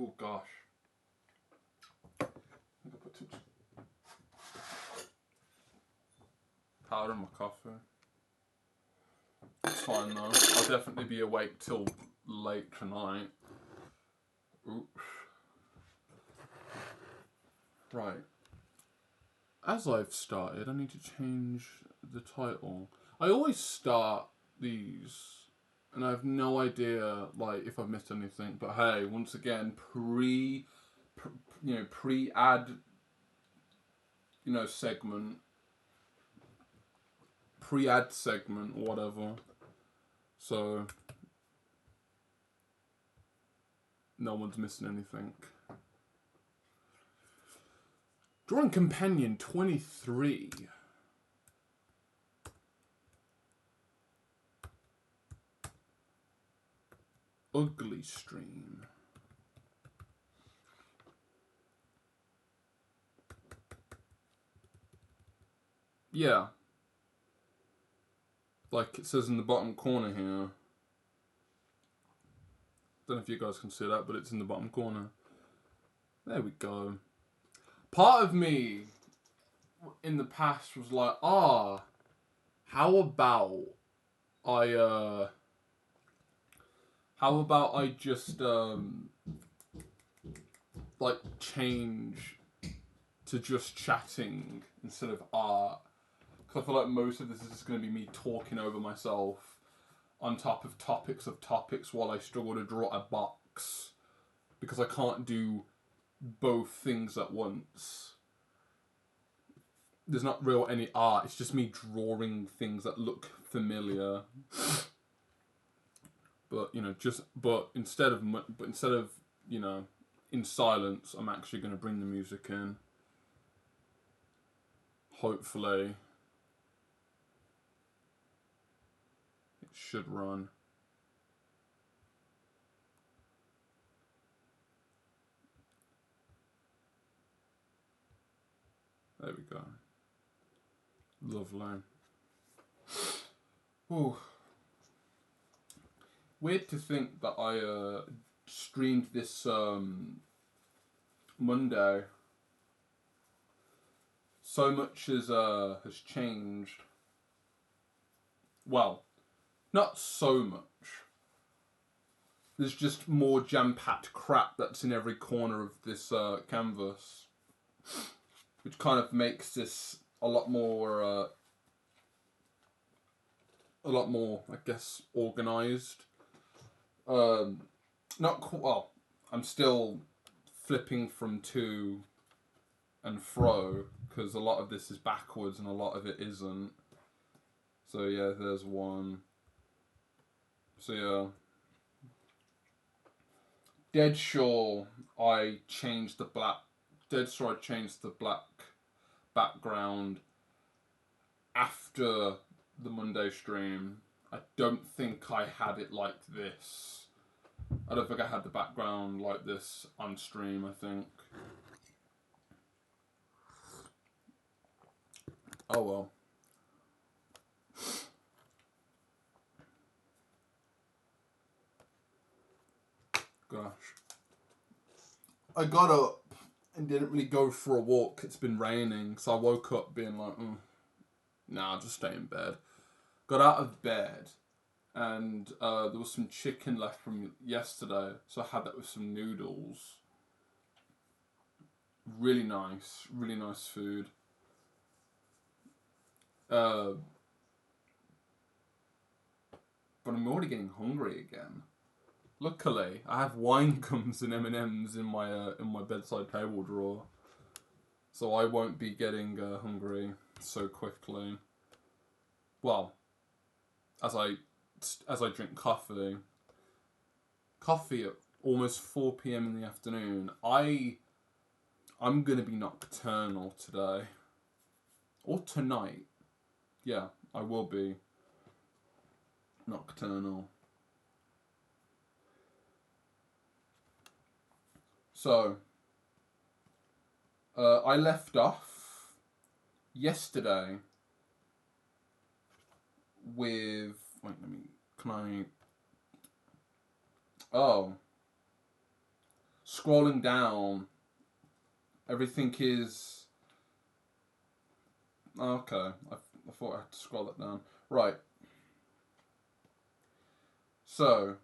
Oh gosh. I think I put too much powder in my coffee. It's fine though. I'll definitely be awake till late tonight. Oops. Right. As I've started, I need to change the title. I always start these, and I have no idea like if I've missed anything. But hey, once again, pre-ad, segment, pre-ad segment, or whatever. So no one's missing anything. Drawing Companion 23. Ugly Stream. Yeah. Like it says in the bottom corner here. Don't know if you guys can see that, but it's in the bottom corner. There we go. Part of me in the past was like, how about I just like change to just chatting instead of art? Because I feel like most of this is just going to be me talking over myself on top of topics while I struggle to draw a box. Because I can't do both things at once. There's not real any art. It's just me drawing things that look familiar. But instead of in silence, I'm actually going to bring the music in. Hopefully, it should run. There we go. Lovely. Ooh. Weird to think that I streamed this Monday. So much has changed. Well, not so much. There's just more jam-packed crap that's in every corner of this canvas, which kind of makes this a lot more, I guess, organised. Well, I'm still flipping from to and fro because a lot of this is backwards and a lot of it isn't. So yeah, there's one. So yeah, Dead sure I changed the black. Dead sure I changed the black background after the Monday stream. I don't think I had it like this. I don't think I had the background like this on stream, I think. Oh well. Gosh. I got up and didn't really go for a walk. It's been raining, so I woke up being like, nah, I'll just stay in bed. Got out of bed, and there was some chicken left from yesterday, so I had that with some noodles. Really nice food. But I'm already getting hungry again. Luckily, I have wine gums and M&Ms in my bedside table drawer, so I won't be getting hungry so quickly. Well, as I drink coffee at almost 4 p.m. in the afternoon. I'm gonna be nocturnal today, or tonight. Yeah, I will be nocturnal. So, I left off yesterday with. Wait, can I? Oh. scrolling down, everything is... Okay, I thought I had to scroll that down. Right. So,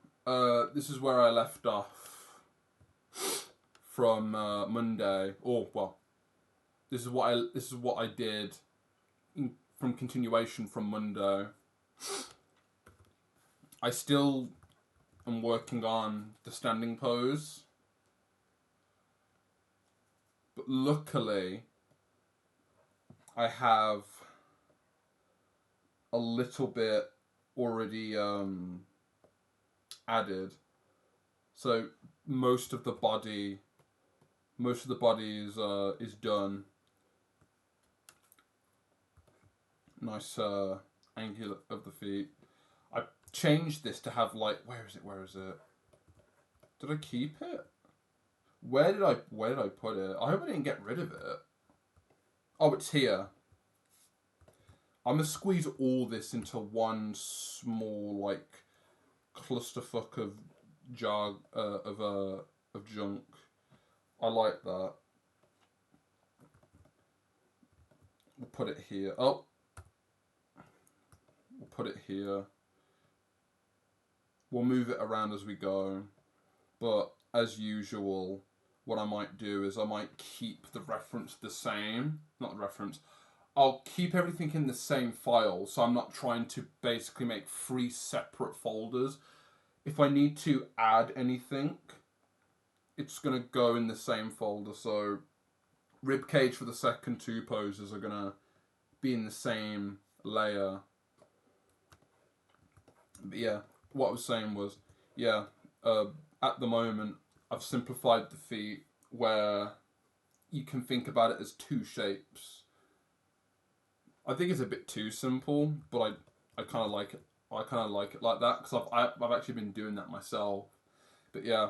this is where I left off from Monday. Or, well, this is what I did from continuation from Monday. I still am working on the standing pose. But luckily, I have a little bit already added. So most of the body is done. Nice angle of the feet. I changed this to have like, where is it? Did I keep it? Where did I put it? I hope I didn't get rid of it. Oh, it's here. I'm gonna squeeze all this into one small like clusterfuck of junk. I like that. We'll put it here. Oh, we'll put it here. We'll move it around as we go, but as usual, what I might do is I might keep the reference the same. Not the reference. I'll keep everything in the same file, so I'm not trying to basically make 3 separate folders. If I need to add anything, it's going to go in the same folder. So ribcage for the second 2 poses are going to be in the same layer. But yeah, what I was saying was, yeah, at the moment, I've simplified the feet where you can think about it as 2 shapes. I think it's a bit too simple, but I kind of like it. I kind of like it like that because I've actually been doing that myself. But yeah,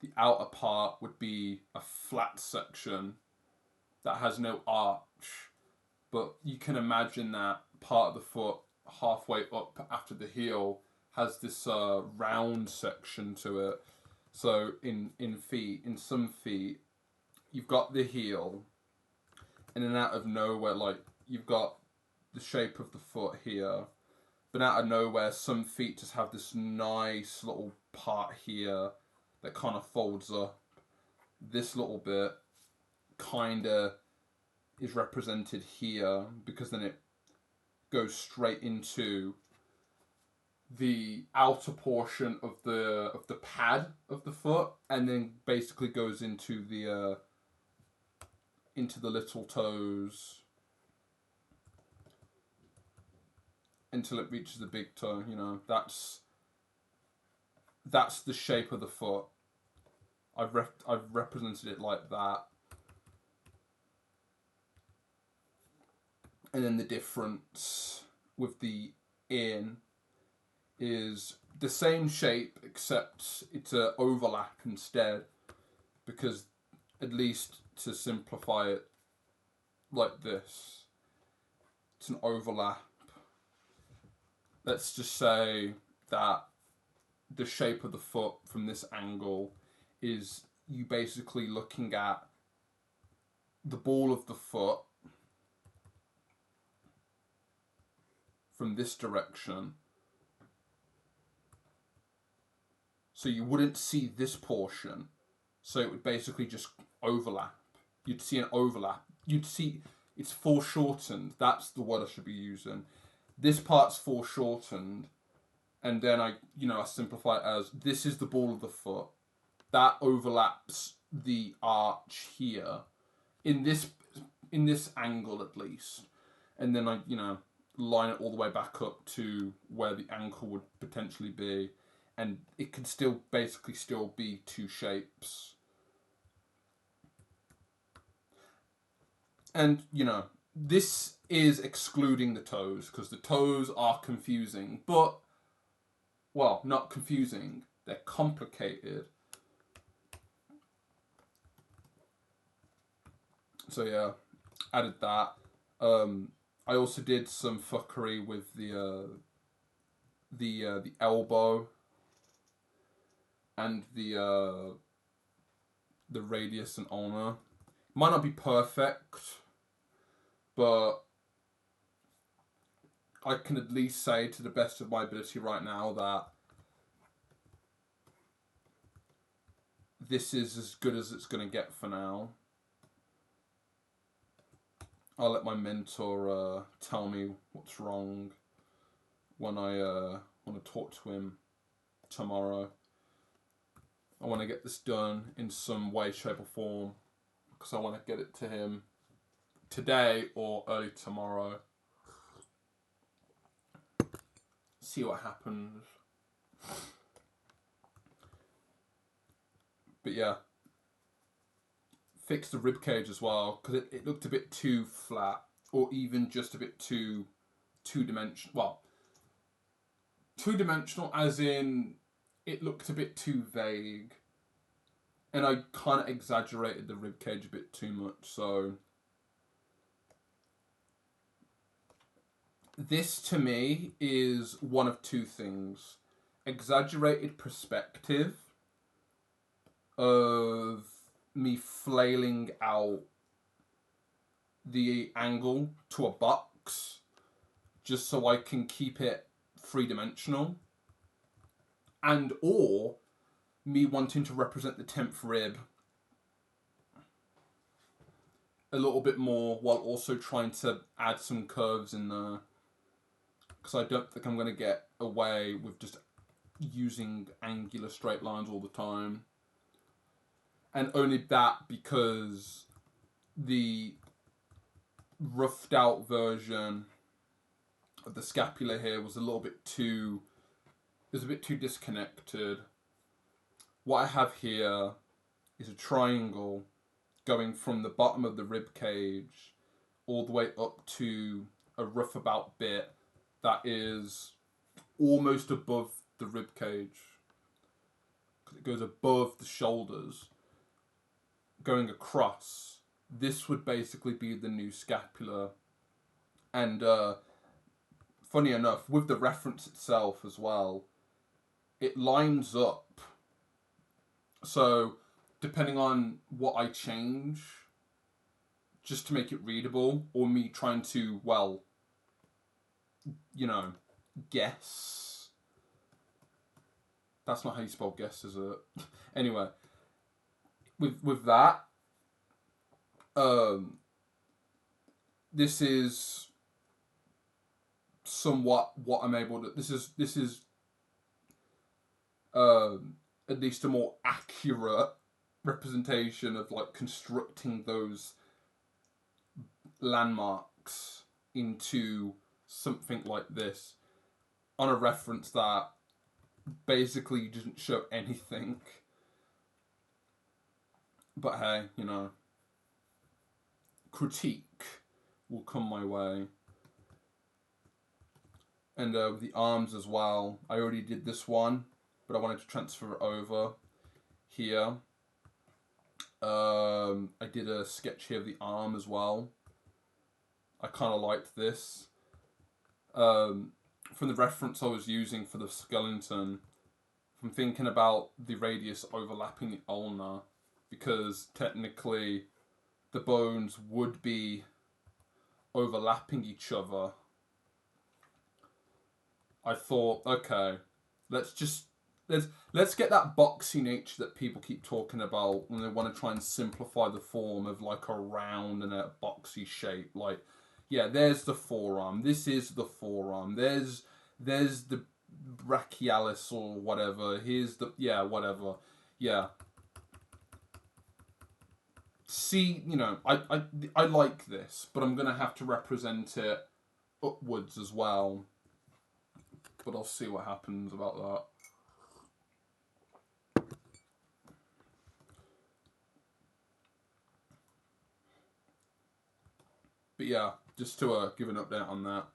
the outer part would be a flat section that has no arch, but you can imagine that part of the foot halfway up after the heel has this round section to it. So in some feet, you've got the heel, and then out of nowhere, like you've got the shape of the foot here, but out of nowhere, some feet just have this nice little part here that kind of folds up. This little bit kind of is represented here because then it goes straight into the outer portion of the pad of the foot, and then basically goes into the little toes until it reaches the big toe. You know, that's the shape of the foot. I've represented it like that. And then the difference with the in is the same shape, except it's an overlap instead, because at least to simplify it like this, it's an overlap. Let's just say that the shape of the foot from this angle is you basically looking at the ball of the foot from this direction. So you wouldn't see this portion. So it would basically just overlap. You'd see an overlap. You'd see it's foreshortened. That's the word I should be using. This part's foreshortened. And then I simplify it as this is the ball of the foot. That overlaps the arch here. In this angle at least. And then I, line it all the way back up to where the ankle would potentially be, and it could still be 2 shapes. And this is excluding the toes because the toes are confusing, but well, not confusing, they're complicated. So yeah, added that. I also did some fuckery with the elbow and the the radius and ulna. Might not be perfect, but I can at least say to the best of my ability right now that this is as good as it's going to get for now. I'll let my mentor tell me what's wrong when I want to talk to him tomorrow. I want to get this done in some way, shape or form because I want to get it to him today or early tomorrow. See what happens. But yeah, fix the rib cage as well because it looked a bit too flat or even just a bit too two-dimensional. Well, two-dimensional as in it looked a bit too vague. And I kind of exaggerated the rib cage a bit too much, so this to me is one of two things. Exaggerated perspective of me flailing out the angle to a box just so I can keep it three-dimensional, and or me wanting to represent the 10th rib a little bit more while also trying to add some curves in there, because I don't think I'm going to get away with just using angular straight lines all the time. And only that because the roughed out version of the scapula here was a little bit too, it was a bit too disconnected. What I have here is a triangle going from the bottom of the rib cage all the way up to a rough about bit that is almost above the rib cage. It goes above the shoulders, going across. This would basically be the new scapula. And funny enough, with the reference itself as well, it lines up. So depending on what I change, just to make it readable, or me trying to, well, guess. That's not how you spell guess, is it? Anyway, with that, this is somewhat what I'm able to. This is at least a more accurate representation of like constructing those landmarks into something like this on a reference that basically didn't show anything. But hey, critique will come my way. And with the arms as well, I already did this one, but I wanted to transfer it over here. I did a sketch here of the arm as well. I kind of liked this. From the reference I was using for the skeleton, I'm thinking about the radius overlapping the ulna, because technically the bones would be overlapping each other. I thought, okay, let's get that boxy nature that people keep talking about when they want to try and simplify the form of like a round and a boxy shape. Like, yeah, there's the forearm. This is the forearm. There's the brachialis or whatever. Here's the, yeah, whatever. Yeah. See, I like this, but I'm going to have to represent it upwards as well. But I'll see what happens about that. But yeah, just to give an update on that.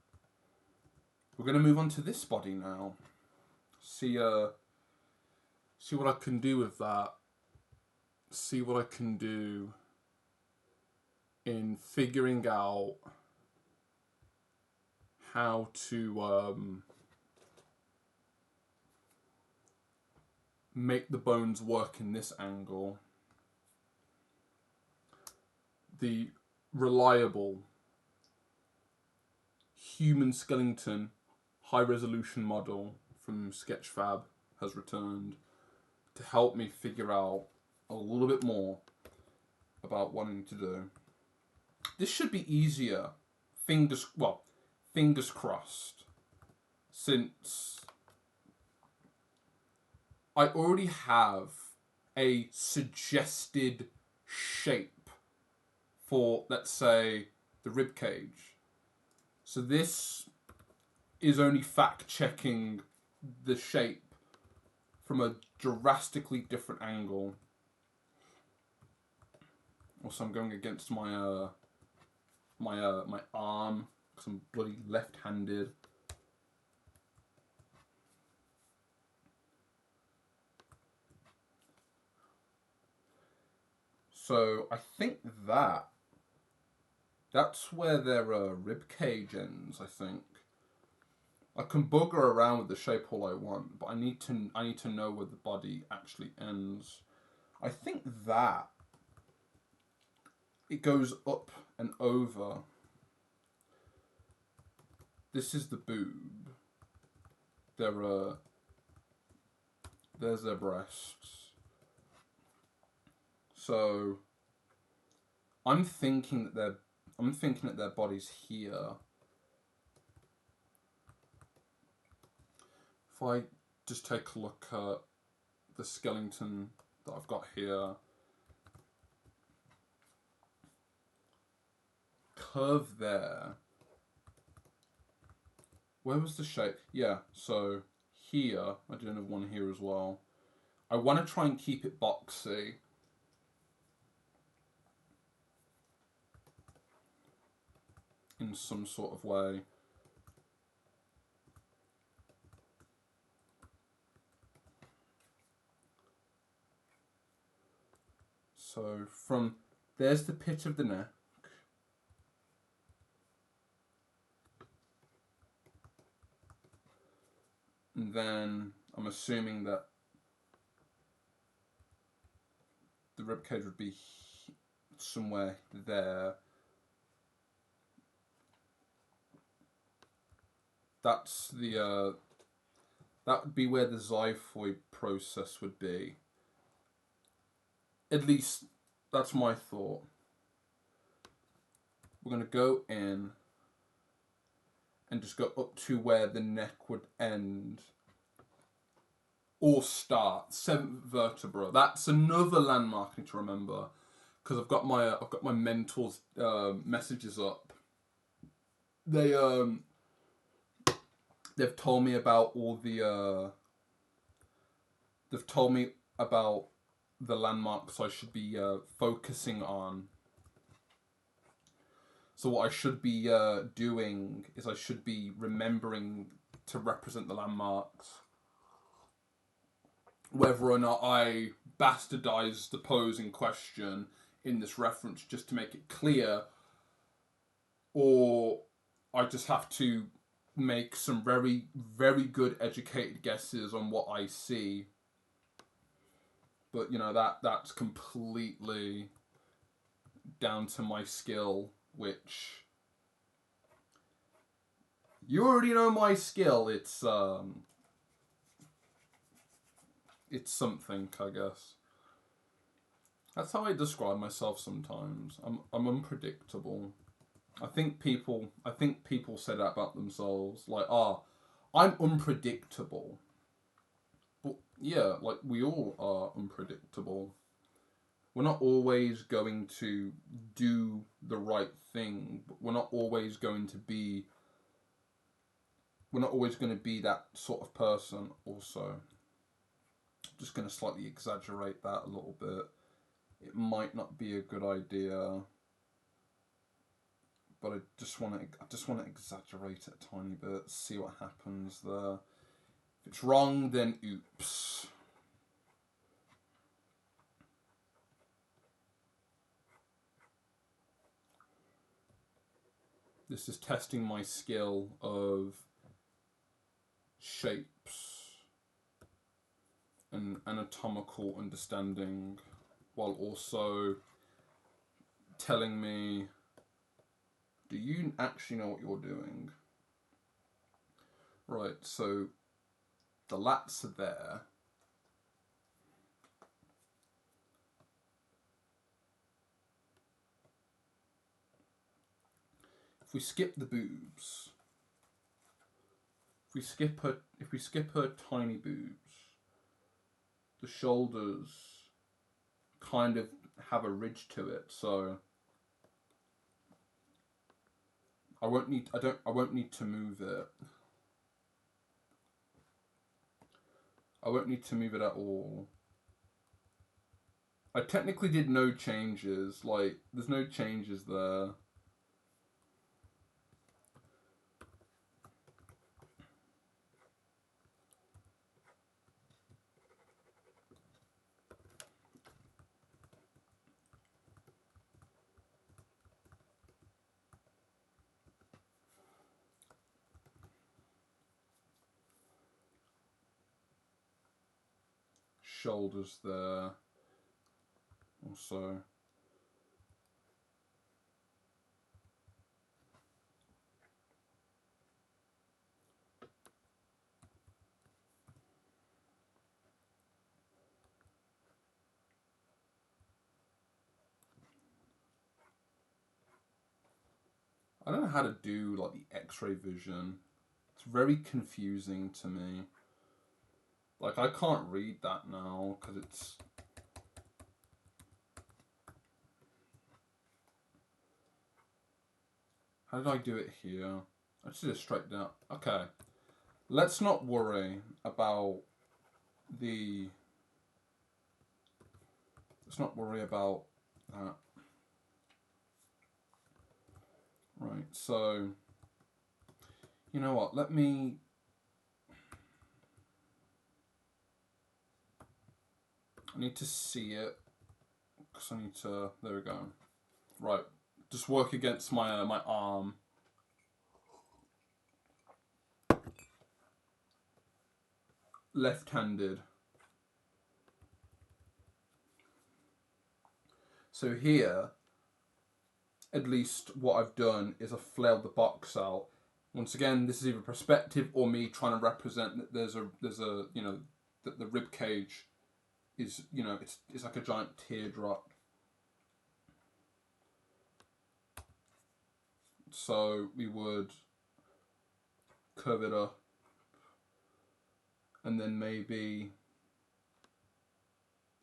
We're going to move on to this body now. See what I can do with that. See what I can do in figuring out how to make the bones work in this angle. the reliable human skeleton high resolution model from Sketchfab has returned to help me figure out a little bit more about what I need to do. This should be easier, fingers crossed, since I already have a suggested shape for, let's say, the rib cage. So this is only fact-checking the shape from a drastically different angle. Also, I'm going against my my arm because I'm bloody left-handed. So I think that's where their rib cage ends. I think I can bugger around with the shape all I want, but I need to know where the body actually ends. I think that it goes up and over. This is the boob. There's their breasts. So I'm thinking that their body's here. If I just take a look at the skeleton that I've got here, curve there. Where was the shape? Yeah, so here, I do have one here as well. I want to try and keep it boxy. In some sort of way. So there's the pit of the neck. And then I'm assuming that the ribcage would be somewhere there. That's the that would be where the xiphoid process would be. At least that's my thought. We're going to go in and just go up to where the neck would end or start. 7th vertebra. That's another landmark I need to remember because I've got my mentor's messages up. They've told me about all the they've told me about the landmarks I should be focusing on. So what I should be doing is I should be remembering to represent the landmarks. Whether or not I bastardize the pose in question in this reference just to make it clear, or I just have to make some very, very good educated guesses on what I see. But that's completely down to my skill, which you already know my skill. It's something, I guess. That's how I describe myself sometimes. I'm unpredictable. I think people say that about themselves, like, I'm unpredictable. But yeah, like we all are unpredictable. We're not always going to do the right thing, but we're not always going to be that sort of person also. Just going to slightly exaggerate that a little bit. It might not be a good idea, but I just want to exaggerate it a tiny bit, see what happens there. If it's wrong, then oops. This is testing my skill of shapes and anatomical understanding, while also telling me, do you actually know what you're doing? Right, so the lats are there. If we skip the boobs, if we skip her tiny boobs, the shoulders kind of have a ridge to it, so I won't need to move it. I won't need to move it at all. I technically did no changes, like, there's no changes there. Shoulders there. Also. I don't know how to do like the X-ray vision. It's very confusing to me. Like, I can't read that now because it's... How did I do it here? I just did it straight down. Okay. Let's not worry about the... Let's not worry about that. Right, so... You know what? Let me... I need to see it. Because I need to... There we go. Right. Just work against my my arm. Left-handed. So here, at least what I've done is I've flailed the box out. Once again, this is either perspective or me trying to represent that there's a you know, that the rib cage is, you know, it's like a giant teardrop. So we would curve it up, and then maybe...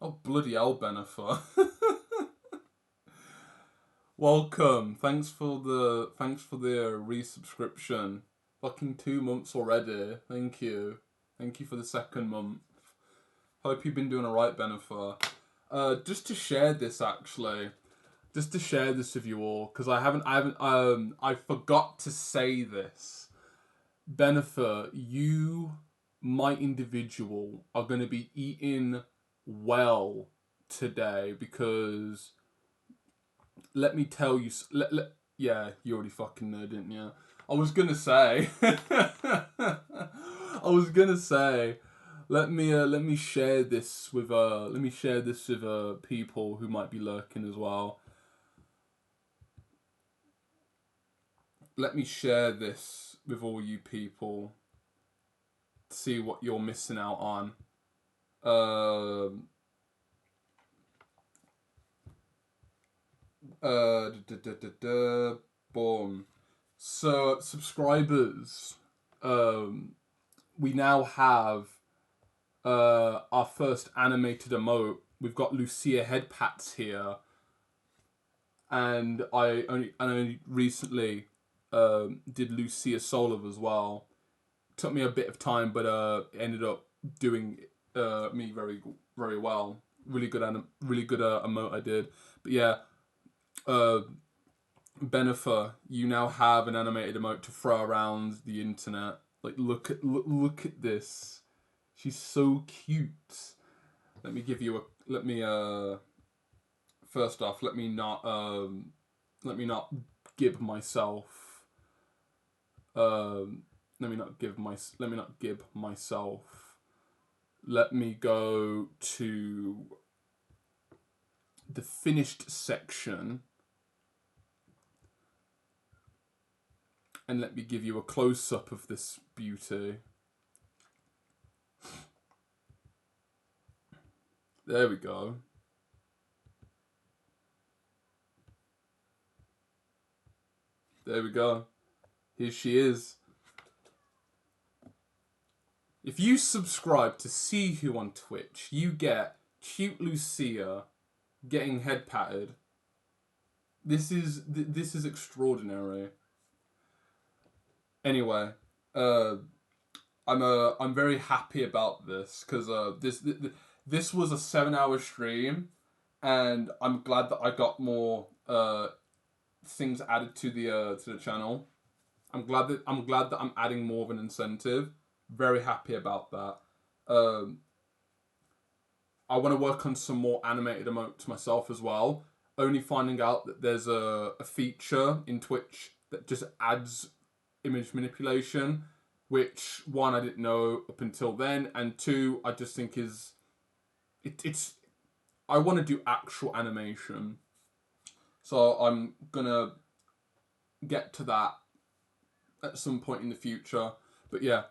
Oh, bloody hell, Benifer. Welcome. Thanks for the resubscription. Fucking 2 months already. Thank you. Thank you for the second month. Hope you've been doing alright, Benifer. Just to share this actually. Just to share this with you all, because I forgot to say this. Benifer, you, my individual, are going to be eating well today, because let me tell you, yeah, you already fucking know, didn't you? I was gonna say, let me share this with people who might be lurking as well. Let me share this with all you people. See what you're missing out on. Boom. So, subscribers, we now have our first animated emote. We've got Lucia Headpats here, and I only recently did Lucia Solov as well. Took me a bit of time, but ended up doing me very very well. Really good emote I did. But yeah, Benifer, you now have an animated emote to throw around the internet. Like, look at this. She's so cute. Let me give you a... Let me, first off, let me not give myself... let me not give myself... Let me go to the finished section And let me give you a close-up of this beauty. There we go. There we go. Here she is. If you subscribe to See Who on Twitch, you get cute Lucia getting head patted. This is extraordinary. Anyway, I'm very happy about this because this was a 7-hour stream, and I'm glad that I got more things added to the channel. I'm glad that I'm adding more of an incentive. Very happy about that. I want to work on some more animated emotes myself as well. Only finding out that there's a feature in Twitch that just adds image manipulation, which one I didn't know up until then, and two I just think it's I want to do actual animation, so I'm gonna get to that at some point in the future. But yeah,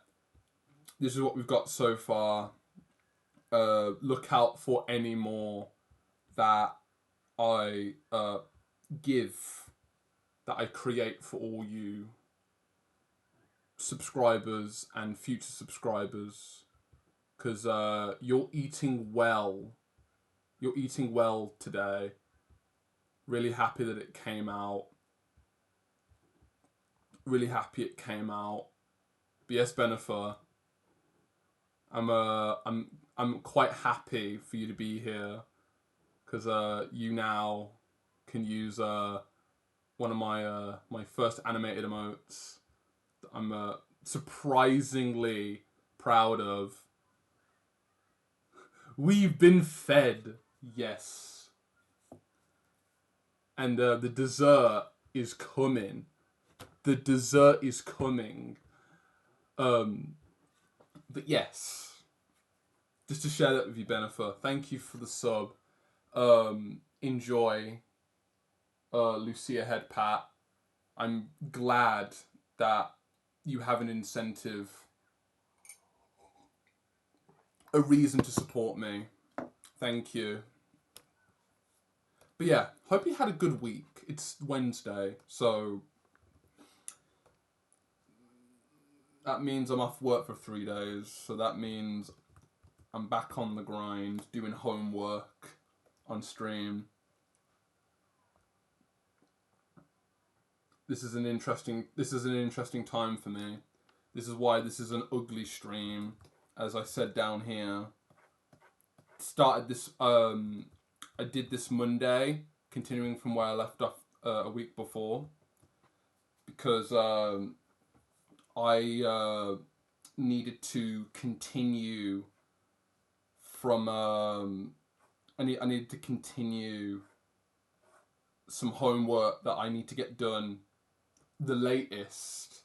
this is what we've got so far. Look out for any more that I create for all you subscribers and future subscribers, because you're eating well. You're eating well today. Really happy that it came out. Really happy it came out. But yes, Benifer, I'm quite happy for you to be here, because you now can use one of my first animated emotes that I'm surprisingly proud of. We've been fed, yes, and the dessert is coming. The dessert is coming. But yes, just to share that with you, Benifer. Thank you for the sub. Enjoy Lucia Head Pat. I'm glad that you have an incentive, a reason to support me. Thank you. But yeah, hope you had a good week. It's Wednesday, so that means I'm off work for 3 days. So that means I'm back on the grind, doing homework on stream. This is an interesting time for me. This is why this is an ugly stream, as I said down here. Started this I did this Monday, continuing from where I left off a week before, because I needed to continue from I needed to continue some homework that I need to get done the latest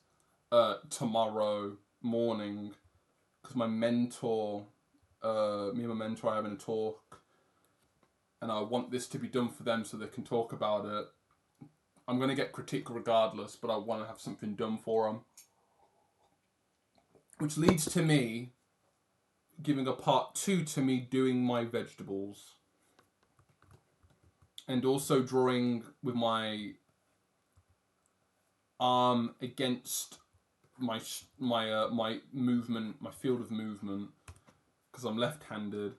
tomorrow morning, because my mentor, me and my mentor are having a talk, and I want this to be done for them so they can talk about it. I'm going to get critique regardless, but I want to have something done for them. Which leads to me giving a part 2 to me doing my vegetables. And also drawing with my arm against my movement, my field of movement, because I'm left-handed.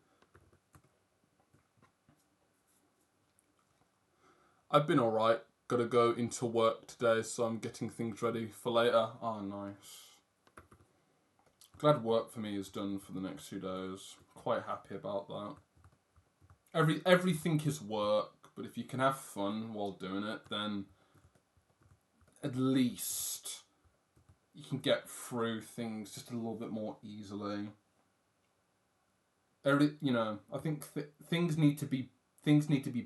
I've been alright. Gotta go into work today, so I'm getting things ready for later. Oh, nice. Glad work for me is done for the next 2 days. Quite happy about that. Everything is work, but if you can have fun while doing it, then at least you can get through things just a little bit more easily. I think things need to be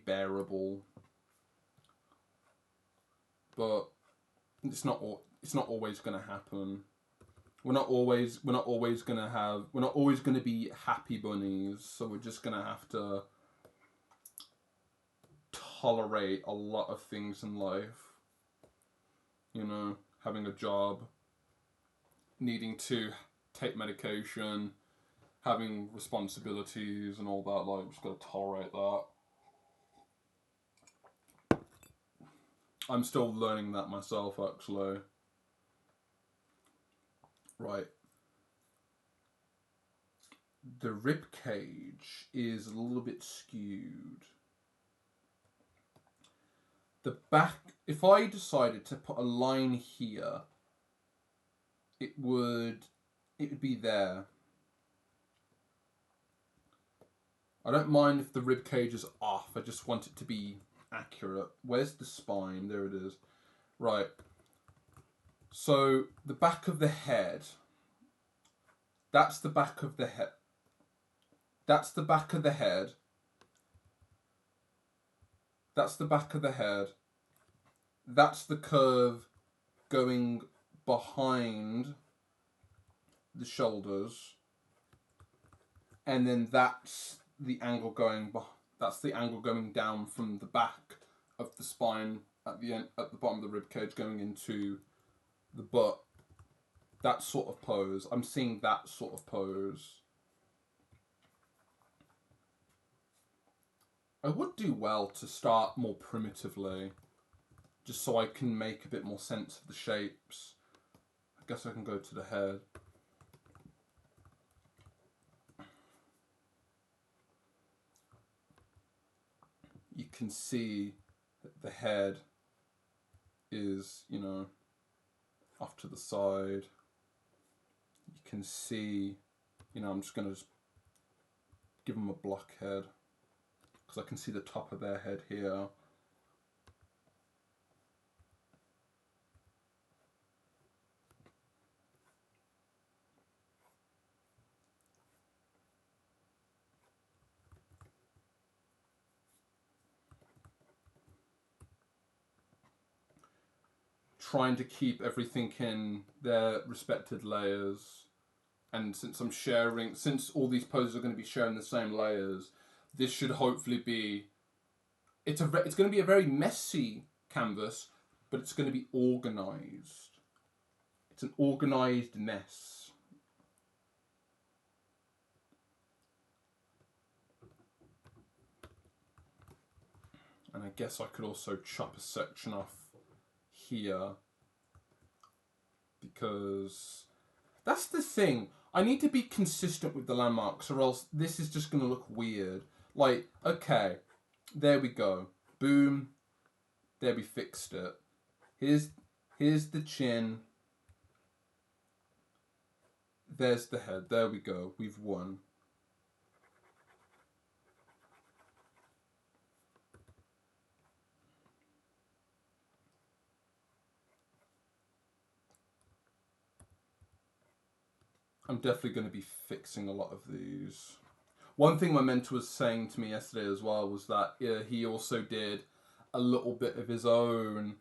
bearable, but it's not always going to happen. We're not always going to be happy bunnies, so we're just going to have to tolerate a lot of things in life. having a job, needing to take medication, having responsibilities and all that. Like, just gotta tolerate that. I'm still learning that myself, actually. Right. The rib cage is a little bit skewed. The back, if I decided to put a line here, it would be there. I don't mind if the rib cage is off. I just want it to be accurate. Where's the spine? There it is. Right. So the back of the head. That's the back of the head. That's the back of the head. That's the back of the head. That's the curve going behind the shoulders. And then that's the angle going down from the back of the spine at the end, at the bottom of the rib cage, going into the butt. That sort of pose. I'm seeing that sort of pose. I would do well to start more primitively, just so I can make a bit more sense of the shapes. I guess I can go to the head. You can see that the head is, you know, off to the side. You can see, you know, I'm just going to give them a block head, because I can see the top of their head here. Trying to keep everything in their respected layers. And since since all these poses are going to be sharing the same layers, this should hopefully be, it's going to be a very messy canvas, but it's going to be organized. It's an organized mess. And I guess I could also chop a section off here, because that's the thing. I need to be consistent with the landmarks, or else this is just going to look weird. Like, okay, there we go. Boom. There, we fixed it. Here's the chin. There's the head. There we go. We've won. I'm definitely going to be fixing a lot of these. One thing my mentor was saying to me yesterday as well was that he also did a little bit of his own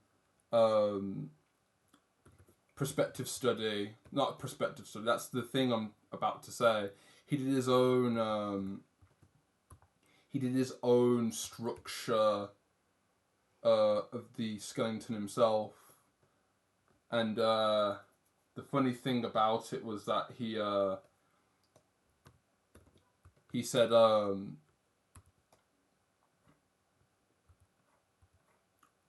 perspective study. Not perspective study, that's the thing I'm about to say. He did his own structure of the skeleton himself. And the funny thing about it was that he said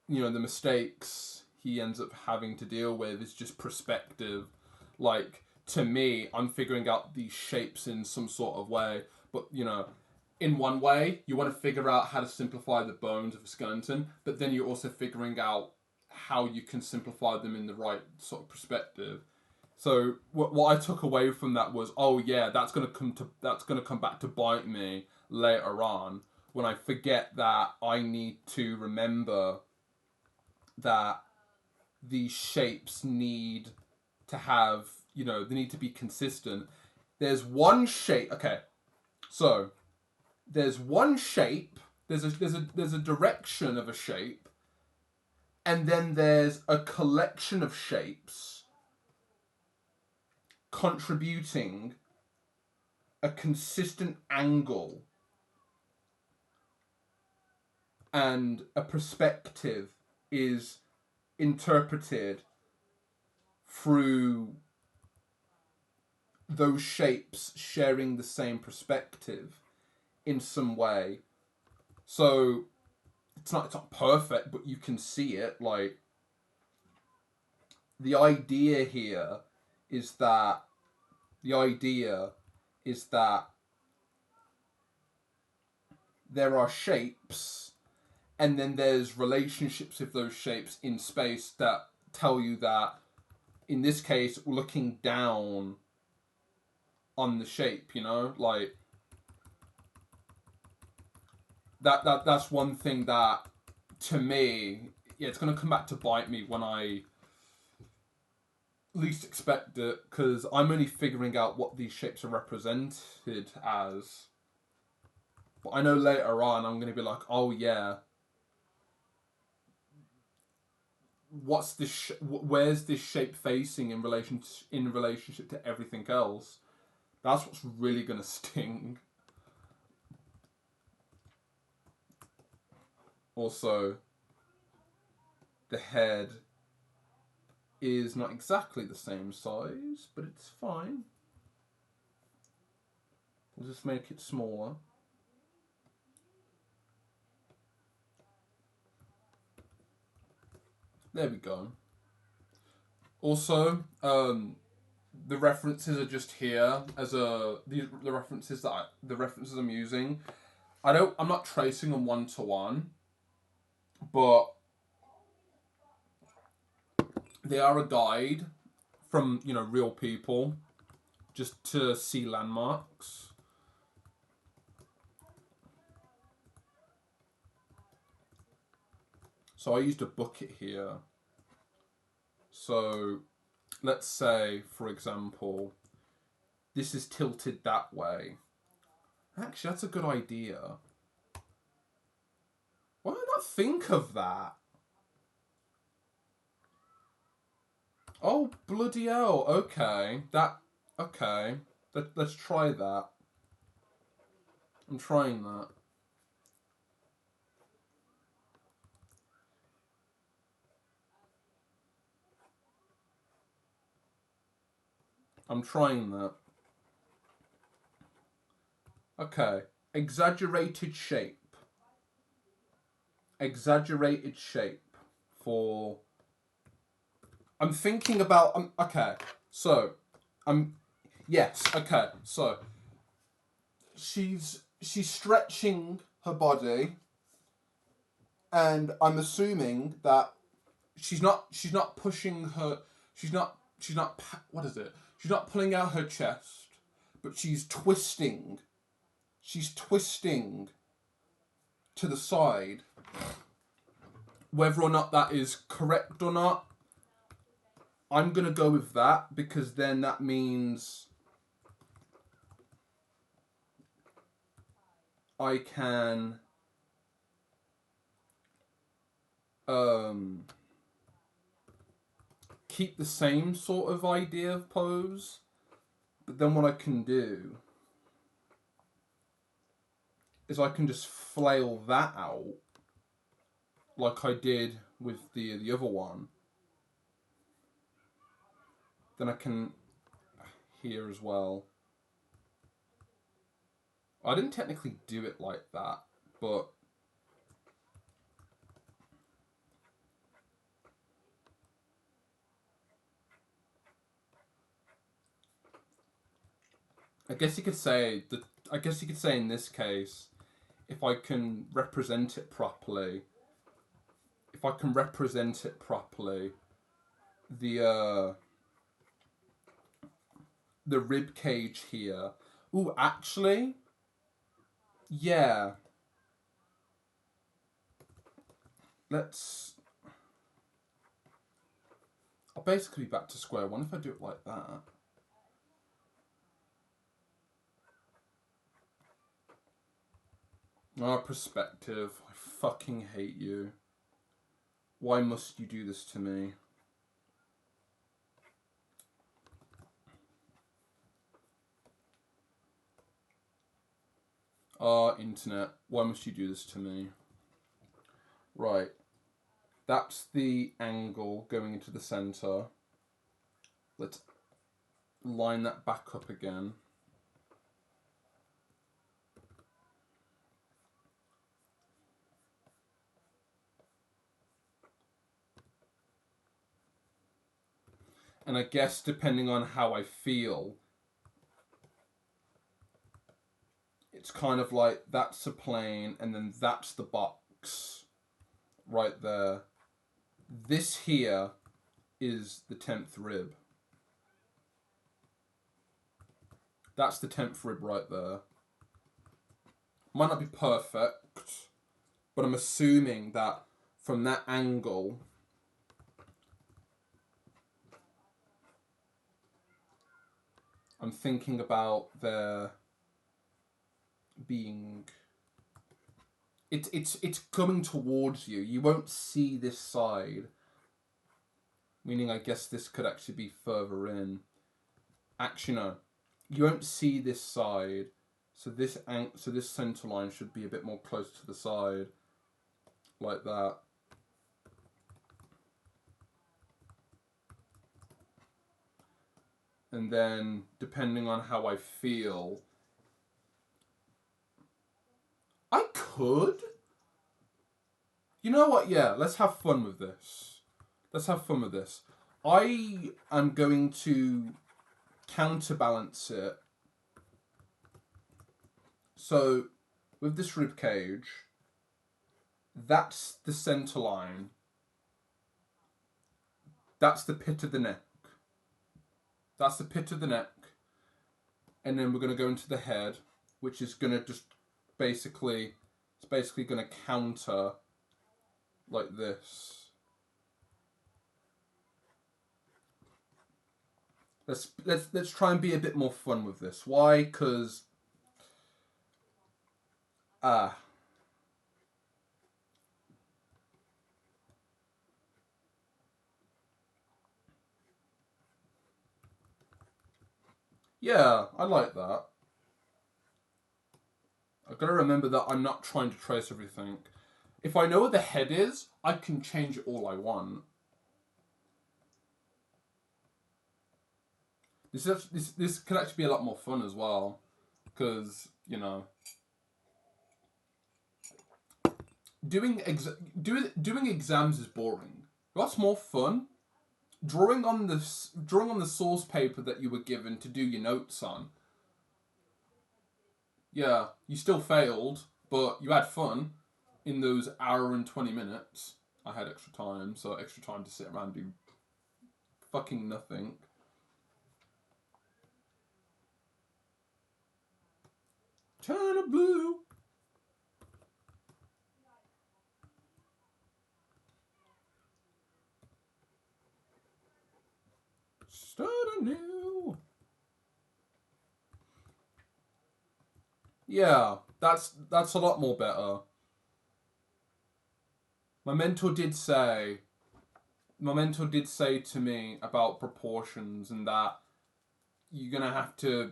you know, the mistakes he ends up having to deal with is just perspective. Like, to me, I'm figuring out these shapes in some sort of way, but, you know, in one way, you want to figure out how to simplify the bones of a skeleton, but then you're also figuring out how you can simplify them in the right sort of perspective. So what I took away from that was, oh yeah, that's gonna come back to bite me later on, when I forget that I need to remember that these shapes need to have, you know, they need to be consistent. There's one shape. Okay, so there's one shape. There's a direction of a shape, and then there's a collection of shapes contributing a consistent angle and a perspective is interpreted through those shapes sharing the same perspective in some way. So it's not perfect, but you can see it. Like, the idea here is that the idea is that there are shapes, and then there's relationships of those shapes in space that tell you that, in this case, looking down on the shape, you know, like that's one thing that, to me, yeah, it's gonna come back to bite me when I least expect it, because I'm only figuring out what these shapes are represented as. But I know later on I'm gonna be like, oh yeah, what's this? Where's this shape facing in relationship to everything else? That's what's really gonna sting. Also, the head is not exactly the same size, but it's fine. We'll just make it smaller. There we go. Also, the references are just here as the references I'm using. I'm not tracing them one to one, but they are a guide from, you know, real people, just to see landmarks. So I used a bucket here. So let's say, for example, this is tilted that way. Actually, that's a good idea. Why did I not think of that? Oh, bloody hell. Okay. Okay. Let's try that. I'm trying that. I'm trying that. Okay. Exaggerated shape. Exaggerated shape for... I'm thinking about... okay. So, yes, okay. So, she's stretching her body, and I'm assuming that she's not pushing her... She's not... What is it? She's not pulling out her chest, but she's twisting. She's twisting to the side. Whether or not that is correct or not, I'm going to go with that, because then that means I can keep the same sort of idea of pose, but then what I can do is I can just flail that out like I did with the other one. Then I can here as well. I didn't technically do it like that, but I guess you could say in this case, if I can represent it properly, the rib cage here. Ooh, actually, yeah. I'll basically be back to square one if I do it like that. Perspective. I fucking hate you. Why must you do this to me? Internet. Why must you do this to me? Right. That's the angle going into the center. Let's line that back up again. And I guess depending on how I feel, it's kind of like that's a plane and then that's the box right there. This here is the 10th rib. That's the 10th rib right there. Might not be perfect, but I'm assuming that from that angle, I'm thinking about there being... It's coming towards you. You won't see this side. Meaning, I guess this could actually be further in. Actually, no. You won't see this side. So this center line should be a bit more close to the side. Like that. And then, depending on how I feel, I could. You know what? Yeah, let's have fun with this. Let's have fun with this. I am going to counterbalance it. So, with this rib cage, that's the center line. That's the pit of the neck. That's the pit of the neck. And then we're going to go into the head, which is going to just basically, it's basically going to counter like this. Let's try and be a bit more fun with this. Why? Because yeah, I like that. I've got to remember that I'm not trying to trace everything. If I know where the head is, I can change it all I want. This could actually be a lot more fun as well, because you know, doing exams is boring. What's more fun? Drawing on the source paper that you were given to do your notes on. Yeah, you still failed, but you had fun in those hour and 20 minutes. I had extra time, so extra time to sit around and do fucking nothing. Turn it blue. Start anew. Yeah, that's a lot more better. My mentor did say to me about proportions and that you're gonna have to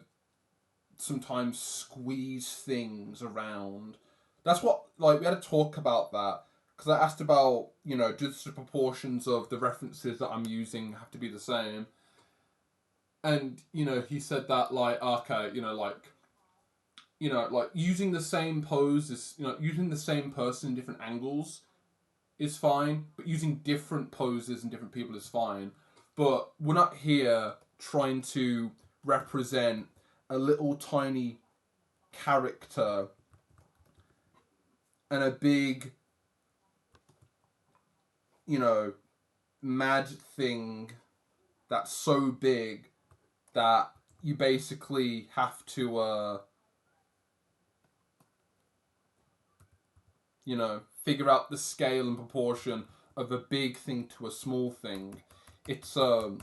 sometimes squeeze things around. That's what, like, we had to talk about that because I asked about, you know, does the proportions of the references that I'm using have to be the same? And, you know, he said that, like, okay, like using the same pose is, using the same person in different angles is fine, but using different poses and different people is fine. But we're not here trying to represent a little tiny character and a big, mad thing that's so big that you basically have to, figure out the scale and proportion of a big thing to a small thing. It's, like,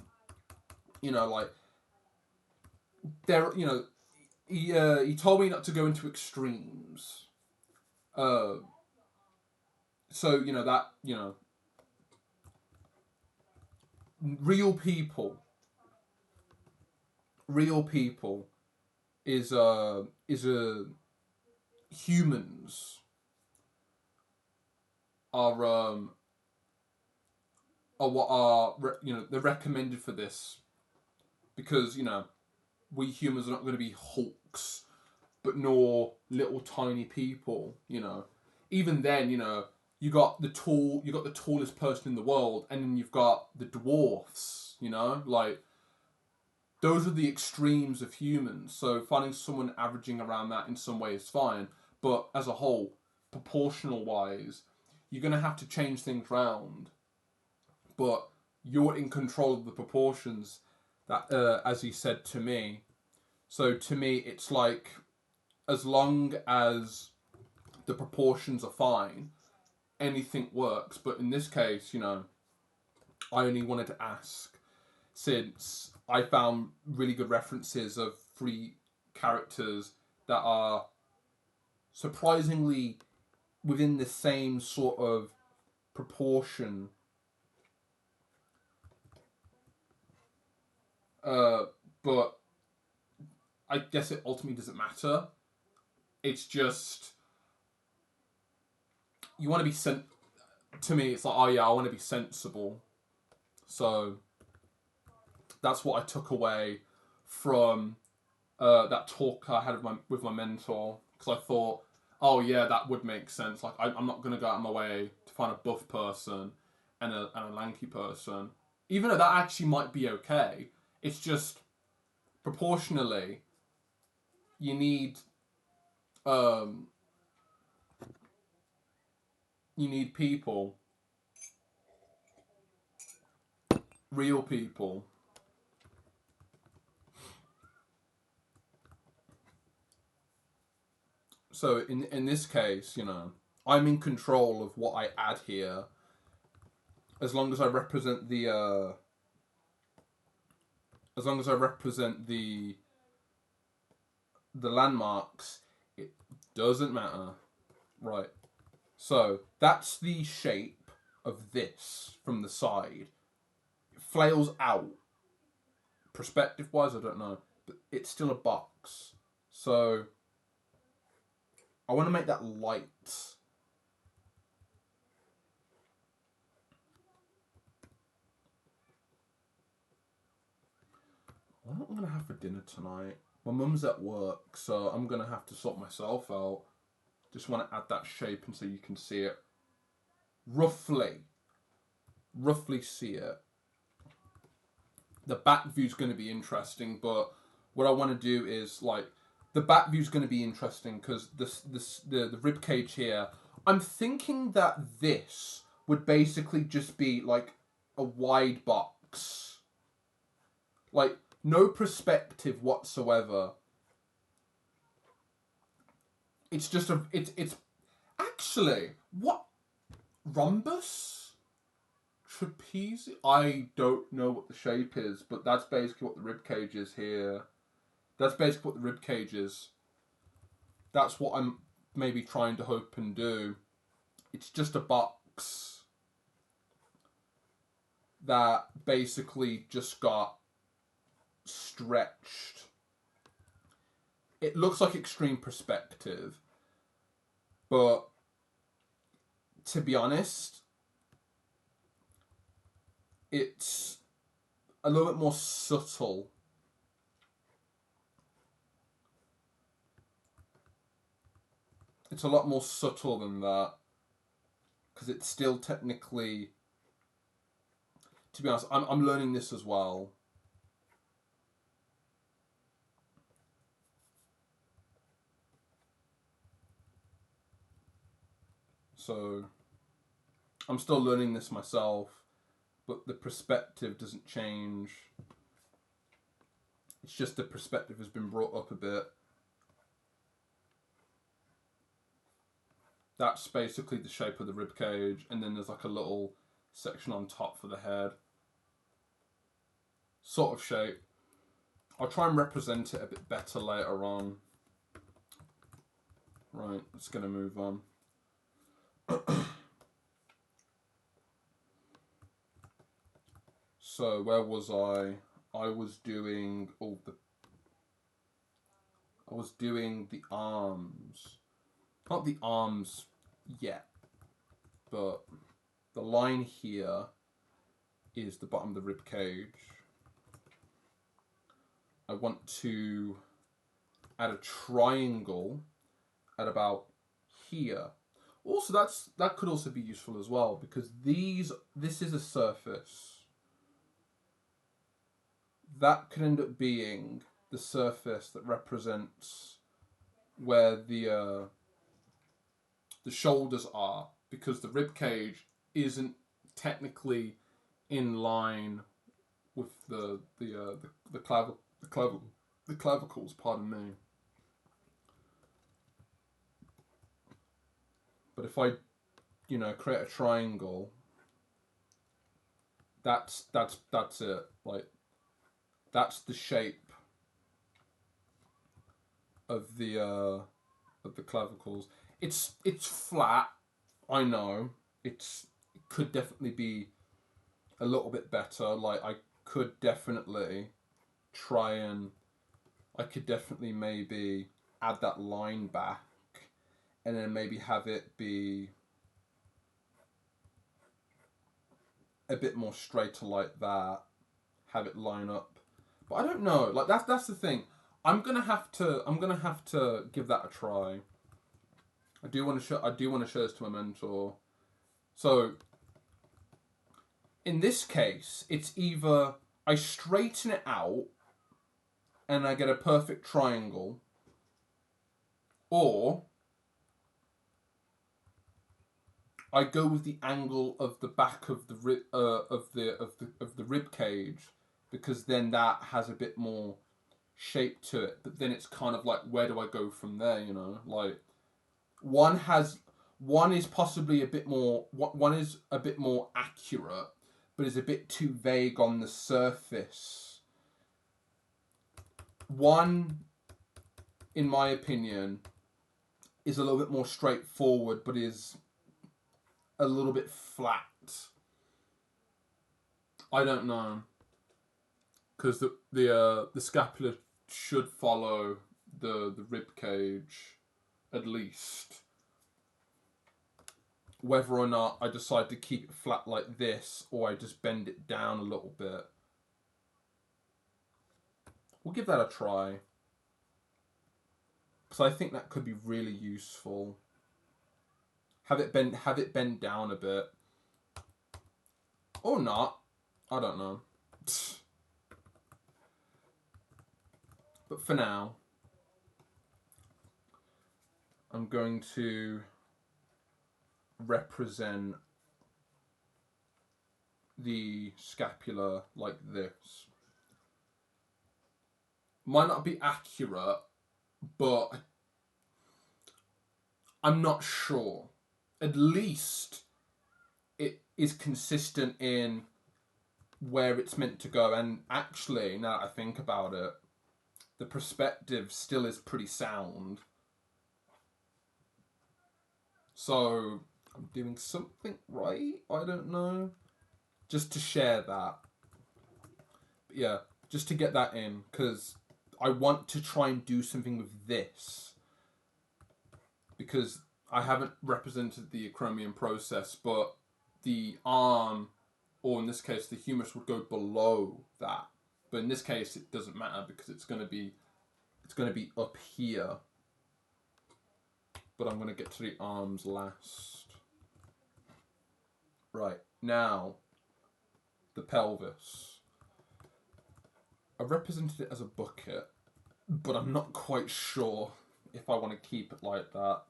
there, he told me not to go into extremes. So, real people is a humans are what are they're recommended for this because, you know, we humans are not going to be Hulks, but nor little tiny people, you know. Even then, you know, you got the tallest person in the world, and then you've got the dwarfs, you know, like those are the extremes of humans. So finding someone averaging around that in some way is fine, but as a whole, proportional wise, you're gonna have to change things round. But you're in control of the proportions. That, as he said to me. So to me, it's like as long as the proportions are fine, anything works. But in this case, you know, I only wanted to ask since I found really good references of three characters that are surprisingly within the same sort of proportion. But I guess it ultimately doesn't matter. It's just you want to be to me. It's like, oh yeah, I want to be sensible. So that's what I took away from that talk I had with my mentor, because I thought, oh yeah, that would make sense. Like I'm not gonna go out of my way to find a buff person and a lanky person, even though that actually might be okay. It's just proportionally, you need um, people, real people. So in this case, you know, I'm in control of what I add here, as long as I represent the landmarks, it doesn't matter. Right. So that's the shape of this from the side. It flails out. Perspective wise, I don't know. But it's still a box. So I want to make that light. What am I going to have for dinner tonight? My mum's at work, so I'm going to have to sort myself out. Just want to add that shape and so you can see it. Roughly see it. The back view's going to be interesting, but what I want to do is like the back view's going to be interesting because the rib cage here. I'm thinking that this would basically just be like a wide box, like no perspective whatsoever. It's just it's actually what rhombus trapeze. I don't know what the shape is, but that's basically what the rib cage is here. That's basically what the rib cage is. That's what I'm maybe trying to hope and do. It's just a box that basically just got stretched. It looks like extreme perspective, but to be honest, it's a little bit more subtle. It's a lot more subtle than that, because it's still technically, to be honest, I'm learning this as well. So I'm still learning this myself, but the perspective doesn't change. It's just the perspective has been brought up a bit. That's basically the shape of the rib cage, and then there's like a little section on top for the head. Sort of shape. I'll try and represent it a bit better later on. Right, it's going to move on. So where was I? I was doing the arms. Not the arms yet, but the line here is the bottom of the rib cage. I want to add a triangle at about here. Also, that could also be useful as well, because this is a surface that could end up being the surface that represents where the shoulders are, because the rib cage isn't technically in line with the clavicles. Pardon me. But if I, create a triangle, that's it. Like, that's the shape of the clavicles. It's flat. I know. It could definitely be a little bit better. Like, I could definitely try and I could definitely maybe add that line back, and then maybe have it be a bit more straighter like that. Have it line up, but I don't know. Like, that's the thing. I'm gonna have to give that a try. I do want to show this to my mentor. So in this case, it's either I straighten it out and I get a perfect triangle, or I go with the angle of the back of the rib cage, because then that has a bit more shape to it. But then it's kind of like, where do I go from there? Like, one is possibly a bit more. One is a bit more accurate, but is a bit too vague on the surface. One, in my opinion, is a little bit more straightforward, but is a little bit flat. I don't know, because the scapula should follow the rib cage, at least. Whether or not I decide to keep it flat like this, or I just bend it down a little bit, we'll give that a try, because I think that could be really useful. Have it bend down a bit, or not. I don't know. But for now, I'm going to represent the scapula like this. Might not be accurate, but I'm not sure. At least it is consistent in where it's meant to go. And actually, now that I think about it, the perspective still is pretty sound. So I'm doing something right. I don't know. Just to share that. But yeah, just to get that in, because I want to try and do something with this, because I haven't represented the acromion process, but the arm, or in this case the humerus, would go below that. But in this case it doesn't matter, because it's going to be up here. But I'm going to get to the arms last. Right, now the pelvis. I represented it as a bucket, but I'm not quite sure if I want to keep it like that.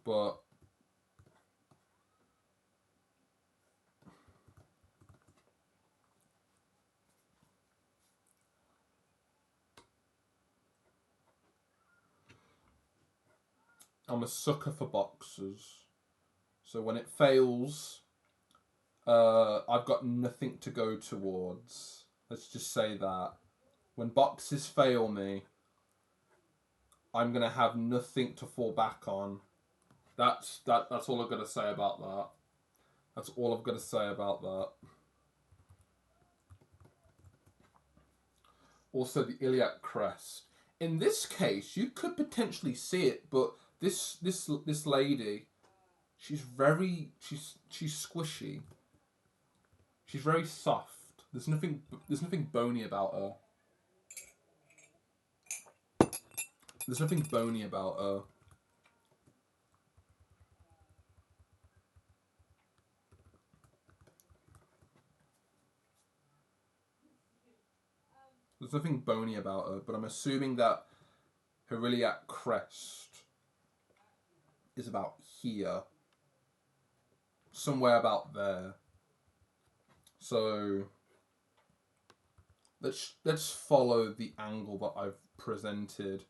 But I'm a sucker for boxes. So when it fails, I've got nothing to go towards. Let's just say that. When boxes fail me, I'm going to have nothing to fall back on. That's all I've got to say about that. That's all I've got to say about that. Also, the iliac crest. In this case, you could potentially see it, but this lady, she's squishy. She's very soft. There's nothing bony about her. There's nothing bony about her. There's nothing bony about her, but I'm assuming that her iliac crest is about here. Somewhere about there. So let's follow the angle that I've presented.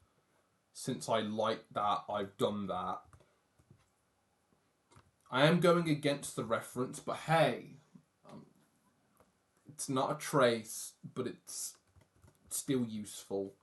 Since I like that, I've done that. I am going against the reference, but hey, it's not a trace, but it's still useful.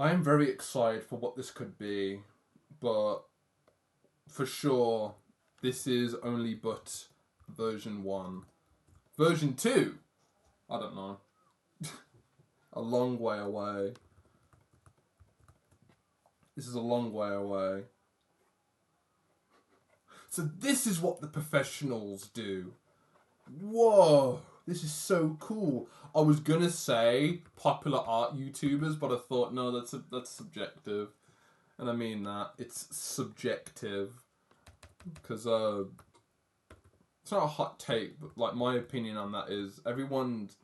I am very excited for what this could be, but for sure, this is only but version 1. Version 2? I don't know. A long way away. This is a long way away. So this is what the professionals do. Whoa, this is so cool. I was gonna say popular art YouTubers, but I thought no, that's subjective, and I mean that it's subjective because it's not a hot take, but like my opinion on that is everyone's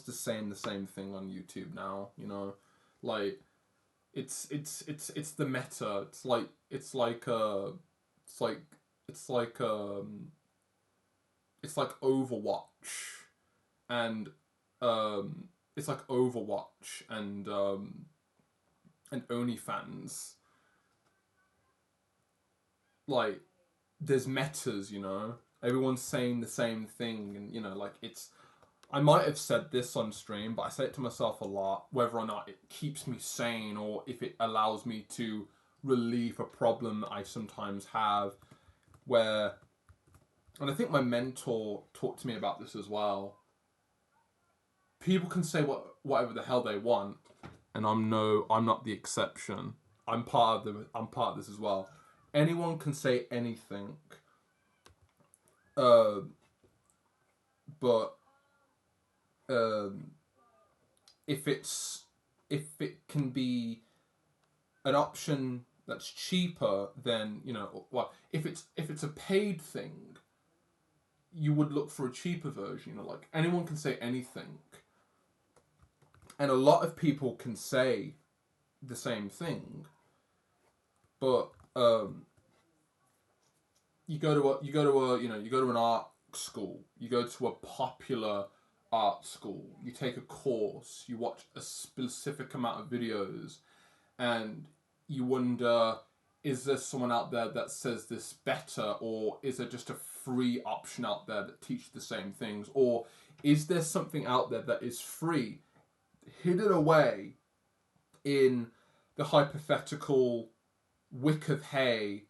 just saying the same thing on YouTube now. You know, like it's the meta. It's like Overwatch, and it's like Overwatch and OnlyFans. Like, there's metas, you know. Everyone's saying the same thing, and you know, like it's. I might have said this on stream, but I say it to myself a lot. Whether or not it keeps me sane, or if it allows me to relieve a problem that I sometimes have, where. And I think my mentor talked to me about this as well. People can say whatever the hell they want, and I'm not the exception. I'm part of this as well. Anyone can say anything, but if it can be an option that's cheaper, then you know. Well, if it's a paid thing, you would look for a cheaper version. You know, like anyone can say anything, and a lot of people can say the same thing, but you go to an art school, you go to a popular art school, you take a course, you watch a specific amount of videos, and you wonder, is there someone out there that says this better, or is there just a free option out there that teaches the same things, or is there something out there that is free, hidden away in the hypothetical wick of hay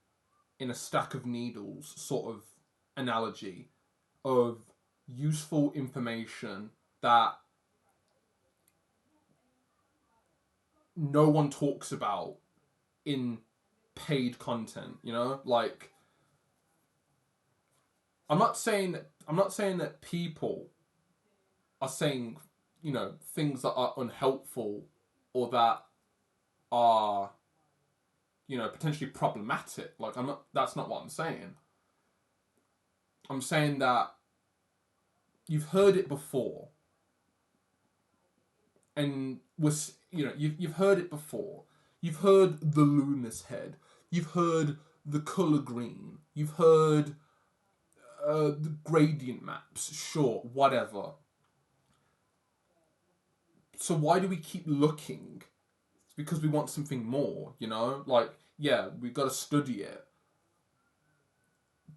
in a stack of needles sort of analogy of useful information that no one talks about in paid content, you know? Like, I'm not saying that people are saying, you know, things that are unhelpful or that are, you know, potentially problematic. Like, that's not what I'm saying. I'm saying that you've heard it before, and you've heard it before. You've heard the Loomis head. You've heard the color green. You've heard the gradient maps. Sure, whatever. So why do we keep looking? It's because we want something more, you know? Like, yeah, we've got to study it,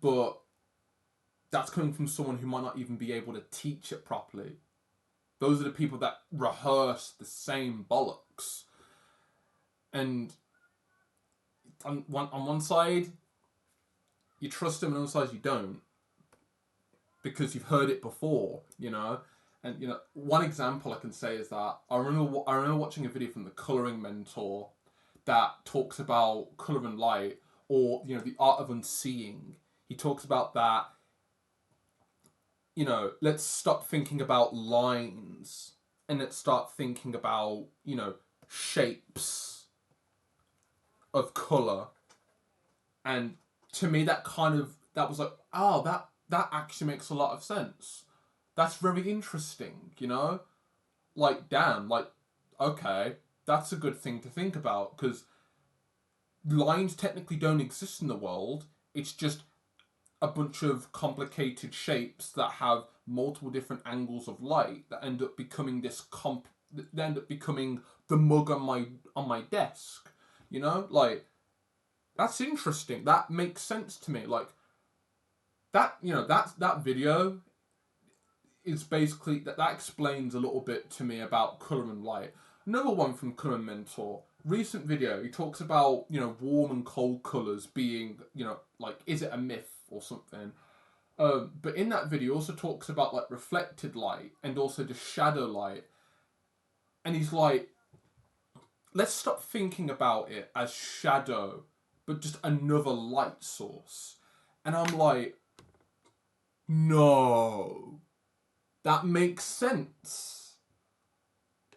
but that's coming from someone who might not even be able to teach it properly. Those are the people that rehearse the same bollocks. And on one side, you trust him, and on the other side you don't, because you've heard it before, you know. And you know, one example I can say is that I remember watching a video from the Colouring Mentor that talks about colour and light, or you know, the art of unseeing. He talks about that. You know, let's stop thinking about lines and let's start thinking about, you know, shapes of colour. And to me, that was like, oh, that actually makes a lot of sense. That's very interesting, you know? Like, damn, like, okay, that's a good thing to think about, because lines technically don't exist in the world. It's just a bunch of complicated shapes that have multiple different angles of light that end up becoming that end up becoming the mug on my desk. You know, like, that's interesting. That makes sense to me. Like, that, you know, that video is basically that explains a little bit to me about colour and light. Another one from Colour Mentor, recent video, he talks about, you know, warm and cold colours being, you know, like, is it a myth or something? But in that video, he also talks about like reflected light and also just shadow light. And he's like, let's stop thinking about it as shadow, but just another light source. And I'm like, no, that makes sense.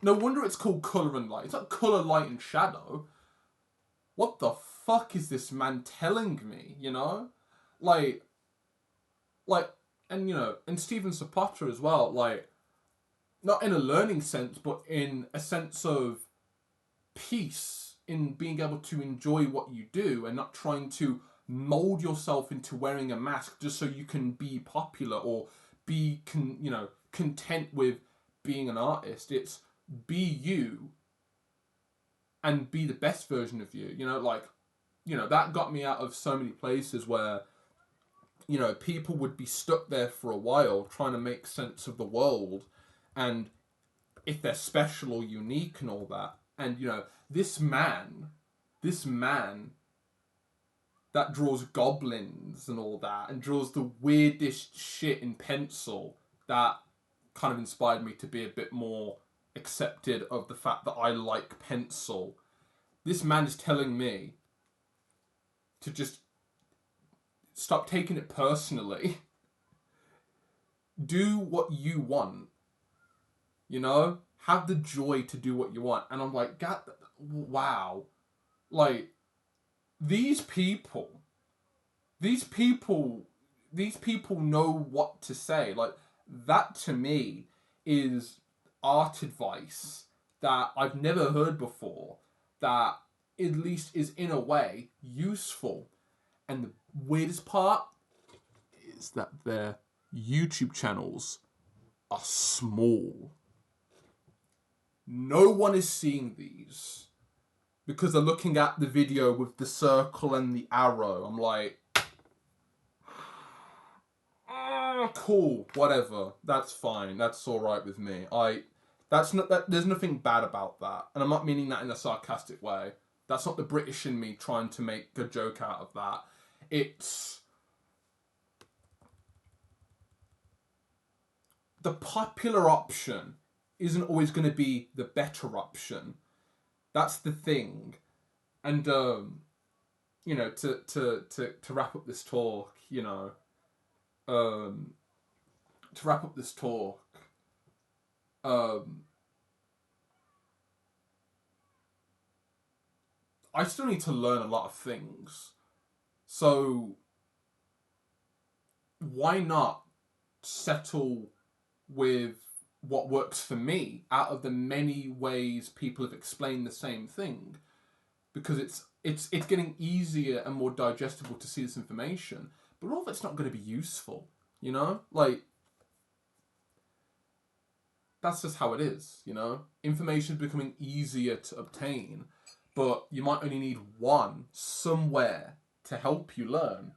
No wonder it's called colour and light. It's not colour, light, and shadow. What the fuck is this man telling me, you know? Like, and you know, and Stephen Zapata as well, like, not in a learning sense, but in a sense of peace, in being able to enjoy what you do and not trying to mold yourself into wearing a mask just so you can be popular or be content with being an artist. It's be you and be the best version of you. You know, like, you know, that got me out of so many places where, you know, people would be stuck there for a while trying to make sense of the world and if they're special or unique and all that. And, you know, this man that draws goblins and all that and draws the weirdest shit in pencil, that kind of inspired me to be a bit more accepted of the fact that I like pencil. This man is telling me to just stop taking it personally. Do what you want. You know? Have the joy to do what you want. And I'm like, God, wow. Like, these people know what to say. Like, that to me is art advice that I've never heard before, that at least is in a way useful. And the weirdest part is that their YouTube channels are small. No one is seeing these because they're looking at the video with the circle and the arrow. I'm like, cool, whatever. That's fine. That's all right with me. There's nothing bad about that, and I'm not meaning that in a sarcastic way. That's not the British in me trying to make a joke out of that. It's the popular option isn't always going to be the better option. That's the thing. And you know, to wrap up this talk, you know, to wrap up this talk, I still need to learn a lot of things. So why not settle with what works for me out of the many ways people have explained the same thing? Because it's getting easier and more digestible to see this information, but all of it's not going to be useful, you know? Like, that's just how it is, you know? Information is becoming easier to obtain, but you might only need one somewhere to help you learn.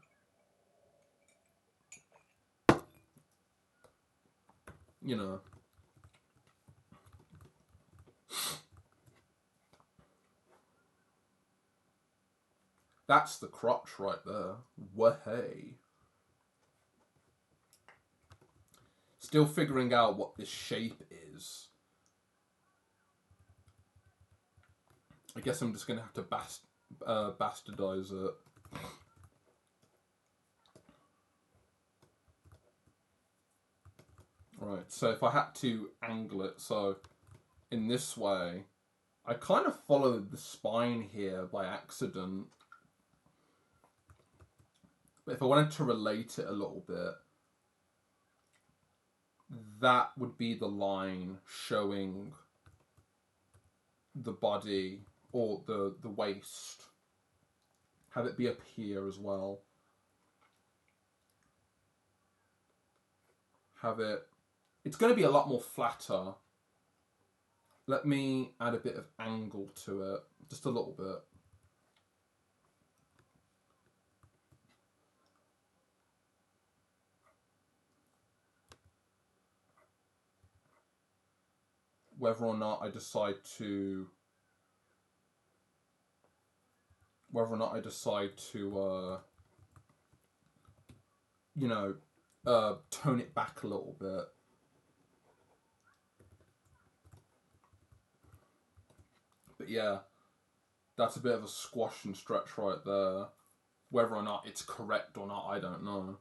You know. That's the crotch right there. Wahey. Still figuring out what this shape is. I guess I'm just going to have to bastardize it. Right, so if I had to angle it, so in this way, I kind of followed the spine here by accident. But if I wanted to relate it a little bit, that would be the line showing the body or the waist. Have it be up here as well. Have it... It's going to be a lot more flatter. Let me add a bit of angle to it. Just a little bit. Whether or not I decide to... you know, tone it back a little bit. But yeah, that's a bit of a squash and stretch right there. Whether or not it's correct or not, I don't know.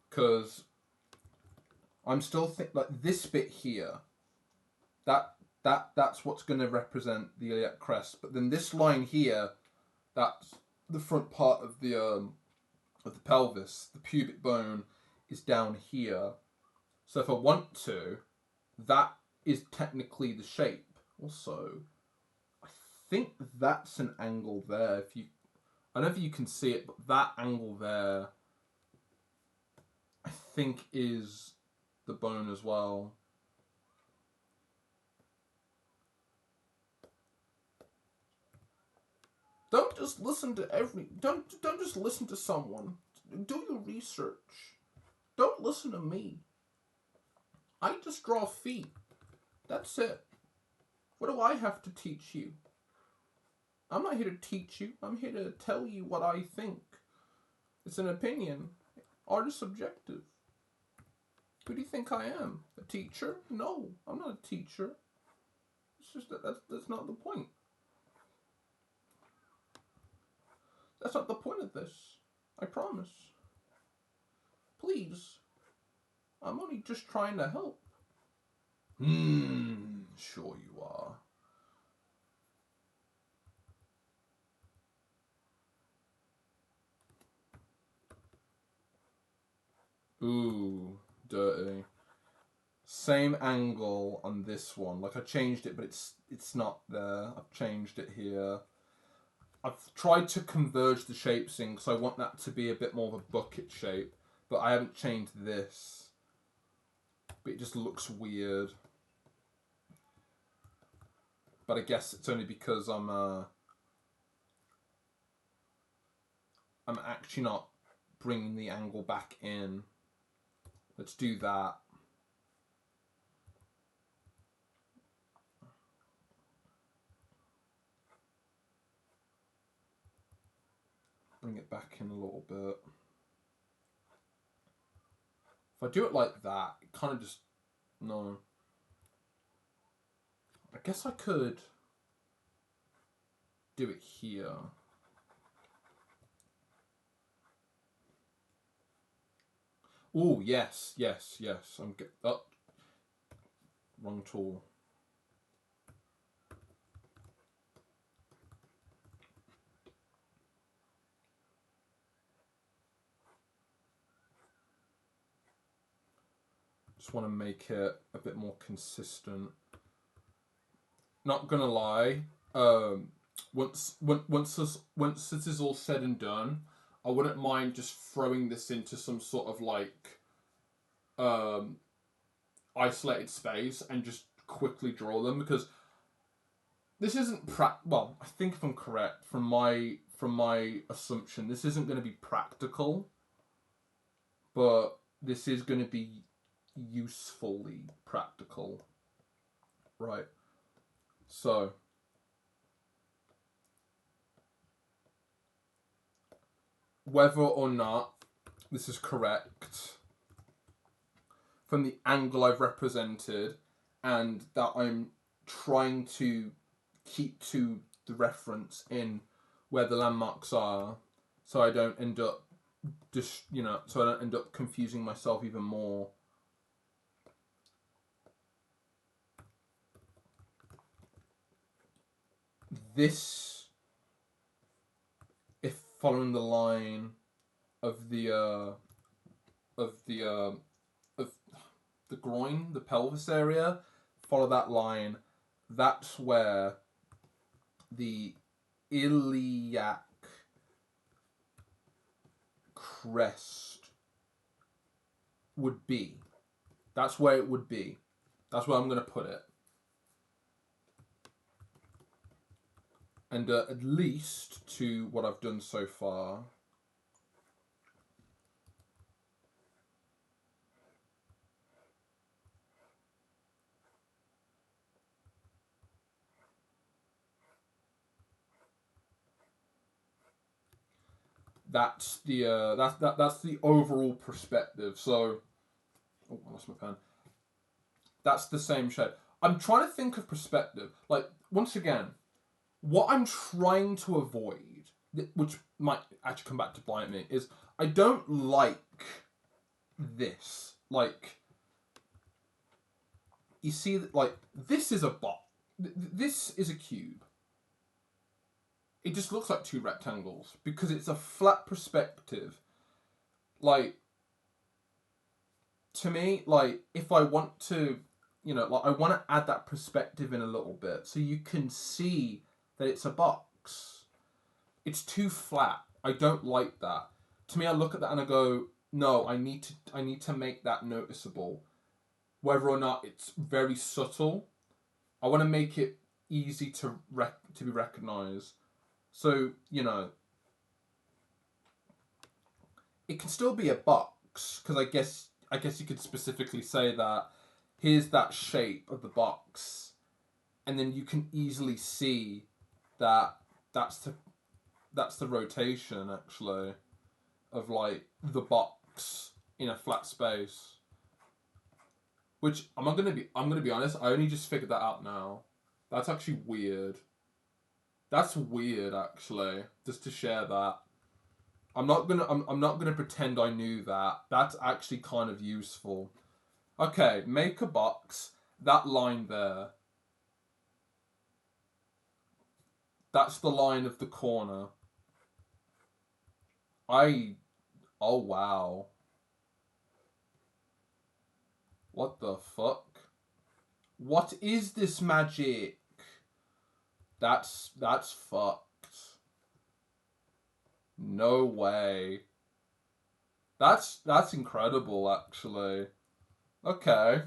Because I'm still thinking, like, this bit here, that's what's going to represent the iliac crest. But then this line here, that's the front part of the pelvis. The pubic bone is down here. So if I want to, that is technically the shape. Also, I think that's an angle there. If you, I don't know if you can see it, but that angle there, I think, is the bone as well. Don't just listen to don't just listen to someone. Do your research. Don't listen to me. I just draw feet. That's it. What do I have to teach you? I'm not here to teach you. I'm here to tell you what I think. It's an opinion. Art is subjective. Who do you think I am? A teacher? No, I'm not a teacher. It's just that's not the point. That's not the point of this. I promise. Please. I'm only just trying to help. Sure you are. Ooh, dirty. Same angle on this one. Like, I changed it, but it's not there. I've changed it here. I've tried to converge the shapes in because I want that to be a bit more of a bucket shape, but I haven't changed this. But it just looks weird. But I guess it's only because I'm actually not bringing the angle back in. Let's do that. Bring it back in a little bit. If I do it like that, it kind of just... No. I guess I could do it here. Oh, yes, yes, yes. I'm good. Oh. Wrong tool. Just want to make it a bit more consistent. Not gonna lie, once this is all said and done, I wouldn't mind just throwing this into some sort of like isolated space and just quickly draw them, because this isn't well, I think if I'm correct from my assumption, this isn't going to be practical, but this is going to be usefully practical. Right. So, whether or not this is correct from the angle I've represented, and that I'm trying to keep to the reference in where the landmarks are, so I don't end up so I don't end up confusing myself even more. This, if following the line of the of the groin, the pelvis area, follow that line. That's where the iliac crest would be. That's where it would be. That's where I'm going to put it. And at least to what I've done so far, that's the that's the overall perspective. So, oh, I lost my pen. That's the same shape. I'm trying to think of perspective. Like, once again, what I'm trying to avoid, which might actually come back to bite me, is I don't like this. Like, you see, like, this is a box. This is a cube. It just looks like two rectangles because it's a flat perspective. Like, to me, like, if I want to, like, I want to add that perspective in a little bit so you can see that it's a box. It's too flat. I don't like that. To me, I look at that and I go, no, I need to make that noticeable. Whether or not it's very subtle, I want to make it easy to be recognized. So, it can still be a box because I guess you could specifically say that here's that shape of the box, and then you can easily see that that's the rotation actually of like the box in a flat space. Which I'm gonna be honest, I only just figured that out now. That's actually weird. That's weird actually, just to share that. I'm not gonna pretend I knew that. That's actually kind of useful. Okay, make a box. That line there. That's the line of the corner. Oh wow. What the fuck? What is this magic? That's fucked. No way. That's incredible actually. Okay.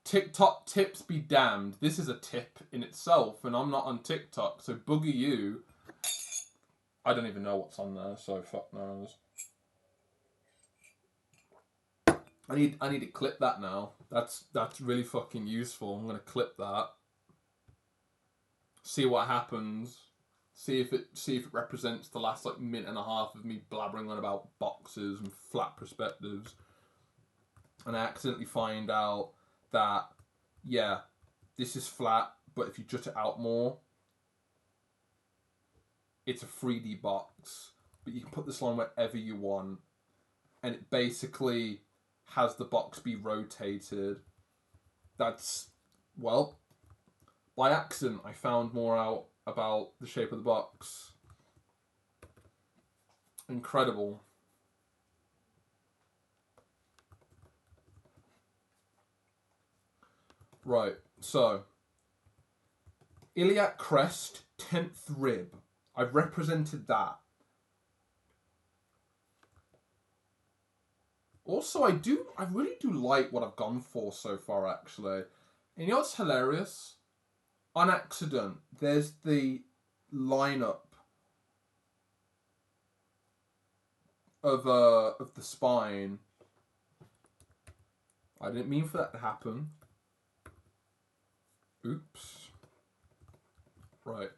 TikTok tips be damned. This is a tip in itself, and I'm not on TikTok, so boogie you. I don't even know what's on there, so fuck knows. I need to clip that now. That's really fucking useful. I'm gonna clip that. See what happens. See if it represents the last like minute and a half of me blabbering on about boxes and flat perspectives. And I accidentally find out that yeah, this is flat, but if you jut it out more, it's a 3D box. But you can put this line wherever you want, and it basically has the box be rotated. That's, well, by accident I found more out about the shape of the box. Incredible. Right, so iliac crest, 10th rib. I've represented that. Also, I really do like what I've gone for so far, actually. And you know what's hilarious? On accident, there's the lineup of the spine. I didn't mean for that to happen. Oops. Right.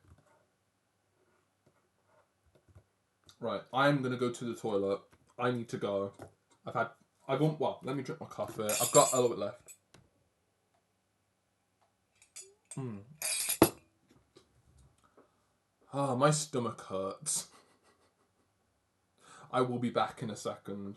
Right. I'm gonna go to the toilet. I need to go. Well, let me drink my coffee. I've got a little bit left. Ah, my stomach hurts. I will be back in a second.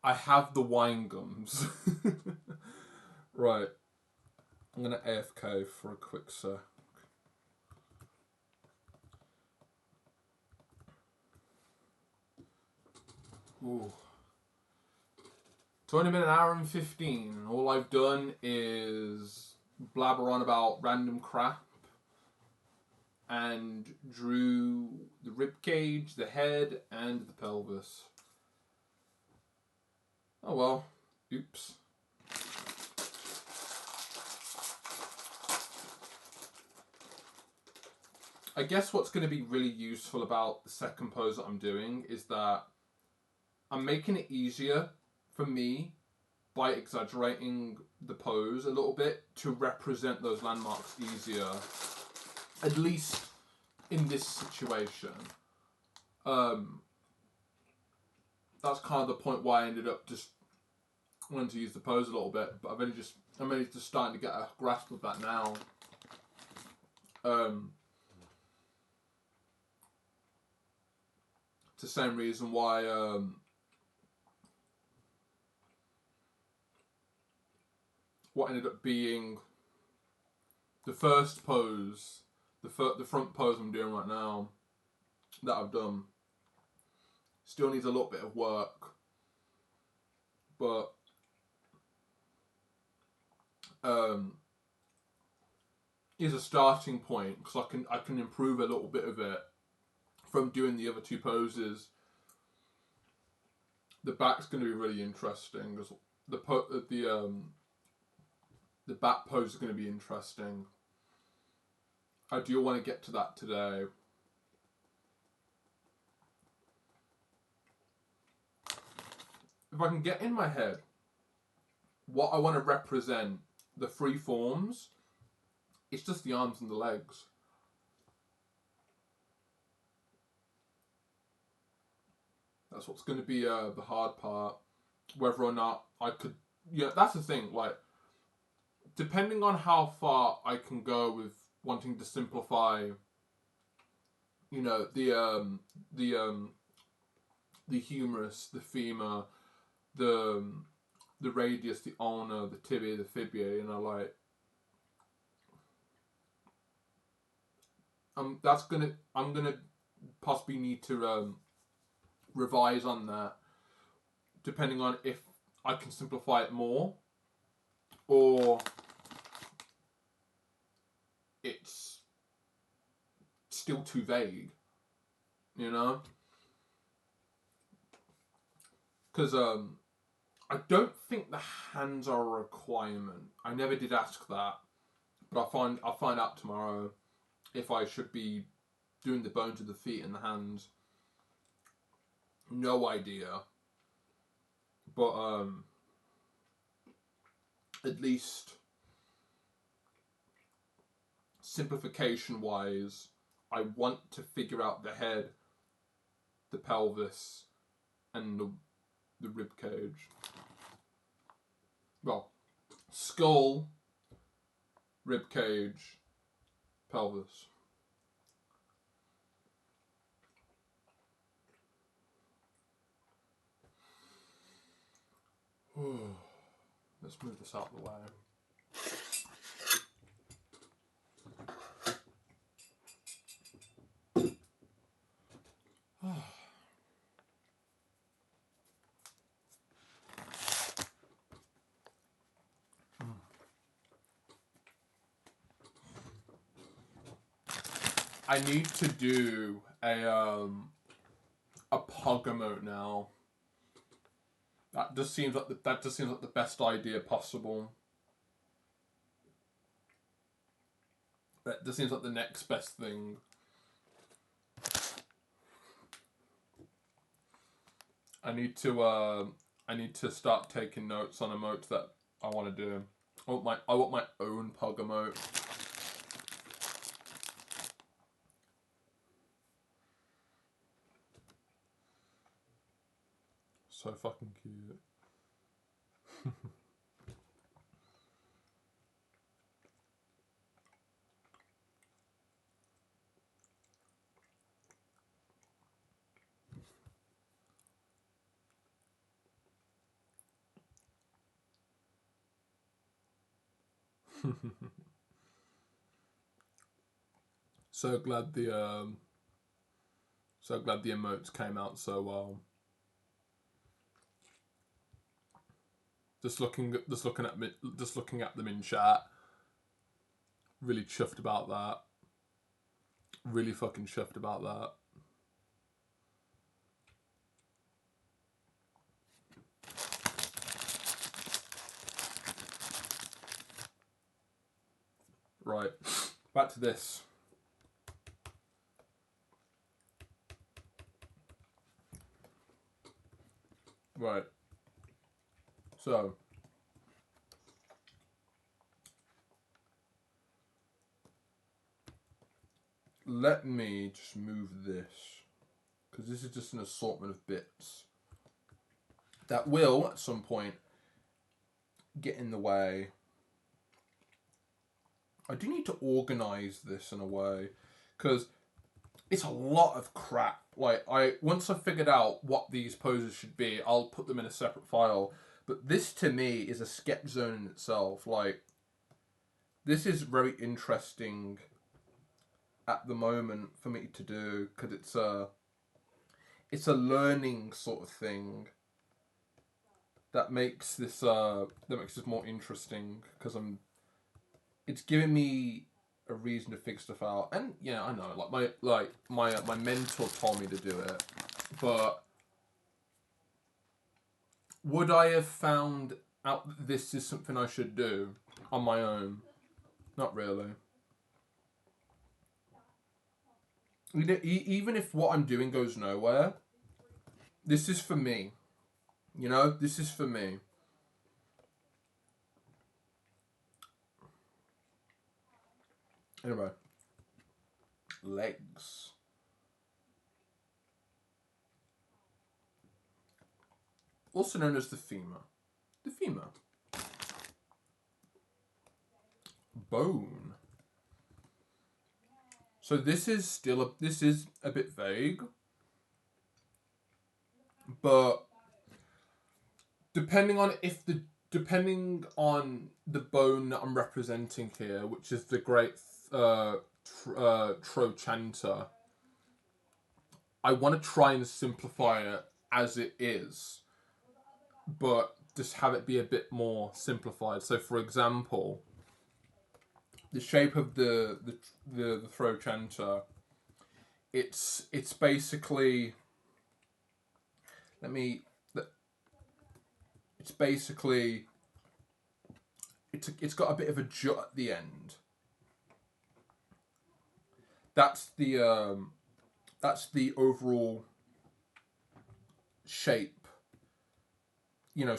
I have the wine gums. Right. I'm gonna AFK for a quick sec. Ooh. It's only been an hour and 15, and all I've done is blabber on about random crap and drew the rib cage, the head, and the pelvis. Oh well. Oops. I guess what's going to be really useful about the second pose that I'm doing is that I'm making it easier for me by exaggerating the pose a little bit to represent those landmarks easier, at least in this situation. That's kind of the point why I ended up just wanting to use the pose a little bit, but I'm only just starting to get a grasp of that now. It's the same reason why what ended up being the first pose, the front pose I'm doing right now, that I've done, still needs a little bit of work, but is a starting point because I can improve a little bit of it from doing the other two poses. The back's going to be really interesting. The back pose is going to be interesting. I do want to get to that today. If I can get in my head what I want to represent, the three forms, it's just the arms and the legs. That's what's going to be the hard part. Whether or not I could, yeah, that's the thing. Like, depending on how far I can go with wanting to simplify, you know, the humerus, the femur, the radius, the ulna, the tibia, the fibula, you know, like I'm gonna possibly need to revise on that, depending on if I can simplify it more or it's still too vague, you know, because I don't think the hands are a requirement. I never did ask that, but I'll find out tomorrow if I should be doing the bones of the feet and the hands. No idea, but at least simplification wise, I want to figure out the head, the pelvis, and the rib cage. Well, skull, rib cage, pelvis. Let's move this out of the way. I need to do a pug emote now. That just seems like the best idea possible. That just seems like the next best thing. I need to start taking notes on emotes that I want to do. I want my own pug emote. So fucking cute. So glad the emotes came out so well. Just looking at them in chat. Really chuffed about that. Really fucking chuffed about that. Right, back to this. Right. So, let me just move this, because this is just an assortment of bits that will, at some point, get in the way. I do need to organise this in a way, because it's a lot of crap. Like, once I've figured out what these poses should be, I'll put them in a separate file. But this, to me, is a sketch zone in itself. Like, this is very interesting at the moment for me to do, because it's a learning sort of thing that makes this more interesting, because it's giving me a reason to figure stuff out. And yeah, I know, my mentor told me to do it, but would I have found out that this is something I should do on my own? Not really. You know, even if what I'm doing goes nowhere, this is for me. You know, this is for me. Anyway, legs. Also known as the femur. The femur. Bone. So this is a bit vague, but depending on the bone that I'm representing here, which is the great trochanter, I want to try and simplify it as it is, but just have it be a bit more simplified. So, for example, the shape of the trochanter, it's basically, it's basically, it's got a bit of a jut at the end. That's the overall shape. You know,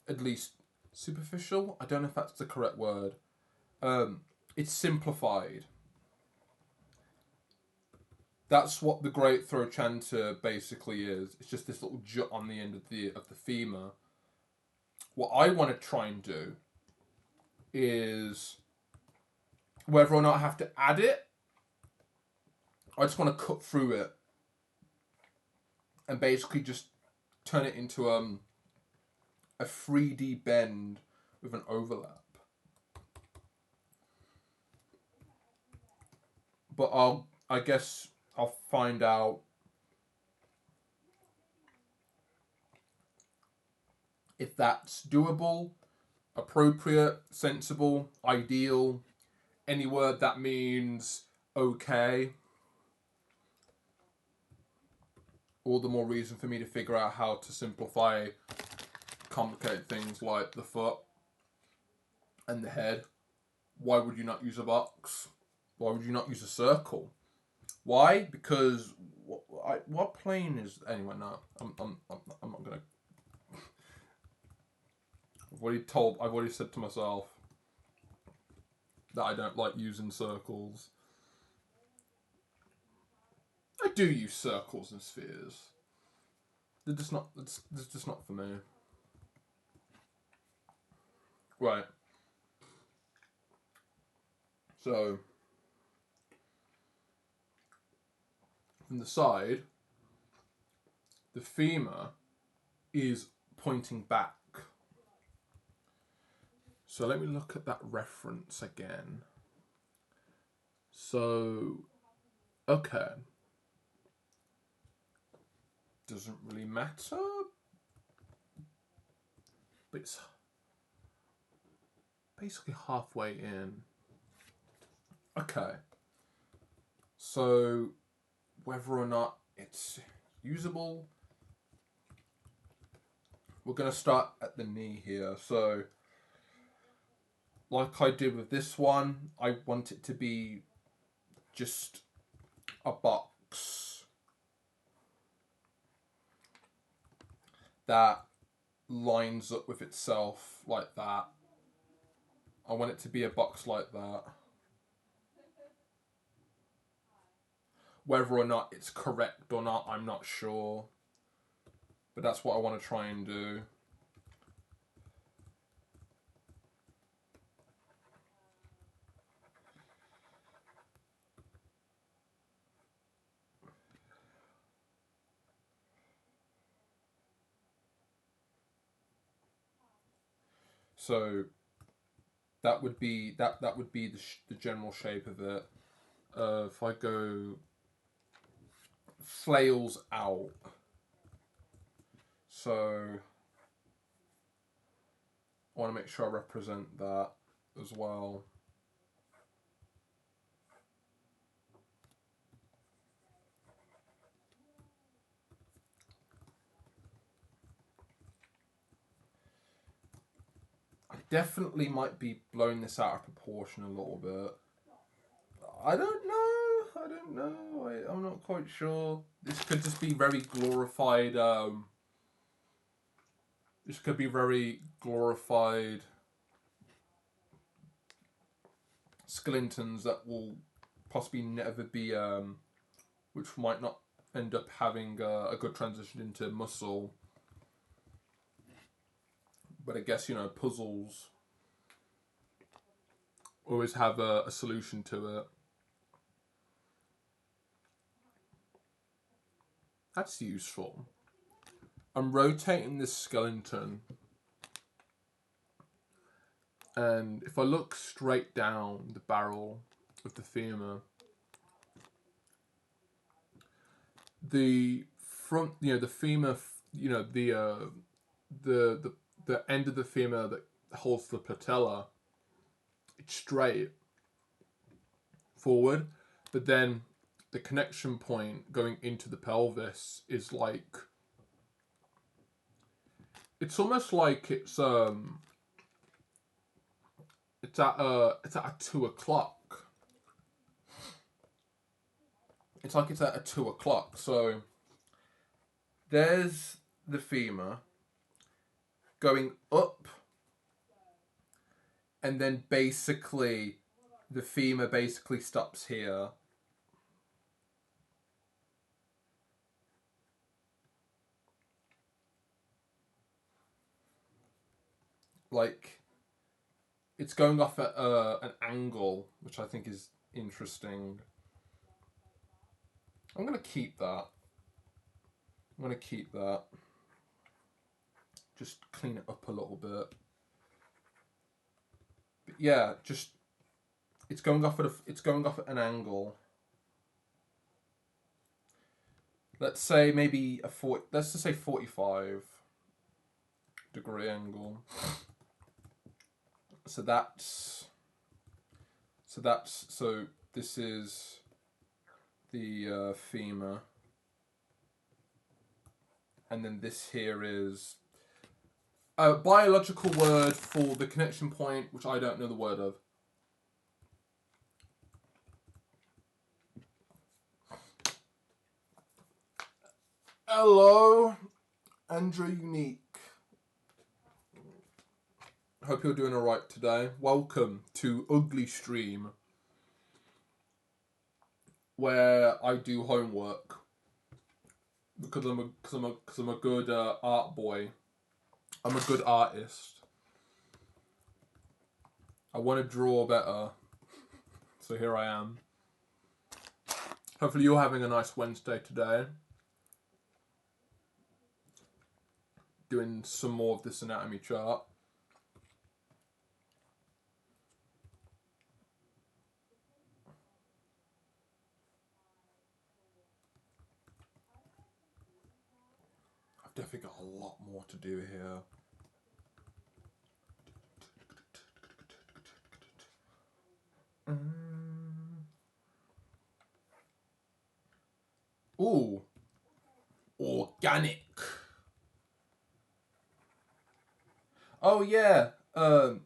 at least superficial. I don't know if that's the correct word. It's simplified. That's what the great Trochanter basically is. It's just this little jut on the end of the femur. What I want to try and do is, whether or not I have to add it, I just want to cut through it and basically just turn it into a 3D bend with an overlap. But I guess I'll find out if that's doable, appropriate, sensible, ideal, any word that means okay. All the more reason for me to figure out how to simplify complicated things like the foot and the head. Why would you not use a box? Why would you not use a circle? Why? Because what plane is anyway? No, I'm not gonna. I've already said to myself that I don't like using circles. I do use circles and spheres. They're just not. It's just not for me. Right. So from the side, the femur is pointing back. So let me look at that reference again. So, okay. Doesn't really matter. But it's basically halfway in. Okay. So, whether or not it's usable, we're going to start at the knee here. So, like I did with this one, I want it to be just a box that lines up with itself like that. I want it to be a box like that. Whether or not it's correct or not, I'm not sure. But that's what I want to try and do. So that would be the general shape of it. If I go flails out, so I want to make sure I represent that as well. I definitely might be blowing this out of proportion a little bit. I don't know. I'm not quite sure. This could just be very glorified. This could be very glorified skeletons that will possibly never be, which might not end up having a good transition into muscle. But I guess, puzzles always have a solution to it. That's useful. I'm rotating this skeleton, and if I look straight down the barrel of the femur, the front, the femur, the end of the femur that holds the patella, it's straight forward, but then the connection point going into the pelvis is like, it's almost like it's at a 2 o'clock. It's like it's at a 2 o'clock. So there's the femur going up, and then basically the femur basically stops here. like, it's going off at an angle, which I think is interesting. I'm going to keep that. Just clean it up a little bit. But yeah, just it's going off at an angle. Let's say maybe let's just say 45-degree angle. So this is the femur, and then this here is a biological word for the connection point, which I don't know the word of. Hello, Andrew Unique. Hope you're doing alright today. Welcome to Ugly Stream, where I do homework because I'm a good art boy. I'm a good artist. I want to draw better, so here I am. Hopefully you're having a nice Wednesday today. Doing some more of this anatomy chart. I've definitely got a lot more to do here. Ooh. Organic. Oh yeah. Funny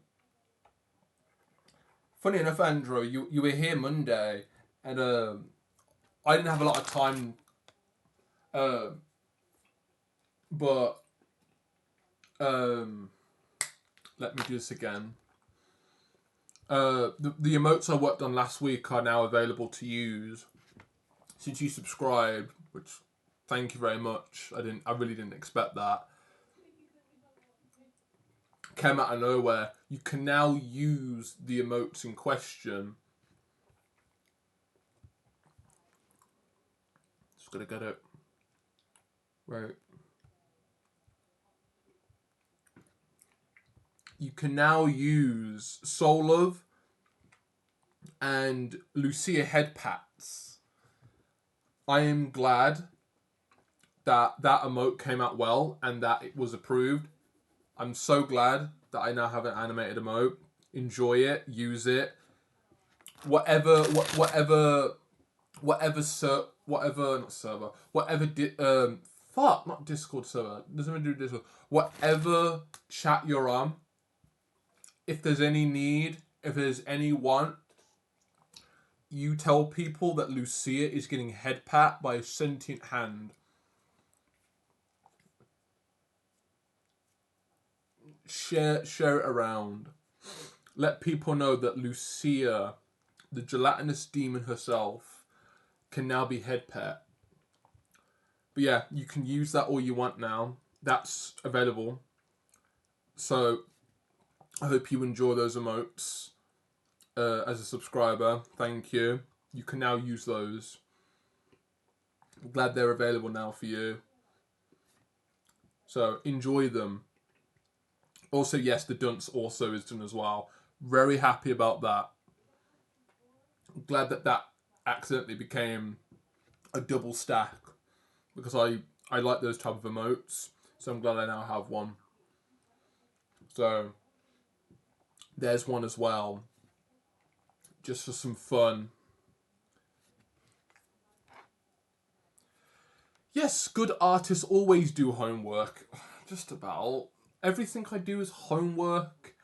enough, Andrew, you were here Monday, and I didn't have a lot of time. But let me do this again. The emotes I worked on last week are now available to use since you subscribed, which thank you very much. I really didn't expect that. Came out of nowhere. You can now use the emotes in question. Just gotta get it right. You can now use Soul Love and Lucia head pats. I am glad that emote came out well and that it was approved. I'm so glad that I now have an animated emote. Enjoy it, use it. Whatever not Discord server. Doesn't even do Discord. Whatever chat you're on, if there's any need, if there's any want, you tell people that Lucia is getting head pat by a sentient hand. Share it around. Let people know that Lucia, the gelatinous demon herself, can now be head pet. But yeah, you can use that all you want now. That's available. So I hope you enjoy those emotes as a subscriber. Thank you. You can now use those. I'm glad they're available now for you. So enjoy them. Also, yes, the dunce also is done as well. Very happy about that. I'm glad that accidentally became a double stack because I like those type of emotes. So I'm glad I now have one. So there's one as well. Just for some fun. Yes, good artists always do homework. Just about. Everything I do is homework.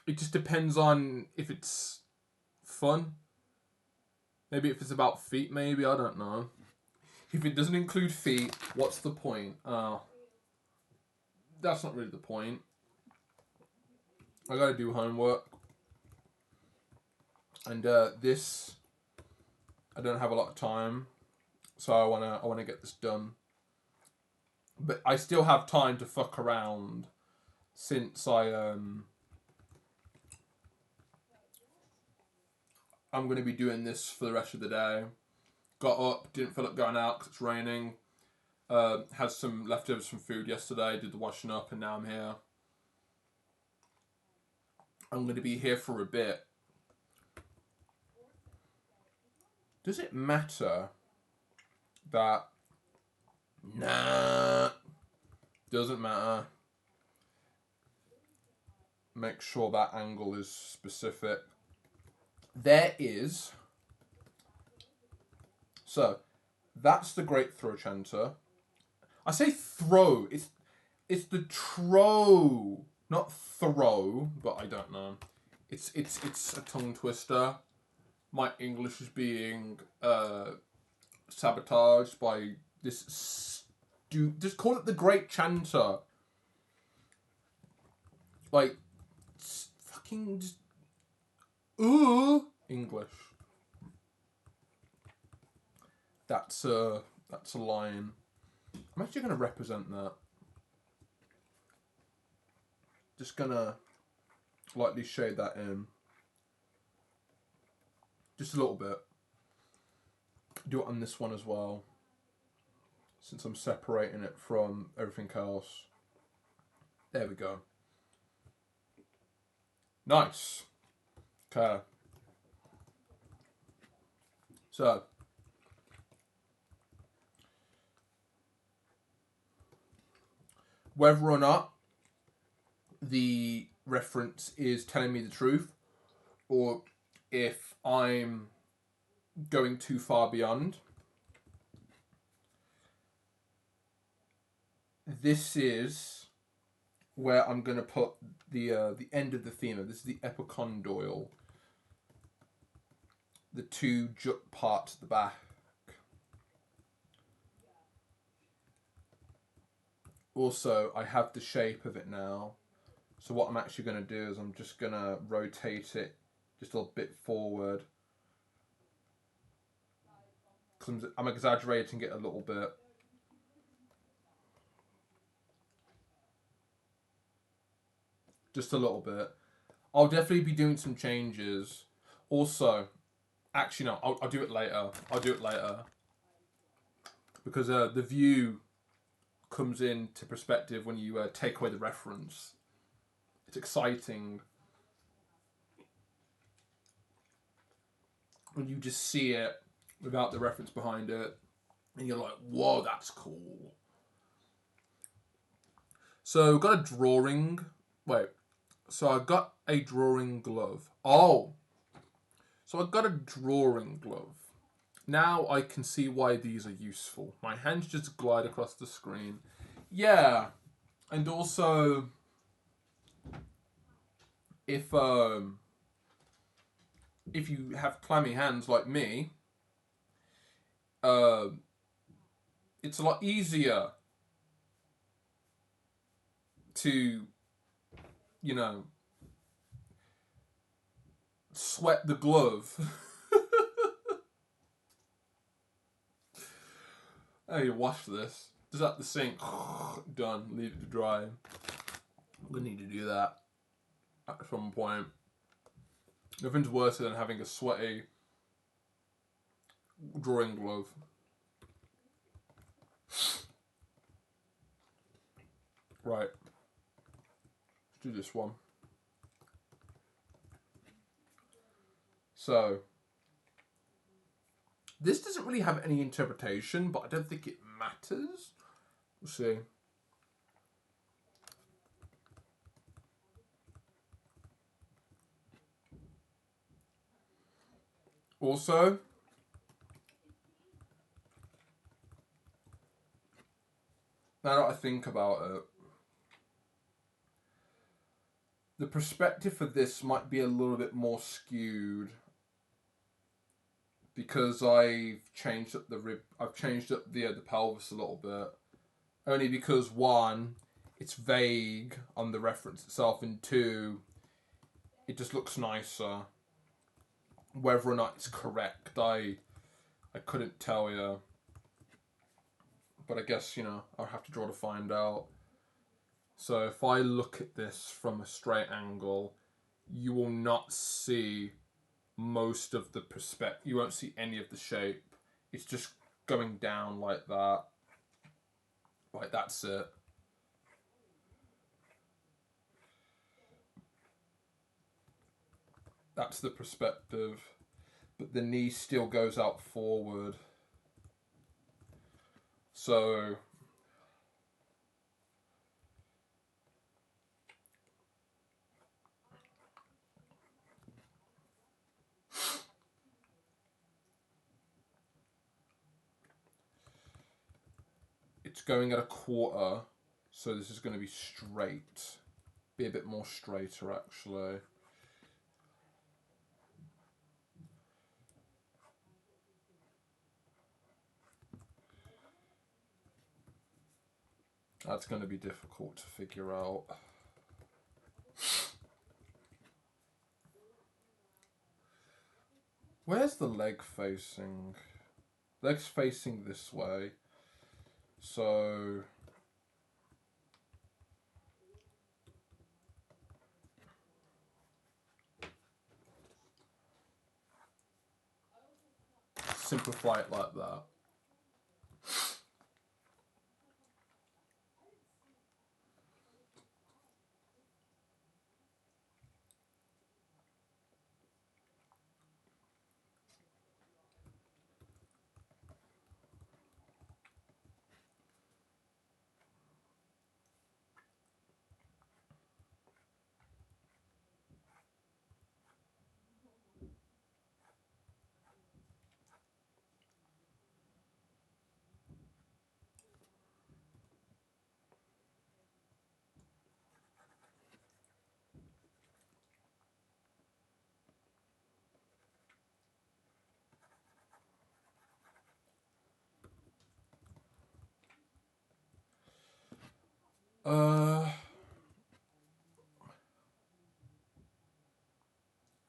It just depends on if it's fun. Maybe if it's about feet, maybe. I don't know. If it doesn't include feet, what's the point? That's not really the point. I gotta do homework. And this, I don't have a lot of time. So I wanna get this done. But I still have time to fuck around since I I'm going to be doing this for the rest of the day. Got up, didn't feel like going out because it's raining. Had some leftovers from food yesterday, did the washing up, and now I'm here. I'm going to be here for a bit. Does it matter that... Nah. Doesn't matter. Make sure that angle is specific. There is... So, that's the Great Throw Chanter. I say throw. It's the tro, not throw, but I don't know. It's a tongue twister. My English is being sabotaged by this just call it the Great Chanter. Like fucking just English. That's a line. I'm actually gonna represent that. Just gonna lightly shade that in. Just a little bit. Do it on this one as well. Since I'm separating it from everything else. There we go. Nice. Okay. So. Whether or not the reference is telling me the truth, or if I'm going too far beyond, this is where I'm going to put the end of the theme. This is the epicondyle, the two jut parts at the back. Also, I have the shape of it now. So what I'm actually going to do is I'm just going to rotate it just a little bit forward. Because I'm exaggerating it a little bit. Just a little bit. I'll definitely be doing some changes. Also, actually no, I'll do it later. I'll do it later. Because the view comes into perspective when you take away the reference. It's exciting when you just see it without the reference behind it, and you're like, whoa, that's cool. So got a drawing. Wait. So I got a drawing glove. Oh. So I got a drawing glove. Now I can see why these are useful. My hands just glide across the screen. Yeah. And also, if you have clammy hands like me, it's a lot easier to, you know, sweat the glove. Hey, wash this. Just at the sink. Done. Leave it to dry. I'm gonna need to do that at some point. Nothing's worse than having a sweaty drawing glove. Right. Let's do this one. So, this doesn't really have any interpretation, but I don't think it matters. We'll see. Also, now that I think about it, the perspective for this might be a little bit more skewed because I've changed up the rib. I've changed up the pelvis a little bit, only because one, it's vague on the reference itself, and two, it just looks nicer. Whether or not it's correct, I couldn't tell you. But I guess, you know, I'll have to draw to find out. So if I look at this from a straight angle, you will not see most of the perspective. You won't see any of the shape. It's just going down like that. Like, that's it. That's the perspective. But the knee still goes out forward. So it's going at a quarter. So this is going to be straight. Be a bit more straighter, actually. That's going to be difficult to figure out. Where's the leg facing? Leg's facing this way. So simplify it like that.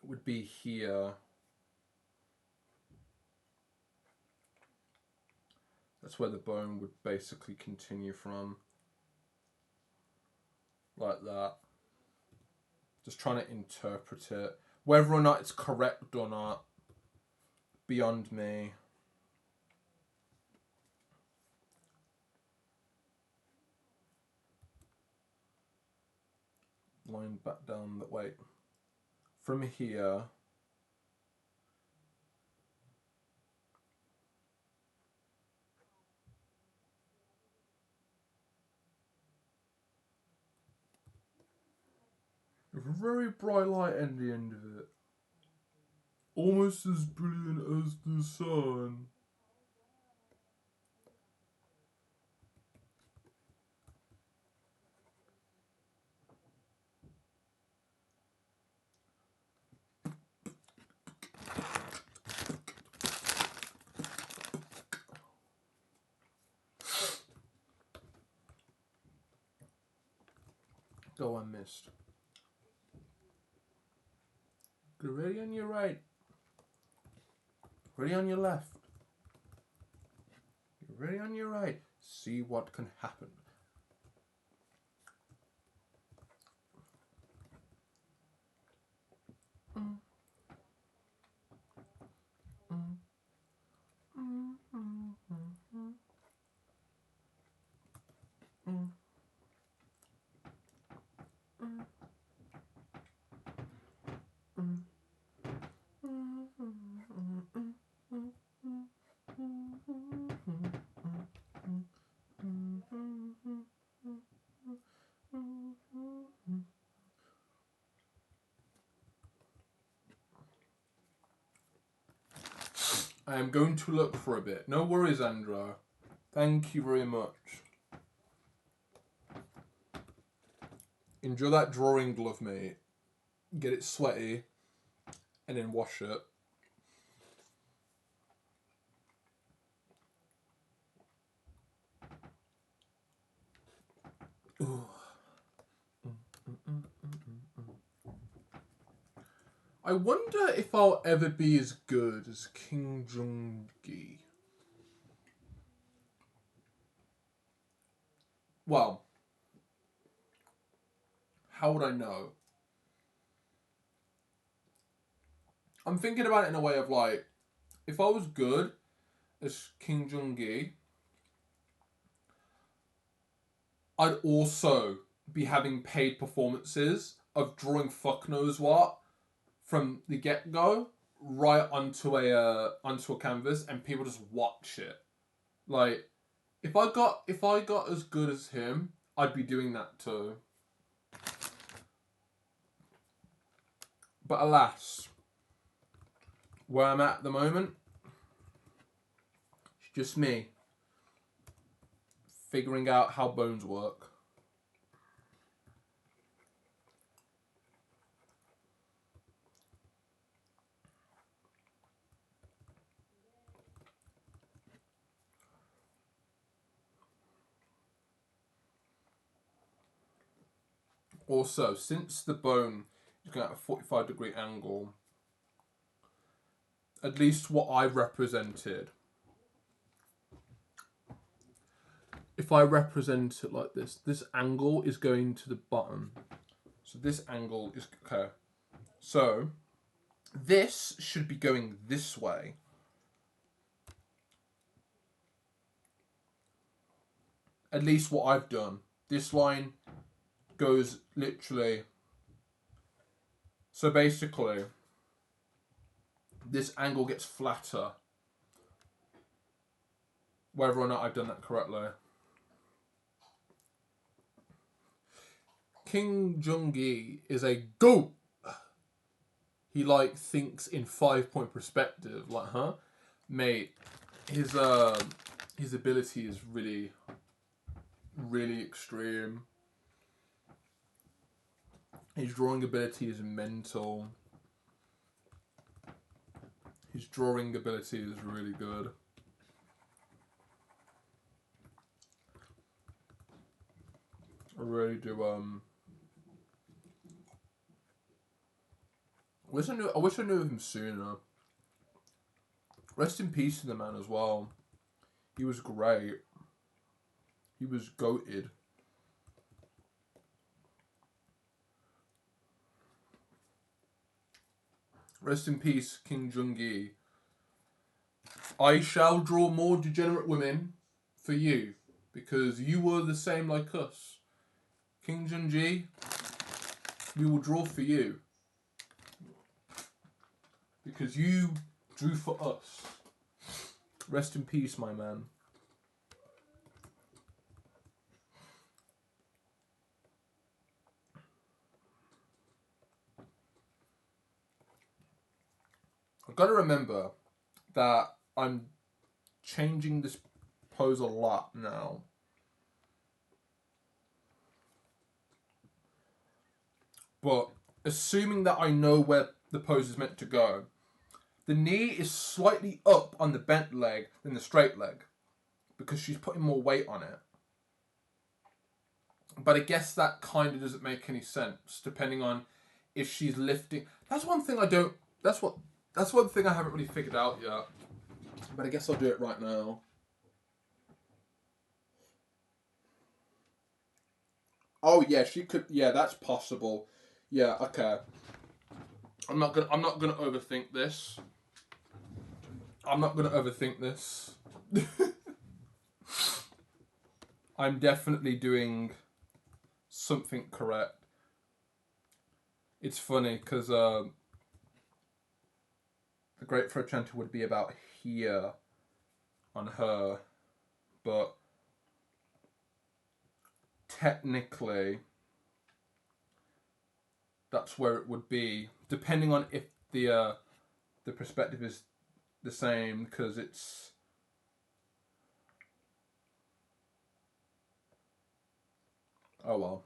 It would be here. That's where the bone would basically continue from. Like that. Just trying to interpret it. Whether or not it's correct or not, beyond me. Line back down the way. From here. A very bright light at the end of it. Almost as brilliant as the sun. Oh, I missed. Get ready on your right. Ready on your left. Get ready on your right. See what can happen. I am going to look for a bit. No worries, Andra. Thank you very much. Enjoy that drawing glove, mate. Get it sweaty, and then wash it. Ooh. I wonder if I'll ever be as good as Kim Jong-gi. Well, how would I know? I'm thinking about it in a way of like, if I was good as King Jung-gi, I'd also be having paid performances of drawing fuck knows what from the get go right onto a canvas, and people just watch it. Like, if I got as good as him, I'd be doing that too. But alas, where I'm at the moment, it's just me figuring out how bones work. Also, since the bone is going at a 45-degree angle, at least what I've represented, if I represent it like this angle is going to the bottom. So this angle is, okay. So this should be going this way. At least what I've done. This line goes literally. So basically, this angle gets flatter. Whether or not I've done that correctly. King Jung-gi is a goat. He like thinks in 5-point perspective. Like, huh? Mate, his ability is really, really extreme. His drawing ability is mental. His drawing ability is really good. I really do. I wish I knew of him sooner. Rest in peace to the man as well. He was great. He was goated. Rest in peace, King Jung-gi. I shall draw more degenerate women for you, because you were the same like us. King Jung-gi, we will draw for you, because you drew for us. Rest in peace, my man. I've got to remember that I'm changing this pose a lot now. But assuming that I know where the pose is meant to go, the knee is slightly up on the bent leg than the straight leg, because she's putting more weight on it. But I guess that kind of doesn't make any sense, depending on if she's lifting. That's one thing I don't. That's one thing I haven't really figured out yet. But I guess I'll do it right now. Oh yeah, she could. Yeah, that's possible. Yeah, okay. I'm not gonna overthink this. I'm not gonna overthink this. I'm definitely doing something correct. It's funny because the Great Throat Chanter would be about here on her, but technically that's where it would be, depending on if the perspective is the same, because it's oh well.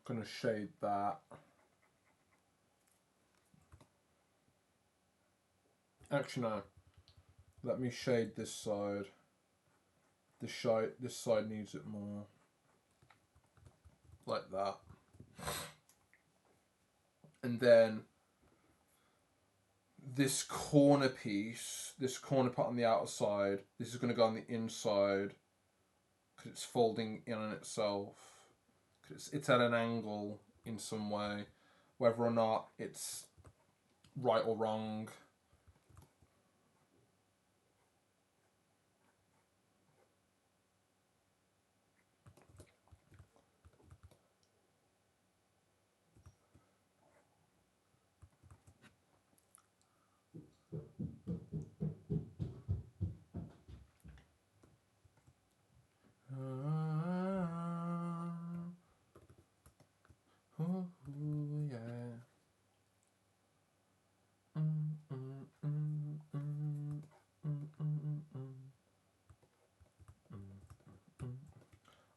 Gonna shade that. Actually, no. Let me shade this side. This side needs it more. Like that. And then this corner piece, this corner part on the outside, this is going to go on the inside because it's folding in on itself. Cause it's at an angle in some way, whether or not it's right or wrong. Oh, yeah.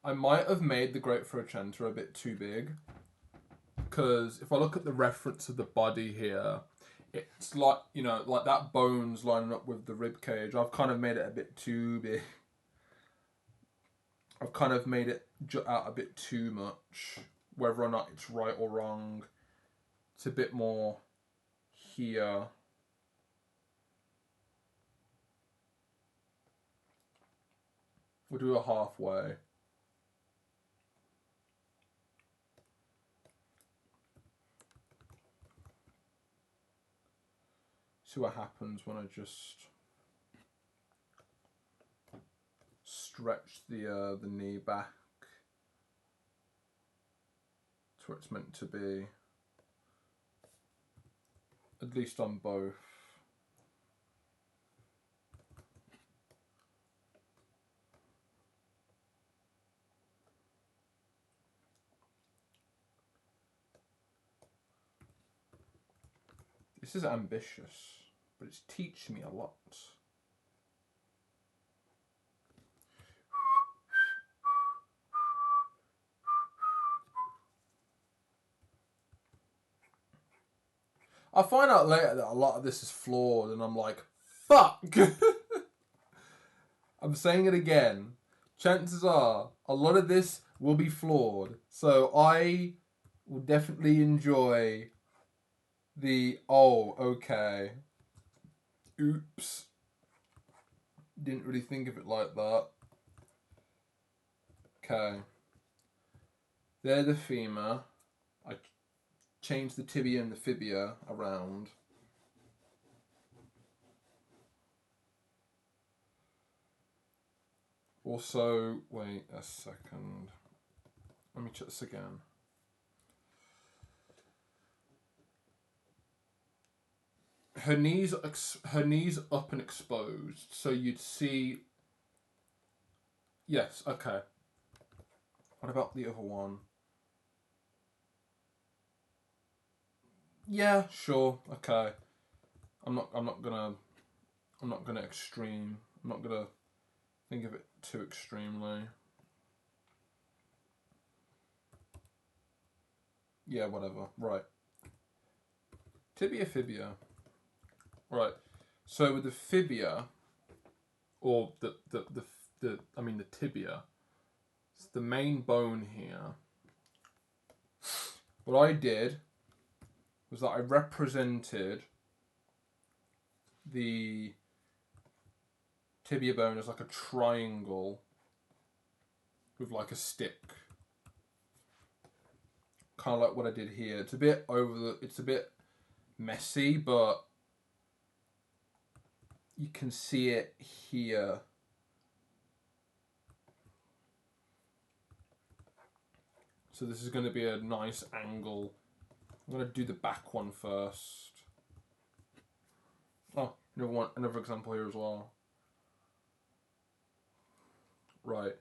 I might have made the Great Frocenta a bit too big, because if I look at the reference of the body here, it's like, you know, like that bone's lining up with the rib cage. I've kind of made it a bit too big. I've kind of made it jut out a bit too much. Whether or not it's right or wrong, it's a bit more here. We'll do a halfway. See what happens when I just stretch the knee back to where it's meant to be. At least on both. This is ambitious, but it's teaching me a lot. I find out later that a lot of this is flawed, and I'm like, fuck! I'm saying it again. Chances are, a lot of this will be flawed. So I will definitely enjoy the, oh, okay. Oops. Didn't really think of it like that. Okay. They're the femur. I changed the tibia and the fibia around. Also, wait a second. Let me check this again. Her knees up and exposed, so you'd see. Yes, okay. What about the other one? Yeah, sure, okay. I'm not gonna extreme. I'm not gonna think of it too extremely. Yeah, whatever. Right. Tibia, fibia. Right. So with the fibia, or the tibia, it's the main bone here. What I did was that I represented the tibia bone as like a triangle with like a stick. Kind of like what I did here. It's a bit it's a bit messy, but you can see it here. So this is going to be a nice angle. I'm going to do the back one first. Oh, another example here as well. Right.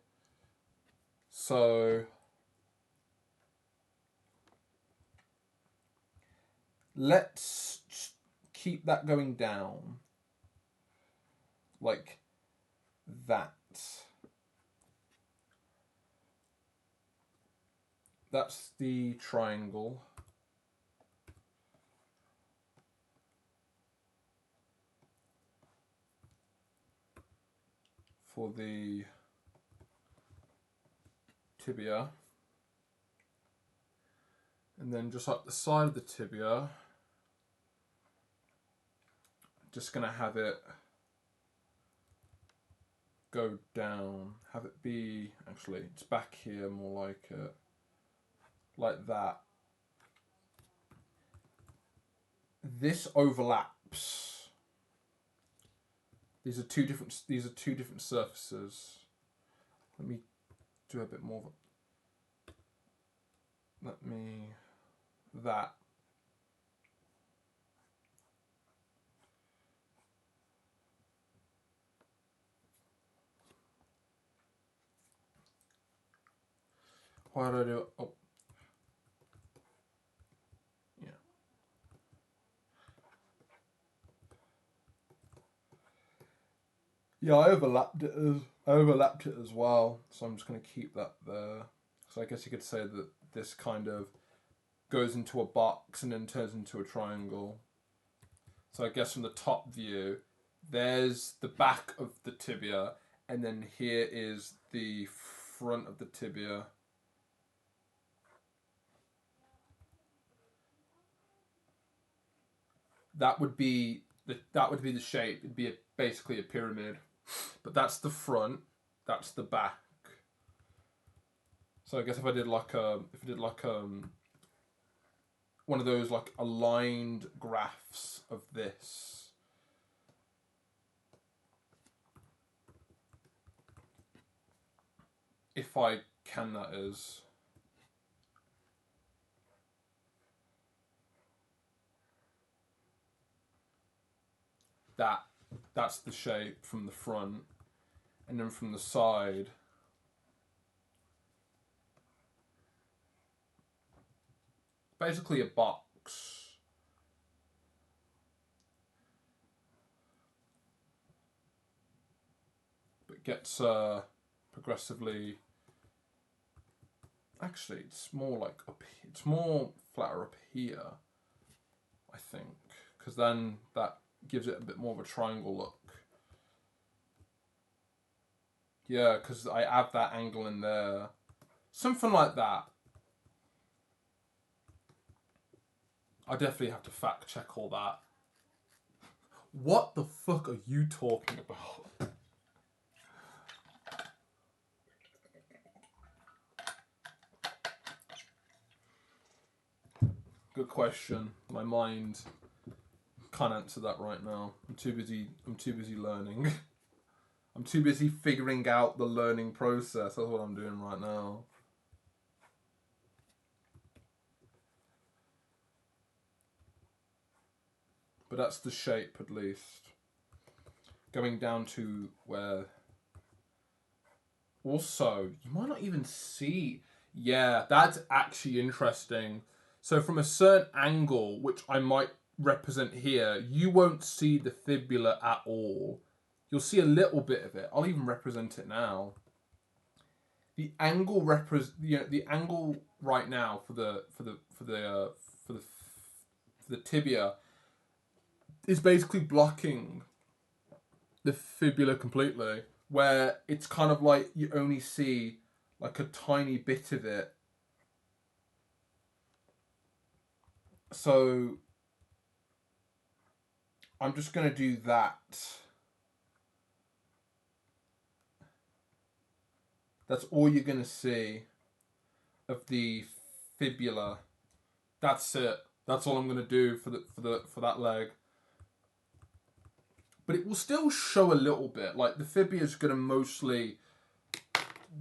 So let's keep that going down like that. that's the triangle. For the tibia. And then just like the side of the tibia, just gonna have it go down, have it be, actually it's back here more like that. This overlaps. These are two different surfaces. Let me do a bit more. Let me that. Why did I do it? Oh. Yeah. Yeah, I overlapped it as well, so I'm just going to keep that there. So I guess you could say that this kind of goes into a box and then turns into a triangle. So I guess from the top view, there's the back of the tibia, and then here is the front of the tibia. That would be the shape. It'd be basically a pyramid, but that's the front. That's the back. So I guess if I did like one of those like aligned graphs of this, if I can, that is. That's the shape from the front, and then from the side, basically a box. But gets progressively. Actually, it's more like it's more flatter up here, I think, because then that gives it a bit more of a triangle look. Yeah, because I add that angle in there. Something like that. I definitely have to fact check all that. What the fuck are you talking about? Good question. My mind can't answer that right now. I'm too busy learning. I'm too busy figuring out the learning process. That's what I'm doing right now. But that's the shape, at least. Going down to where... Also, you might not even see... Yeah, that's actually interesting. So from a certain angle, which I might represent here, you won't see the fibula at all. You'll see a little bit of it. I'll even represent it now. The angle the angle right now for the tibia is basically blocking the fibula completely, where it's kind of like you only see like a tiny bit of it. So I'm just going to do that. That's all you're going to see of the fibula. That's it. That's all I'm going to do for that leg. But it will still show a little bit. Like the fibula is going to mostly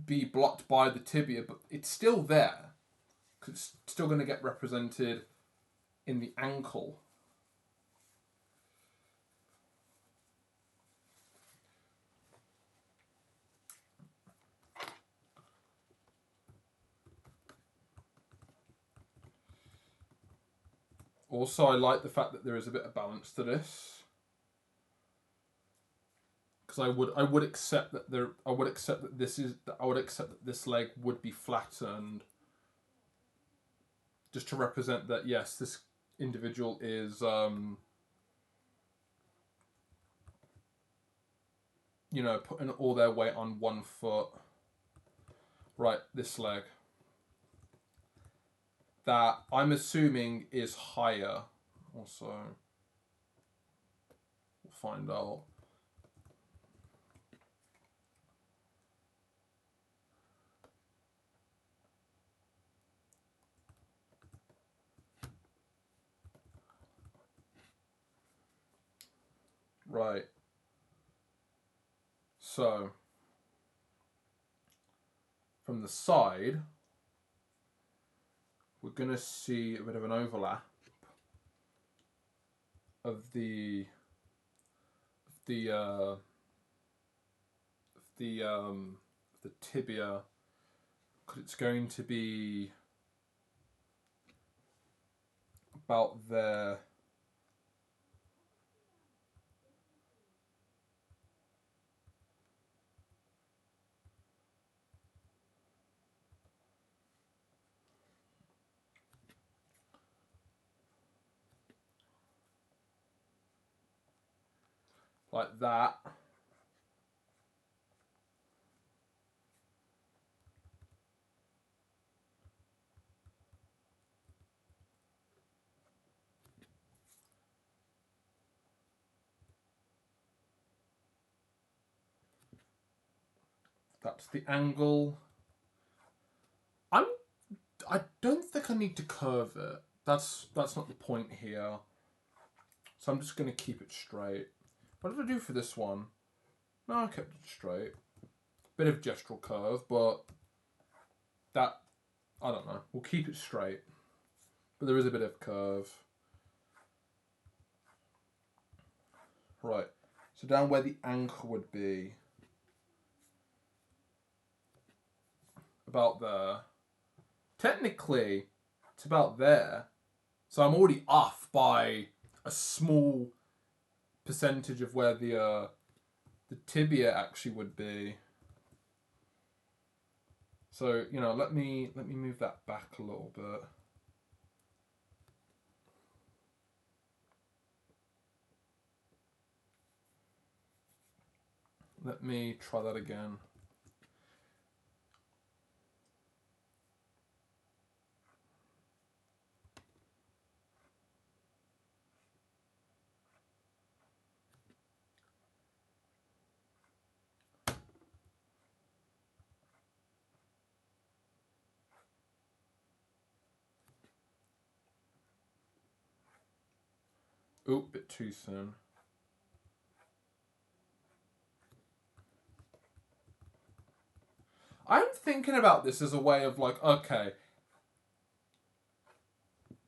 be blocked by the tibia, but it's still there. Cause it's still going to get represented in the ankle. Also, I like the fact that there is a bit of balance to this, because I would accept that this leg would be flattened. just to represent that, yes, this individual is, you know, putting all their weight on one foot. Right, this leg. That I'm assuming is higher. Also, we'll find out. Right. So, from the side, we're going to see a bit of an overlap of the tibia, because it's going to be about there. Like that. That's the angle. I don't think I need to curve it. That's not the point here. So I'm just going to keep it straight. What did I do for this one? No, I kept it straight. Bit of gestural curve, but that, I don't know. We'll keep it straight. But there is a bit of curve. Right. So down where the ankle would be. About there. Technically, it's about there. So I'm already off by a small percentage of where the tibia actually would be. So, you know, let me move that back a little bit. Let me try that again. Oop, bit too soon. I'm thinking about this as a way of like, okay,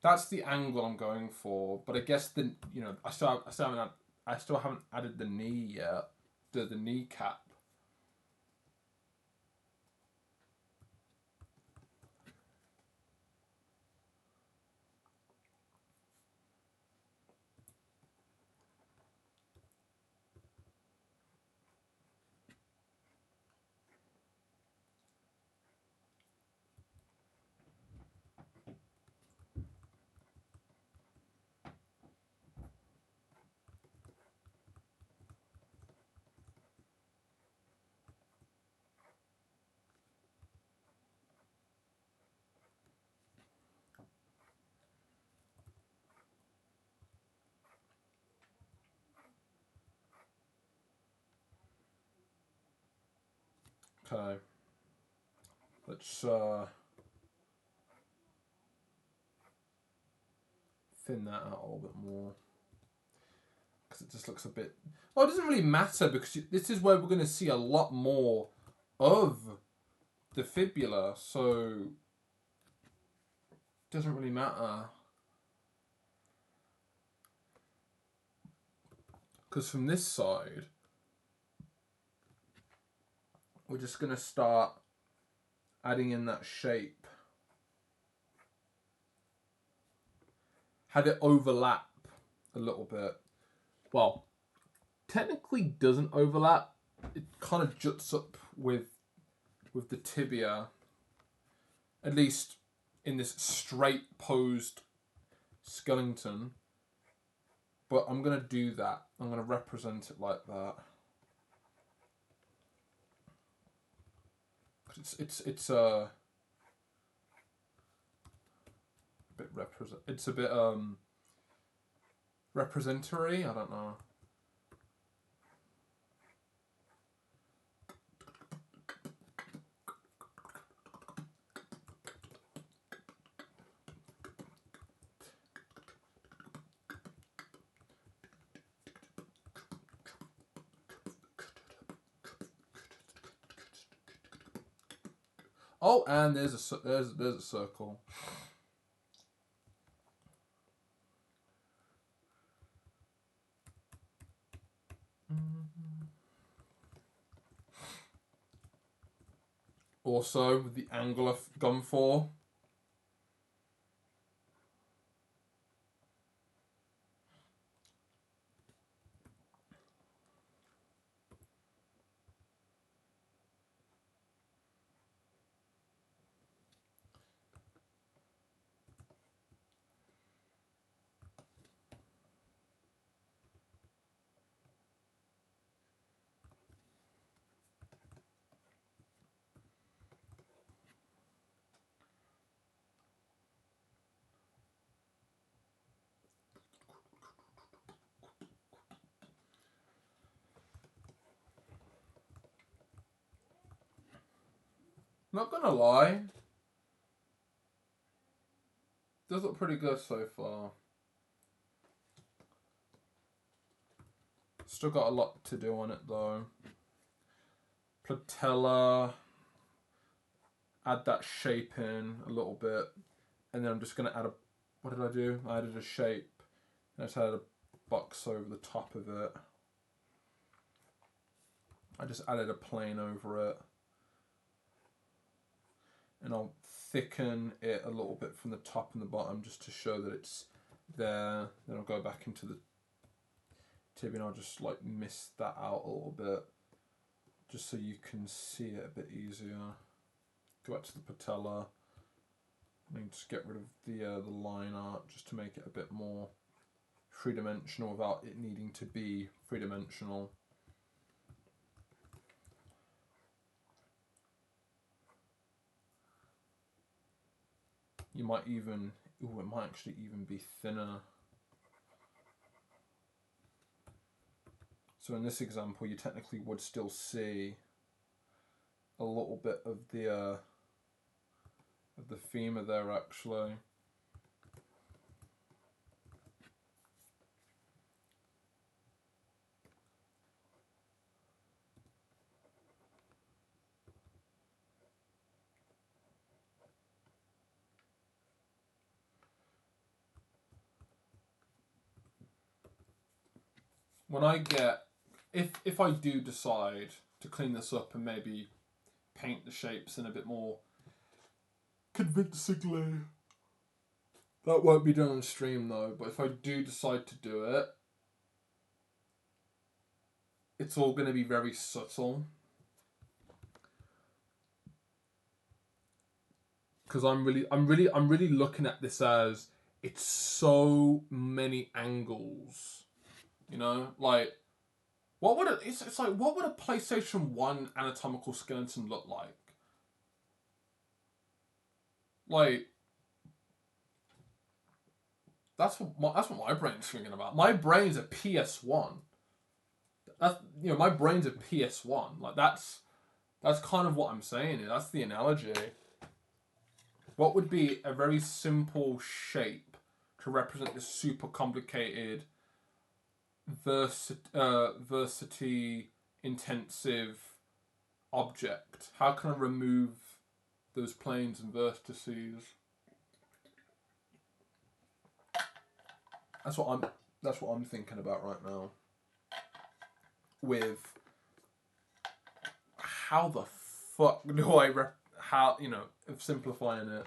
that's the angle I'm going for, but I guess the, you know, I still haven't added the knee yet, the kneecap. Okay. Let's thin that out a little bit more. Because it just looks a bit... Well, it doesn't really matter because this is where we're going to see a lot more of the fibula. So it doesn't really matter. Because from this side, we're just going to start adding in that shape. Have it overlap a little bit. Well, technically doesn't overlap. It kind of juts up with the tibia. At least in this straight posed skeleton. But I'm going to do that. I'm going to represent it like that. It's a bit It's a bit representatory. I don't know. Oh, and there's a circle. Also, with the angle I've gone for. Not gonna lie, does look pretty good so far. Still got a lot to do on it though. Patella, add that shape in a little bit, and then I'm just gonna add a. What did I do? I added a shape, and I just added a box over the top of it. I just added a plane over it, and I'll thicken it a little bit from the top and the bottom just to show that it's there. Then I'll go back into the tibia and I'll just like mist that out a little bit, just so you can see it a bit easier. Go back to the patella and just get rid of the line art just to make it a bit more three-dimensional without it needing to be three-dimensional. You might even, it might actually even be thinner. So in this example, you technically would still see a little bit of the femur there actually. When I get, if I do decide to clean this up and maybe paint the shapes in a bit more convincingly, that won't be done on stream though, but if I do decide to do it, it's all going to be very subtle. Because I'm really looking at this as it's so many angles, you know, like what would it's like what would a PlayStation 1 anatomical skeleton look like? Like that's what my brain's thinking about. My brain's a PS1. That's, you know, my brain's a PS1. Like that's kind of what I'm saying. That's the analogy. What would be a very simple shape to represent this super complicated, versity intensive object? How can I remove those planes and vertices? That's what I'm thinking about right now. With how the fuck do I of simplifying it.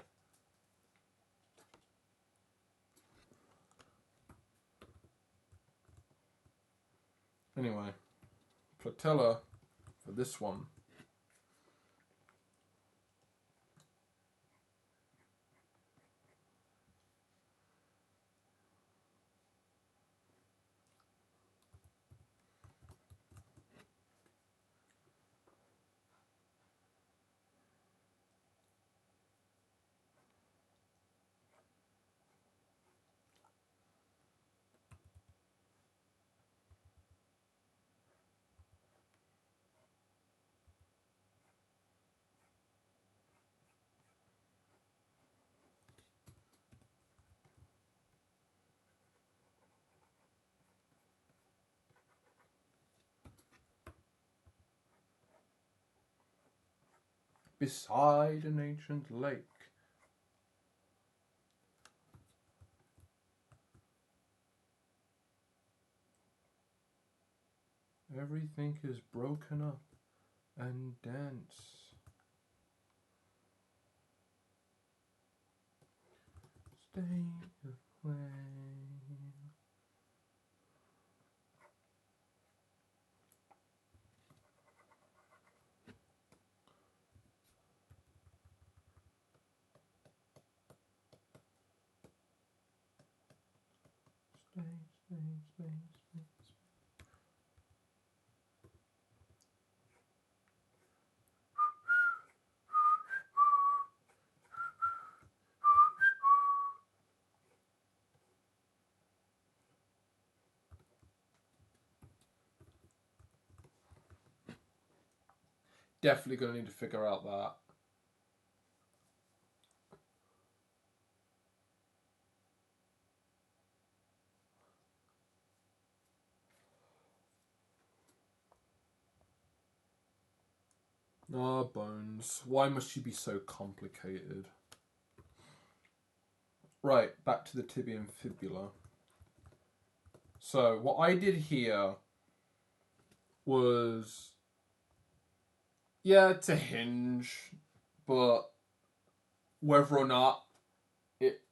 Anyway, patella for this one. beside an ancient lake. Everything is broken up and dense. Stay away. Stay. Definitely going to need to figure out that. Ah, bones. Why must you be so complicated? Right, back to the tibia and fibula. So, what I did here was... Yeah, it's a hinge, but whether or not it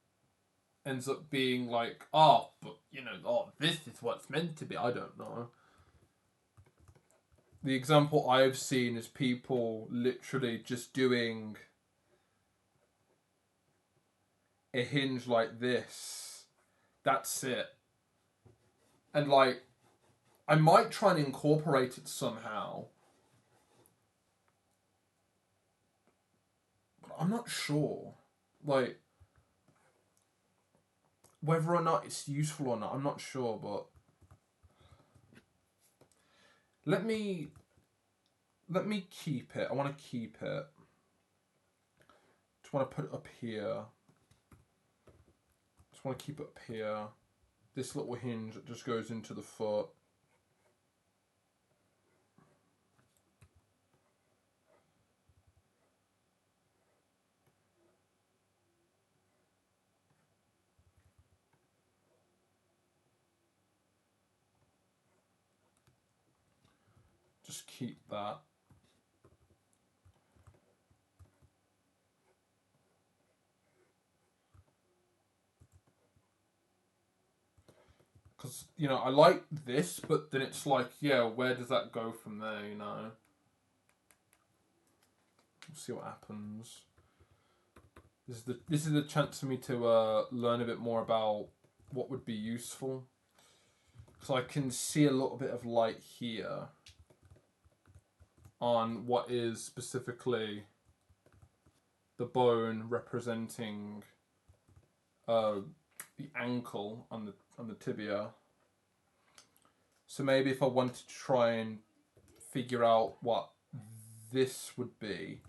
ends up being like, oh, but, you know, oh, this is what's meant to be, I don't know. The example I've seen is people literally just doing a hinge like this. That's it. And like, I might try and incorporate it somehow. But I'm not sure. Like, whether or not it's useful or not, I'm not sure, but let me keep it. I want to keep it. Just want to put it up here. Just want to keep it up here. This little hinge that just goes into the foot. Just keep that. Because, you know, I like this, but then it's like, yeah, where does that go from there, you know? We'll see what happens. This is the chance for me to learn a bit more about what would be useful. So I can see a little bit of light here on what is specifically the bone representing the ankle on the tibia. So maybe if I wanted to try and figure out what this would be.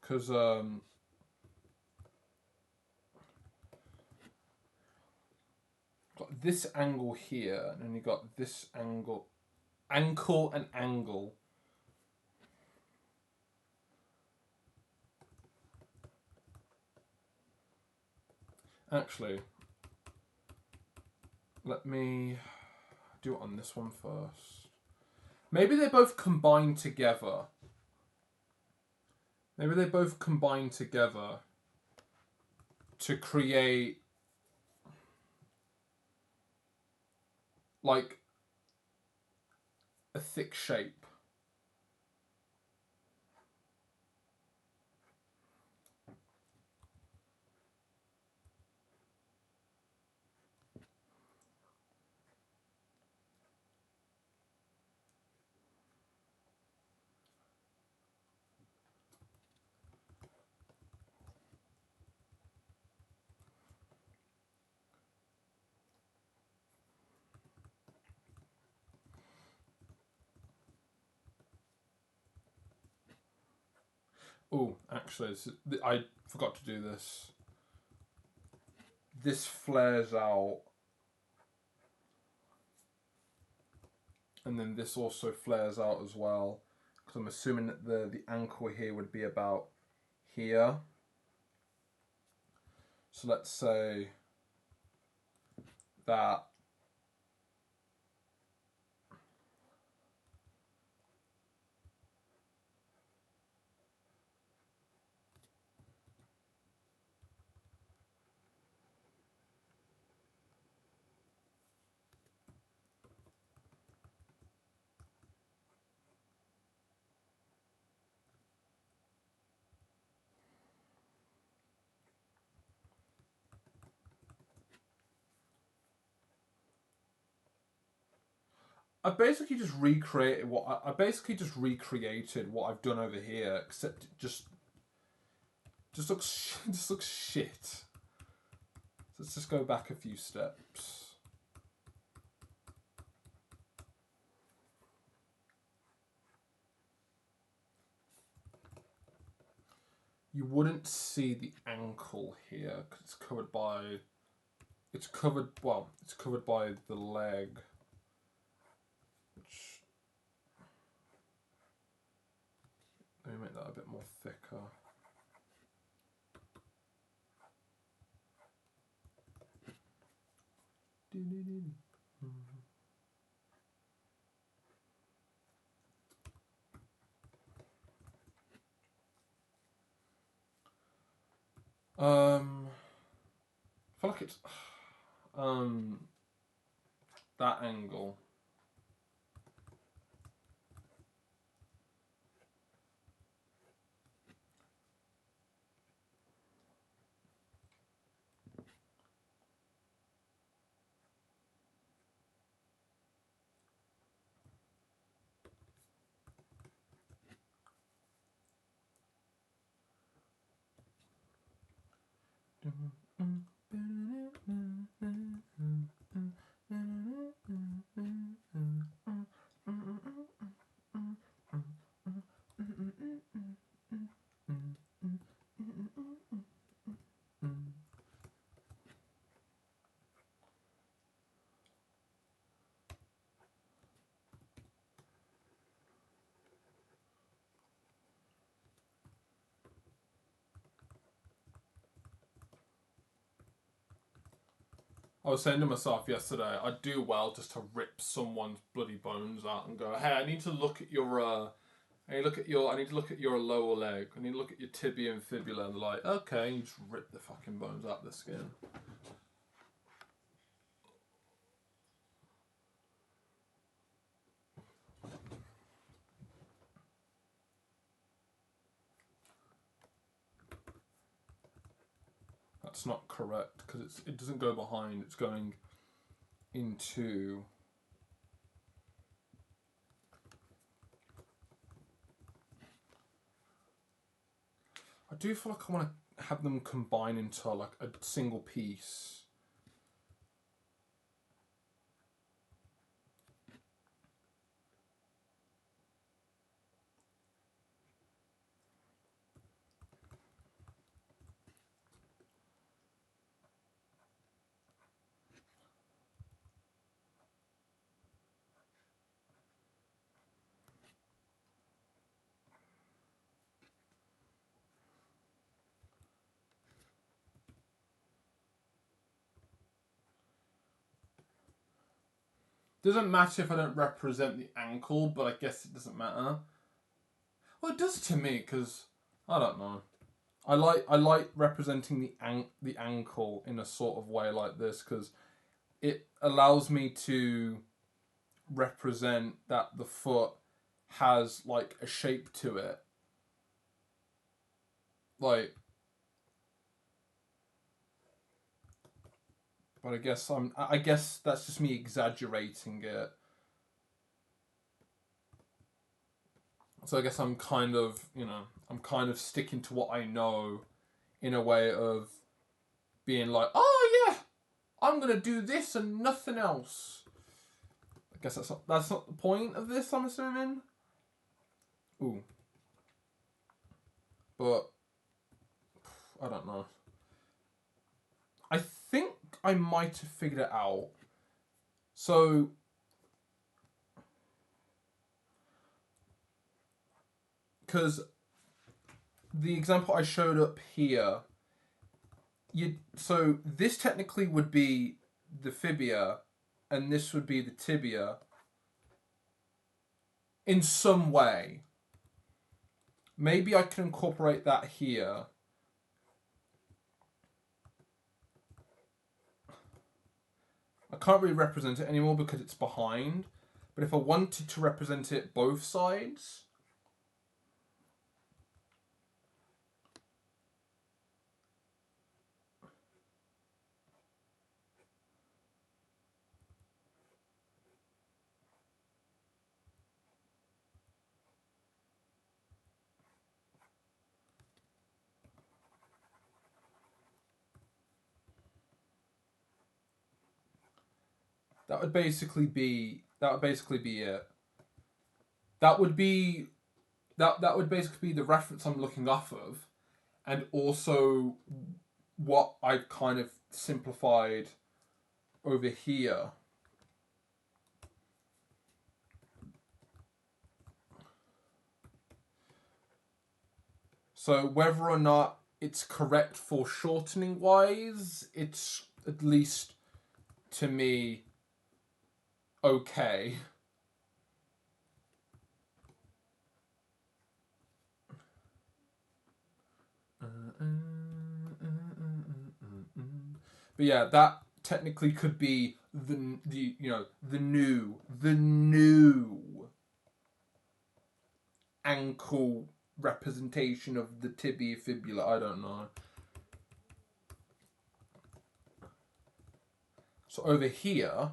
Because got this angle here, and then you got this angle, ankle and angle. Actually, let me do it on this one first. Maybe they both combine together. Maybe they both combine together to create like a thick shape. Oh, actually, I forgot to do this. This flares out. And then this also flares out as well. Because I'm assuming that the ankle here would be about here. So let's say that I basically just recreated what I basically just recreated what I've done over here, except it just looks shit. So let's just go back a few steps. You wouldn't see the ankle here because it's covered by it's covered by the leg. Which, let me make that a bit more thicker. I feel like it's that angle. I was saying to myself yesterday, I'd do well just to rip someone's bloody bones out and go, "Hey, I need to look at your, I need to look at your lower leg. I need to look at your tibia and fibula." And they're like, "Okay," and you just rip the fucking bones out of the skin. That's not correct because it doesn't go behind. It's going into. I do feel like I want to have them combine into like a single piece. Doesn't matter if I don't represent the ankle, but I guess it doesn't matter. Well, it does to me because I don't know. I like representing the ankle in a sort of way like this because it allows me to represent that the foot has like a shape to it. Like, but I guess that's just me exaggerating it. So I guess I'm kind of sticking to what I know in a way of being like, "Oh yeah, I'm gonna do this and nothing else." I guess that's not the point of this, I'm assuming. Ooh. but I don't know. I think I might have figured it out. So because the example I showed up here, so this technically would be the fibia, and this would be the tibia. In some way, maybe I can incorporate that here. I can't really represent it anymore because it's behind. But if I wanted to represent it both sides, that would basically be it. That would be that would basically be the reference I'm looking off of, and also what I've kind of simplified over here. So whether or not it's correct for shortening wise, it's at least to me okay. But yeah, that technically could be the new ankle representation of the tibia fibula. I don't know. So over here,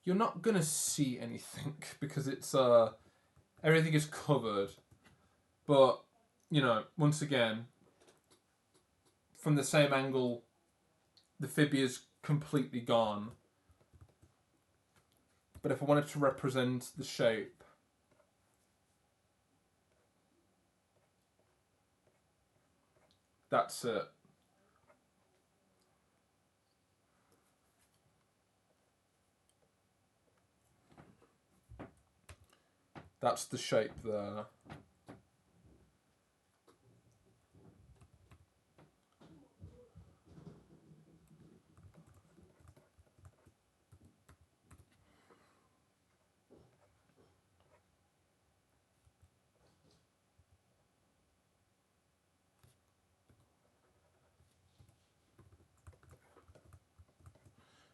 you're not gonna see anything because it's everything is covered. But once again, from the same angle, the fibia's completely gone. But if I wanted to represent the shape, that's it. That's the shape there.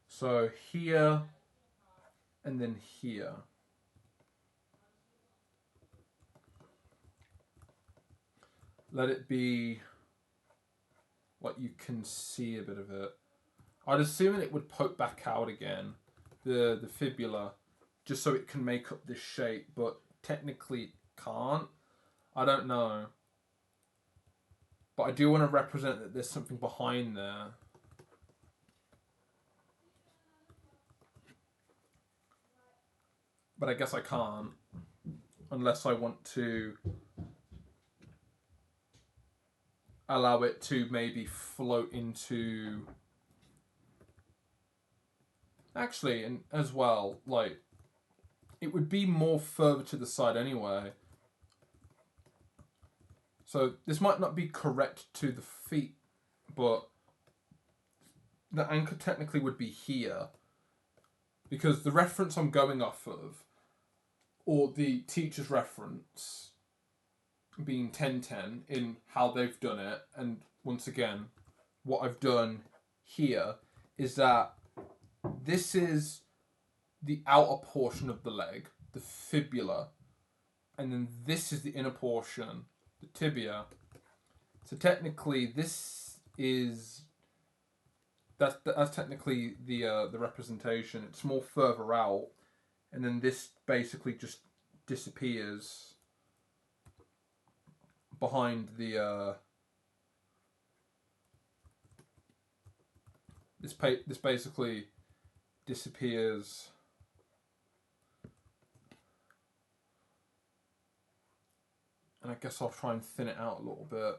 So here and then here. Let it be like you can see a bit of it. I'd assume it would poke back out again, the fibula, just so it can make up this shape, but technically it can't. I don't know. But I do want to represent that there's something behind there. But I guess I can't. Unless I want to allow it to maybe float into... Actually, and as well, like, it would be more further to the side anyway. So this might not be correct to the feet, but the anchor technically would be here. Because the reference I'm going off of, or the teacher's reference, being 1010 in how they've done it, and once again, what I've done here is that this is the outer portion of the leg, the fibula, and then this is the inner portion, the tibia. So technically, this is that's technically the representation. It's more further out, and then this basically just disappears behind the this basically disappears. And I guess I'll try and thin it out a little bit.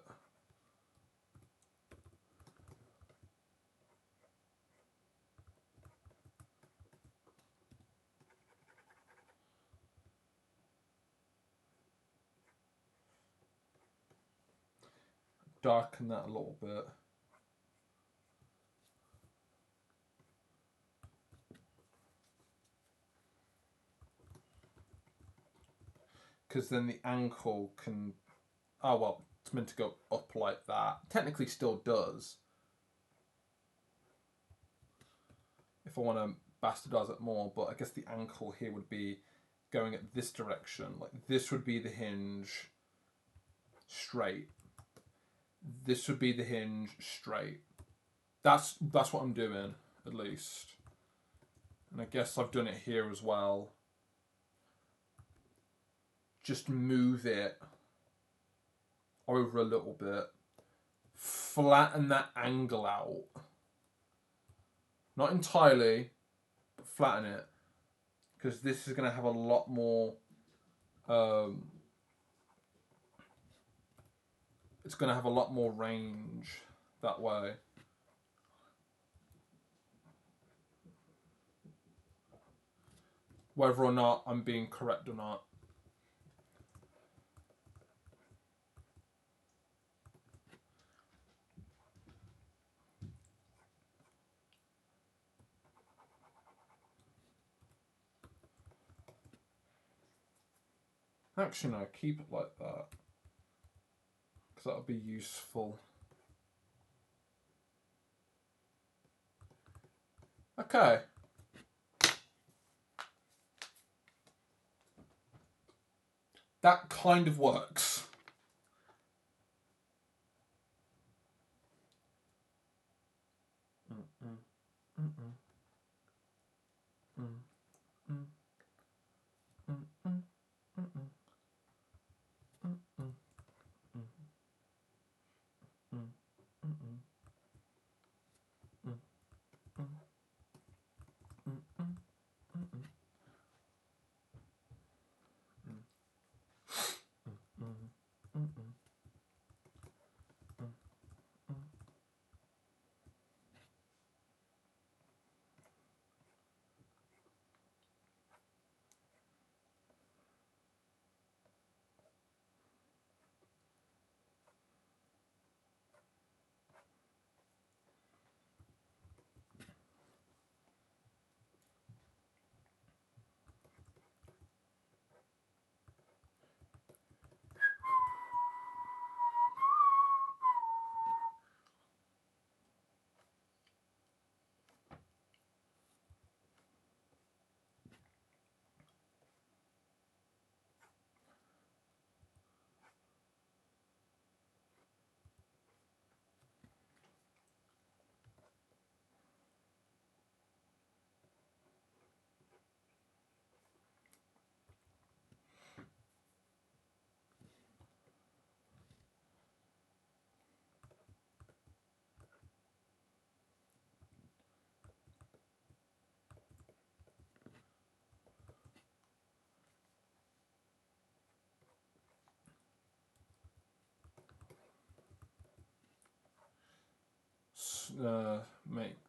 Darken that a little bit. Because then the ankle can... Oh, well, it's meant to go up like that. Technically still does. If I want to bastardize it more, but I guess the ankle here would be going at this direction. Like, this would be the hinge straight. This would be the hinge straight. That's what I'm doing, at least. And I guess I've done it here as well. Just move it over a little bit. Flatten that angle out. Not entirely, but flatten it. Because this is going to have a lot more... it's going to have a lot more range that way. Whether or not I'm being correct or not. Actually, no, keep it like that. Because that'll be useful. Okay. That kind of works.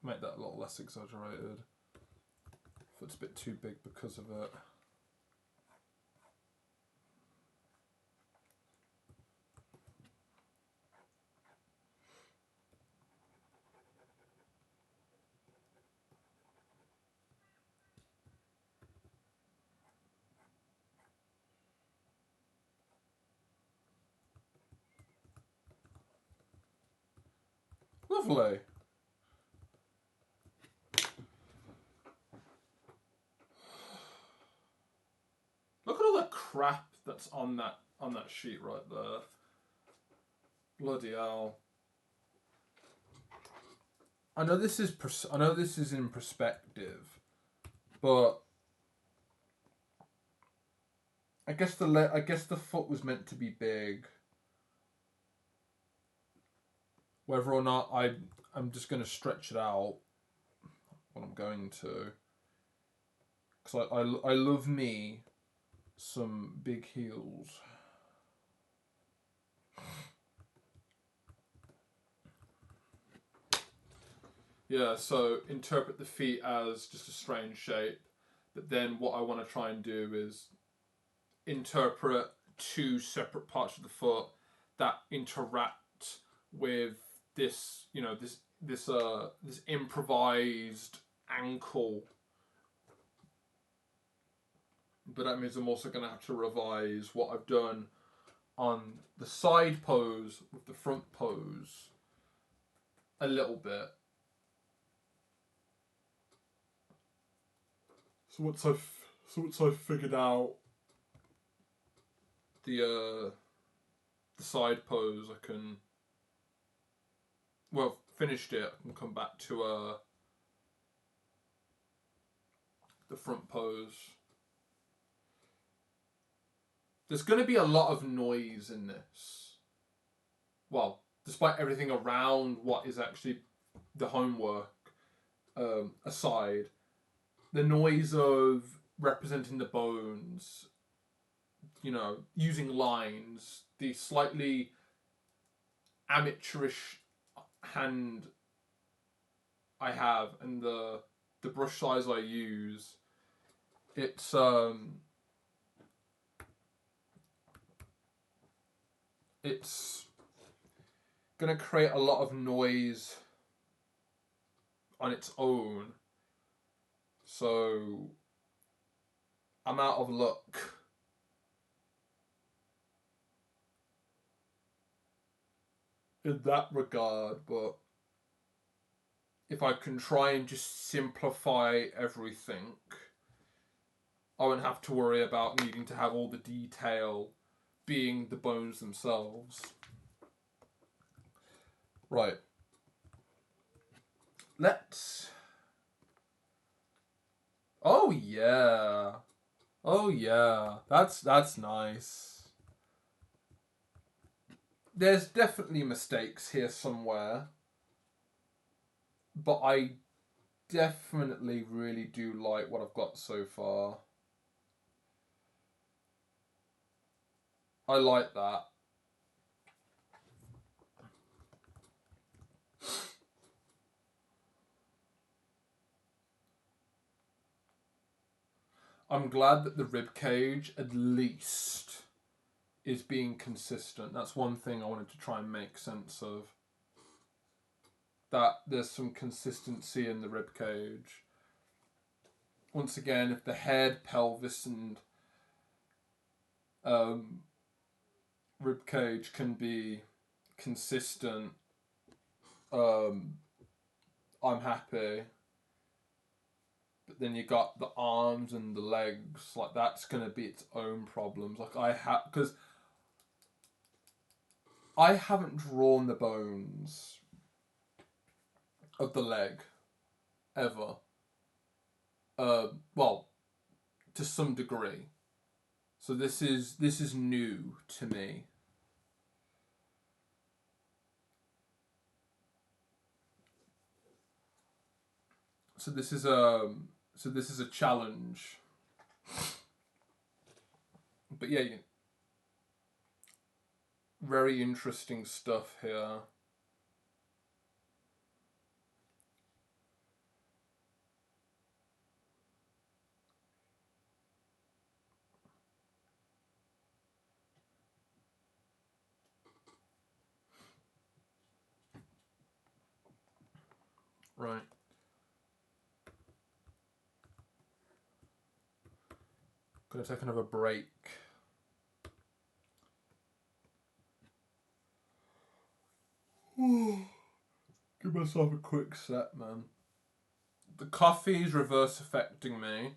Make that a little less exaggerated. If it's a bit too big because of it. Lovely. Look at all the crap that's on that sheet right there. Bloody hell. I know this is in perspective, but I guess the foot was meant to be big. Whether or not I'm just going to stretch it out, what I'm going to. Because I love me some big heels. Yeah, so interpret the feet as just a strange shape. But then what I want to try and do is interpret two separate parts of the foot that interact with this, this improvised ankle. But that means I'm also going to have to revise what I've done on the side pose with the front pose a little bit. So once I've figured out the side pose, I can finished it. I can come back to the front pose. There's going to be a lot of noise in this. Well, despite everything around what is actually the homework aside, the noise of representing the bones, using lines, the slightly amateurish hand I have, and the brush size I use, it's gonna create a lot of noise on its own. So I'm out of luck. In that regard, but if I can try and just simplify everything, I won't have to worry about needing to have all the detail being the bones themselves. Right. Let's... Oh yeah. Oh yeah. That's nice. There's definitely mistakes here somewhere. But I definitely really do like what I've got so far. I like that. I'm glad that the rib cage at least is being consistent. That's one thing I wanted to try and make sense of. That there's some consistency in the rib cage. Once again, if the head, pelvis, and rib cage can be consistent, I'm happy. But then you got the arms and the legs, like that's gonna be its own problems. Because I haven't drawn the bones of the leg ever. Well, to some degree. So this is new to me. So this is a challenge. But yeah, very interesting stuff here. Right. Gonna take another break. Give myself a quick set, man. The coffee is reverse affecting me.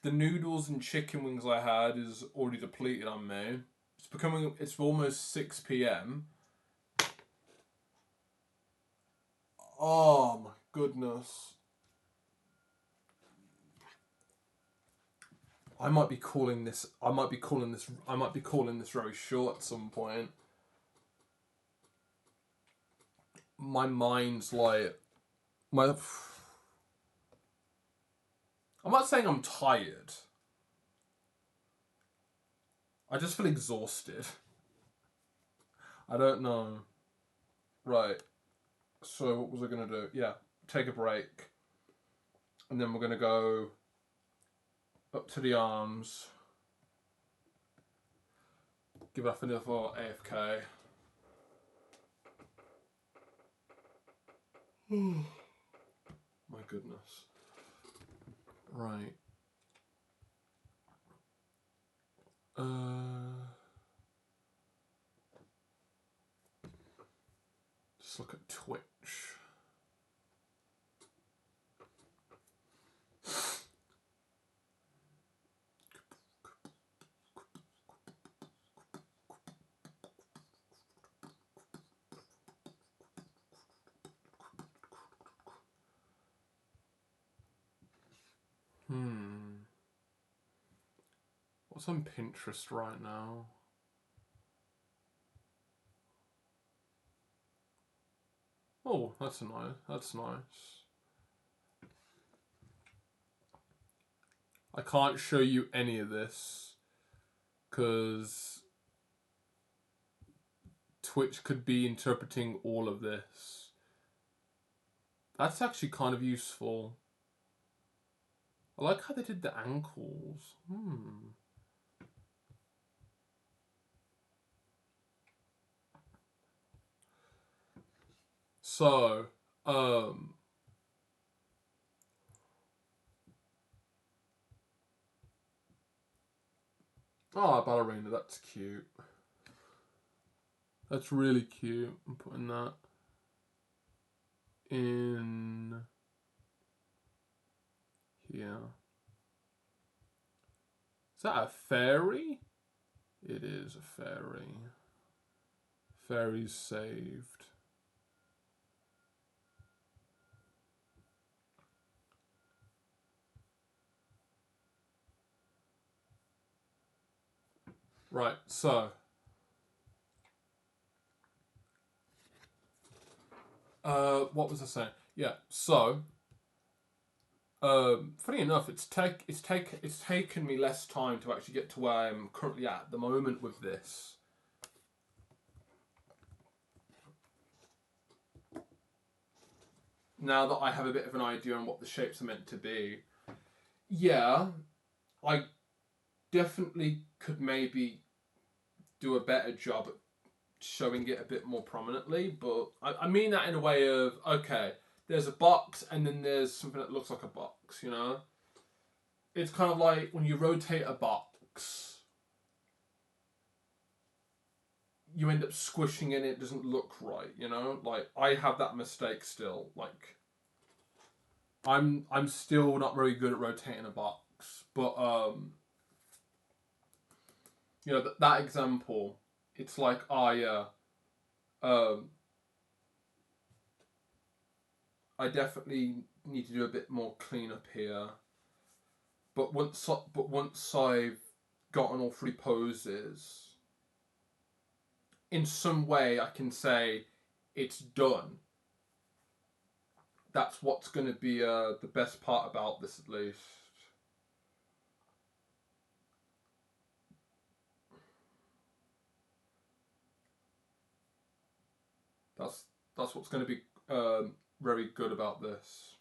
The noodles and chicken wings I had is already depleted on me. It's almost 6 p.m. Oh my goodness. I might be calling this very short at some point. My mind's like I'm not saying I'm tired. I just feel exhausted. I don't know. Right. So what was I going to do? Yeah, take a break. And then we're going to go up to the arms. Give off another AFK. My goodness. Right. Just look at Twitch. What's on Pinterest right now? Oh, that's nice. That's nice. I can't show you any of this because Twitch could be interpreting all of this. That's actually kind of useful. I like how they did the ankles. So, oh, ballerina, that's cute. That's really cute. I'm putting that in here. Is that a fairy? It is a fairy. Fairy's saved. Right, so what was I saying? Yeah, so funny enough, it's taken me less time to actually get to where I'm currently at the moment with this. Now that I have a bit of an idea on what the shapes are meant to be, yeah, I definitely could maybe do a better job at showing it a bit more prominently, but I mean that in a way of, okay, there's a box and then there's something that looks like a box, you know? It's kind of like when you rotate a box, you end up squishing it, it doesn't look right, you know? Like, I have that mistake still. Like, I'm still not very good at rotating a box, but, you know, that example, it's like, I definitely need to do a bit more cleanup here. But once I've gotten all three poses, in some way I can say it's done. That's what's going to be the best part about this, at least. That's what's going to be very good about this.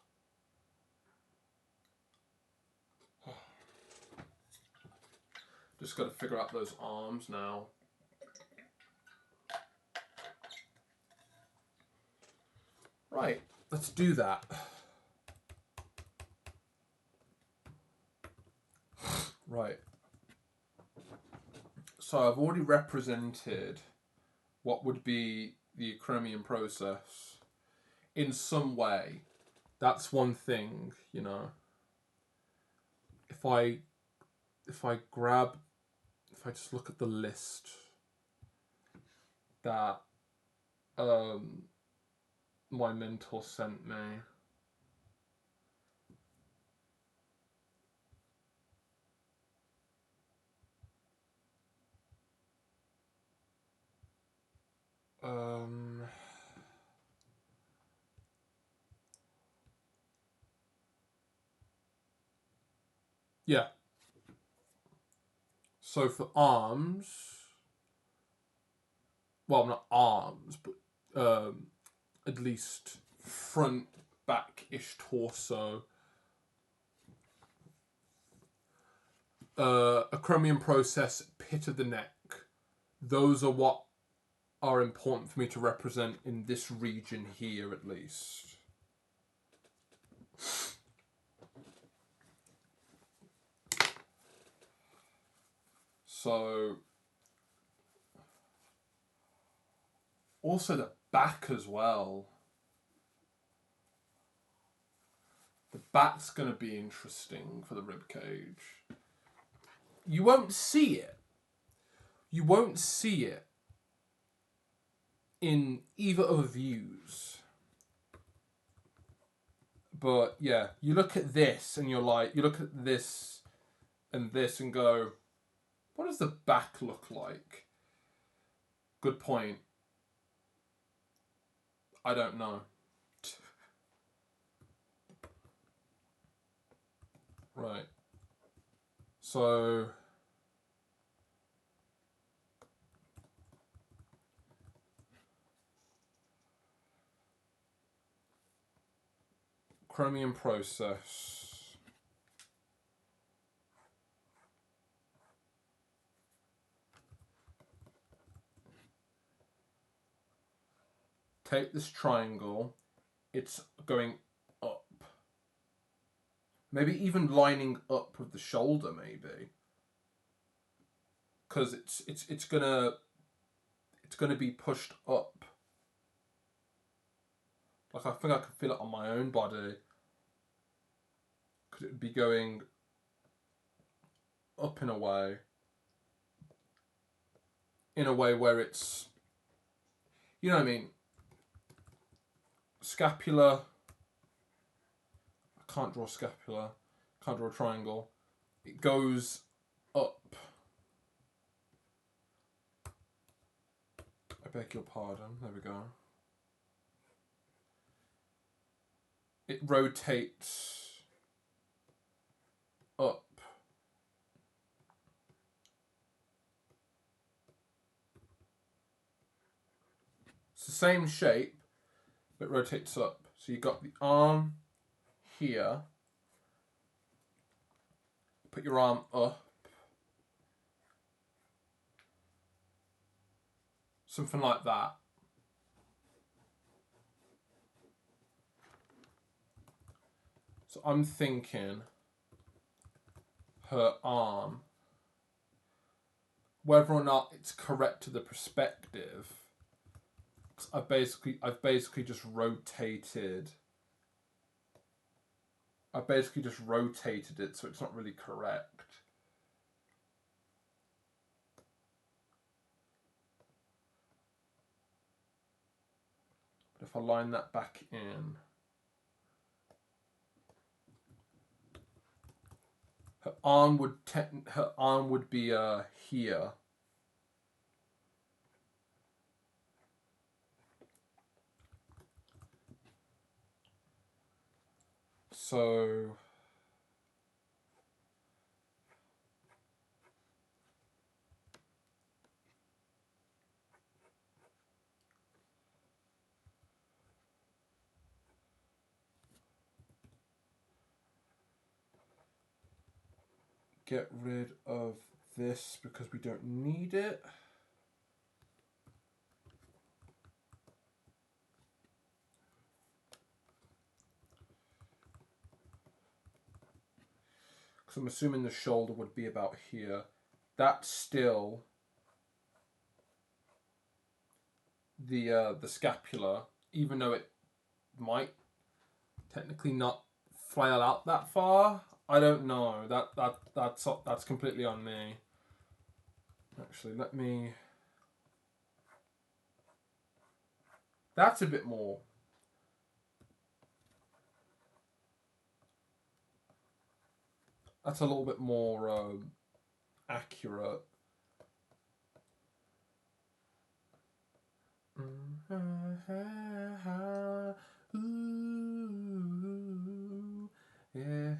Just got to figure out those arms now. Right, let's do that. Right. So I've already represented what would be the acromion process in some way. That's one thing, you know. If I just look at the list that my mentor sent me. Yeah. So for arms, well, not arms, but at least front, back-ish torso. A chromium process, pit of the neck. Those are what are important for me to represent in this region here, at least. So, also the back as well. The back's going to be interesting for the rib cage. You won't see it. You won't see it in either of the views. But yeah, you look at this and you're like, you look at this and go, what does the back look like? Good point. I don't know. Right. So chromium process. Take this triangle. It's going up. Maybe even lining up with the shoulder, maybe. Because it's gonna be pushed up. Like I think I can feel it on my own body. Because it would be going up in a way. In a way where it's, you know what I mean? Scapula. I can't draw scapula. Can't draw a triangle. It goes up. I beg your pardon. There we go. It rotates up. It's the same shape, but it rotates up. So you've got the arm here. Put your arm up. Something like that. So I'm thinking her arm, whether or not it's correct to the perspective, I've basically just rotated. I basically just rotated it, so it's not really correct. But if I line that back in, her arm would be here. So get rid of this because we don't need it. Because I'm assuming the shoulder would be about here. That's still the scapula, even though it might technically not flail out that far. I don't know. That's completely on me. Actually, let me. That's a bit more. That's a little bit more accurate. Ooh, yeah.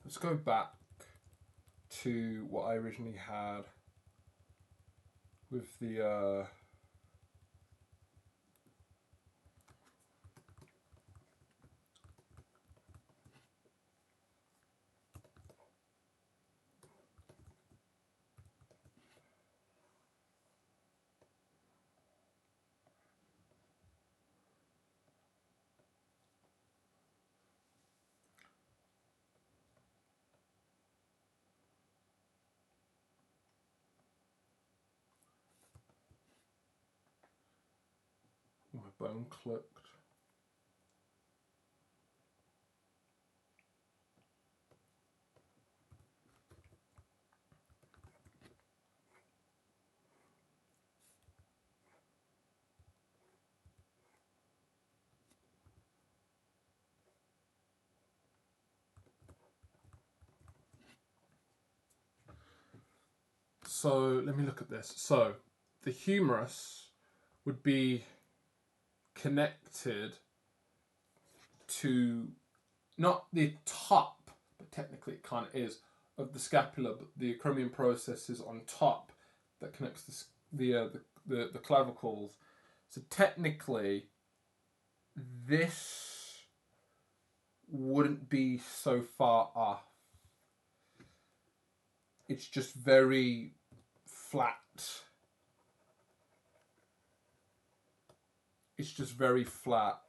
Let's go back to what I originally had with the my bone clipped. So let me look at this. So the humerus would be connected to not the top, but technically it kind of is, of the scapula, but the acromion process is on top that connects the clavicles. So technically, this wouldn't be so far off. It's just very flat. It's just very flat.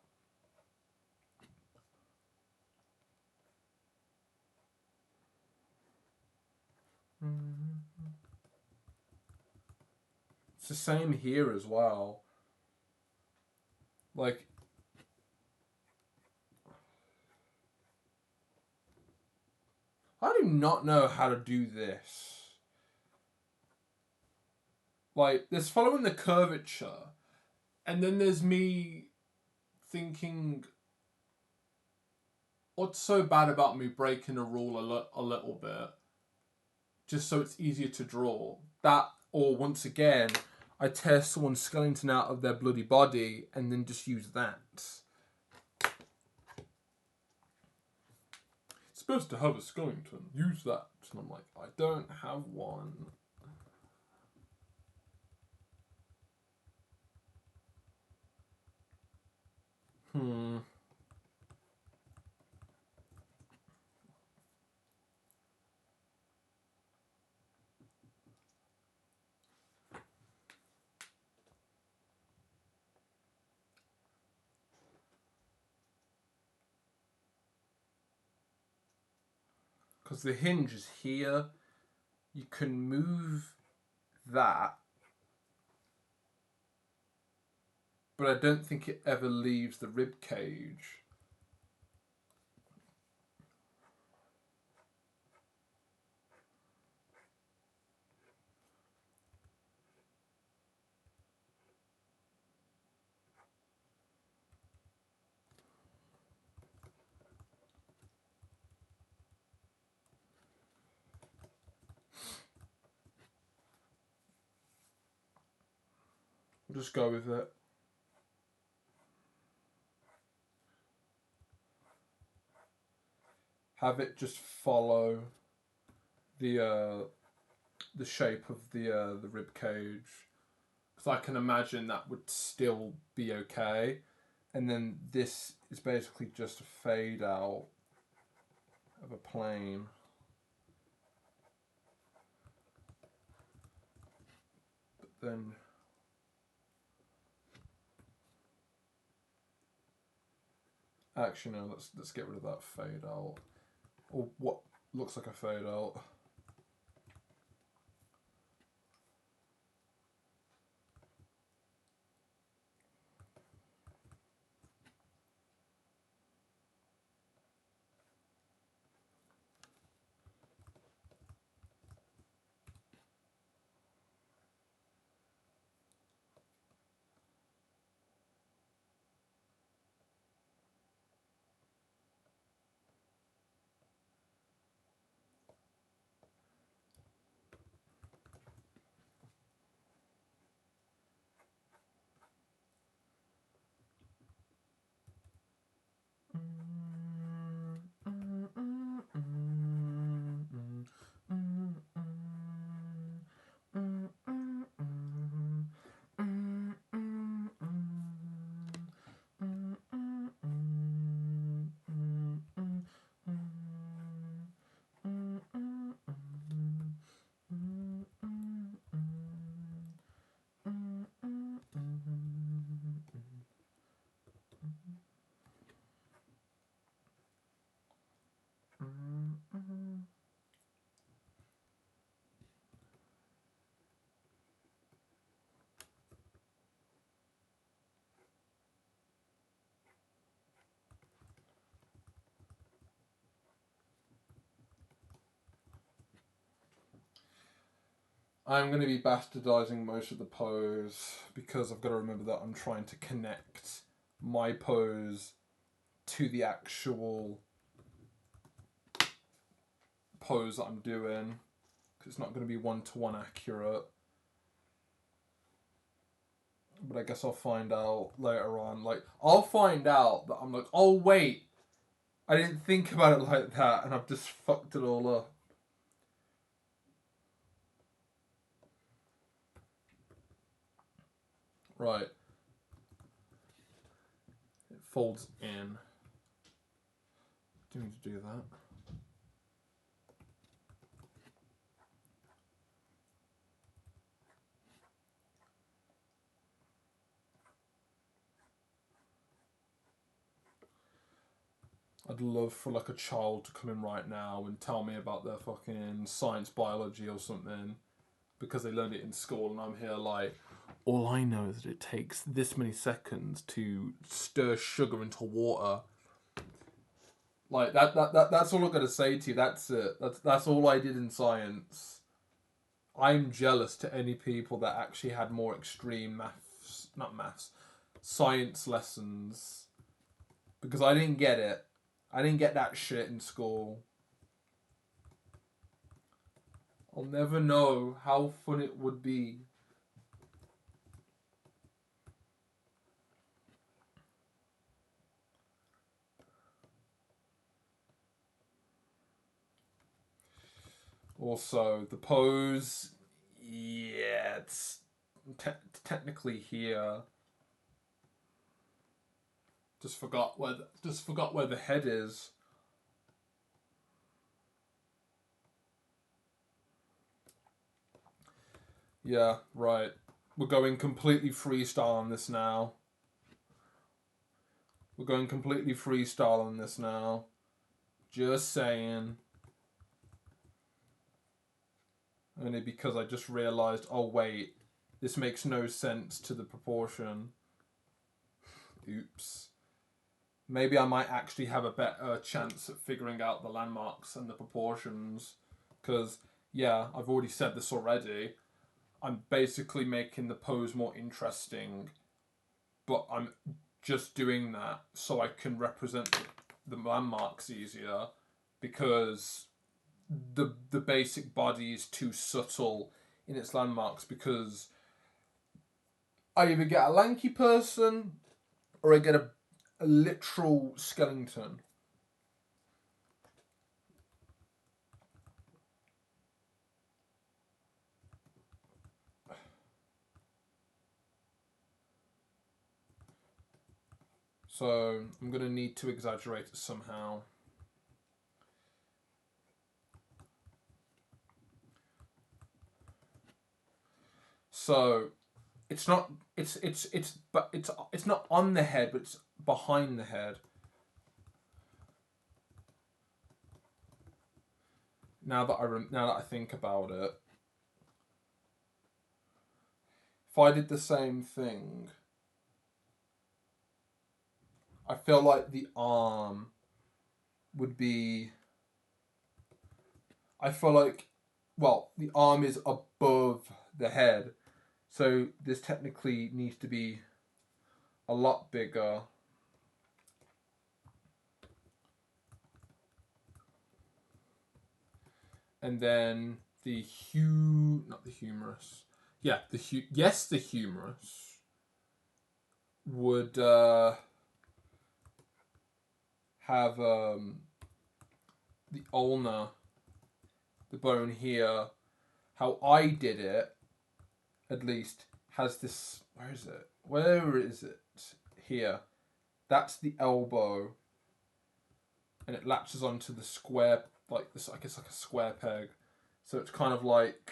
It's the same here as well. Like, I do not know how to do this. Like, there's following the curvature, and then there's me thinking, what's so bad about me breaking a rule a little bit, just so it's easier to draw? That, or once again, I tear someone's skeleton out of their bloody body and then just use that. It's supposed to have a skeleton. Use that. And I'm like, I don't have one. Because the hinge is here. You can move that, but I don't think it ever leaves the rib cage. We'll just go with it. Have it just follow the shape of the rib cage, because I can imagine that would still be okay. And then this is basically just a fade out of a plane. But then actually no, let's get rid of that fade out, or what looks like a fade out. I'm going to be bastardizing most of the pose because I've got to remember that I'm trying to connect my pose to the actual pose that I'm doing, because it's not going to be one-to-one accurate. But I guess I'll find out later on. Like, I'll find out that I'm like, oh wait, I didn't think about it like that, and I've just fucked it all up. Right. It folds in. Do need to do that. I'd love for like a child to come in right now and tell me about their fucking science biology or something because they learned it in school, and I'm here like, all I know is that it takes this many seconds to stir sugar into water. Like that's all I'm gonna say to you. That's it. That's all I did in science. I'm jealous to any people that actually had more extreme science lessons, because I didn't get it. I didn't get that shit in school. I'll never know how fun it would be. Also, the pose, yeah, it's technically here. Just forgot where the head is. Yeah, right. We're going completely freestyle on this now. Just saying. Only because I just realised, oh wait, this makes no sense to the proportion. Oops. Maybe I might actually have a better chance at figuring out the landmarks and the proportions. Because, yeah, I've already said this already. I'm basically making the pose more interesting, but I'm just doing that so I can represent the landmarks easier, because the basic body is too subtle in its landmarks, because I either get a lanky person or I get a literal skeleton. So I'm going to need to exaggerate it somehow. So it's not on the head, but it's behind the head. Now that I think about it, if I did the same thing, I feel like the arm would be. I feel like, well, the arm is above the head, so this technically needs to be a lot bigger. And then the humerus. Yeah, the humerus would have the ulna, the bone here. How I did it, at least, has this. Where is it? Where is it? Here. That's the elbow, and it latches onto the square, like this. I guess like a square peg. So it's kind of like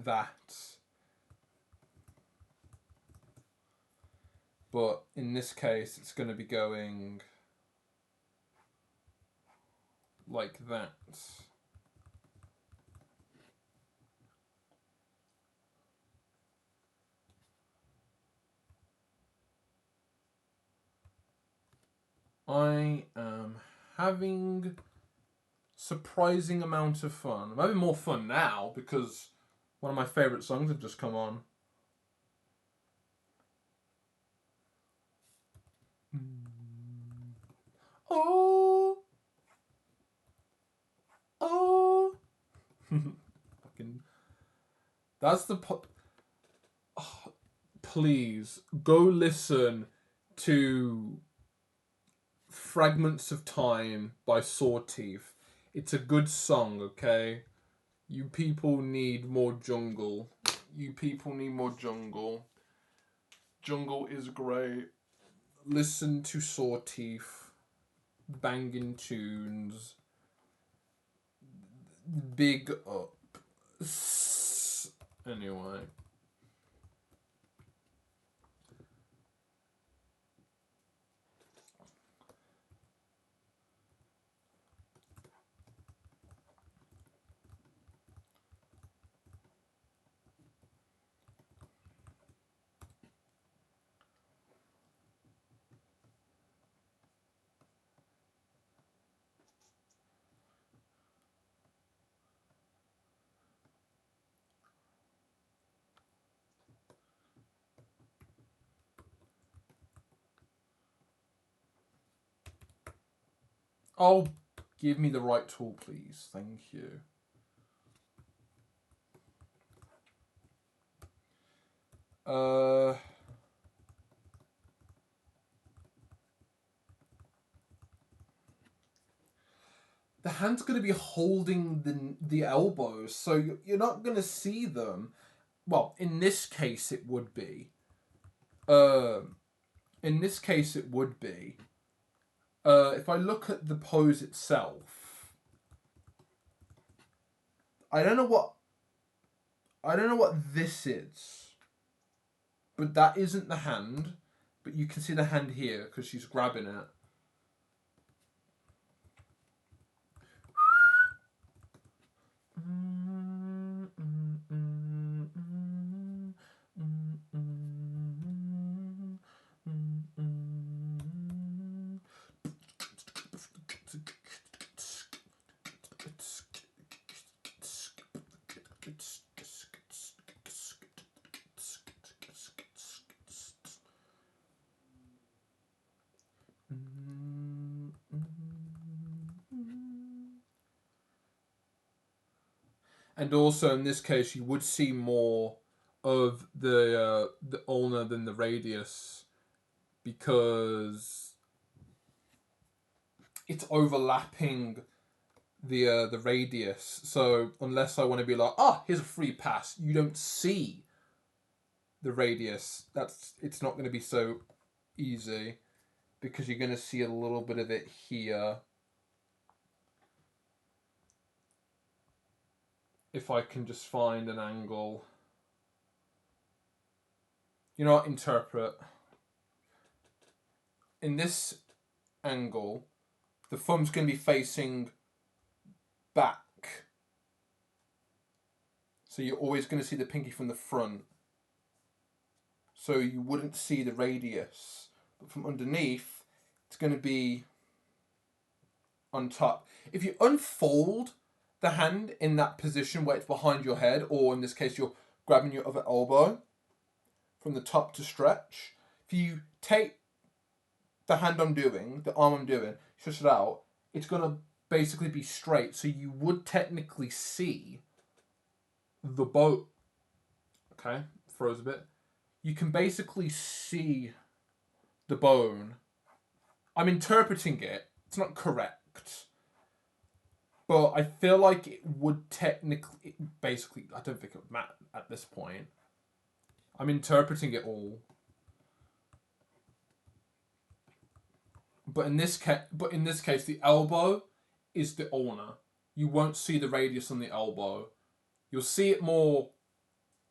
that. But in this case, it's going to be going like that. I am having surprising amount of fun. I'm having more fun now because one of my favourite songs have just come on. Oh, oh. Fucking. That's the. Oh, please go listen to Fragments of Time by Sawteeth. It's a good song, okay? You people need more jungle. You people need more jungle. Jungle is great. Listen to Sawteeth. Banging tunes. Big up. Anyway. Oh, give me the right tool, please. Thank you. The hand's going to be holding the elbows, so you're not going to see them. Well, in this case, it would be. In this case, it would be. If I look at the pose itself, I don't know what this is, but that isn't the hand. But you can see the hand here because she's grabbing it. And also in this case, you would see more of the ulna than the radius because it's overlapping the radius. So unless I want to be like, here's a free pass, you don't see the radius. It's not going to be so easy because you're going to see a little bit of it here. If I can just find an angle. You know what? Interpret. In this angle, the thumb's going to be facing back. So you're always going to see the pinky from the front. So you wouldn't see the radius. But from underneath, it's going to be on top. If you unfold the hand in that position where it's behind your head, or in this case you're grabbing your other elbow from the top to stretch, if you take the hand I'm doing, the arm I'm doing, stretch it out, it's going to basically be straight, so you would technically see the boat. Okay, froze a bit. You can basically see the bone. I'm interpreting it. It's not correct. But I feel like it would technically, basically, I don't think it would matter at this point. I'm interpreting it all. But in this case, the elbow is the ulna. You won't see the radius on the elbow. You'll see it more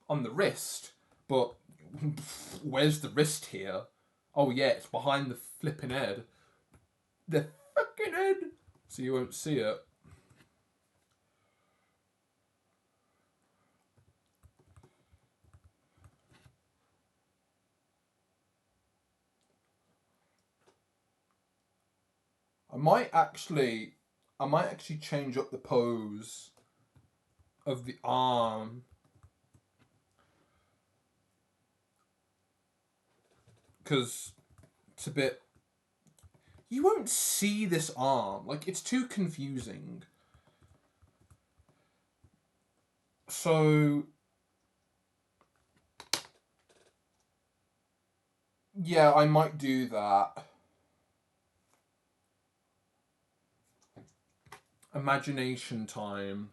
on the wrist, but where's the wrist here? Oh yeah, it's behind the flipping head. The fucking head! So you won't see it. I might actually I might actually change up the pose of the arm. Because it's a bit... You won't see this arm. Like, it's too confusing. So... Yeah, I might do that. Imagination time.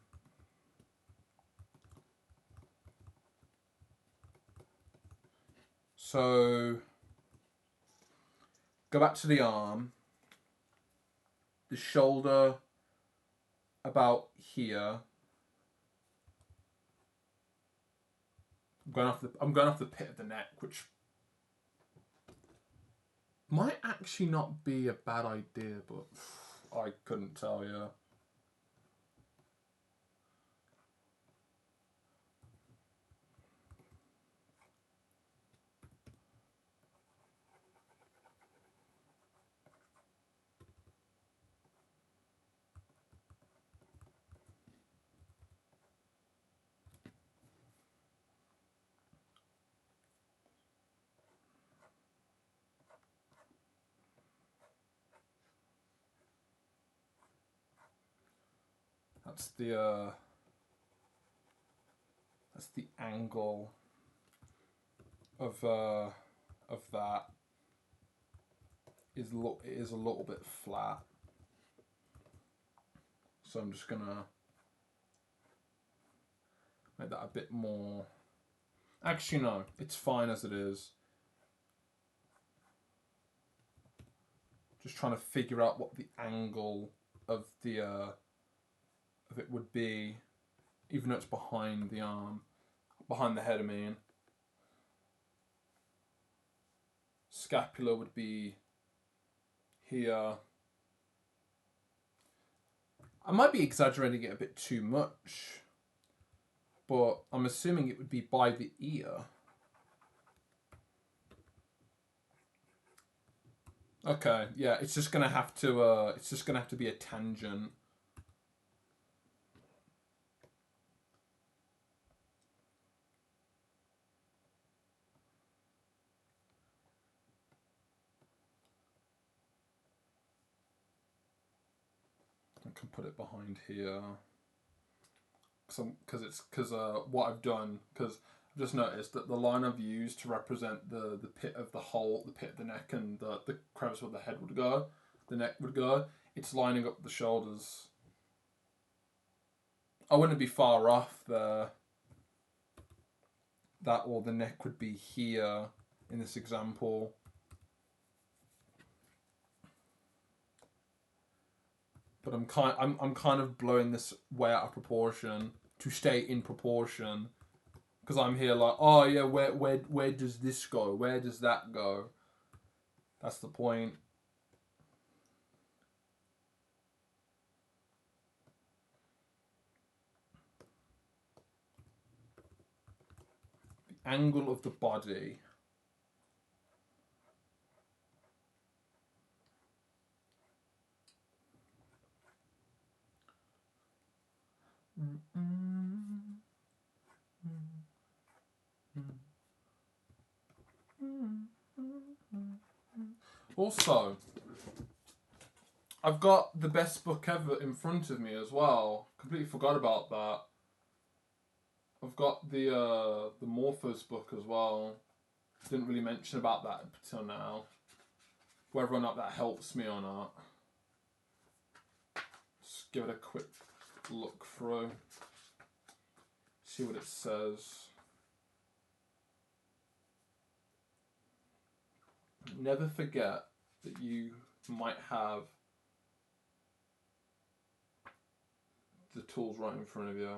So... Go back to the arm. The shoulder about here. I'm going off the pit of the neck, which might actually not be a bad idea, but I couldn't tell you. That's the angle of that. It is a little bit flat. So I'm just gonna make that a bit more. Actually, no, it's fine as it is. Just trying to figure out what the angle of the of it would be, even though it's behind the arm, behind the head. I mean, scapula would be here. I might be exaggerating it a bit too much, but I'm assuming it would be by the ear. Okay, yeah, it's just gonna have to be a tangent. I can put it behind here. Because what I've done, because I've just noticed that the line I've used to represent the pit of the hole, the pit of the neck, and the crevice where the head would go, the neck would go, it's lining up the shoulders. I wouldn't be far off there. That or the neck would be here in this example. But I'm kind of blowing this way out of proportion to stay in proportion, because I'm here like, oh yeah, where does this go? Where does that go? That's the point. The angle of the body. Also, I've got the best book ever in front of me as well. Completely forgot about that. I've got the Morphos book as well. Didn't really mention about that until now. Whether or not that helps me or not. Just give it a quick look through. See what it says. Never forget that you might have the tools right in front of you.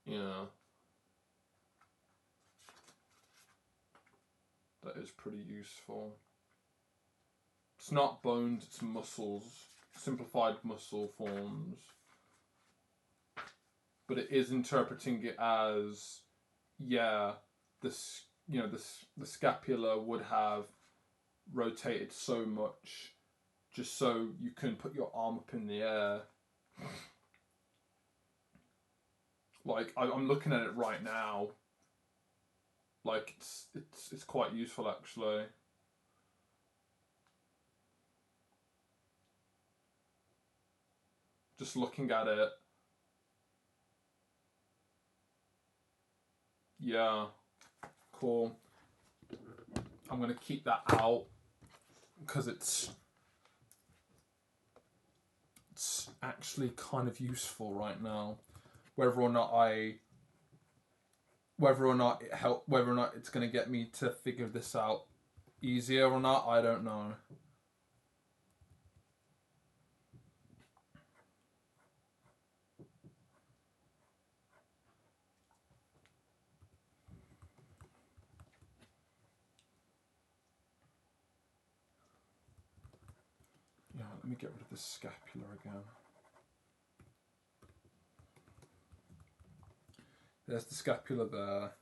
You know, that is pretty useful. It's not bones, it's muscles, simplified muscle forms. But it is interpreting it as yeah, this the scapula would have rotated so much just so you can put your arm up in the air. Like I'm looking at it right now. Like it's quite useful actually. Just looking at it. Yeah, cool. I'm gonna keep that out because it's actually kind of useful right now. Whether or not it's gonna get me to figure this out easier or not, I don't know. Yeah, let me get rid of the scapula again. There's the scapula there.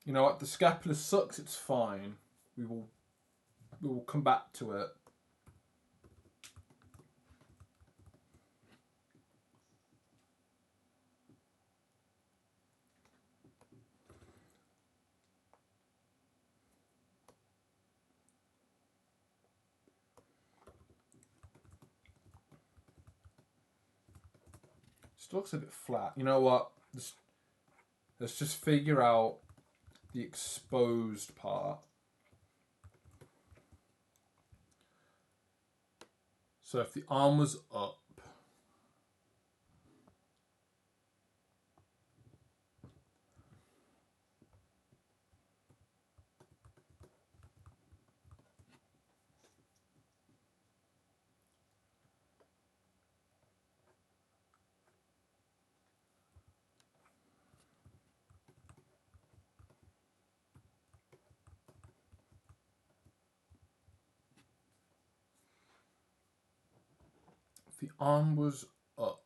You know what? The scapula sucks. It's fine. We will come back to it. Still looks a bit flat. You know what? Let's just figure out the exposed part. So if the arm was up, if the arm was up,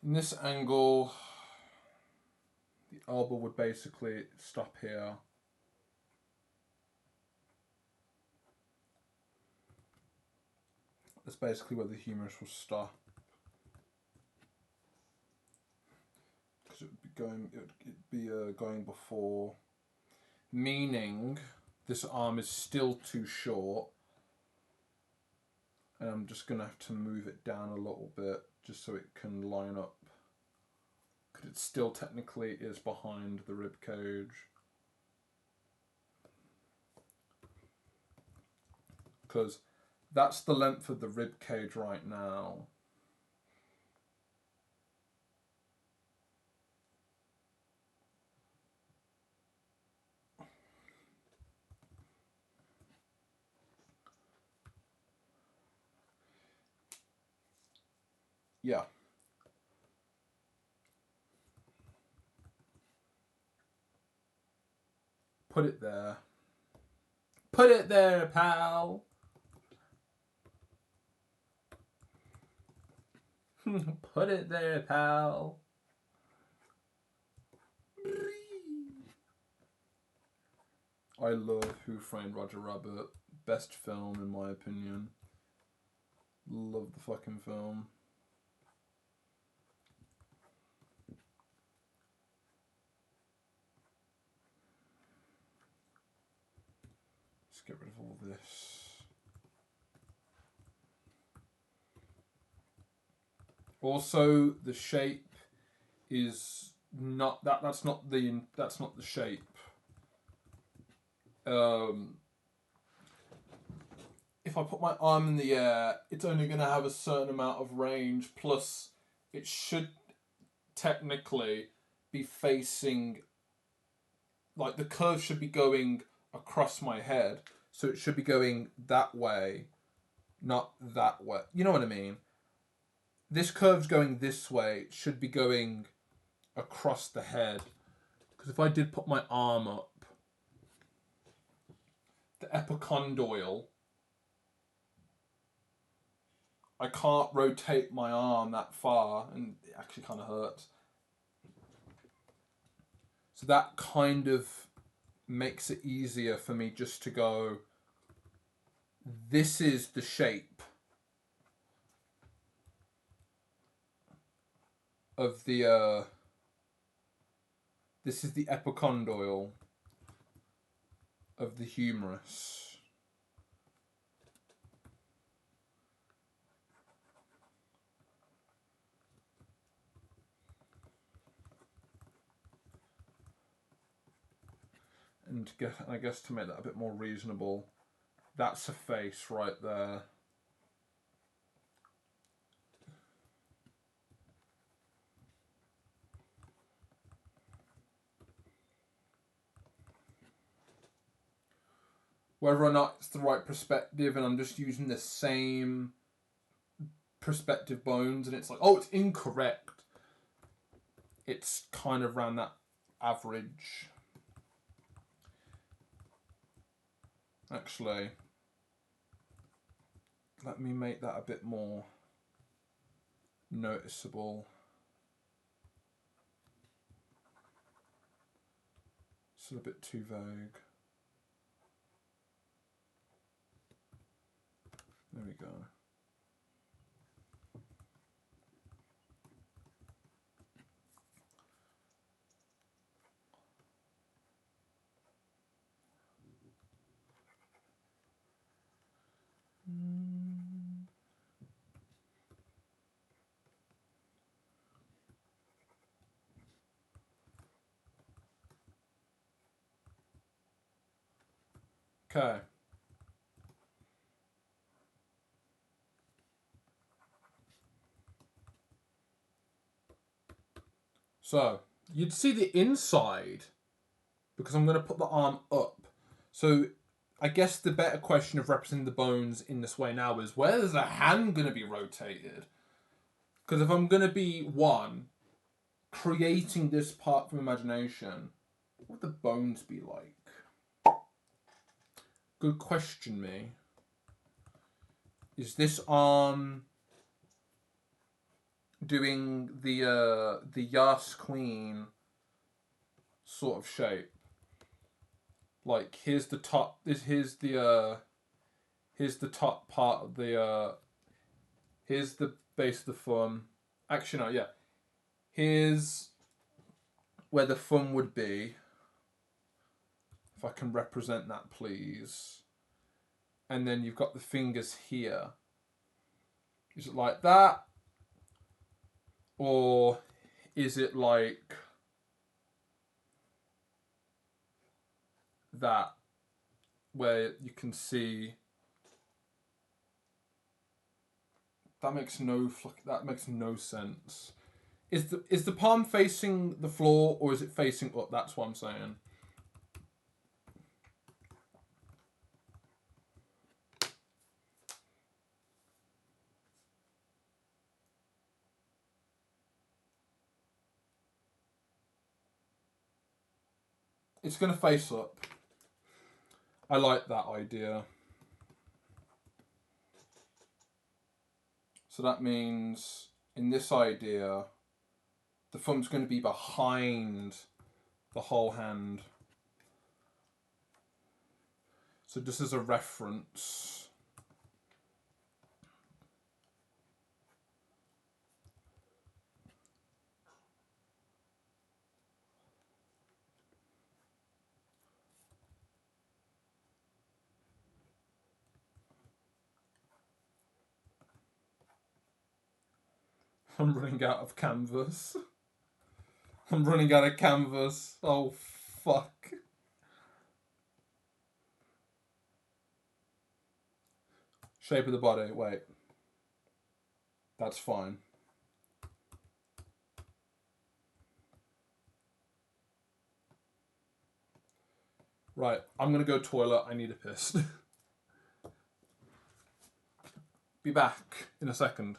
in this angle, the elbow would basically stop here. That's basically where the humerus will stop. Because it would be going before, meaning this arm is still too short, and I'm just gonna have to move it down a little bit just so it can line up, because it still technically is behind the rib cage. Because that's the length of the rib cage right now. Yeah. Put it there. Put it there, pal. Put it there, pal. I love Who Framed Roger Rabbit. Best film in my opinion. Love the fucking film. Let's get rid of all this. Also, the shape is not that. That's not the shape. If I put my arm in the air, it's only going to have a certain amount of range. Plus, it should technically be facing. Like the curve should be going across my head, so it should be going that way, not that way. You know what I mean? This curve's going this way, it should be going across the head. Because if I did put my arm up, the epicondyle, I can't rotate my arm that far, and it actually kind of hurts. So that kind of makes it easier for me just to go, this is the shape of the, this is the epicondyle of the humerus. And I guess to make that a bit more reasonable, that's a face right there. Whether or not it's the right perspective and I'm just using the same perspective bones and it's like, oh, it's incorrect. It's kind of around that average. Actually, let me make that a bit more noticeable. It's a bit too vague. There we go. Okay. So, you'd see the inside because I'm going to put the arm up. So, I guess the better question of representing the bones in this way now is, where is the hand going to be rotated? Because if I'm going to be, one, creating this part from imagination, what would the bones be like? Good question, me. Is this arm doing the Yas Queen sort of shape? Like, here's the top. Here's the top part of the. Here's the base of the thumb. Actually, no, yeah. Here's where the thumb would be. If I can represent that, please. And then you've got the fingers here. Is it like that? Or is it like that, where you can see? That makes no sense. Is the palm facing the floor or is it facing up? That's what I'm saying. It's going to face up. I like that idea. So that means, in this idea, the thumb's going to be behind the whole hand. So just as a reference, I'm running out of canvas. I'm running out of canvas. Oh, fuck. Shape of the body. Wait. That's fine. Right. I'm going to go toilet. I need a piss. Be back in a second.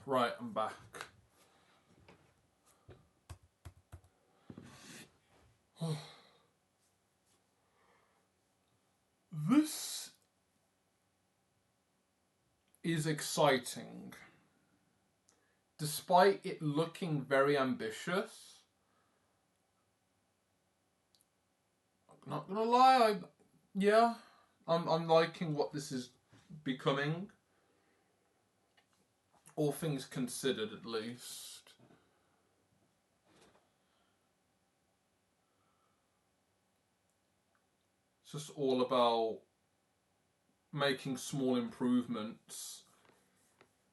Right, I'm back. This is exciting. Despite it looking very ambitious, I'm not gonna lie, I'm liking what this is becoming. All things considered, at least. It's just all about making small improvements,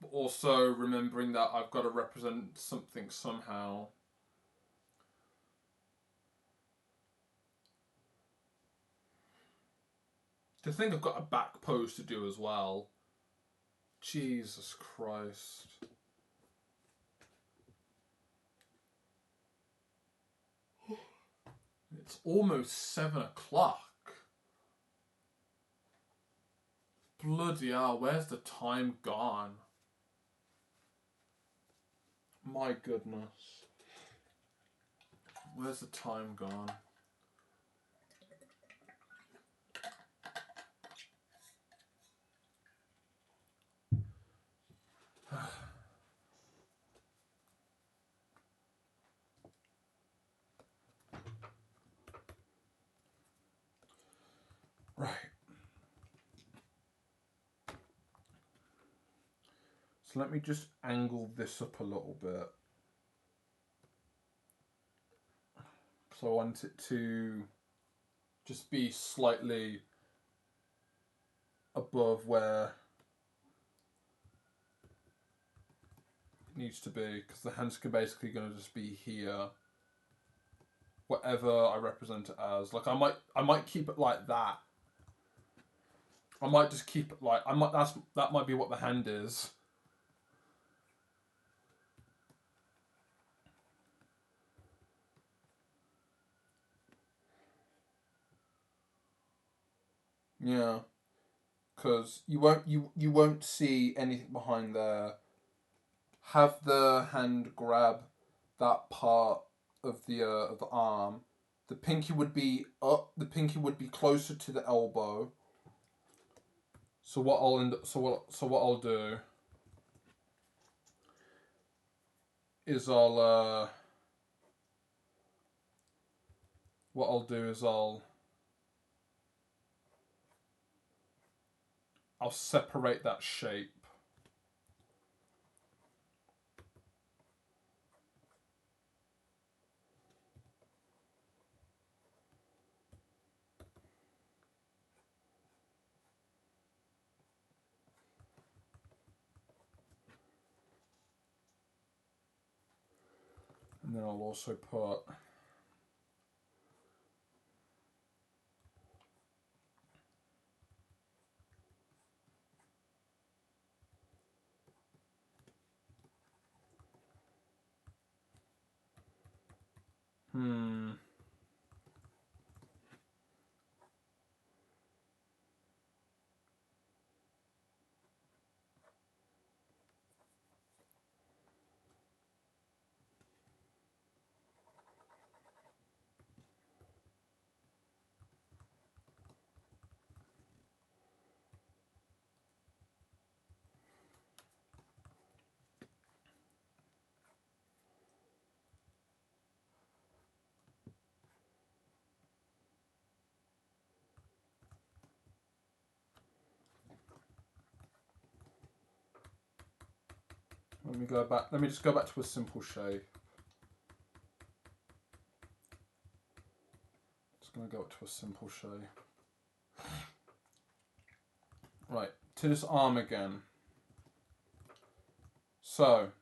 but also remembering that I've got to represent something somehow. To think I've got a back pose to do as well. Jesus Christ. It's almost 7 o'clock. Bloody hell, where's the time gone? My goodness. Where's the time gone? Right. So let me just angle this up a little bit. So I want it to just be slightly above where it needs to be, because the hands are basically going to just be here. Whatever I represent it as. Like I might keep it like that. I might just keep it like that might be what the hand is. Yeah, because you won't see anything behind there. Have the hand grab that part of the arm. The pinky would be up. The pinky would be closer to the elbow. So what I'll end so what I'll do is I'll separate that shape. And then I'll also put let me go back. Let me just go back to a simple shape. Just gonna go to a simple shape. Right, to this arm again. So,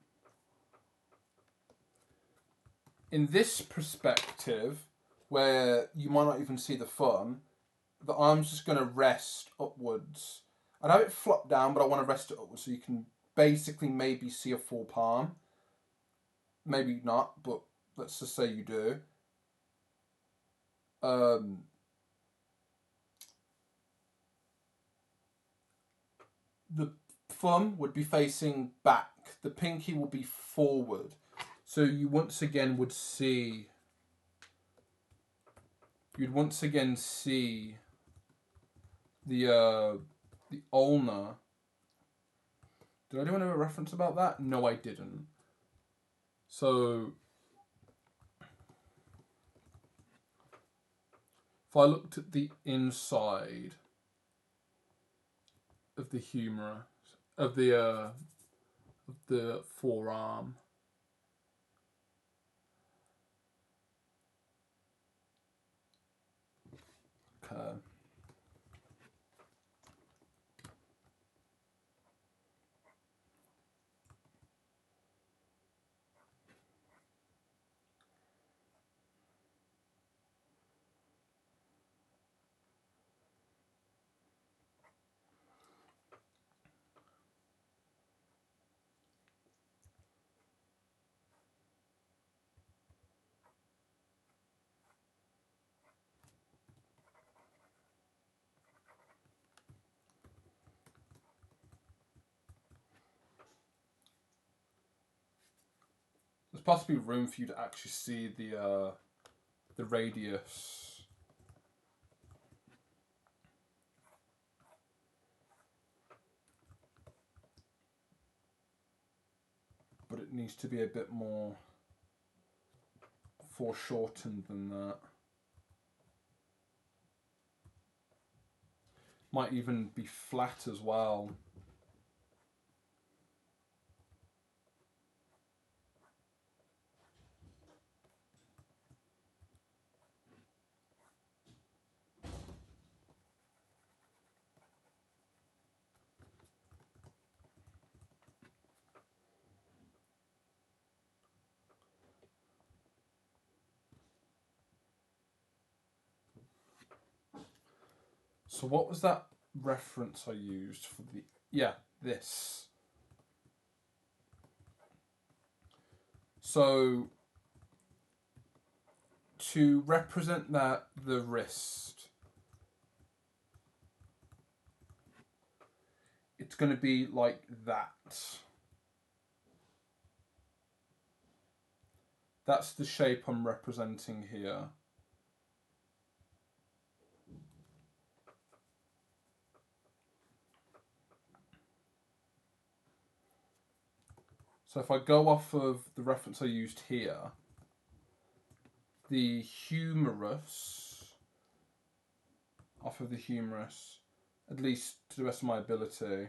in this perspective, where you might not even see the thumb, the arm's just going to rest upwards. I'd have it flop down, but I want to rest it upwards so you can basically maybe see a full palm. Maybe not, but let's just say you do. The thumb would be facing back. The pinky will be forward. So you once again would see... You'd once again see the ulna. Did I do another reference about that? No, I didn't. So if I looked at the inside of the humerus of the forearm, okay. There's possibly room for you to actually see the radius. But it needs to be a bit more foreshortened than that. Might even be flat as well. So what was that reference I used for the... Yeah, this. So to represent that, the wrist, it's going to be like that. That's the shape I'm representing here. So if I go off of the reference I used here, the humerus, off of the humerus, at least to the best of my ability,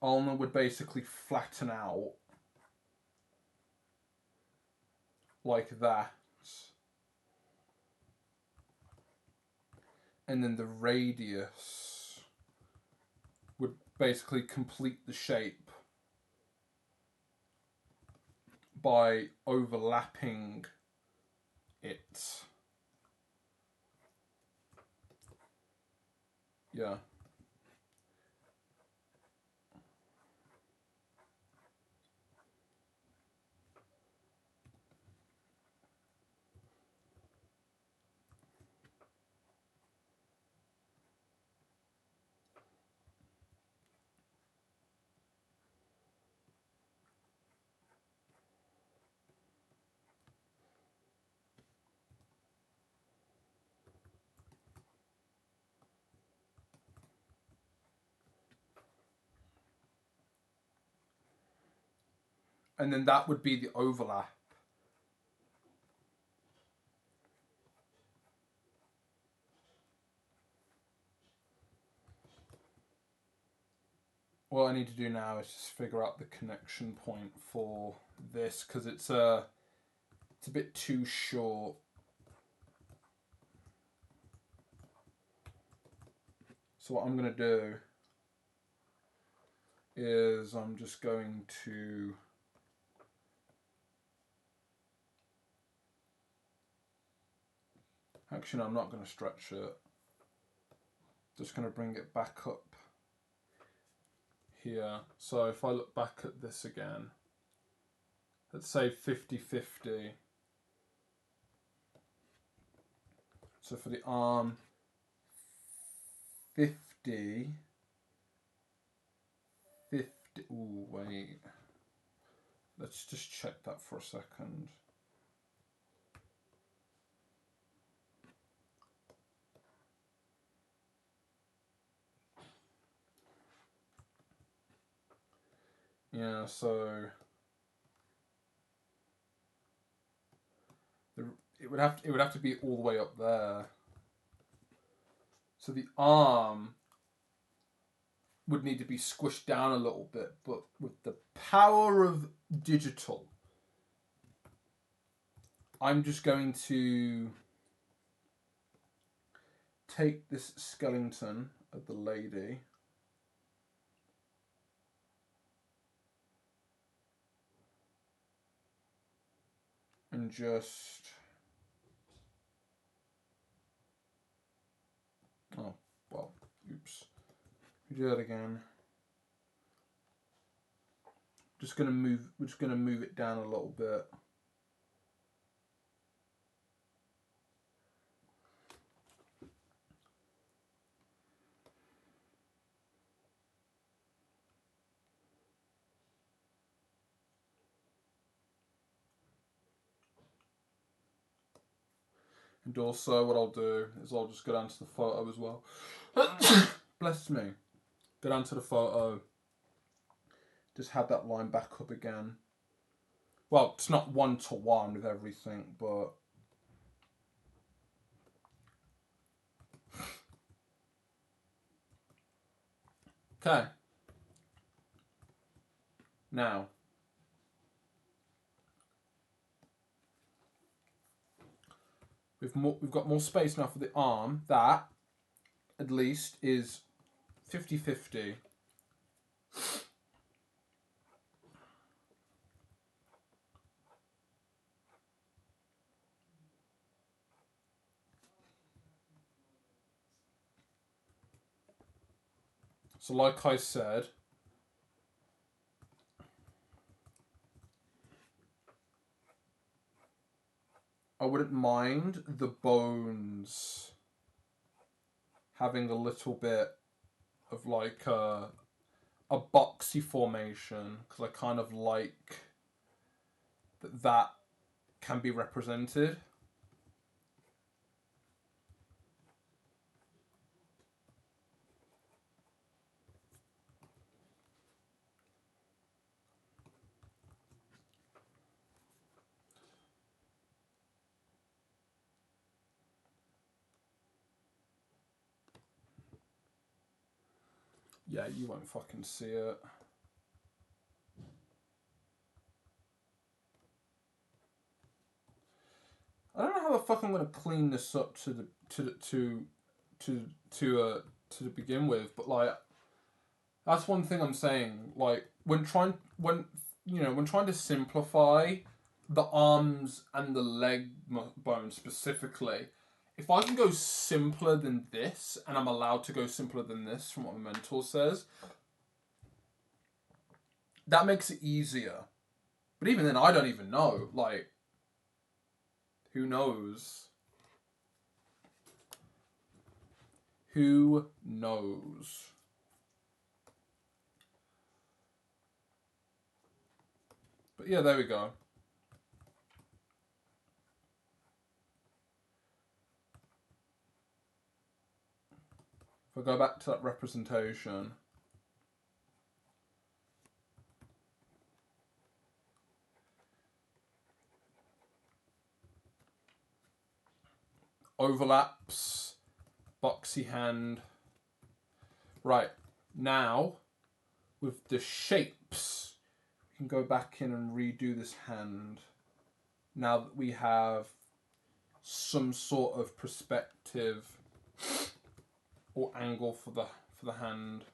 ulna would basically flatten out like that. And then the radius would basically complete the shape by overlapping it. Yeah. And then that would be the overlap. What I need to do now is just figure out the connection point for this, because it's a bit too short. So what I'm going to do is I'm just going to actually, no, I'm not going to stretch it. Just going to bring it back up here. So if I look back at this again, let's say 50-50. So for the arm, 50, 50, ooh, wait. Let's just check that for a second. Yeah, so it would have to be all the way up there. So the arm would need to be squished down a little bit, but with the power of digital, I'm just going to take this skeleton of the lady and just, oh, well, oops. Do that again. We're just gonna move it down a little bit. And also what I'll do is I'll just go down to the photo as well. Bless me. Go down to the photo. Just have that line back up again. Well, it's not 1-to-1 with everything, but okay. Now, we've got more space now for the arm. That, at least, is 50-50. So like I said, I wouldn't mind the bones having a little bit of like a boxy formation, because I kind of like that can be represented. Yeah, you won't fucking see it. I don't know how the fuck I'm gonna clean this up to begin with, but like that's one thing I'm saying. Like when trying to simplify the arms and the leg bone specifically, if I can go simpler than this, and I'm allowed to go simpler than this from what my mentor says, that makes it easier. But even then, I don't even know. Like, who knows? Who knows? But yeah, there we go. If I go back to that representation, overlaps, boxy hand. Right, now with the shapes, we can go back in and redo this hand. Now that we have some sort of perspective or angle for the hand.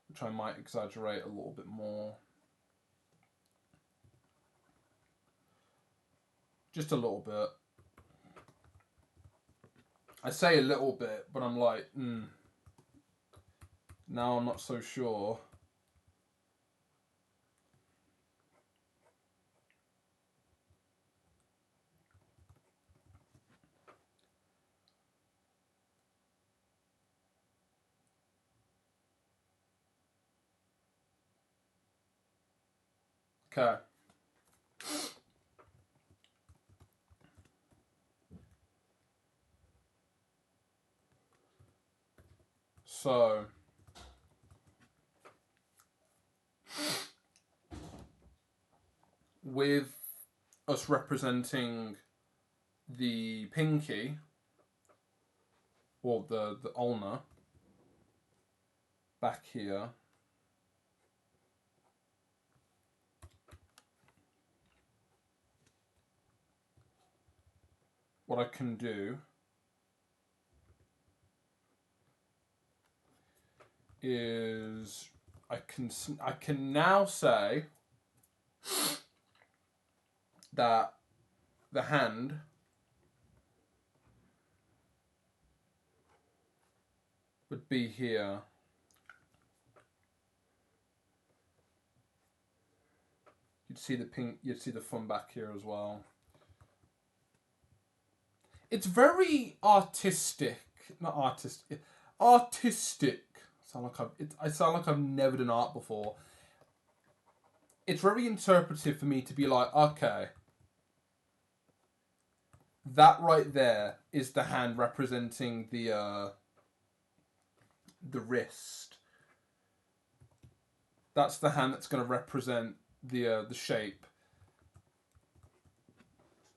Which I might exaggerate a little bit more. Just a little bit. I say a little bit, but I'm like, now I'm not so sure. Okay. So, with us representing the pinky, or the ulna, back here, what I can do is I can now say that the hand would be here. You'd see the thumb back here as well. It's very artistic. Not artistic. Artistic. I sound like I've never done art before. It's very interpretive for me to be like, okay, that right there is the hand representing the wrist. That's the hand that's going to represent the shape.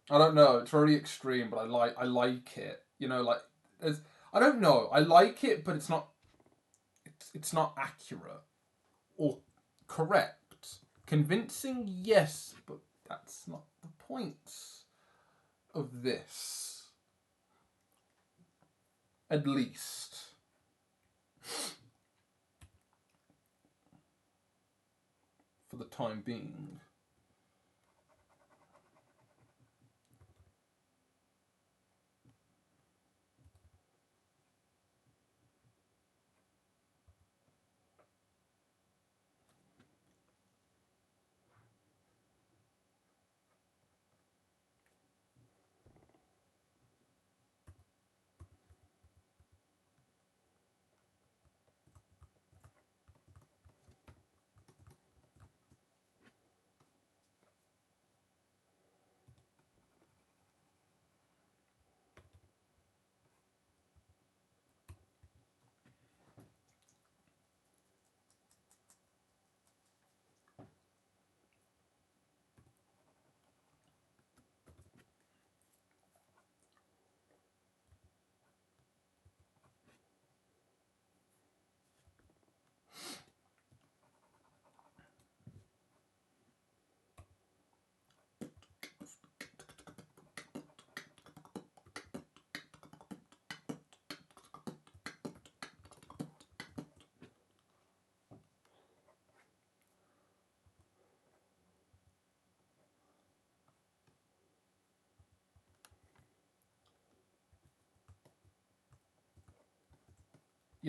I don't know. It's very extreme, but I like it. You know, like I don't know. I like it, but it's not. It's not accurate or correct. Convincing, yes, but that's not the point of this. At least. For the time being.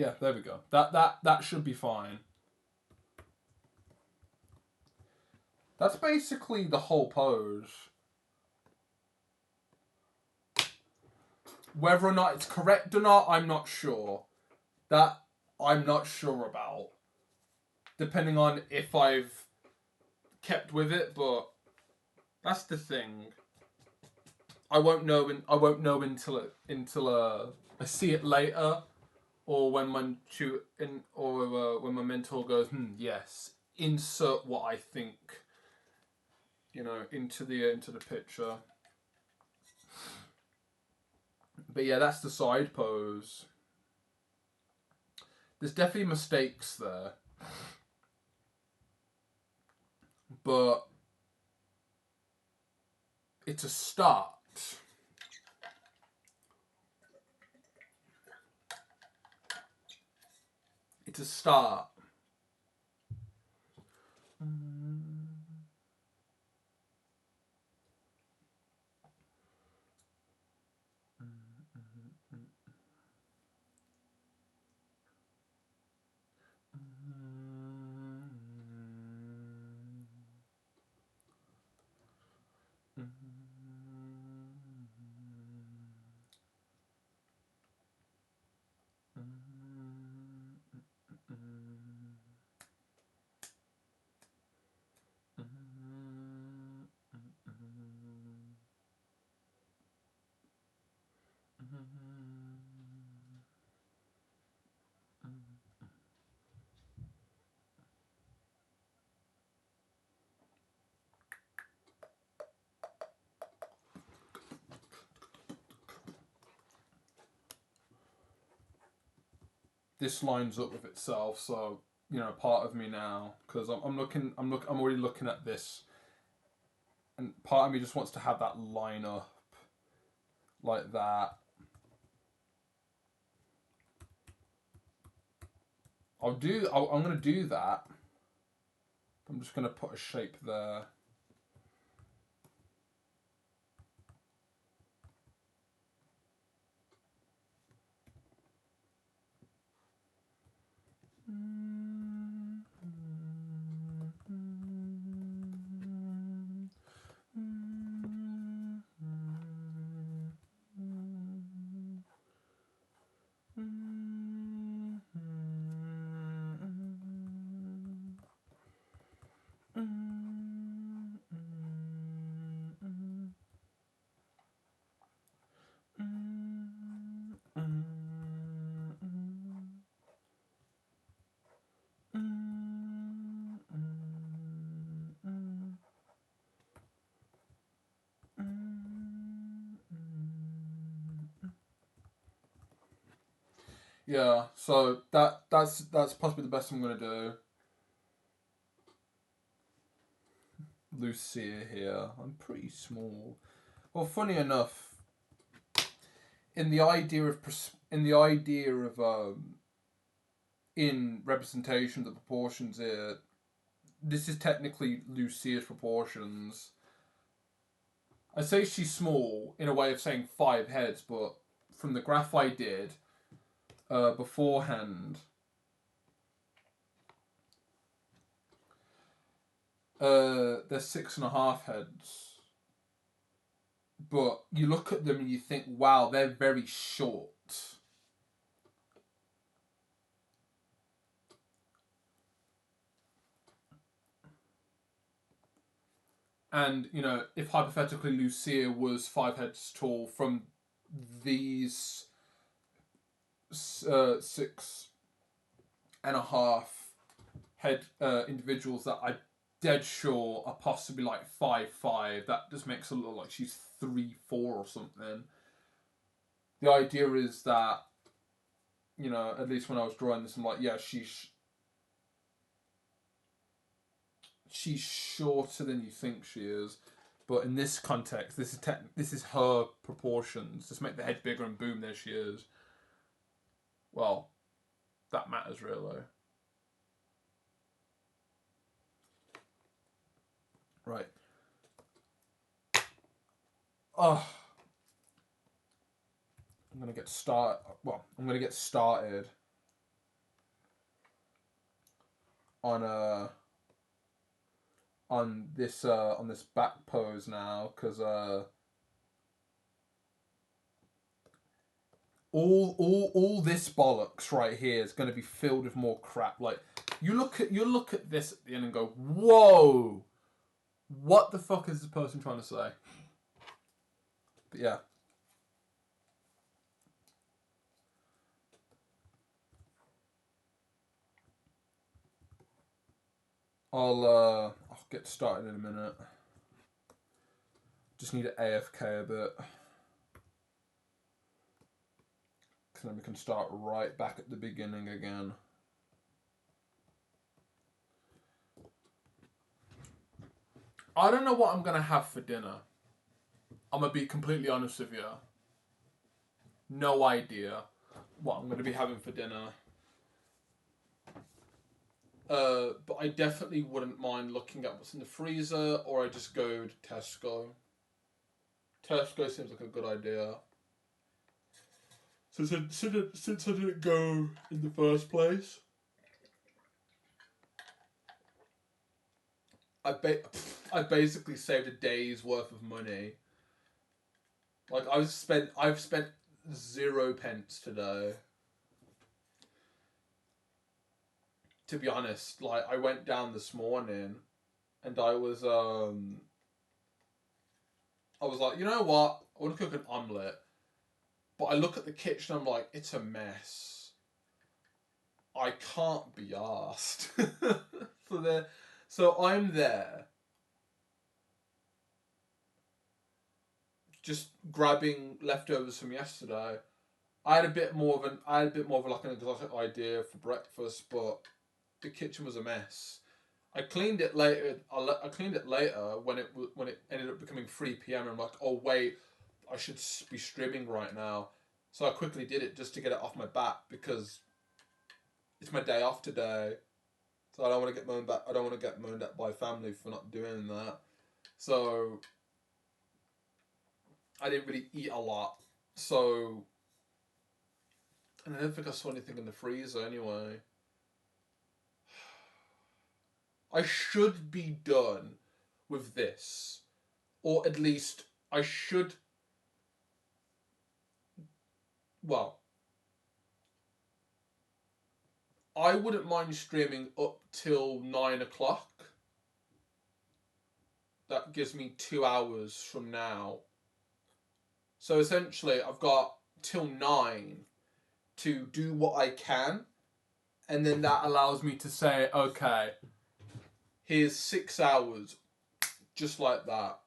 Yeah, there we go. That should be fine. That's basically the whole pose. Whether or not it's correct or not, I'm not sure. That I'm not sure about. Depending on if I've kept with it, but that's the thing. I won't know until I see it later, or when my when my mentor goes, yes, insert what I think, into the picture. But yeah, that's the side pose. There's definitely mistakes there, but it's a start. It's a start. This lines up with itself, so part of me now, because I'm already looking at this, and part of me just wants to have that line up like that. I'm gonna do that. I'm just gonna put a shape there. Yeah, so that's possibly the best I'm gonna do. Lucia here. I'm pretty small. Well, funny enough, in the idea of in representation of the proportions here, this is technically Lucia's proportions. I say she's small in a way of saying 5 heads, but from the graph I did beforehand, there's 6.5 heads. But you look at them and you think, wow, they're very short. And, if hypothetically Lucia was 5 heads tall from these 6.5 head individuals that I'm dead sure are possibly like 5'5", that just makes her look like she's 3'4" or something. The idea is that, at least when I was drawing this, I'm like, yeah, she's shorter than you think she is, but in this context, this is her proportions. Just make the head bigger and boom, there she is. Well, that matters really. Right. Oh, I'm gonna get started. on this back pose now, because all this bollocks right here is going to be filled with more crap. Like, you look at this at the end and go, whoa, what the fuck is this person trying to say? But yeah. I'll get started in a minute. Just need to AFK a bit. Because then we can start right back at the beginning again. I don't know what I'm going to have for dinner. I'm going to be completely honest with you. No idea what I'm going to be having for dinner. But I definitely wouldn't mind looking at what's in the freezer, or I just go to Tesco. Tesco seems like a good idea. Since I didn't go in the first place, I basically saved a day's worth of money. Like, I've spent 0 pence today. To be honest, like, I went down this morning and I was like, you know what? I want to cook an omelette. But I look at the kitchen, I'm like, it's a mess. I can't be arsed. So I'm there, just grabbing leftovers from yesterday. I had a bit more of like an exotic idea for breakfast, but the kitchen was a mess. I cleaned it later. I cleaned it later when it ended up becoming 3 p.m. and I'm like, oh wait, I should be streaming right now. So I quickly did it just to get it off my back, because it's my day off today. So I don't want to get moaned at. I don't want to get moaned at by family for not doing that. So I didn't really eat a lot. So, and I don't think I saw anything in the freezer anyway. I should be done with this, or at least I should. Well, I wouldn't mind streaming up till 9 o'clock. That gives me 2 hours from now. So essentially, I've got till 9 to do what I can, and then that allows me to say, okay, here's 6 hours, just like that.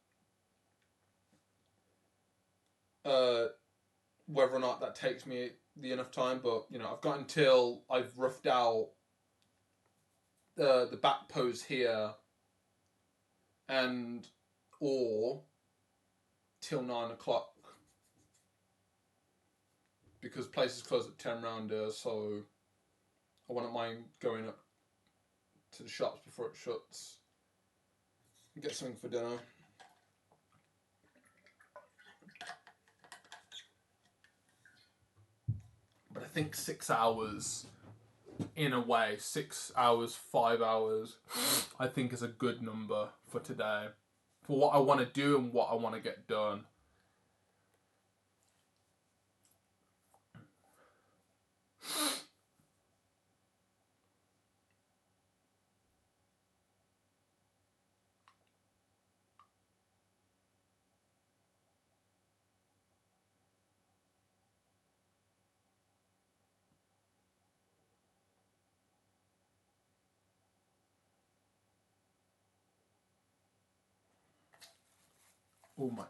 Whether or not that takes me the enough time, but you know, I've got until I've roughed out the back pose here, and or till 9 o'clock, because places close at 10 round here, so I wouldn't mind going up to the shops before it shuts and get something for dinner. But I think 6 hours, in a way, 6 hours, 5 hours, I think is a good number for today. For what I want to do and what I want to get done. Oh, my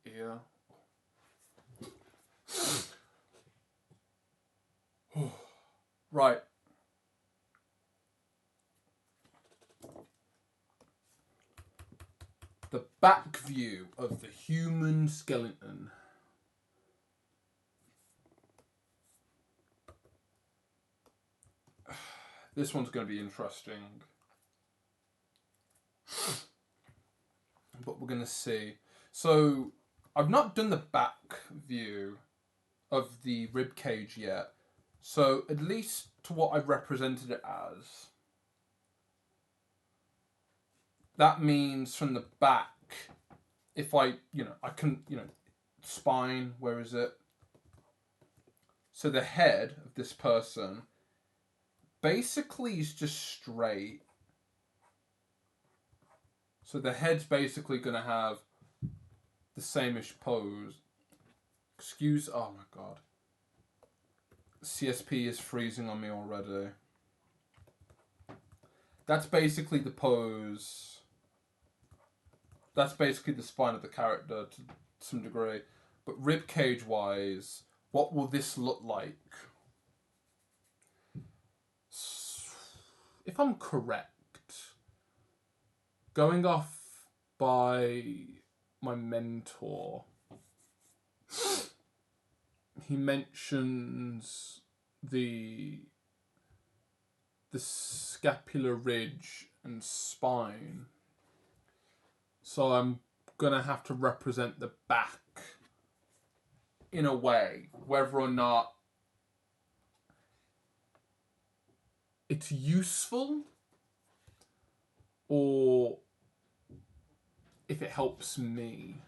ear. Right. The back view of the human skeleton. This one's going to be interesting. But we're going to see. So, I've not done the back view of the rib cage yet. So at least to what I've represented it as, that means from the back, if I can, spine, where is it? So the head of this person basically is just straight. So the head's basically going to have the same-ish pose. Oh my god. CSP is freezing on me already. That's basically the pose. That's basically the spine of the character to some degree. But ribcage wise, what will this look like? If I'm correct, going off by my mentor, he mentions the scapular ridge and spine. So I'm gonna have to represent the back in a way, whether or not it's useful or if it helps me.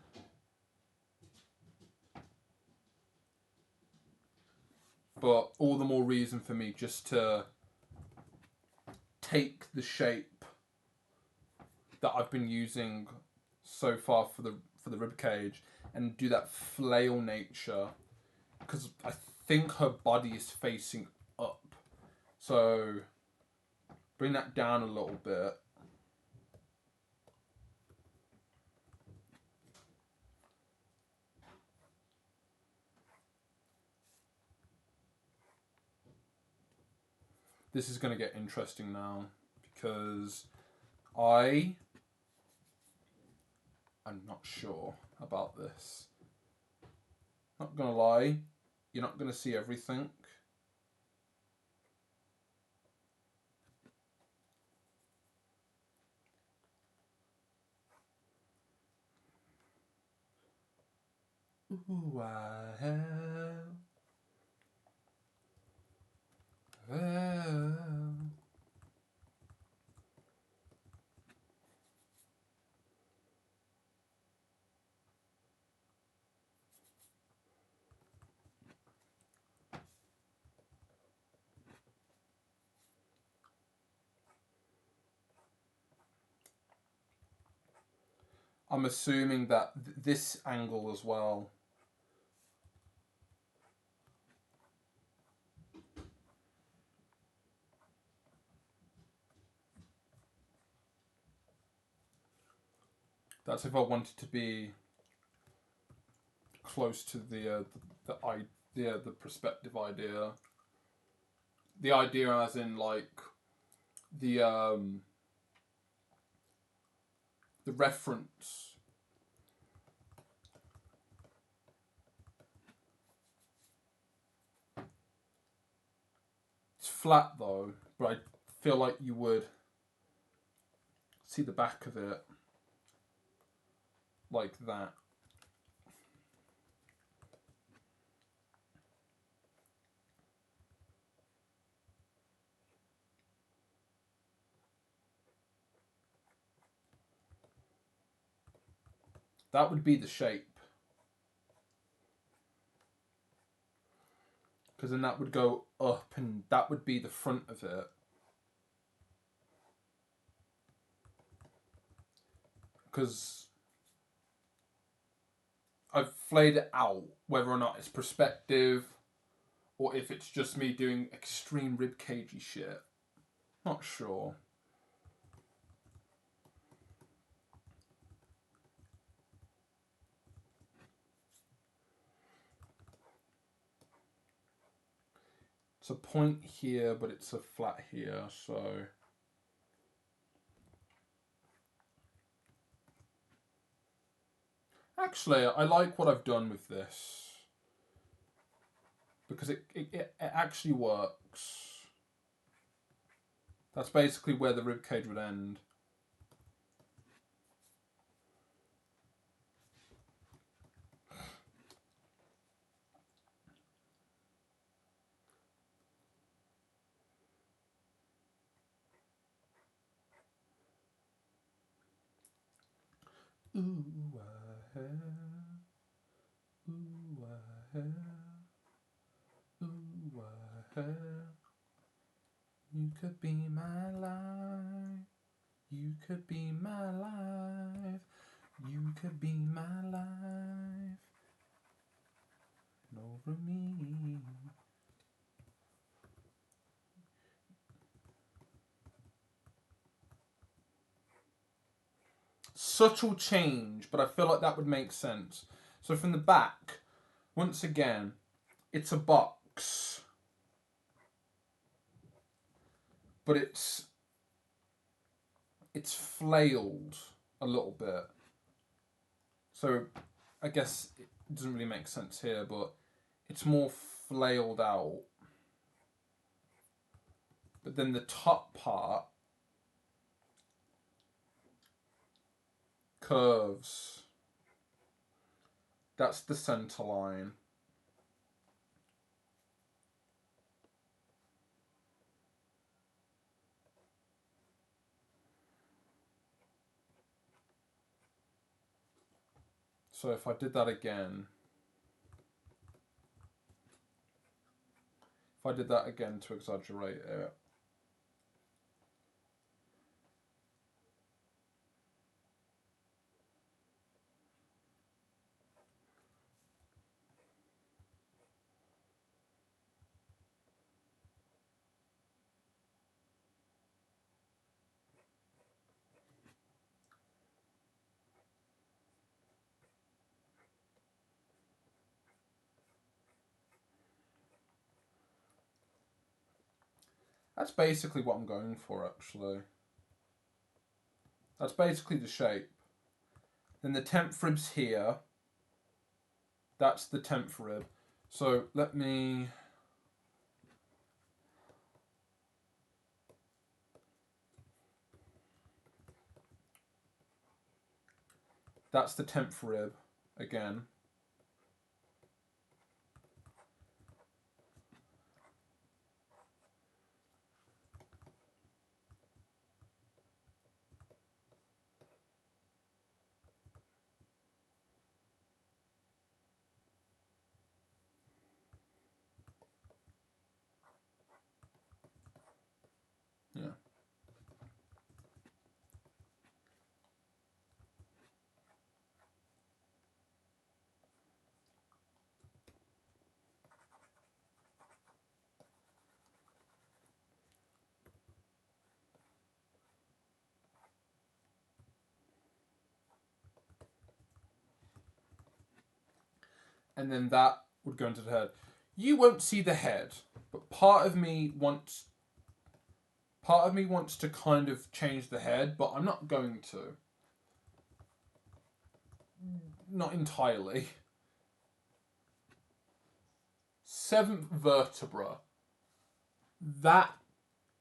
But all the more reason for me just to take the shape that I've been using so far for the rib cage and do that flail nature, because I think her body is facing up. So bring that down a little bit. This is going to get interesting now because I'm not sure about this. Not gonna lie, you're not gonna see everything. Ooh, I have. I'm assuming that this angle as well. That's if I wanted to be close to the perspective idea. The idea as in like the reference. It's flat though, but I feel like you would see the back of it like that. That would be the shape. Because then that would go up and that would be the front of it. Because I've flayed it out, whether or not it's perspective or if it's just me doing extreme ribcagey shit. Not sure. It's a point here, but it's a flat here, so... Actually, I like what I've done with this. Because it actually works. That's basically where the ribcage would end. Ooh, ah, ooh, ah, ooh, ah. You could be my life. You could be my life. You could be my life. And over me. Subtle change, but I feel like that would make sense. So from the back, once again, it's a box, but it's flailed a little bit. So I guess it doesn't really make sense here, but it's more flailed out. But then the top part curves. That's the center line. So if I did that again, to exaggerate it, that's basically what I'm going for, actually. That's basically the shape. Then the 10th rib's here. That's the 10th rib. So let me... That's the 10th rib again. Yeah. And then that would go into the head. You won't see the head, but part of me wants to kind of change the head, but I'm not going to. Not entirely. 7th vertebra. That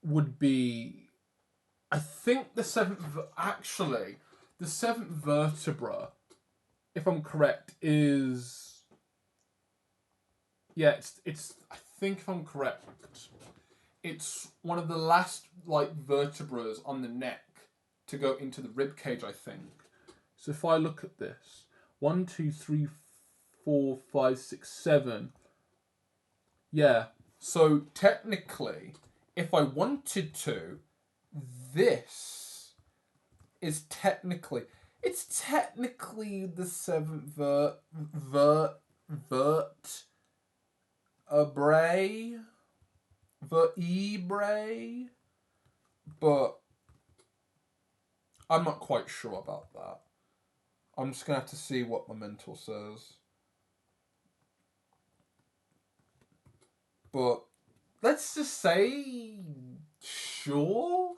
would be... I think the 7th... Actually, the 7th vertebra, if I'm correct, is... Yeah, it's. I think if I'm correct, it's one of the last vertebrae on the neck to go into the rib cage. I think. So if I look at this, 1, 2, 3, 4, 5, 6, 7. Yeah. So technically, if I wanted to, this is technically. It's technically the 7th vertebrae, but I'm not quite sure about that. I'm just gonna have to see what my mentor says. But let's just say, sure.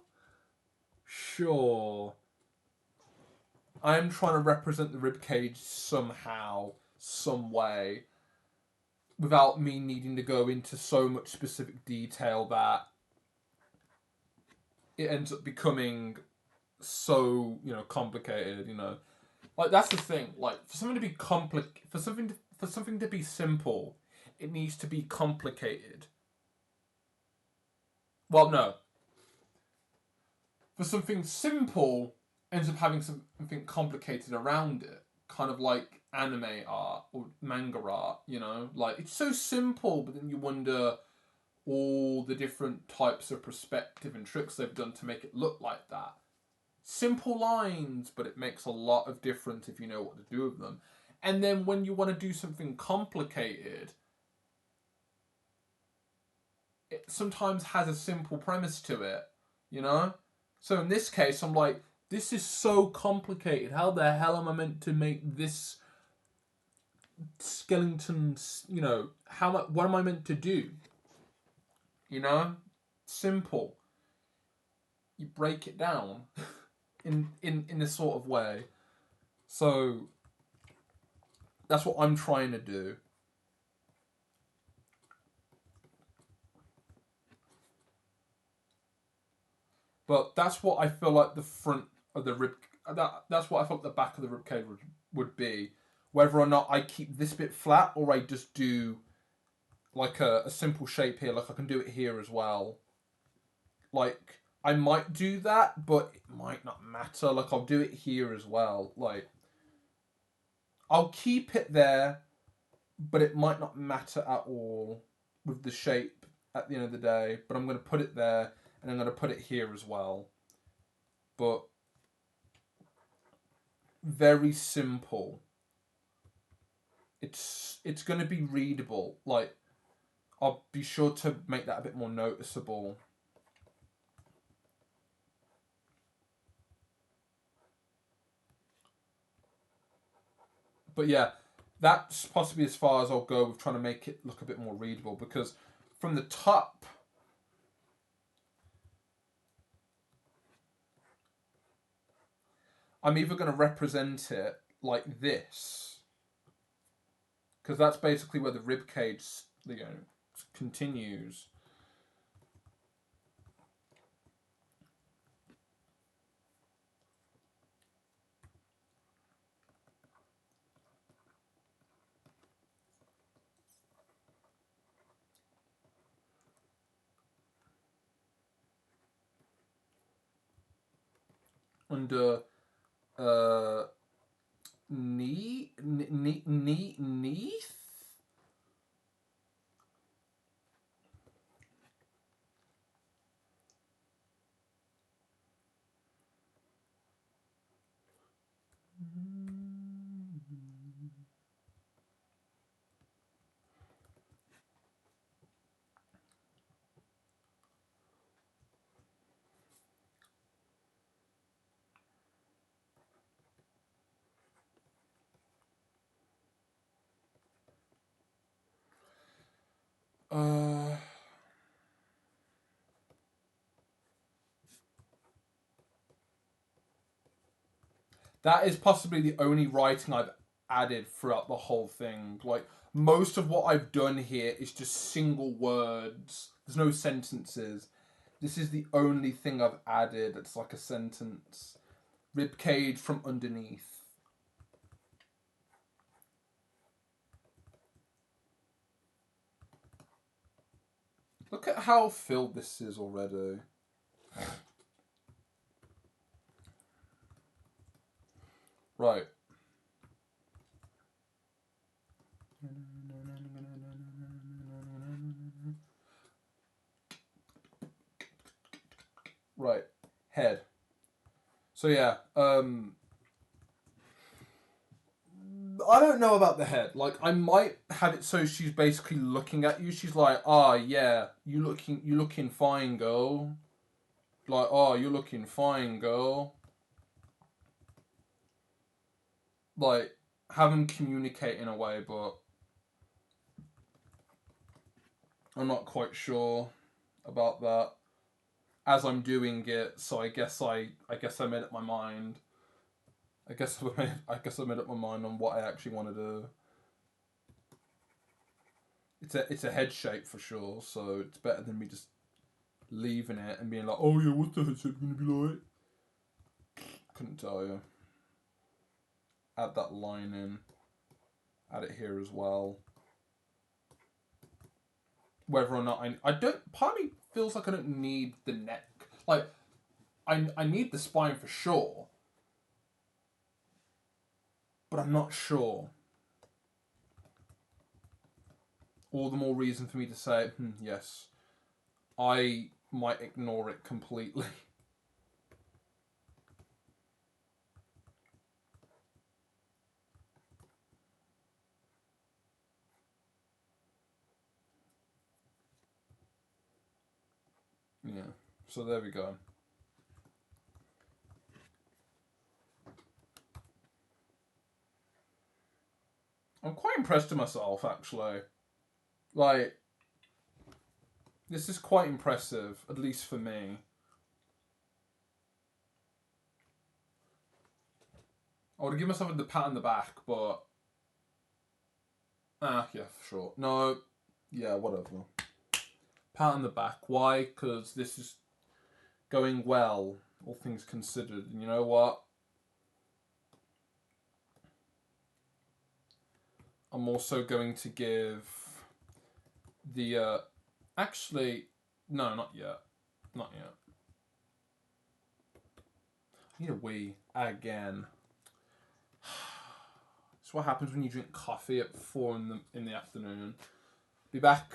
I'm trying to represent the ribcage somehow, some way, without me needing to go into so much specific detail that it ends up becoming so, complicated, Like, that's the thing. Like, for something to be for something to be simple, it needs to be complicated. Well, no. For something simple, ends up having something complicated around it, kind of like anime art or manga art. Like it's so simple, but then you wonder all the different types of perspective and tricks they've done to make it look like that. Simple lines, but it makes a lot of difference if you know what to do with them. And then when you want to do something complicated, it sometimes has a simple premise to it, So in this case, I'm like, this is so complicated. How the hell am I meant to make this skeleton, what am I meant to do? Simple. You break it down in this sort of way. So that's what I'm trying to do. But that's what I feel like the front of the rib. That's what I felt the back of the rib cage would be. Whether or not I keep this bit flat or I just do like a simple shape here, like I can do it here as well. Like I might do that, but it might not matter. Like I'll do it here as well. Like I'll keep it there, but it might not matter at all with the shape at the end of the day. But I'm going to put it there, and I'm going to put it here as well. But very simple. It's going to be readable. Like I'll be sure to make that a bit more noticeable. But yeah, that's possibly as far as I'll go with trying to make it look a bit more readable, because from the top, I'm either going to represent it like this, because that's basically where the rib cage continues. Under knee. That is possibly the only writing I've added throughout the whole thing. Like, most of what I've done here is just single words. There's no sentences. This is the only thing I've added. It's like a sentence. Ribcage from underneath. Look at how filled this is already. Right. Right. Head. So yeah, I don't know about the head. Like, I might have it so she's basically looking at you. She's like, "Ah, yeah, you looking fine, girl." Like, "Oh, you're looking fine, girl." Like, have them communicate in a way, but I'm not quite sure about that as I'm doing it. So I guess I made up my mind. I guess I made up my mind on what I actually want to do. It's a head shape for sure, so it's better than me just leaving it and being like, "Oh yeah, what's the head shape gonna be like?" Couldn't tell you. Add that line in. Add it here as well. Whether or not I don't. Part of me feels like I don't need the neck. Like, I need the spine for sure, but I'm not sure. All the more reason for me to say, yes, I might ignore it completely. Yeah, so there we go. I'm quite impressed with myself, actually. Like, this is quite impressive, at least for me. I would give myself the pat on the back, but... yeah, for sure. No, yeah, whatever. Pat on the back. Why? Because this is going well, all things considered. And you know what? I'm also going to give the... actually, no, not yet. Not yet. I need a wee again. It's what happens when you drink coffee at 4 in the afternoon. Be back.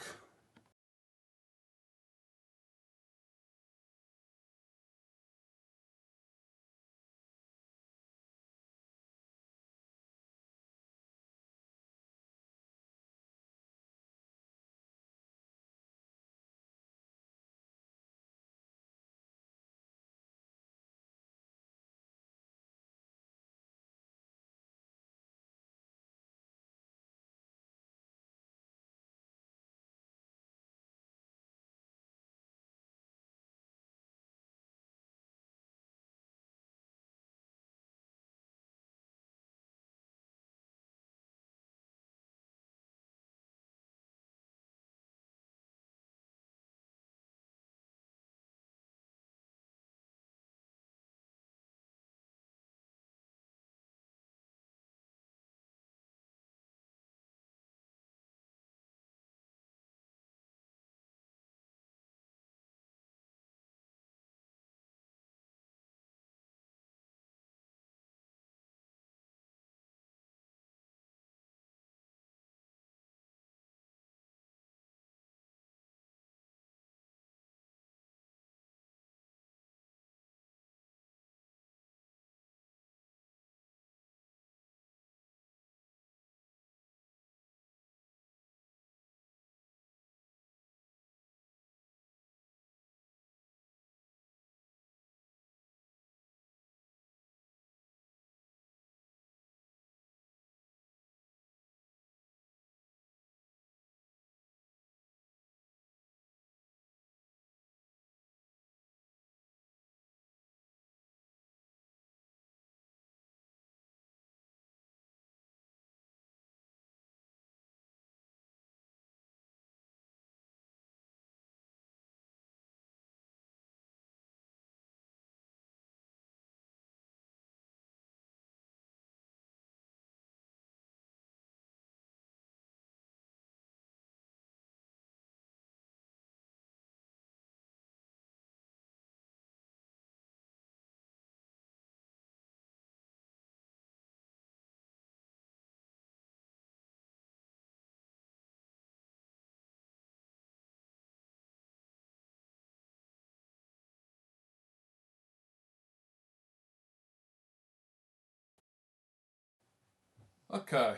Okay,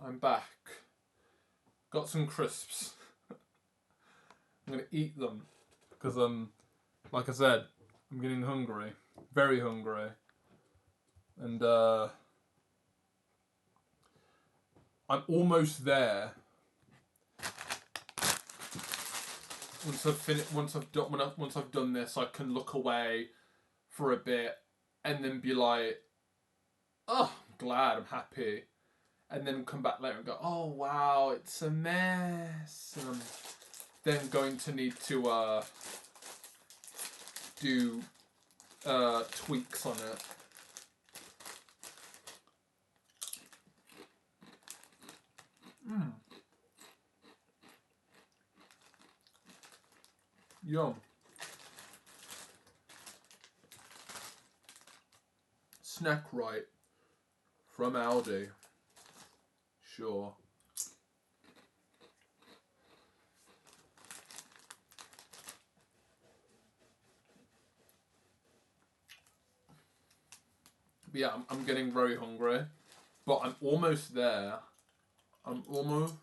I'm back. Got some crisps. I'm gonna eat them because like I said, I'm getting hungry, very hungry, and I'm almost there. Once I've done this, I can look away for a bit and then be like, oh, I'm glad, I'm happy, and then come back later and go, oh wow, it's a mess, and I'm then going to need to do tweaks on it. Yum. Snack right From Aldi. Sure. But yeah, I'm getting very hungry. But I'm almost there. I'm almost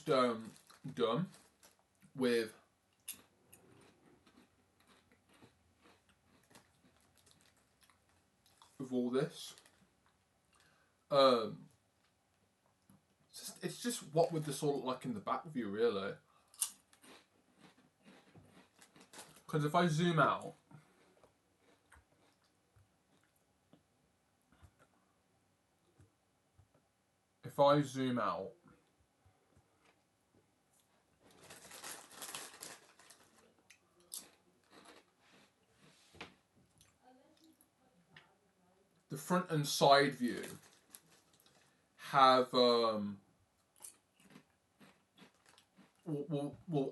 done with all this. It's just what would this all look like in the back view, really? Because if I zoom out, the front and side view have will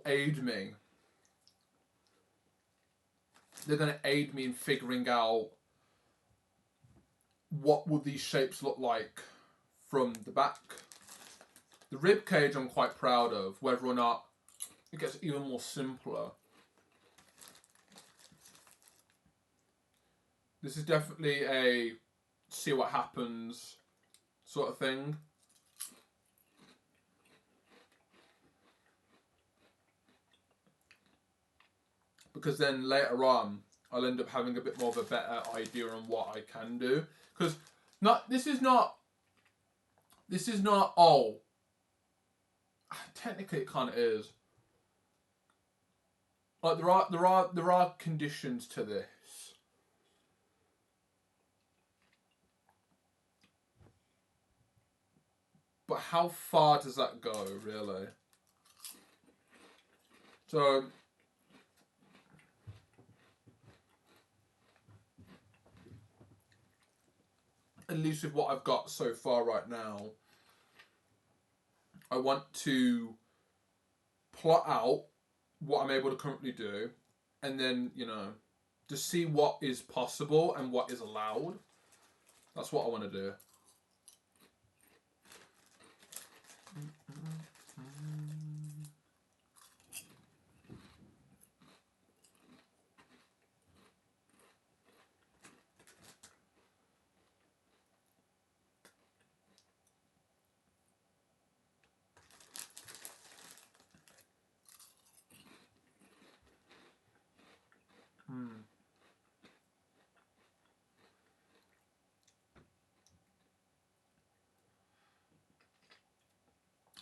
aid me. They're going to aid me in figuring out what will these shapes look like from the back. The rib cage I'm quite proud of, whether or not it gets even more simpler. This is definitely a see what happens sort of thing. Because then later on, I'll end up having a bit more of a better idea on what I can do. Because this is not, oh, technically it kind of is. Like there are conditions to this. But how far does that go, really? So, at least with what I've got so far right now, I want to plot out what I'm able to currently do, and then, to see what is possible and what is allowed. That's what I want to do.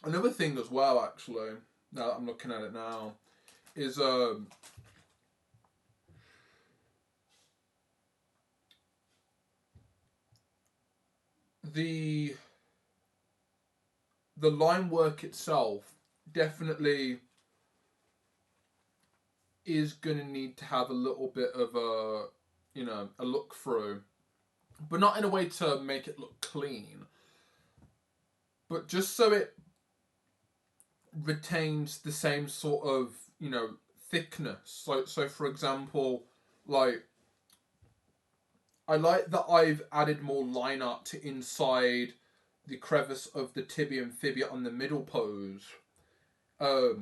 Another thing as well, actually, now that I'm looking at it now, is the line work itself definitely is going to need to have a little bit of a look through, but not in a way to make it look clean, but just so it retains the same sort of thickness. So for example, like, I like that I've added more line art to inside the crevice of the tibia and fibia on the middle pose. I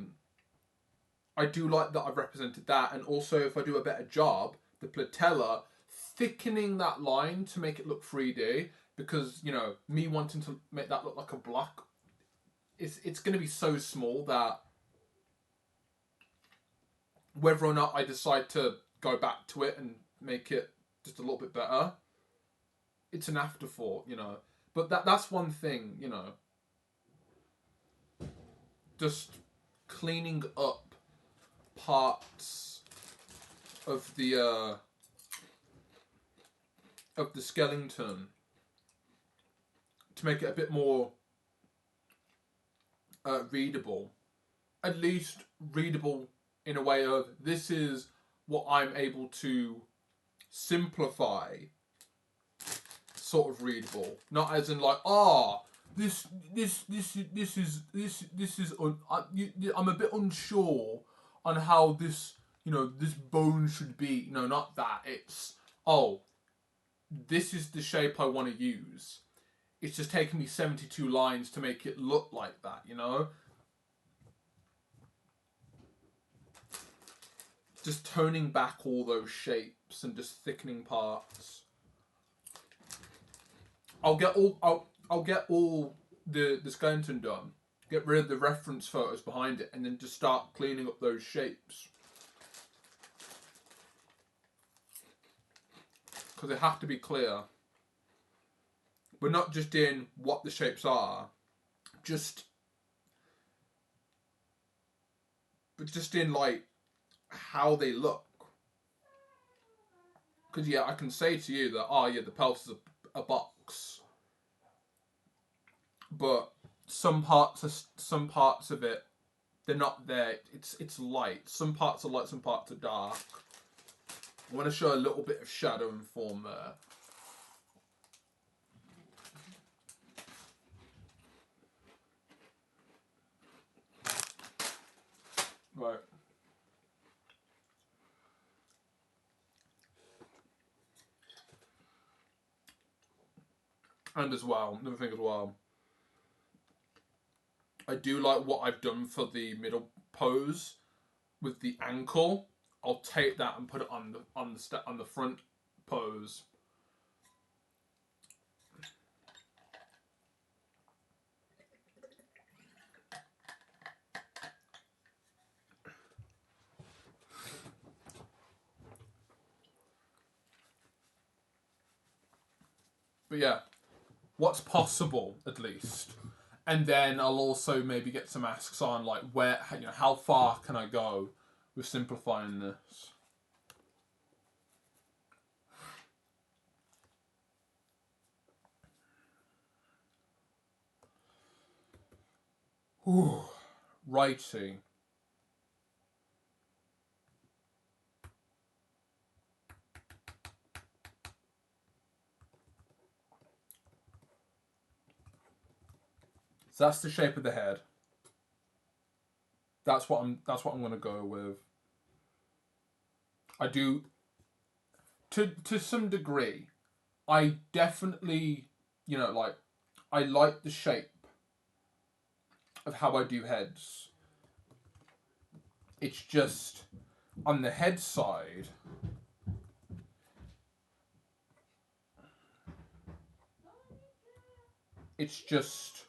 do like that I've represented that, and also if I do a better job, the patella, thickening that line to make it look 3D, because me wanting to make that look like a block, it's going to be so small that whether or not I decide to go back to it and make it just a little bit better, it's an afterthought, But that's one thing, just cleaning up parts of the skeleton to make it a bit more readable. At least readable in a way of, this is what I'm able to simplify, sort of readable. Not as in like, this is I'm a bit unsure on how this this bone should be. No, not that. It's, this is the shape I want to use. It's just taking me 72 lines to make it look like that, you know? Just toning back all those shapes and just thickening parts. I'll get all the skeleton done. Get rid of the reference photos behind it, and then just start cleaning up those shapes. Because they have to be clear. But not just in what the shapes are, but just in like how they look. Because yeah, I can say to you that the pelvis is a box, but some parts of it, they're not there. It's light. Some parts are light, some parts are dark. I want to show a little bit of shadow and form there. Right. And as well, another thing as well, I do like what I've done for the middle pose with the ankle. I'll take that and put it on the front pose. But yeah, what's possible at least, and then I'll also maybe get some asks on like where how far can I go with simplifying this. Ooh, righty. So that's the shape of the head. That's what I'm gonna go with. I do to some degree. I definitely like I like the shape of how I do heads. It's just on the head side. It's just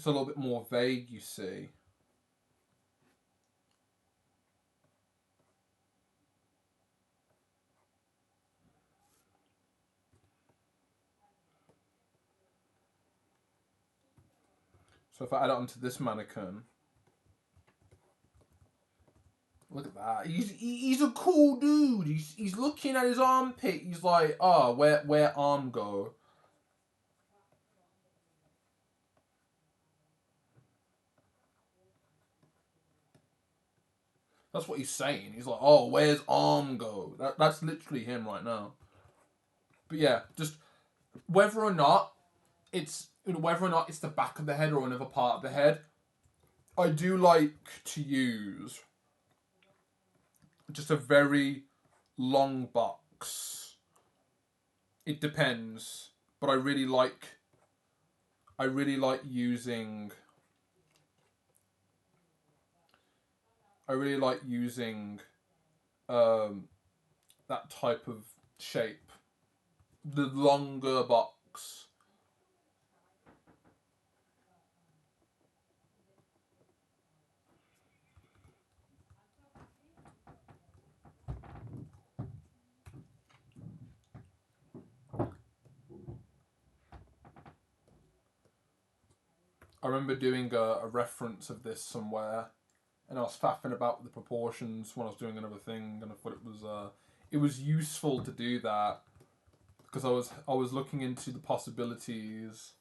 a little bit more vague, you see. So if I add it onto this mannequin, look at that. He's a cool dude. He's looking at his armpit. He's like, oh, where arm go? That's what he's saying. He's like, oh, where's arm go? That's literally him right now. But yeah, just whether or not it's the back of the head or another part of the head, I do like to use just a very long box. It depends, but I really like using that type of shape. The longer box. I remember doing a reference of this somewhere, and I was faffing about with the proportions when I was doing another thing, and I thought it was useful to do that because I was looking into the possibilities,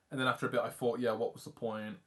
and then after a bit I thought, yeah, what was the point?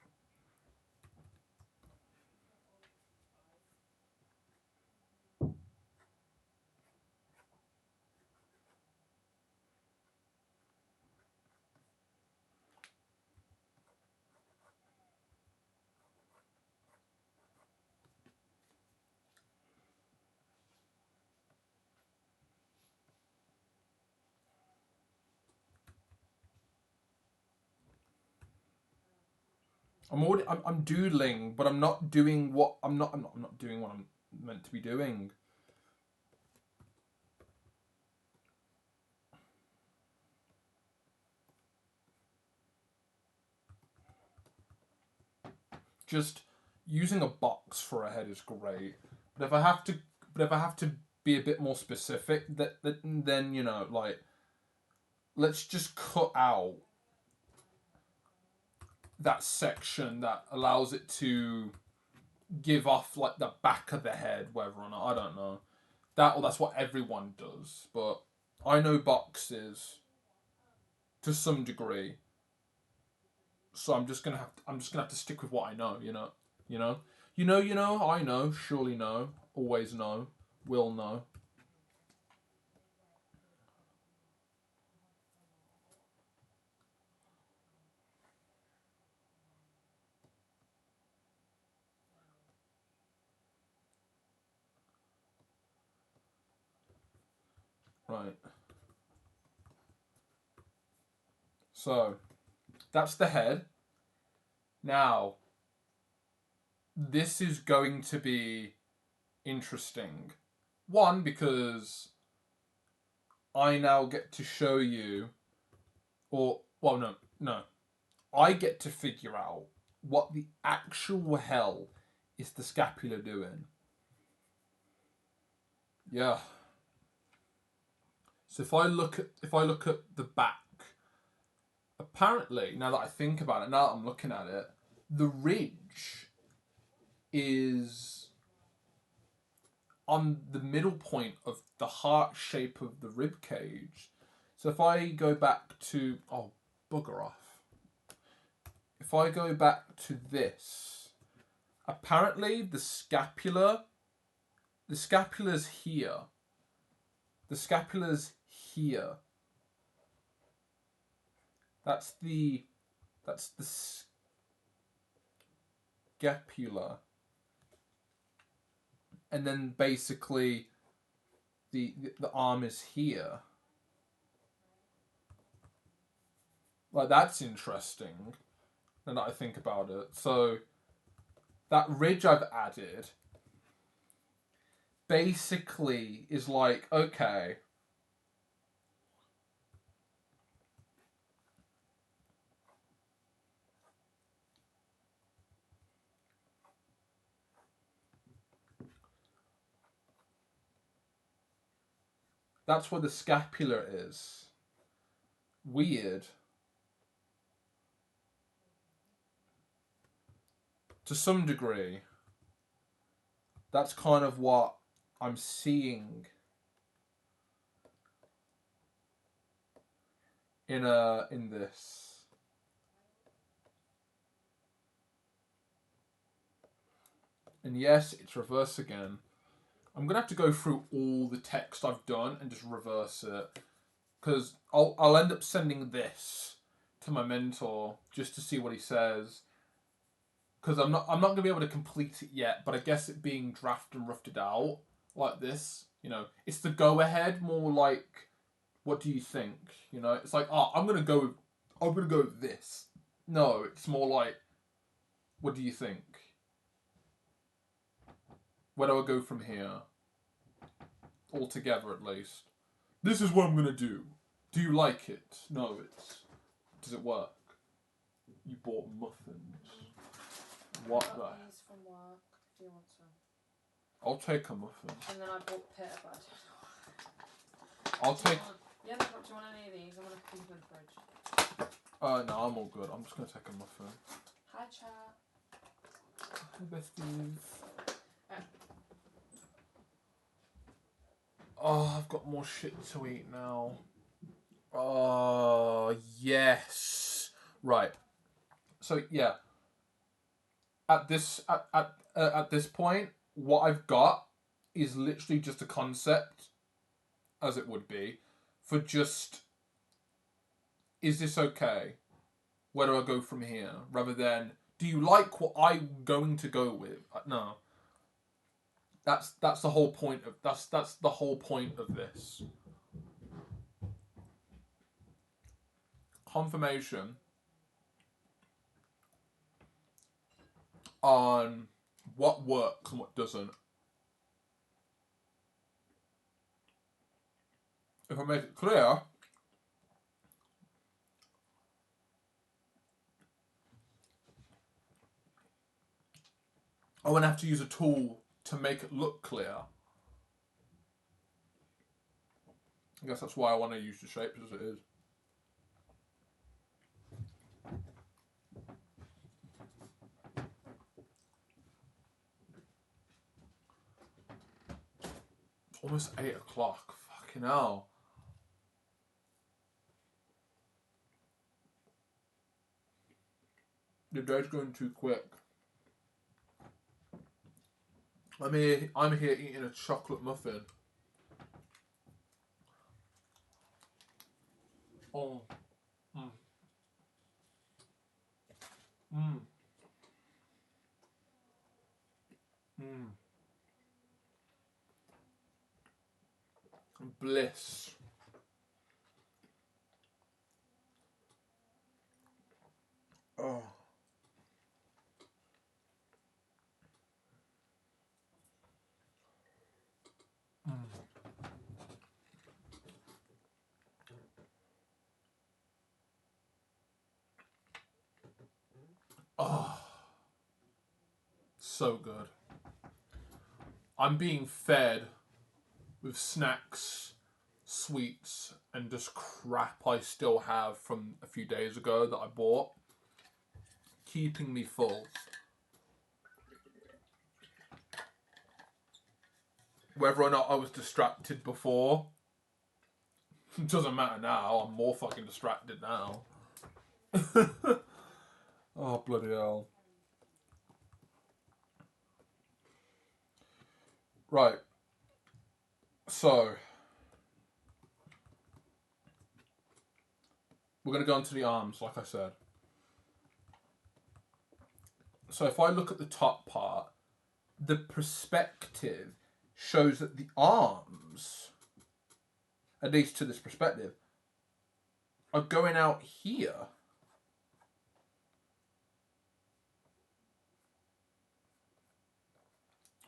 I'm doodling, but I'm not doing what I'm not doing what I'm meant to be doing. Just using a box for a head is great, but if I have to be a bit more specific, then you know, like, let's just cut out that section that allows it to give off like the back of the head, whether or not I don't know that, or that's what everyone does. But I know boxes to some degree, so I'm just gonna have to stick with what I know. You know, you know. I know, surely know, always know, will know. Right. So that's the head. Now this is going to be interesting. One, because I now get to show you, or, well, no. I get to figure out what the actual hell is the scapula doing. Yeah. So if I look at the back, apparently, now that I think about it, now that I'm looking at it, the ridge is on the middle point of the heart shape of the rib cage. So if I go back to, oh, bugger off. If I go back to this, apparently the scapula's here. The scapula's here. That's the scapula. And then basically the arm is here. Like, that's interesting. Now that I think about it. So that ridge I've added basically is like, okay, that's where the scapula is. Weird. To some degree. That's kind of what I'm seeing in this. And yes, it's reverse again. I'm gonna have to go through all the text I've done and just reverse it, because I'll end up sending this to my mentor just to see what he says. Because I'm not gonna be able to complete it yet, but I guess it being drafted and roughed out like this, you know, it's the go ahead more like, what do you think? You know, it's like, oh, I'm gonna go with this. No, it's more like, what do you think? Where do I go from here? Altogether, at least. This is what I'm gonna do. Do you like it? No, it's. Does it work? You bought muffins. What the? These from work. Do you want some? I'll take a muffin. And then I bought pita, but I'll take. Yeah, do you want any of these? I'm gonna keep them in the fridge. No, I'm all good. I'm just gonna take a muffin. Hi, chat. Hi, besties. Uh. Oh, I've got more shit to eat now. Oh, yes. Right. So yeah. At this point, what I've got is literally just a concept, as it would be, for just, is this okay? Where do I go from here? Rather than, do you like what I'm going to go with? No. That's the whole point of that's the whole point of this. Confirmation on what works and what doesn't. If I make it clear, I won't have to use a tool to make it look clear. I guess that's why I want to use the shapes as it is. It's almost 8 o'clock. Fucking hell. The day's going too quick. I'm here eating a chocolate muffin. Oh. Mm. Mm. Mm. Bliss. Oh. Mm. Oh. So good. I'm being fed with snacks, sweets, and just crap I still have from a few days ago that I bought, keeping me full. Whether or not I was distracted before, it doesn't matter now. I'm more fucking distracted now. Oh, bloody hell. Right. So, we're going to go on to the arms, like I said. So if I look at the top part, the perspective shows that the arms, at least to this perspective, are going out here.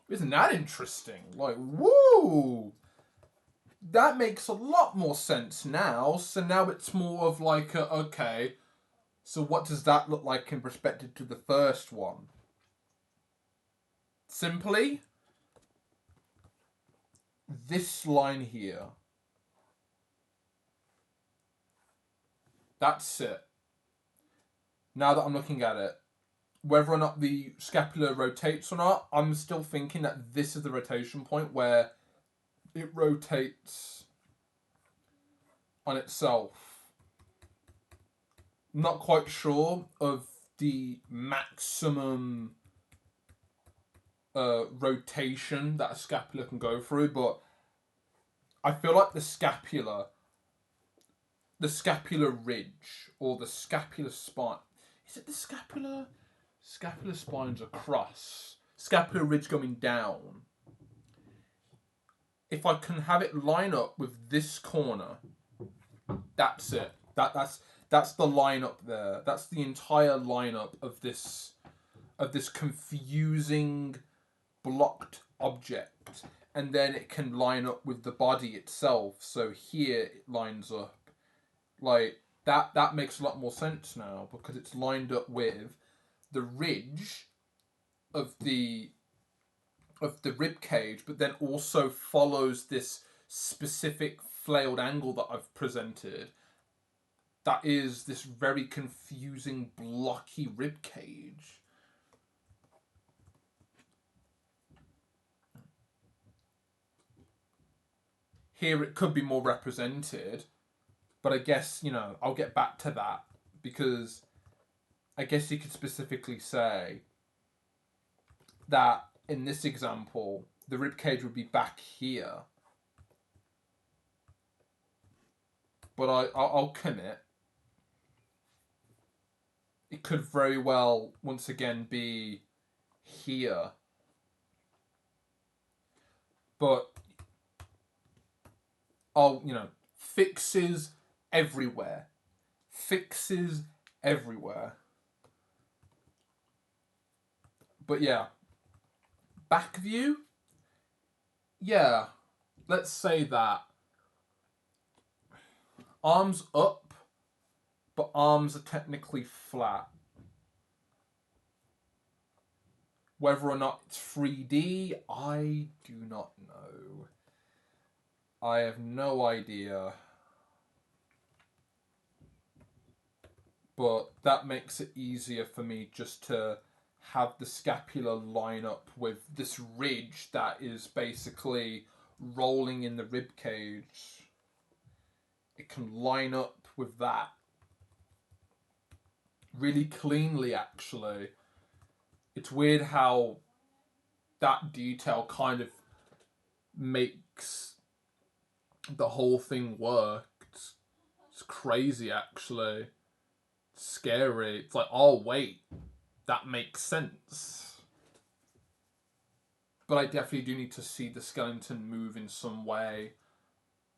Isn't that interesting? Like, woo! That makes a lot more sense now. So now it's more of like, okay, so what does that look like in perspective to the first one? Simply, this line here. That's it. Now that I'm looking at it, whether or not the scapula rotates or not, I'm still thinking that this is the rotation point where it rotates on itself. Not quite sure of the maximum rotation that a scapula can go through, but I feel like the scapular ridge or the scapular spine, is it the scapular? Scapular spine's across. Scapular ridge going down. If I can have it line up with this corner, that's it. That's the line up there. That's the entire lineup of this confusing blocked object. And then it can line up with the body itself. So here it lines up. Like that makes a lot more sense now because it's lined up with the ridge of the rib cage, but then also follows this specific flailed angle that I've presented. That is this very confusing, blocky rib cage. Here it could be more represented, but I guess, I'll get back to that because I guess you could specifically say that in this example, the rib cage would be back here. But I'll commit. It could very well, once again, be here. But fixes everywhere. Fixes everywhere. But yeah, back view. Yeah, Let's say that. arms up, but arms are technically flat. Whether or not it's 3D, I do not know. I have no idea. But that makes it easier for me just to have the scapula line up with this ridge that is basically rolling in the rib cage. It can line up with that really cleanly, actually. It's weird how that detail kind of makes the whole thing work. It's crazy, actually. It's scary. It's like, oh, wait, that makes sense. But I definitely do need to see the skeleton move in some way.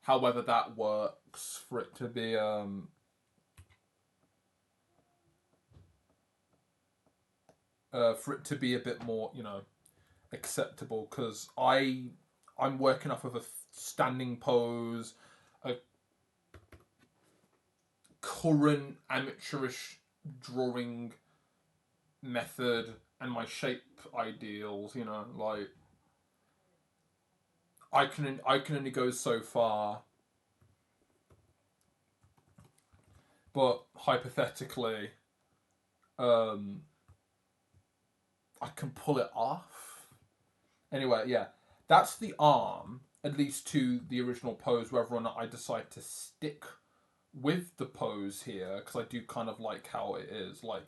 However that works for it to be a bit more, acceptable, because I'm working off of a standing pose, a current amateurish drawing method, and my shape ideals. Like I can only go so far. But hypothetically, I can pull it off. Anyway, yeah, that's the arm, at least to the original pose. Whether or not I decide to stick with the pose here, because I do kind of like how it is. Like,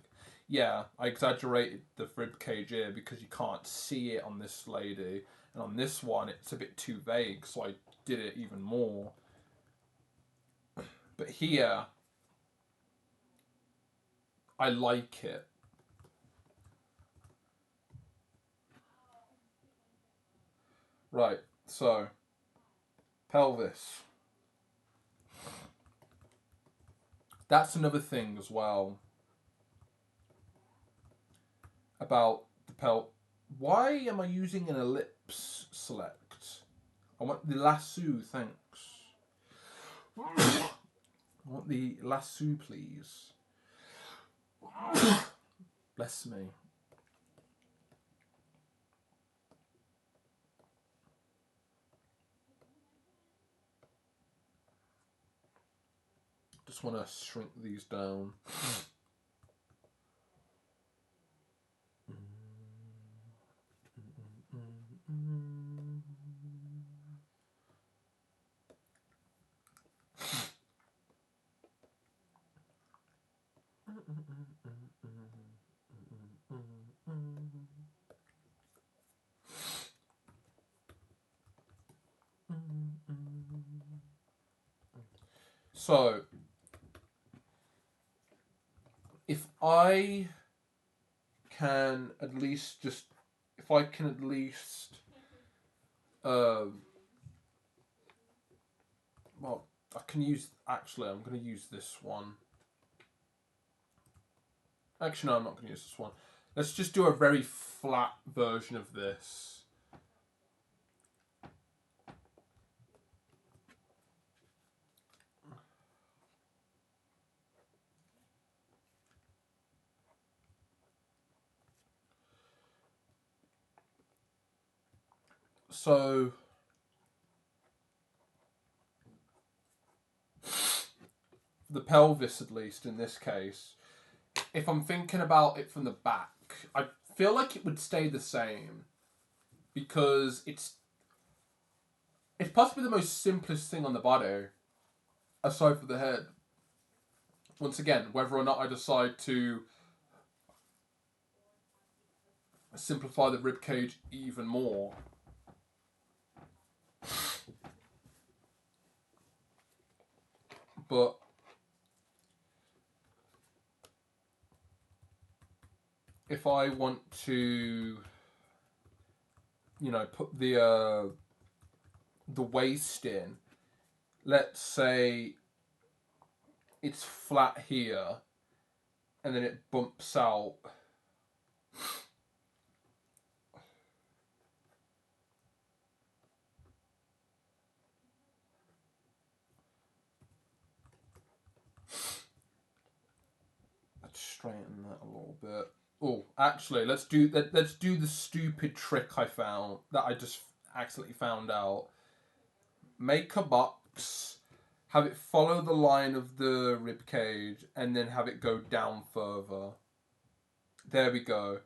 yeah, I exaggerated the rib cage here because you can't see it on this lady, and on this one it's a bit too vague, so I did it even more. But here, I like it. Right, so pelvis. That's another thing as well about the Why am I using an ellipse select? I want the lasso, thanks. I want the lasso, please. Bless me. Just want to shrink these down. So, if I can at least well, I can use, actually, I'm going to use this one. Actually, no, I'm not going to use this one. Let's just do a very flat version of this. So, the pelvis, at least in this case, if I'm thinking about it from the back, I feel like it would stay the same, because it's possibly the most simplest thing on the body, aside from the head. Once again, whether or not I decide to simplify the rib cage even more. But if I want to, put the waist in, let's say it's flat here, and then it bumps out Let's straighten that a little bit. Oh, actually, let's do the stupid trick I found that I just accidentally found out. Make a box, have it follow the line of the rib cage, and then have it go down further. There we go.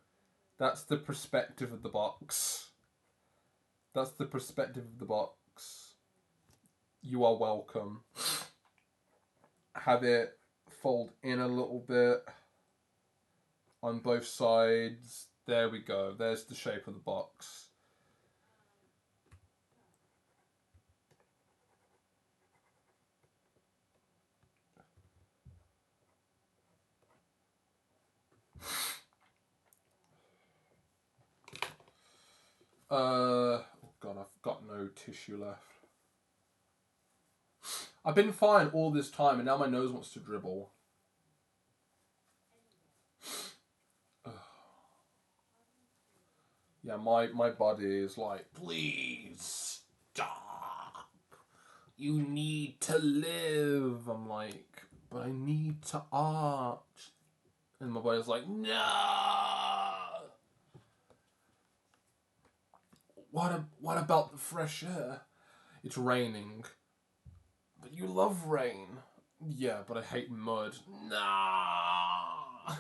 That's the perspective of the box. That's the perspective of the box. You are welcome. Have it fold in a little bit on both sides. There we go. There's the shape of the box. Oh god, I've got no tissue left. I've been fine all this time and now my nose wants to dribble. Yeah, my body is like, please stop. You need to live. I'm like, but I need to art. And my body's like, no. What about the fresh air? It's raining. But you love rain. Yeah, but I hate mud. Nah.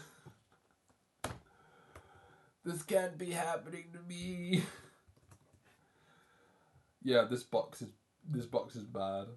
This can't be happening to me. Yeah, this box is bad.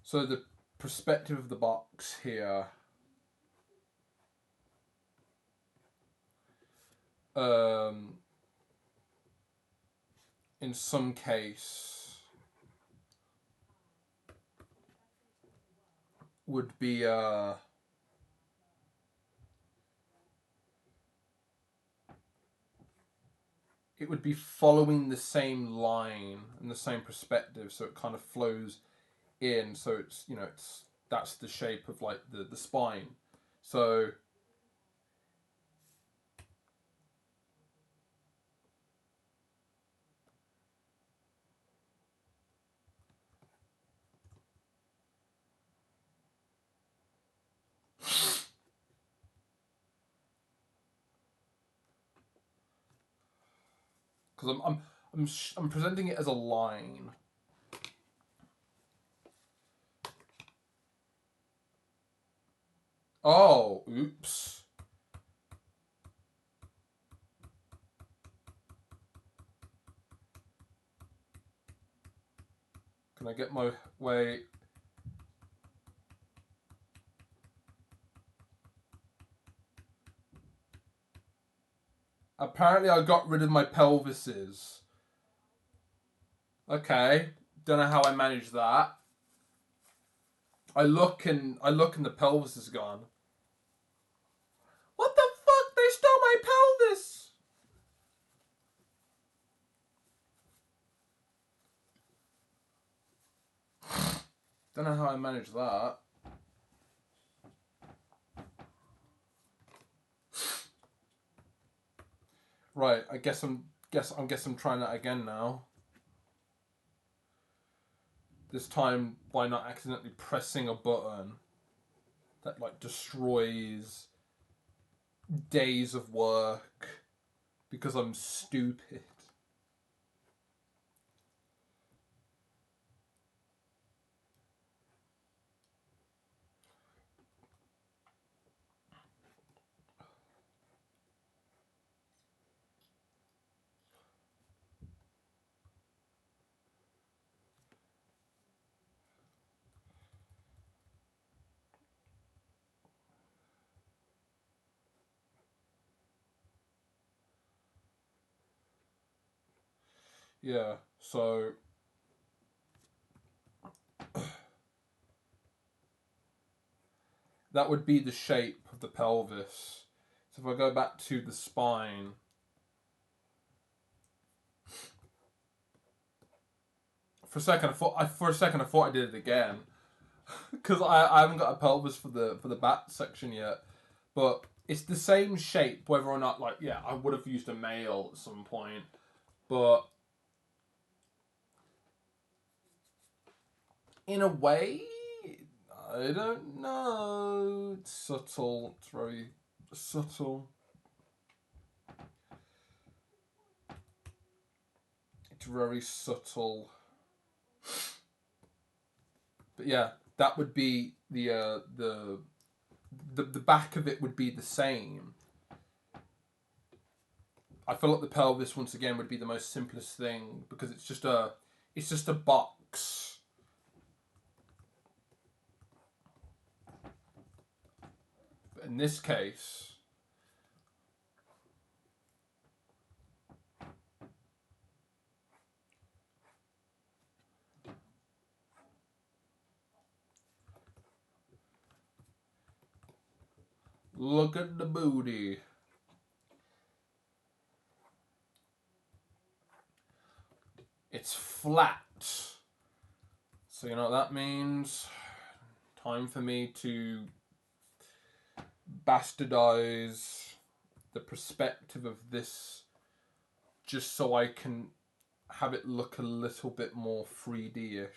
So the perspective of the box here, in some case, would be it would be following the same line and the same perspective, so it kind of flows in. So it's that's the shape of like the spine. So because I'm presenting it as a line. Oh, oops. Can I get my way? Apparently I got rid of my pelvises. Okay, don't know how I managed that. I look and the pelvis is gone. What the fuck? They stole my pelvis! Don't know how I managed that. Right, I guess I'm trying that again now. This time by not accidentally pressing a button that like destroys days of work because I'm stupid. Yeah, so that would be the shape of the pelvis. So if I go back to the spine, for a second I thought I did it again, because I haven't got a pelvis for the back section yet, but it's the same shape whether or not, like, yeah, I would have used a male at some point, but in a way, I don't know. It's subtle. It's very subtle. It's very subtle. But yeah, that would be the back of it would be the same. I feel like the pelvis once again would be the most simplest thing because it's just a box. But in this case, look at the booty. It's flat. So you know what that means? Time for me to bastardize the perspective of this just so I can have it look a little bit more 3D-ish.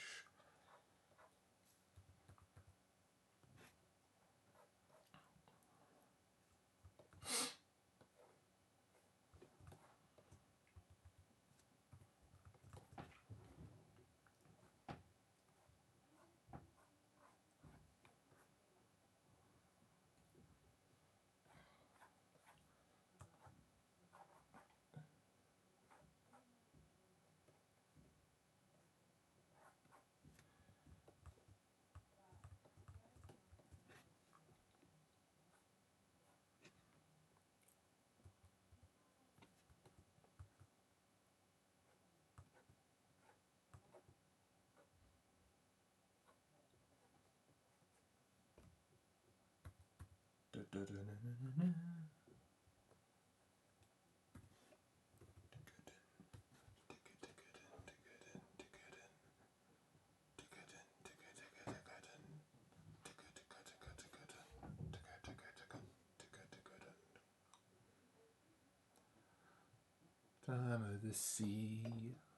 Time of the Sea.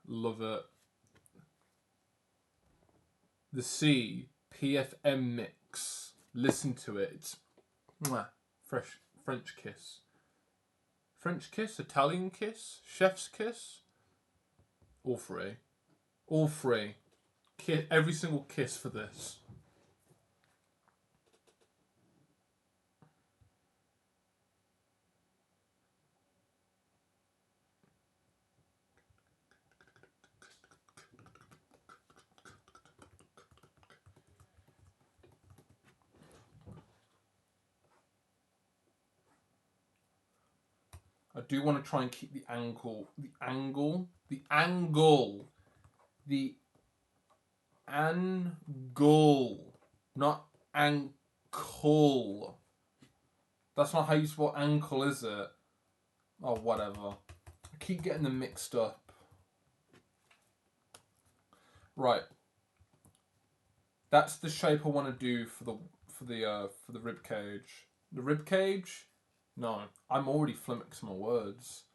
Love it. The Sea PFM mix. Listen to it. It's mwah, fresh French kiss. French kiss, Italian kiss, chef's kiss. All three. All three. Every single kiss for this. I do want to try and keep the angle, not ankle. That's not how you spell ankle, is it? Oh, whatever. I keep getting them mixed up. Right. That's the shape I want to do for the rib cage. The rib cage? No, I'm already flummoxing my words.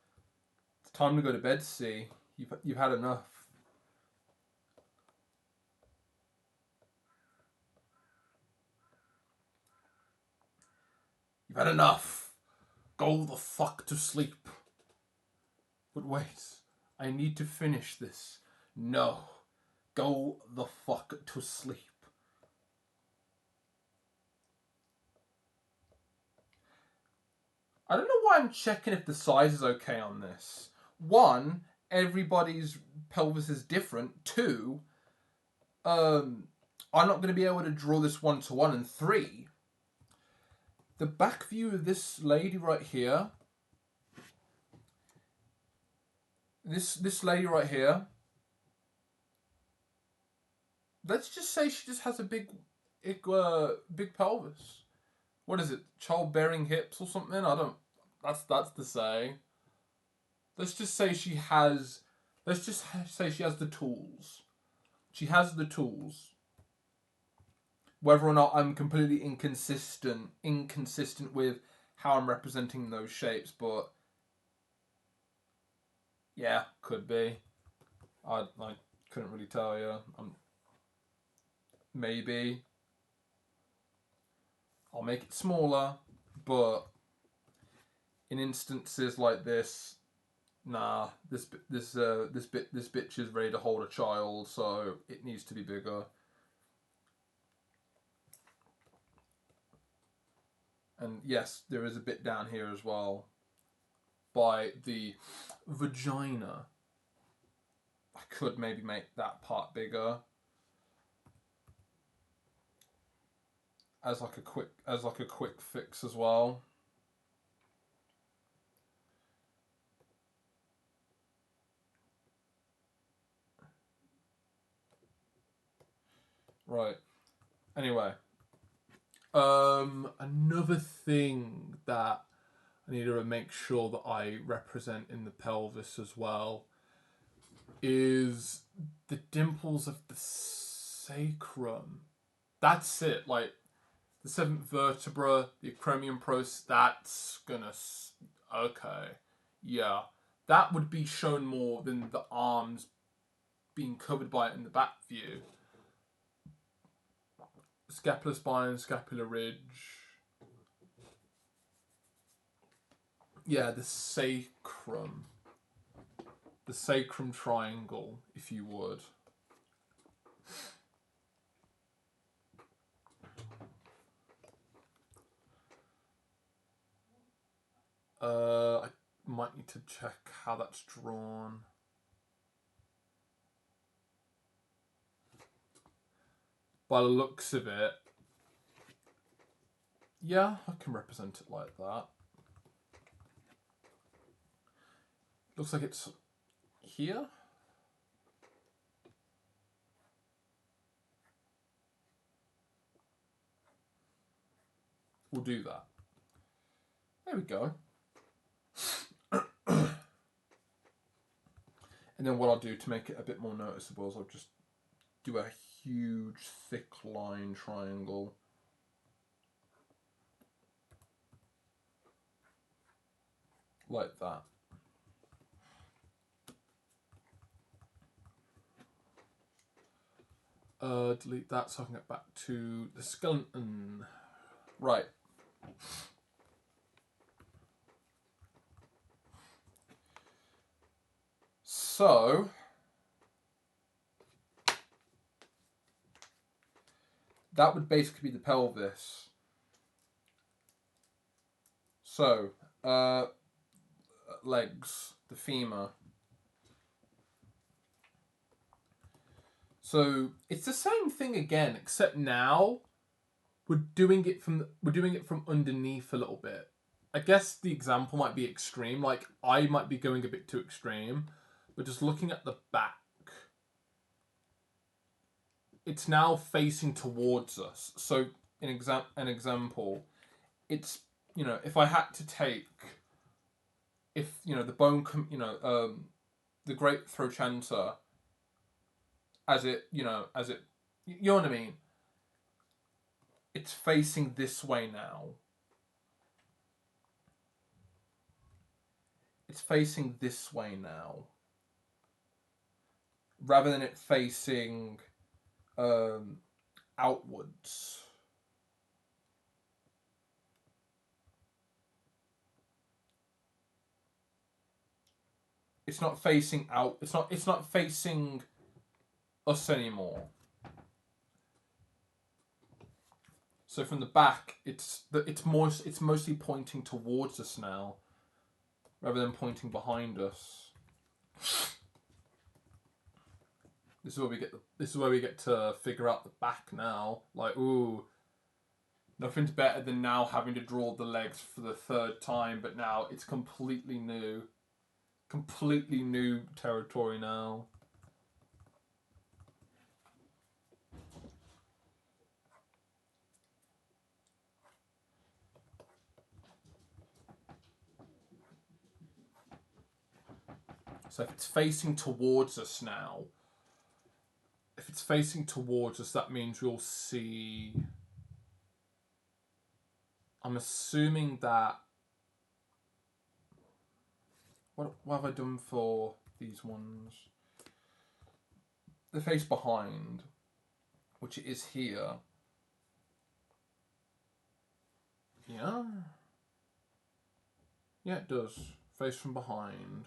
It's time to go to bed, C. You've had enough. You've had enough. Go the fuck to sleep. But wait, I need to finish this. No. Go the fuck to sleep. I don't know why I'm checking if the size is okay on this. One, everybody's pelvis is different. Two, I'm not going to be able to draw this one-to-one. And three, the back view of this lady right here, this lady right here, let's just say she just has a big pelvis. What is it? Childbearing hips or something? I don't That's to say. Let's just say she has. Let's just say she has the tools. She has the tools. Whether or not I'm completely inconsistent with how I'm representing those shapes, but yeah, could be. I couldn't really tell you. Maybe I'll make it smaller, but in instances like this, nah, this bitch is ready to hold a child, so it needs to be bigger. And yes, there is a bit down here as well by the vagina. I could maybe make that part bigger as like a quick fix as well. Right. Anyway, another thing that I need to make sure that I represent in the pelvis as well is the dimples of the sacrum. That's it. Like the seventh vertebra, the acromion process. That's gonna. Okay, yeah, that would be shown more than the arms being covered by it in the back view. Scapular spine, scapular ridge. Yeah, the sacrum. The sacrum triangle, if you would. I might need to check how that's drawn. By the looks of it, yeah, I can represent it like that. Looks like it's here. We'll do that. There we go. And then what I'll do to make it a bit more noticeable is I'll just do a huge thick line triangle. Like that. Delete that so I can get back to the skeleton. Right. So, that would basically be the pelvis. So, legs, the femur. So it's the same thing again, except now we're doing it from underneath a little bit. I guess the example might be extreme. Like I might be going a bit too extreme, but just looking at the back, it's now facing towards us. So an example, it's if I had to take, if the bone, the great Throchanta, as it you know what I mean. It's facing this way now. It's facing this way now. Rather than it facing outwards. It's not facing out. It's not facing us anymore. So from the back, it's mostly pointing towards us now, rather than pointing behind us. This is where we get to figure out the back now. Like, ooh, nothing's better than now having to draw the legs for the third time, but now it's completely new territory now. So if it's facing towards us now, that means we'll see. I'm assuming that. What have I done for these ones? The face behind, which it is here. Yeah. Yeah, it does. Face from behind.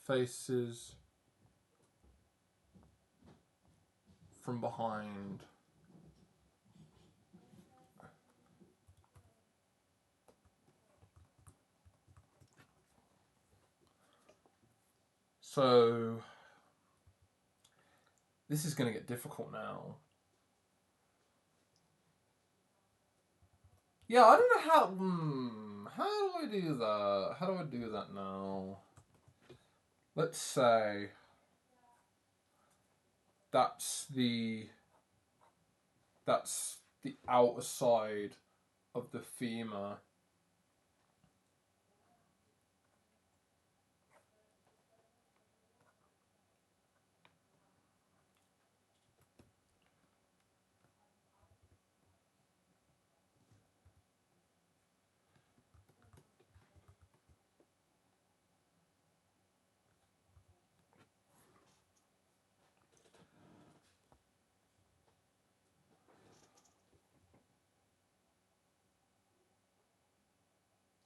Faces from behind. So this is going to get difficult now. Yeah, I don't know how. How do I do that? How do I do that now? Let's say that's the outer side of the femur.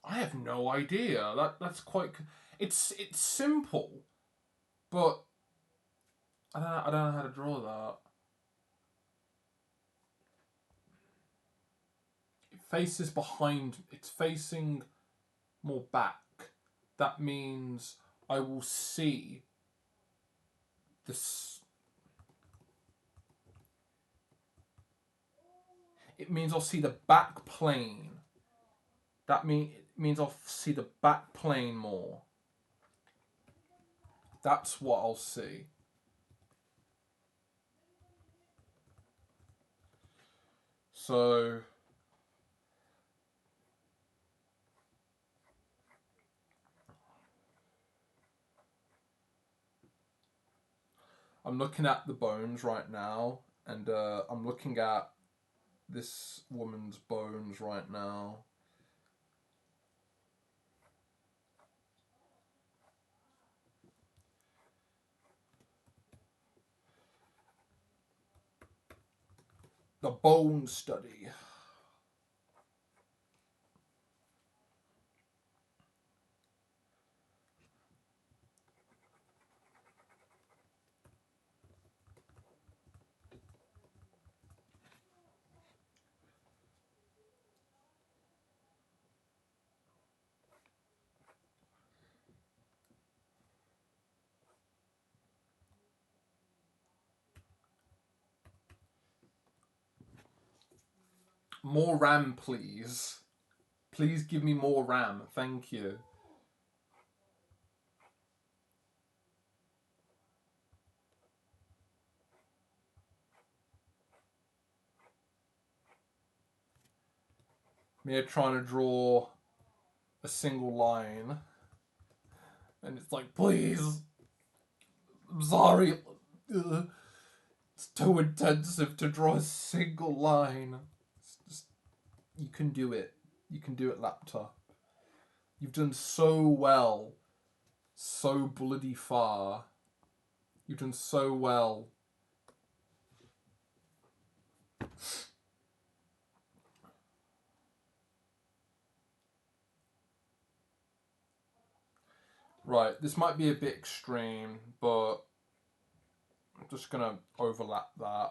I have no idea. That's quite. It's simple, but I don't know how to draw that. It faces behind. It's facing more back. That means I will see this. It means I'll see the back plane. It means I'll see the back plane more. That's what I'll see. So I'm looking at the bones right now, and I'm looking at this woman's bones right now. The bone study. More RAM, please. Please give me more RAM. Thank you. Me trying to draw a single line, and it's like, please. I'm sorry. It's too intensive to draw a single line. It's just, you can do it. You can do it, laptop. You've done so well. So bloody far. You've done so well. Right, this might be a bit extreme, but I'm just going to overlap that.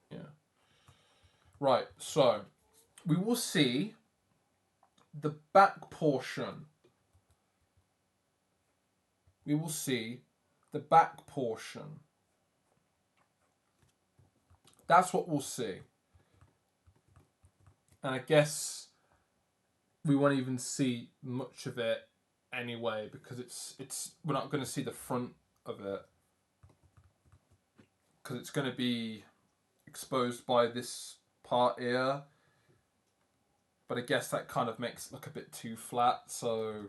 Yeah. Right, so we will see the back portion. We will see the back portion. That's what we'll see. And I guess we won't even see much of it anyway, because it's we're not going to see the front of it. because it's going to be exposed by this part here. But I guess that kind of makes it look a bit too flat, so...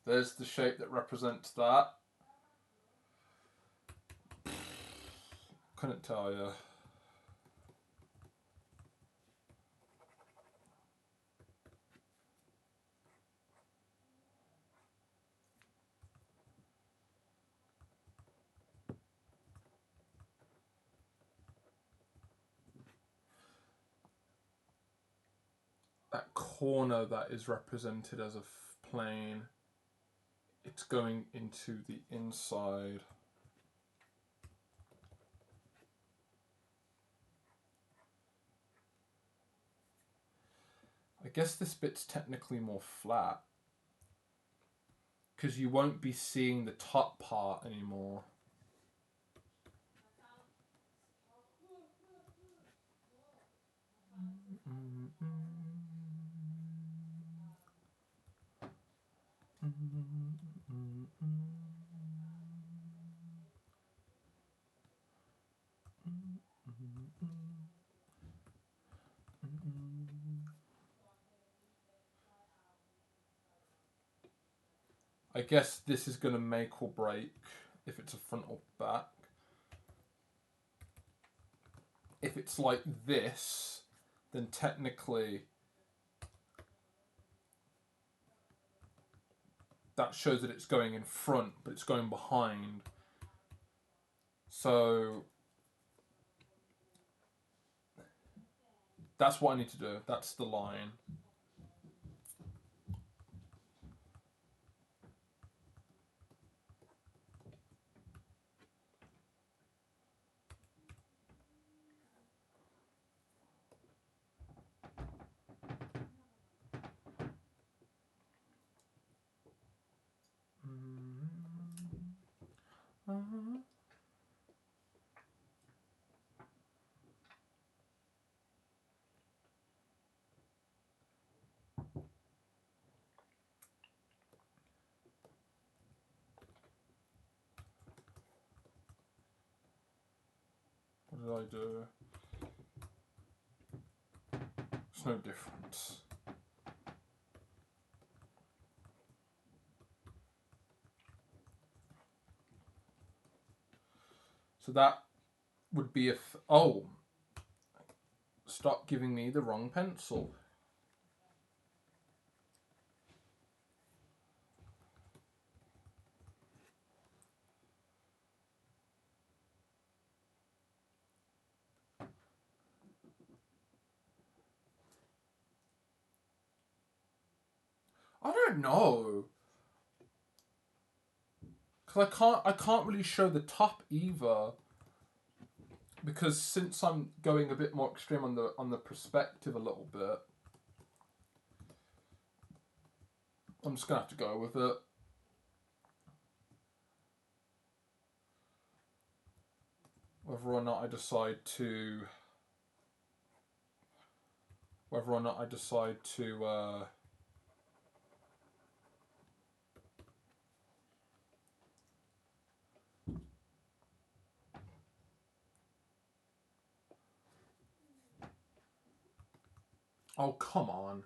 There's the shape that represents that. Couldn't tell you. That corner that is represented as a plane, it's going into the inside. I guess this bit's technically more flat because you won't be seeing the top part anymore. I guess this is going to make or break if it's a front or back. If it's like this, then technically that shows that it's going in front, but it's going behind. So that's what I need to do. That's the line. What did I do? There's no difference. So that would be if... Oh! Stop giving me the wrong pencil. I don't know. Cause I can't really show the top either. Because since I'm going a bit more extreme on the perspective a little bit, I'm just gonna have to go with it. Whether or not I decide to Oh, come on.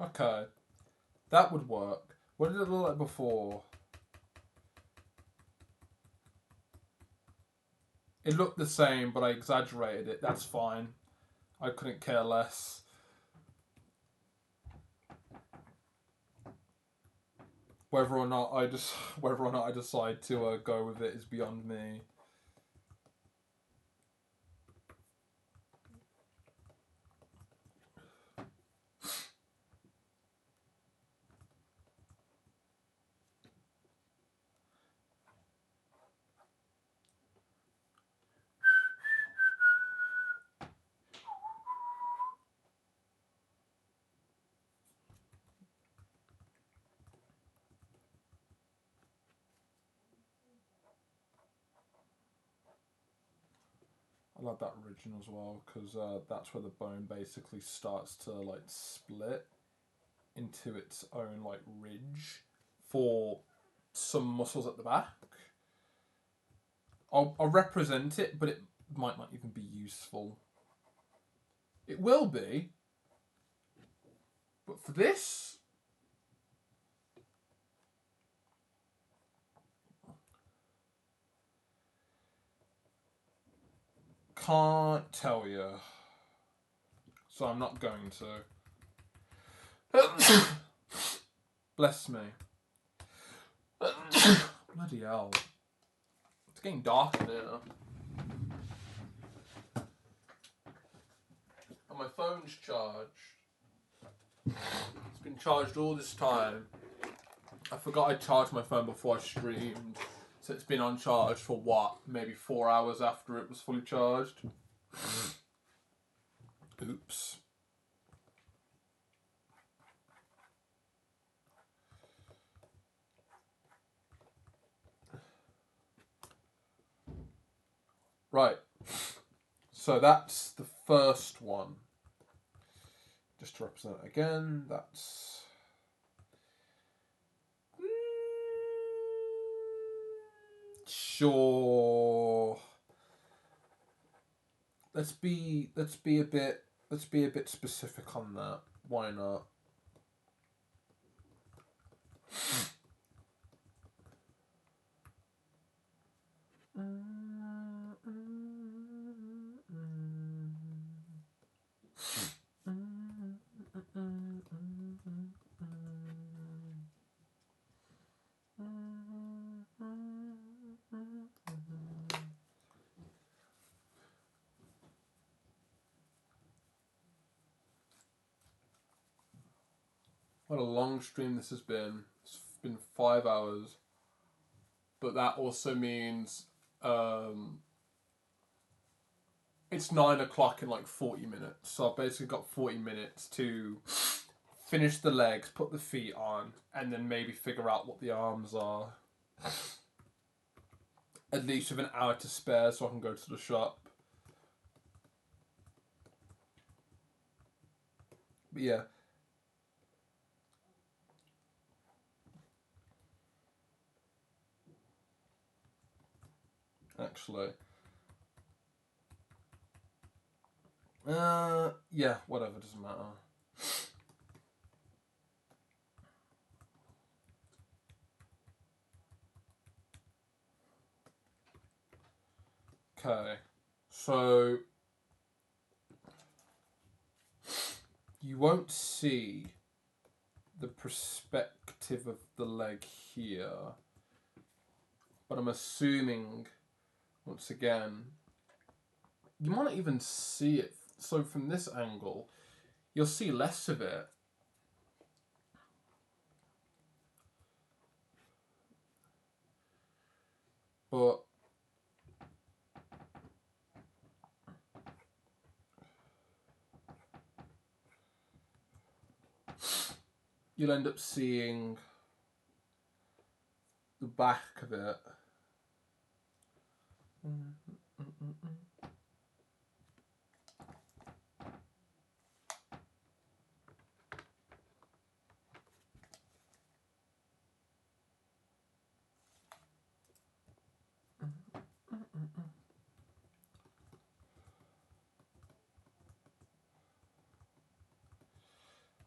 Okay. That would work. What did it look like before? It looked the same, but I exaggerated it. That's fine. I couldn't care less. Whether or not I decide to go with it is beyond me. I like that origin as well because that's where the bone basically starts to like split into its own like ridge for some muscles at the back. I'll represent it, but it might not even be useful. It will be, but for this, can't tell you. So I'm not going to. Bless me. Bloody hell. It's getting dark in here. And my phone's charged. It's been charged all this time. I forgot I charged my phone before I streamed. So it's been on charge for what? Maybe 4 hours after it was fully charged. Oops. Right. So that's the first one. Just to represent it again, that's... Sure. Let's be a bit specific on that. Why not? What a long stream this has been. It's been 5 hours. But that also means it's 9 o'clock in like 40 minutes. So I've basically got 40 minutes to finish the legs, put the feet on, and then maybe figure out what the arms are. At least with an hour to spare so I can go to the shop. But yeah. Actually. Yeah, whatever, doesn't matter. Okay, so you won't see the perspective of the leg here, but I'm assuming, once again, you might not even see it. So from this angle, you'll see less of it. But you'll end up seeing the back of it.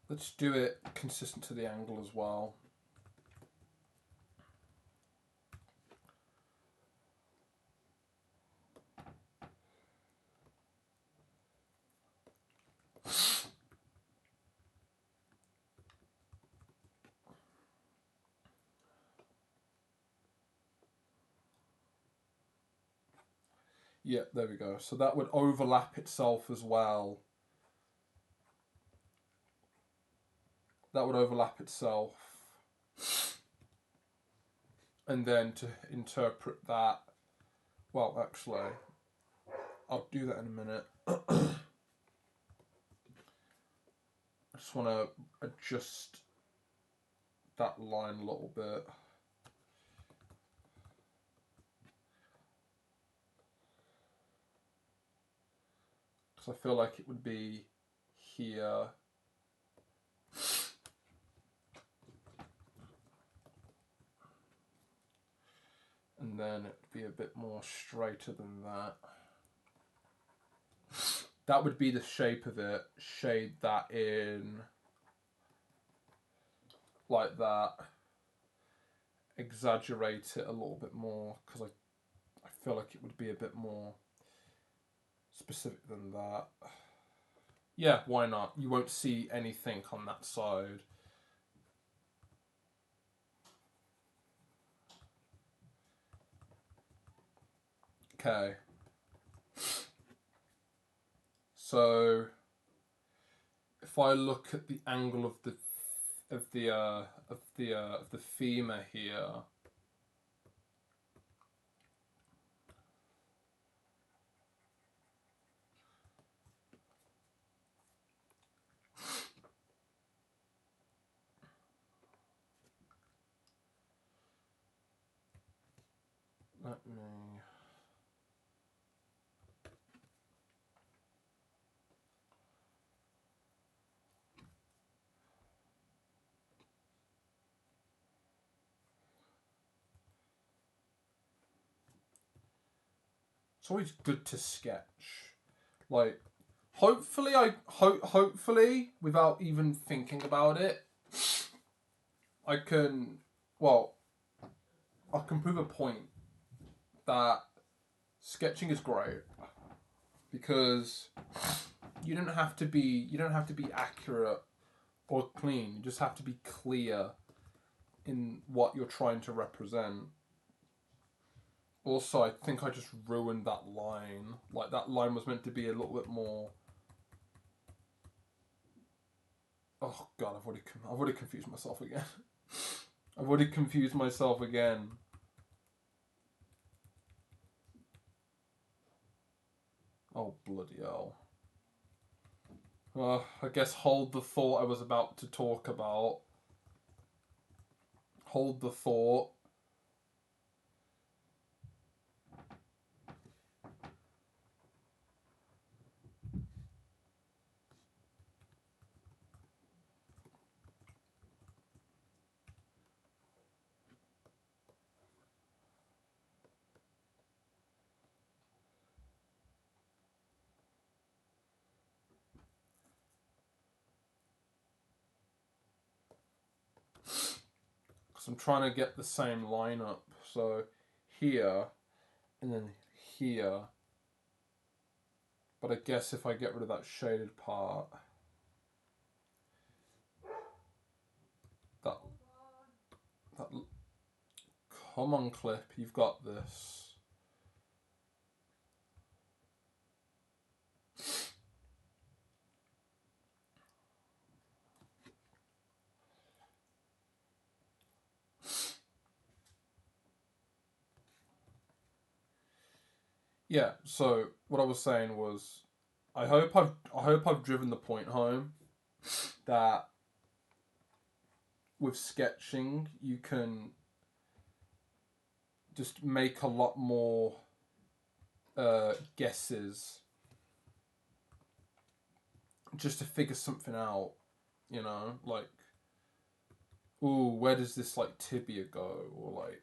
Let's do it consistent to the angle as well. Yeah, there we go. So that would overlap itself as well. That would overlap itself. And then to interpret that, well, actually, I'll do that in a minute. I just want to adjust that line a little bit. Because I feel like it would be here. And then it'd be a bit more straighter than that. That would be the shape of it. Shade that in like that. Exaggerate it a little bit more because I feel like it would be a bit more specific than that. Yeah, why not? You won't see anything on that side. Okay. So if I look at the angle of the femur here, let me. It's always good to sketch. Like, hopefully, without even thinking about it, I can prove a point that sketching is great because you don't have to be accurate or clean. You just have to be clear in what you're trying to represent. Also, I think I just ruined that line. Like, that line was meant to be a little bit more... Oh, God, I've already confused myself again. I've already confused myself again. Oh, bloody hell. I guess hold the thought I was about to talk about. Hold the thought. Because I'm trying to get the same line up. So here, and then here. But I guess if I get rid of that shaded part, that come on, Clip, you've got this. Yeah, so what I was saying was I hope I've driven the point home that with sketching you can just make a lot more guesses just to figure something out, you know, like, ooh, where does this like tibia go, or like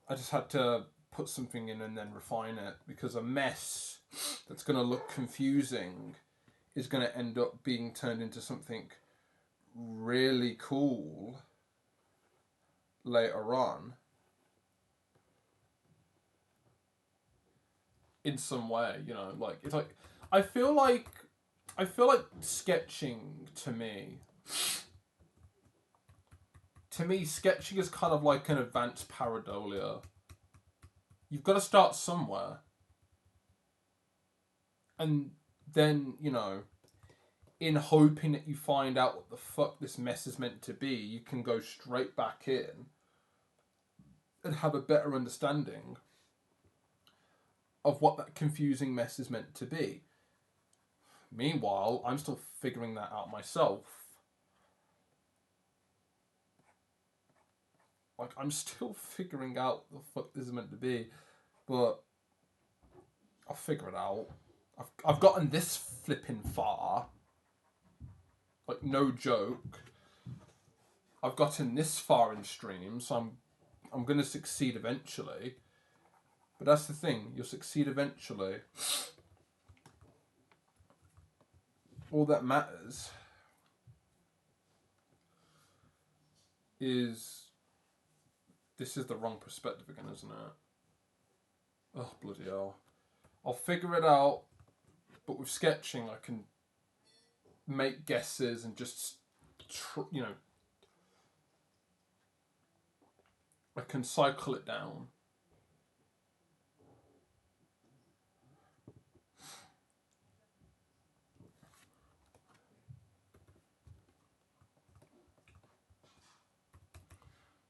I just had to put something in and then refine it, because a mess that's going to look confusing is going to end up being turned into something really cool later on in some way, you know. Like, it's like I feel like sketching to me sketching is kind of like an advanced pareidolia. you've got to start somewhere. And then, you know, in hoping that you find out what the fuck this mess is meant to be, you can go straight back in and have a better understanding of what that confusing mess is meant to be. Meanwhile, I'm still figuring that out myself. Like, I'm still figuring out what the fuck this is meant to be, but I'll figure it out. I've gotten this flipping far. Like, no joke. I've gotten this far in stream, so I'm gonna succeed eventually. But that's the thing, you'll succeed eventually. All that matters is... This is the wrong perspective again, isn't it? Oh, bloody hell. I'll figure it out, but with sketching I can make guesses and just, you know, I can cycle it down.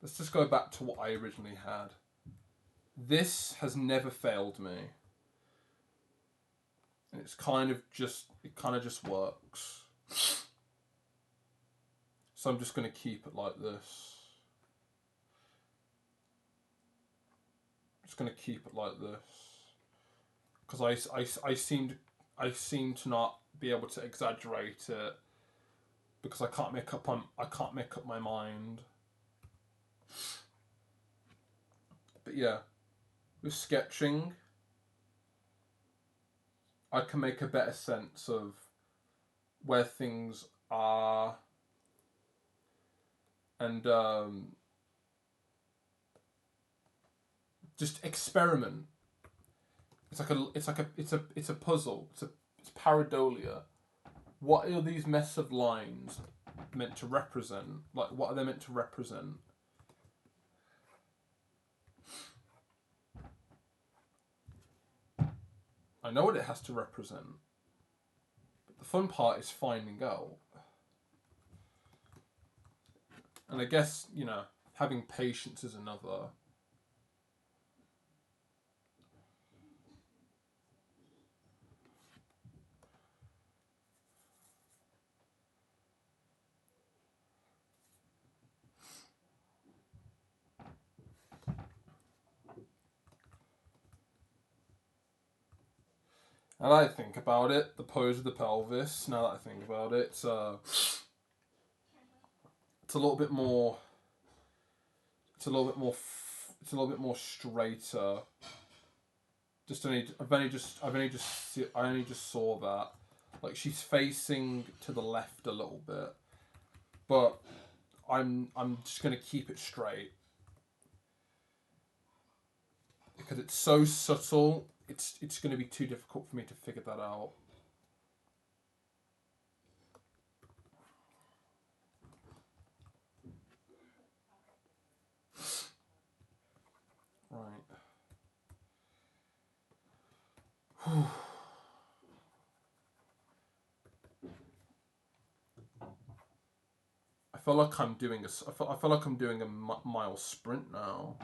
Let's just go back to what I originally had. This has never failed me. And it kind of just works. So I'm just going to keep it like this. Just going to keep it like this. Because I seem to not be able to exaggerate it because I can't make up my mind. But yeah, with sketching, I can make a better sense of where things are, and just experiment. It's a puzzle. It's pareidolia. What are these mess of lines meant to represent? Like, what are they meant to represent? I know what it has to represent. But the fun part is finding out. And I guess, you know, having patience is another. Now that I think about it, the pose of the pelvis, now that I think about it, it's a little bit more, it's a little bit more straighter. I only just saw that. Like, she's facing to the left a little bit. But I'm just gonna keep it straight. Because it's so subtle, it's going to be too difficult for me to figure that out. Right. I feel like I'm doing a mile sprint now.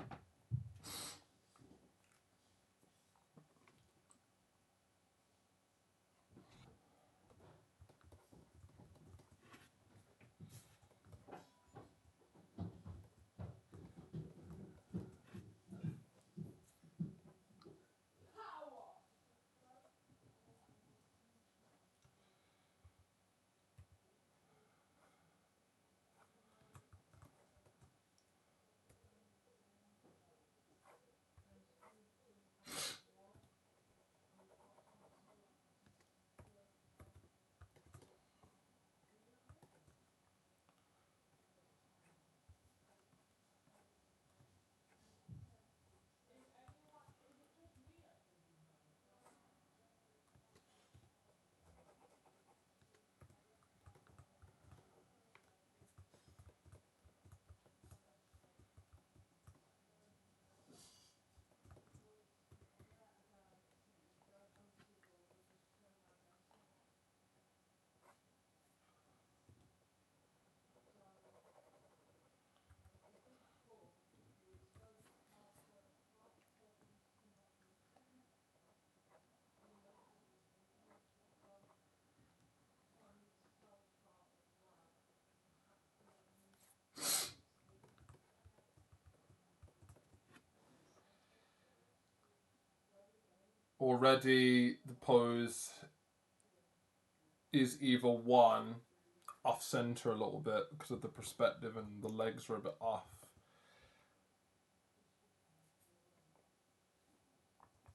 already the pose is either one, off center a little bit because of the perspective and the legs are a bit off.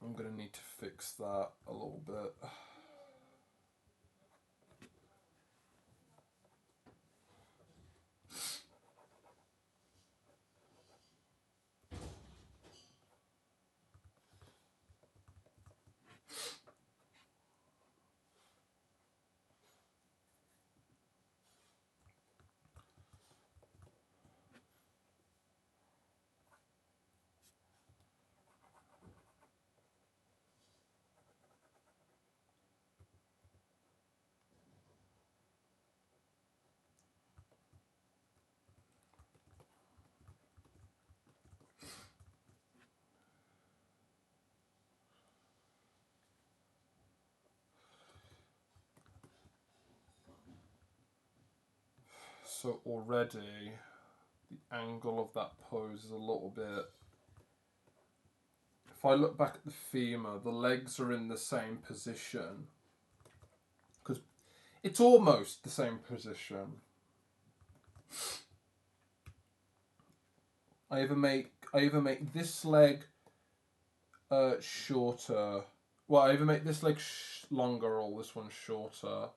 I'm going to need to fix that a little bit. So already the angle of that pose is a little bit... If I look back at the femur, the legs are in the same position. Because it's almost the same position. I either make this leg shorter. Well, I either make this leg longer or this one shorter.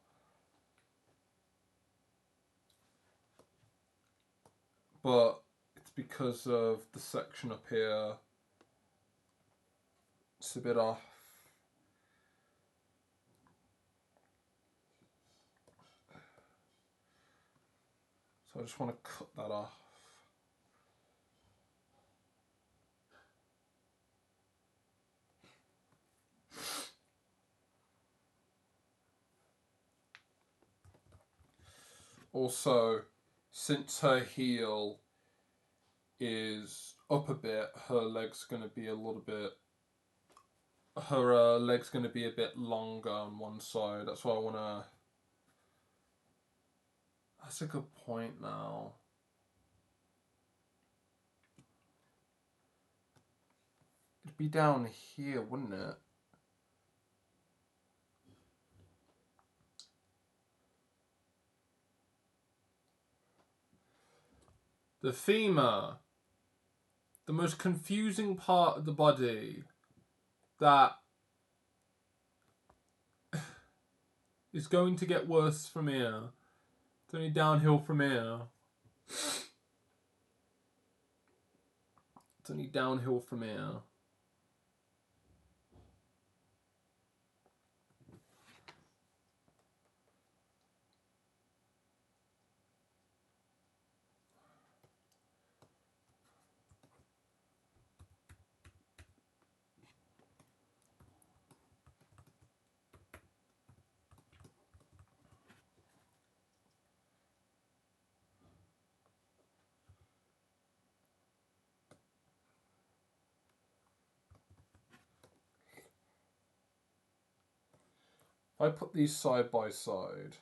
But it's because of the section up here. It's a bit off. So I just want to cut that off. Also, since her heel is up a bit, her leg's going to be a little bit... Her leg's going to be a bit longer on one side. That's why I want to... That's a good point now. It'd be down here, wouldn't it? The femur, the most confusing part of the body that is going to get worse from here. It's only downhill from here. It's only downhill from here. If I put these side by side,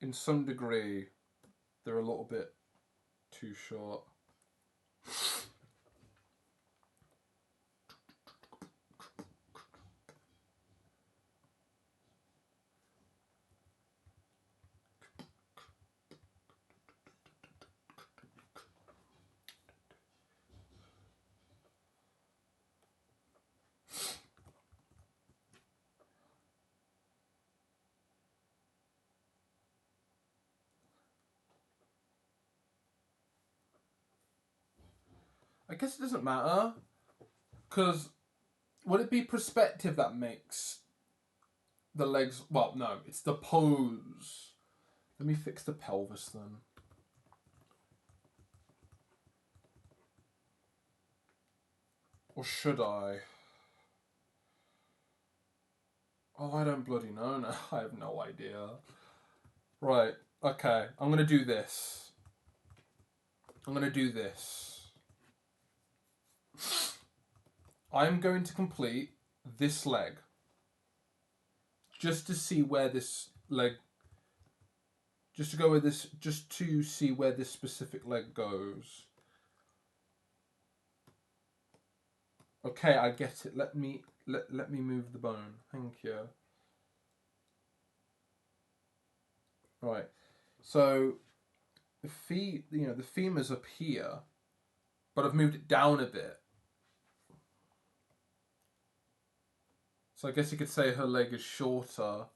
in some degree, they're a little bit too short. I guess it doesn't matter, because would it be perspective that makes the legs... Well, no, it's the pose. Let me fix the pelvis then. Or should I? Oh, I don't bloody know now. I have no idea. Right, okay, I'm going to do this. I'm going to do this. I'm going to complete this leg just to see where this leg, just to see where this specific leg goes. Okay, I get it. Let me move the bone. Thank you. Right. So the femur's up here, but I've moved it down a bit. So I guess you could say her leg is shorter.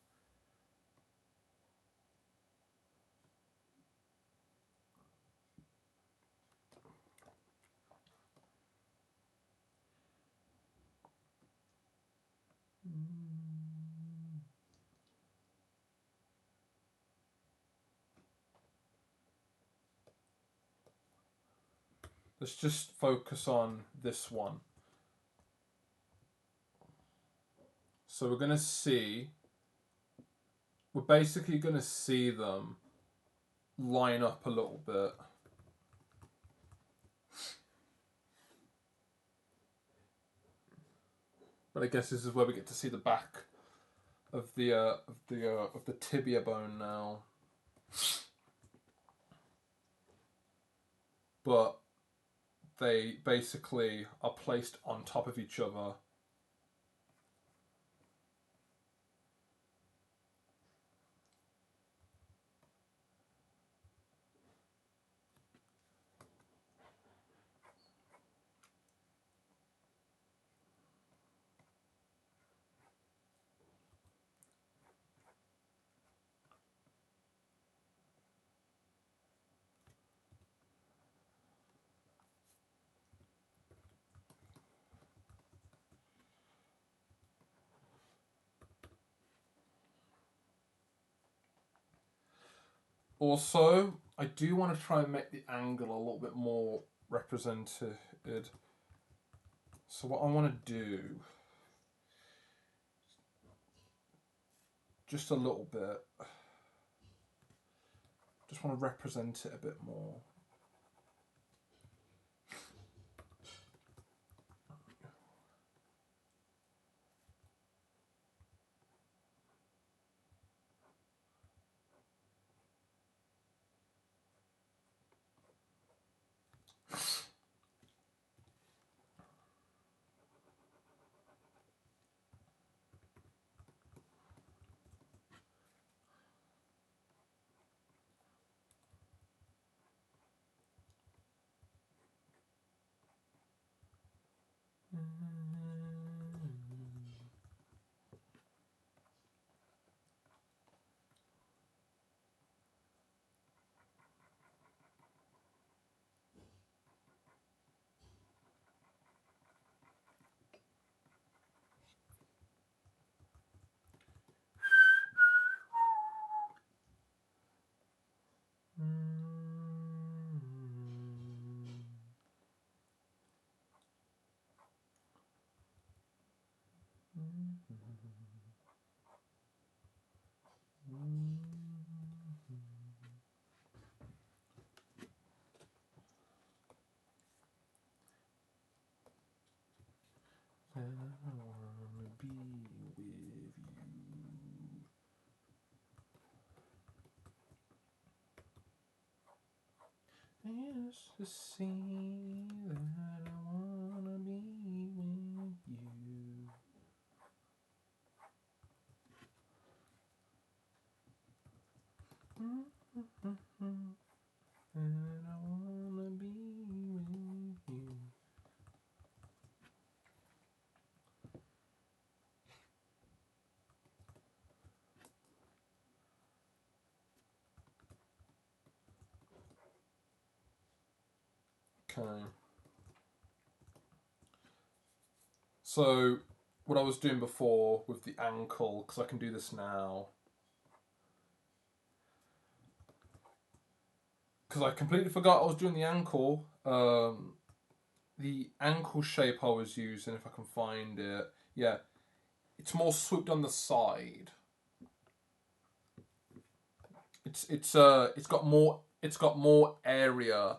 Let's just focus on this one. So we're basically going to see them line up a little bit. But I guess this is where we get to see the back of the tibia bone now. But they basically are placed on top of each other. Also, I do want to try and make the angle a little bit more represented. So what I want to do, just a little bit, just want to represent it a bit more. I wanna be with you. It's to see that I wanna be with you. And I wanna be with you. Okay. So, what I was doing before with the ankle, because I can do this now. Because I completely forgot I was doing the ankle. The ankle shape I was using, if I can find it, yeah, it's more swooped on the side. It's got more area.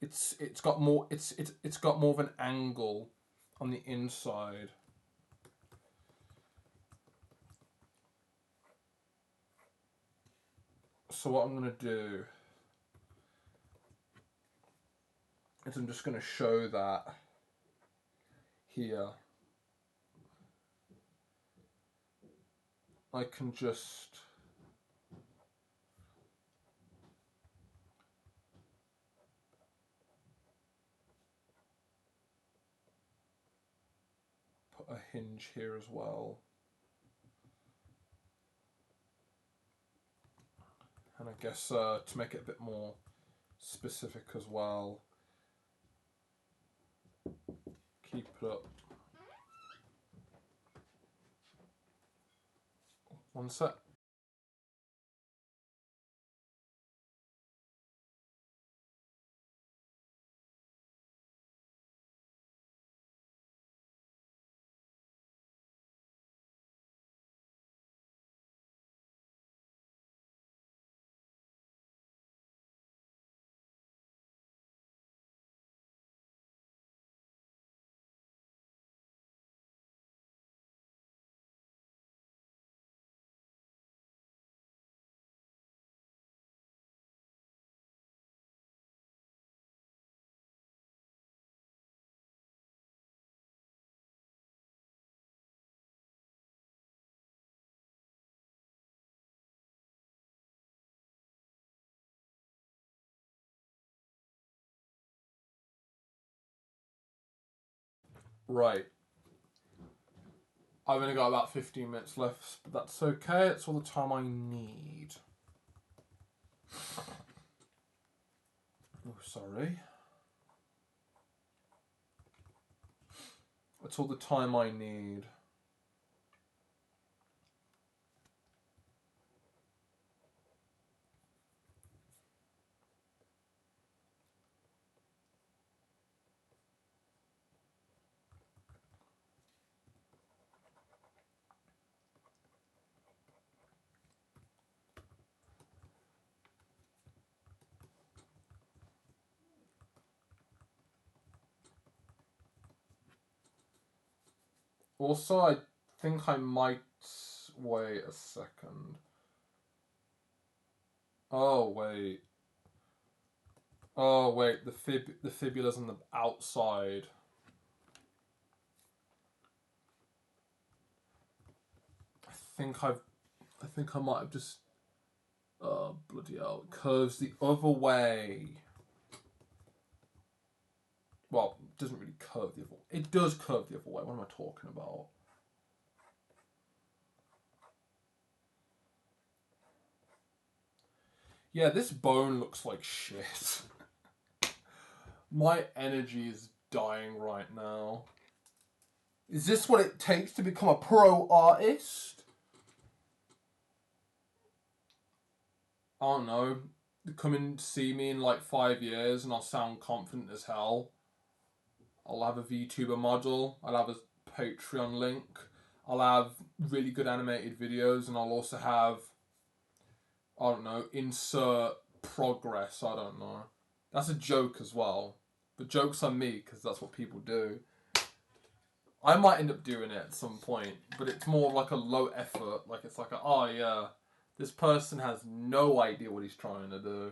It's got more of an angle on the inside. So what I'm gonna do is I'm just gonna show that. here, I can just put a hinge here as well. And I guess to make it a bit more specific as well, keep it up. One sec. Right. I've only got about 15 minutes left, but that's okay. It's all the time I need. Oh, sorry. It's all the time I need. Also, I think I might... Wait a second. Oh, wait. Oh, wait. The fibula's on the outside. I think I might have just... Oh, bloody hell. It curves the other way. Well, it doesn't really curve the other way. It does curve the other way. What am I talking about? Yeah, this bone looks like shit. My energy is dying right now. Is this what it takes to become a pro artist? I don't know. Come and see me in like 5 years and I'll sound confident as hell. I'll have a VTuber model. I'll have a Patreon link. I'll have really good animated videos, and I'll also have, I don't know, insert progress. I don't know. That's a joke as well. But joke's on me, because that's what people do. I might end up doing it at some point, but it's more like a low effort. Like, it's like, oh yeah, this person has no idea what he's trying to do.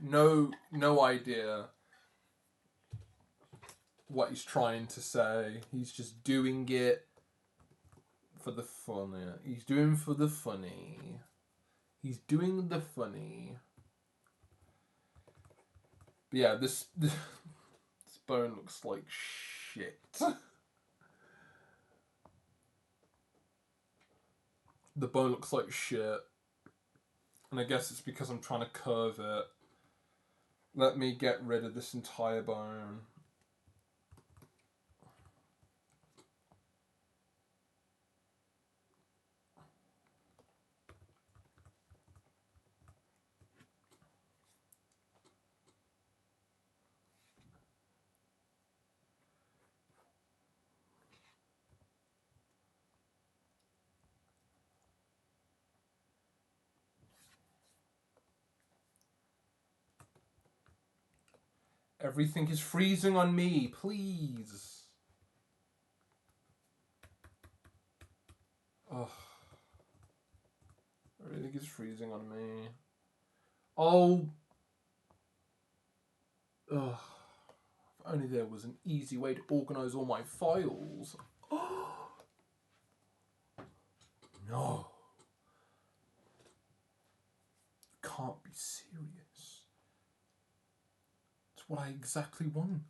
No idea what he's trying to say. He's just doing it for the funny. He's doing for the funny. He's doing the funny. But yeah, this bone looks like shit. The bone looks like shit. And I guess it's because I'm trying to curve it. Let me get rid of this entire bone. Everything is freezing on me, please. Ugh. Everything is freezing on me. Oh. Ugh. only there was an easy way to organize all my files. No. You can't be serious. It's what I exactly want.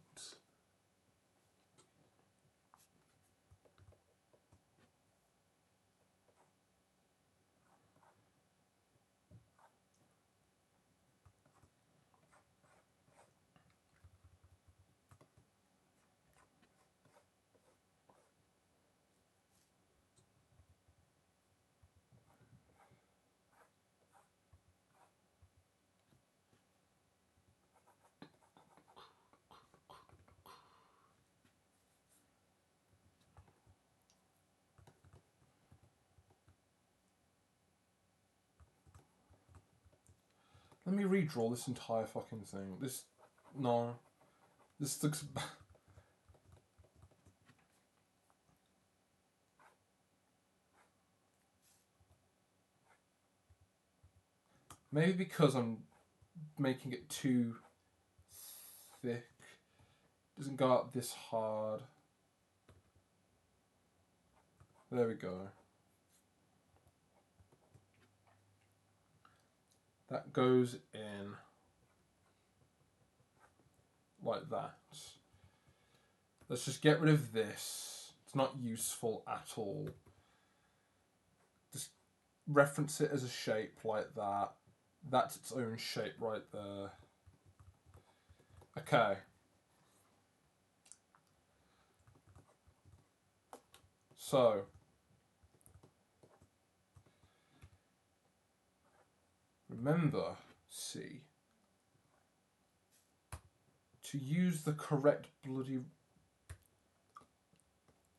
Let me redraw this entire fucking thing. No. This looks... Maybe because I'm making it too thick. It doesn't go out this hard. There we go. That goes in like that. Let's just get rid of this. It's not useful at all. Just reference it as a shape like that. That's its own shape right there. Okay. So. Remember, C, to use the correct bloody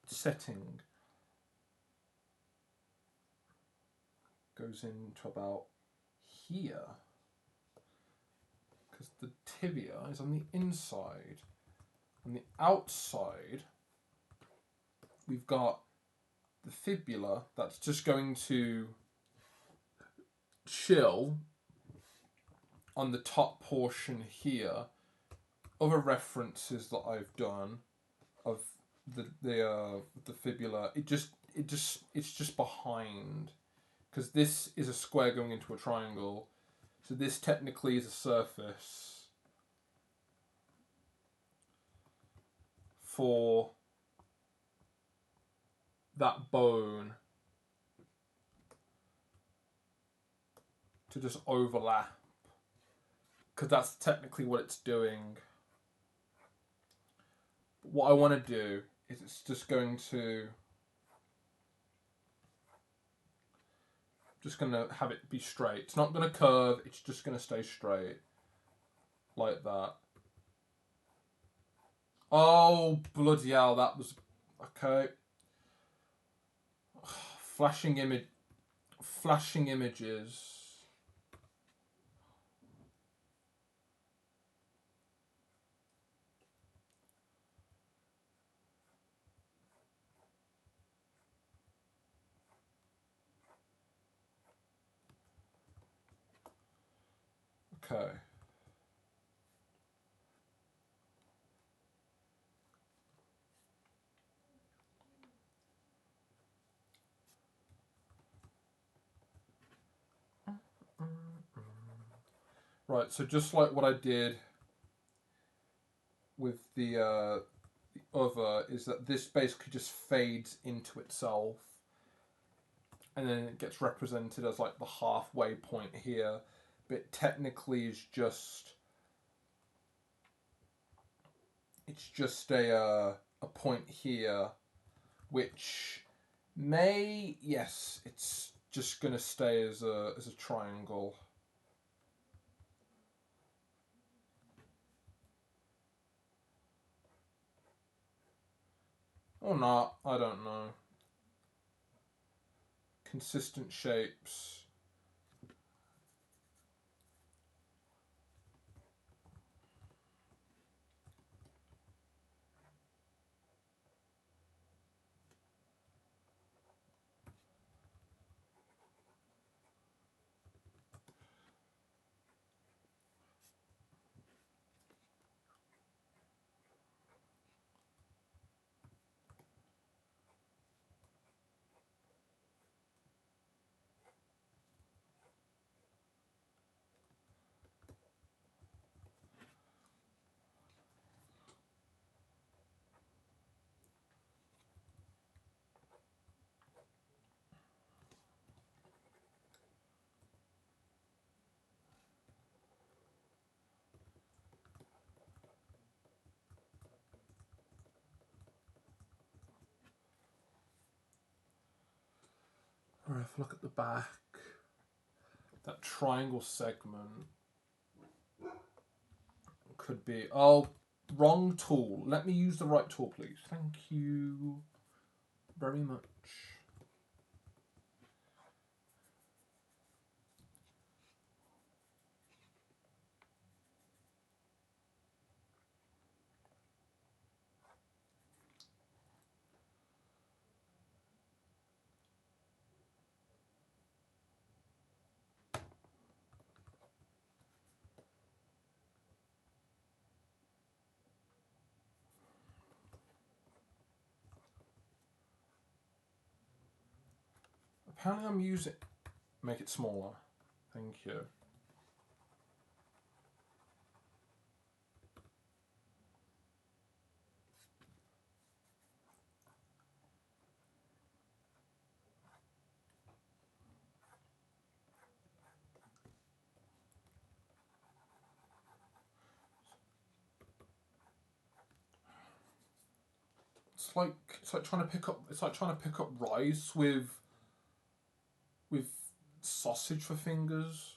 setting goes into about here, because the tibia is on the inside. On the outside, we've got the fibula that's just going to chill on the top portion here. Other references that I've done of the fibula, it's just behind, because this is a square going into a triangle, so this technically is a surface for that bone to just overlap, because that's technically what it's doing. What I want to do is it's just going to have it be straight. It's not going to curve, it's just going to stay straight like that. Oh bloody hell, that was okay. Flashing images. Okay. Right, so just like what I did with the other, is that this basically just fades into itself, and then it gets represented as like the halfway point here, but it technically is just a point here, which it's just gonna stay as a triangle. Or not, I don't know. Consistent shapes. Alright, if I look at the back, that triangle segment could be... Oh, wrong tool. Let me use the right tool, please. Thank you very much. Apparently I'm using... Make it smaller. Thank you. It's like trying to pick up rice with sausage for fingers.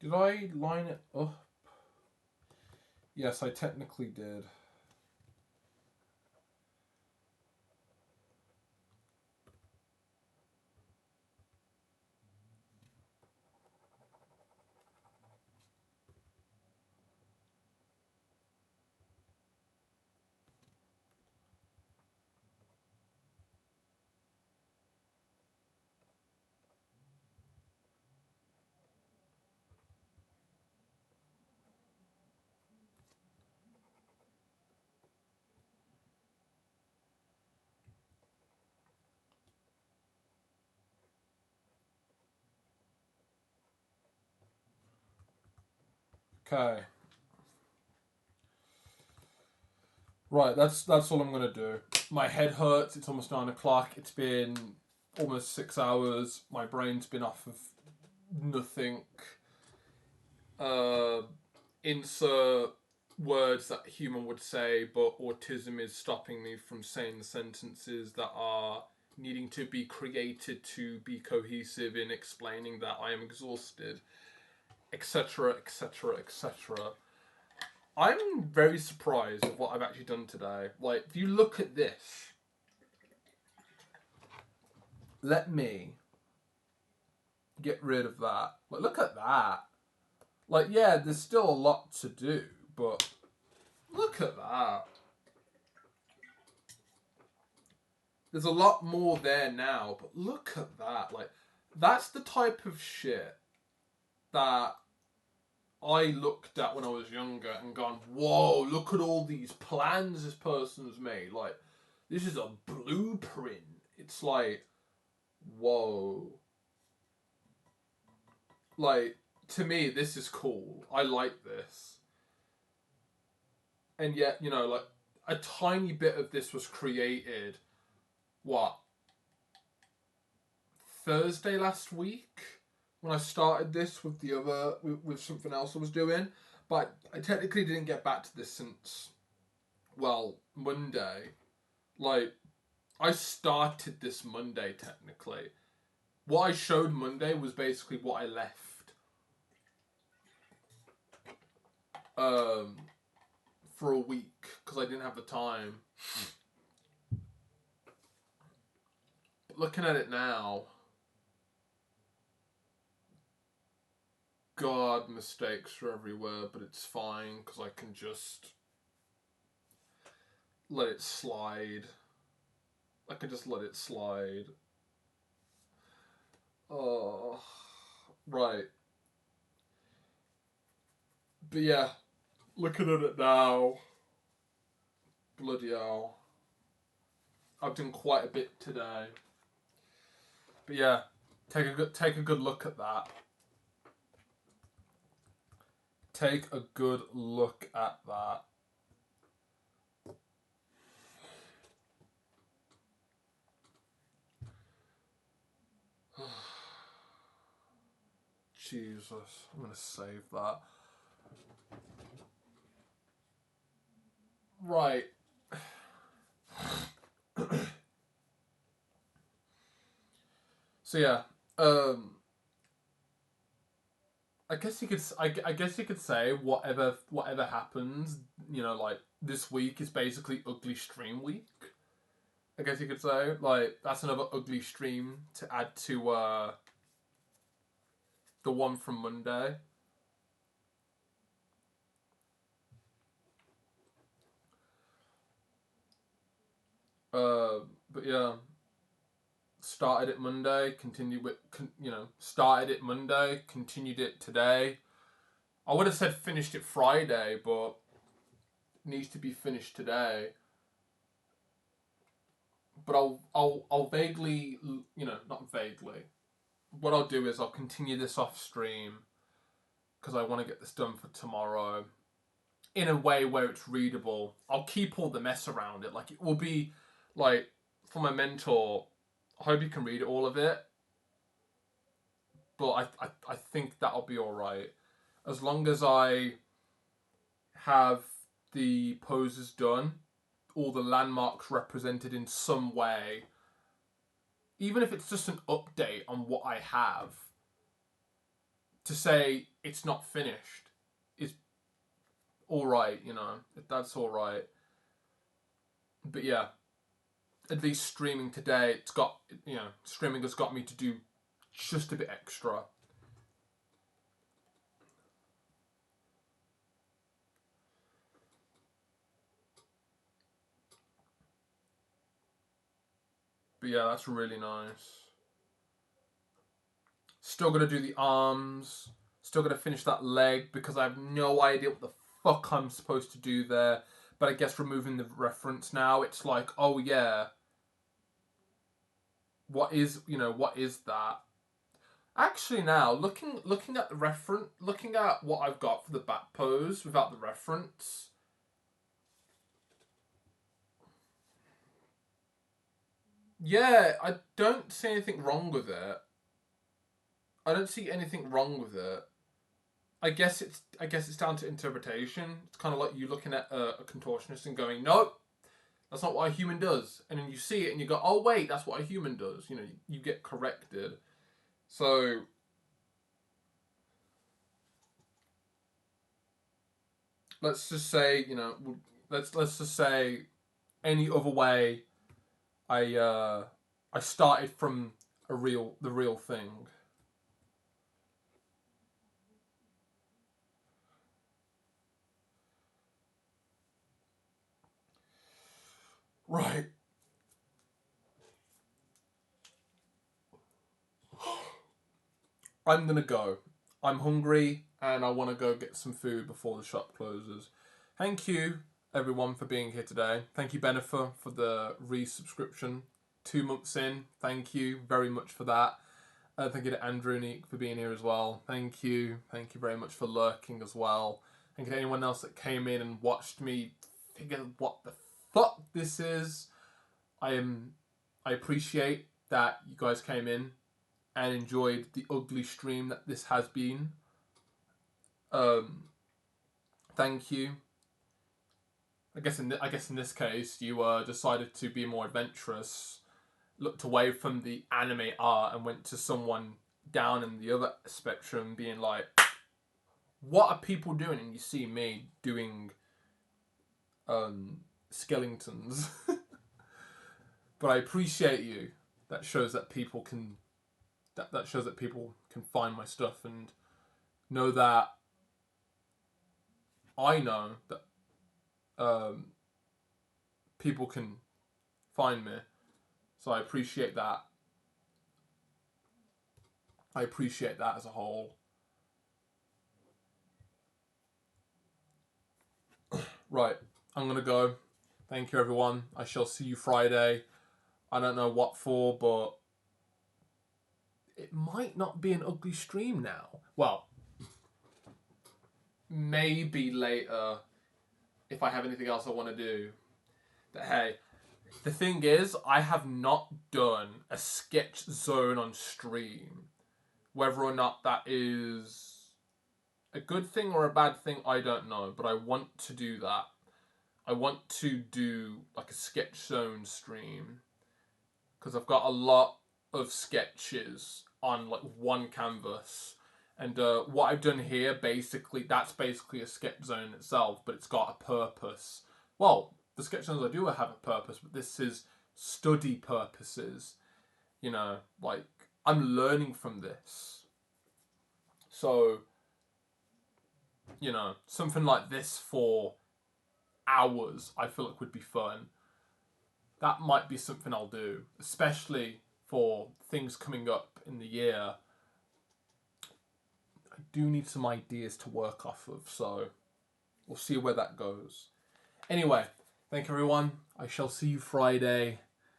Did I line it up? Yes, I technically did. Okay. Right, that's all I'm gonna do. My head hurts. It's almost 9 o'clock. It's been almost 6 hours. My brain's been off of nothing. Insert words that a human would say, but autism is stopping me from saying the sentences that are needing to be created to be cohesive in explaining that I am exhausted, etc., etc., etc. I'm very surprised at what I've actually done today. Like, if you look at this, let me get rid of that. Like, look at that. Like, yeah, there's still a lot to do, but look at that. There's a lot more there now, but look at that. Like, that's the type of shit that I looked at when I was younger and gone, whoa, look at all these plans this person's made. Like, this is a blueprint. It's like, whoa. Like, to me, this is cool. I like this. And yet, you know, like, a tiny bit of this was created, what, Thursday last week? When I started this with the other, with something else I was doing. But I technically didn't get back to this since, well, Monday. Like, I started this Monday, technically. What I showed Monday was basically what I left. For a week, because I didn't have the time. But looking at it now, God, mistakes are everywhere, but it's fine, because I can just let it slide. I can just let it slide. Oh, right. But yeah, looking at it now, bloody hell. I've done quite a bit today. But yeah, take a good look at that. Take a good look at that. Jesus, I'm gonna save that. Right. So yeah, I guess you could. I guess you could say whatever happens, you know, like this week is basically ugly stream week. I guess you could say like that's another ugly stream to add to the one from Monday. But yeah, started it Monday, continued with started it Monday, continued it today. I would have said finished it Friday, but it needs to be finished today. But I'll vaguely, not vaguely. What I'll do is I'll continue this off stream because I want to get this done for tomorrow in a way where it's readable. I'll keep all the mess around it. Like it will be like for my mentor. I hope you can read all of it, but I think that'll be all right as long as I have the poses done, all the landmarks represented in some way. Even if it's just an update on what I have, to say it's not finished is alright, that's alright. But yeah, at least streaming today, streaming has got me to do just a bit extra. But yeah, that's really nice. Still gonna do the arms. Still gonna finish that leg because I have no idea what the fuck I'm supposed to do there. But I guess removing the reference now, it's like, oh yeah, what is that? Actually, now looking at the reference, looking at what I've got for the back pose without the reference. Yeah, I don't see anything wrong with it. I don't see anything wrong with it. I guess it's down to interpretation. It's kind of like you looking at a contortionist and going, nope, that's not what a human does. And then you see it and you go, oh wait, that's what a human does. You get corrected. So let's just say, let's just say any other way I started from the real thing. Right. I'm gonna go. I'm hungry and I want to go get some food before the shop closes. Thank you, everyone, for being here today. Thank you, Benifer, for the resubscription. 2 months in. Thank you very much for that. Thank you to Andrew Neek for being here as well. Thank you. Thank you very much for lurking as well. Thank you to anyone else that came in and watched me figure what the fuck this is. I appreciate that you guys came in and enjoyed the ugly stream that this has been. Thank you. I guess in this case, you decided to be more adventurous, looked away from the anime art and went to someone down in the other spectrum, being like, "What are people doing?" And you see me doing skeletons. But I appreciate you. That shows that people can. That shows that people can find my stuff and know that I know that people can find me. So I appreciate that. I appreciate that as a whole. Right, I'm going to go. Thank you, everyone. I shall see you Friday. I don't know what for, but it might not be an ugly stream now. Well, maybe later if I have anything else I want to do. But hey, the thing is, I have not done a sketch zone on stream. Whether or not that is a good thing or a bad thing, I don't know. But I want to do that. I want to do like a sketch zone stream. Because I've got a lot of sketches on like one canvas. And what I've done here, basically, that's basically a sketch zone itself. But it's got a purpose. Well, the sketch zones I do have a purpose. But this is study purposes. You know, like, I'm learning from this. So, you know, something like this for hours, I feel like would be fun. That might be something I'll do, especially for things coming up in the year. I do need some ideas to work off of, so we'll see where that goes. Anyway, thank you everyone. I shall see you Friday.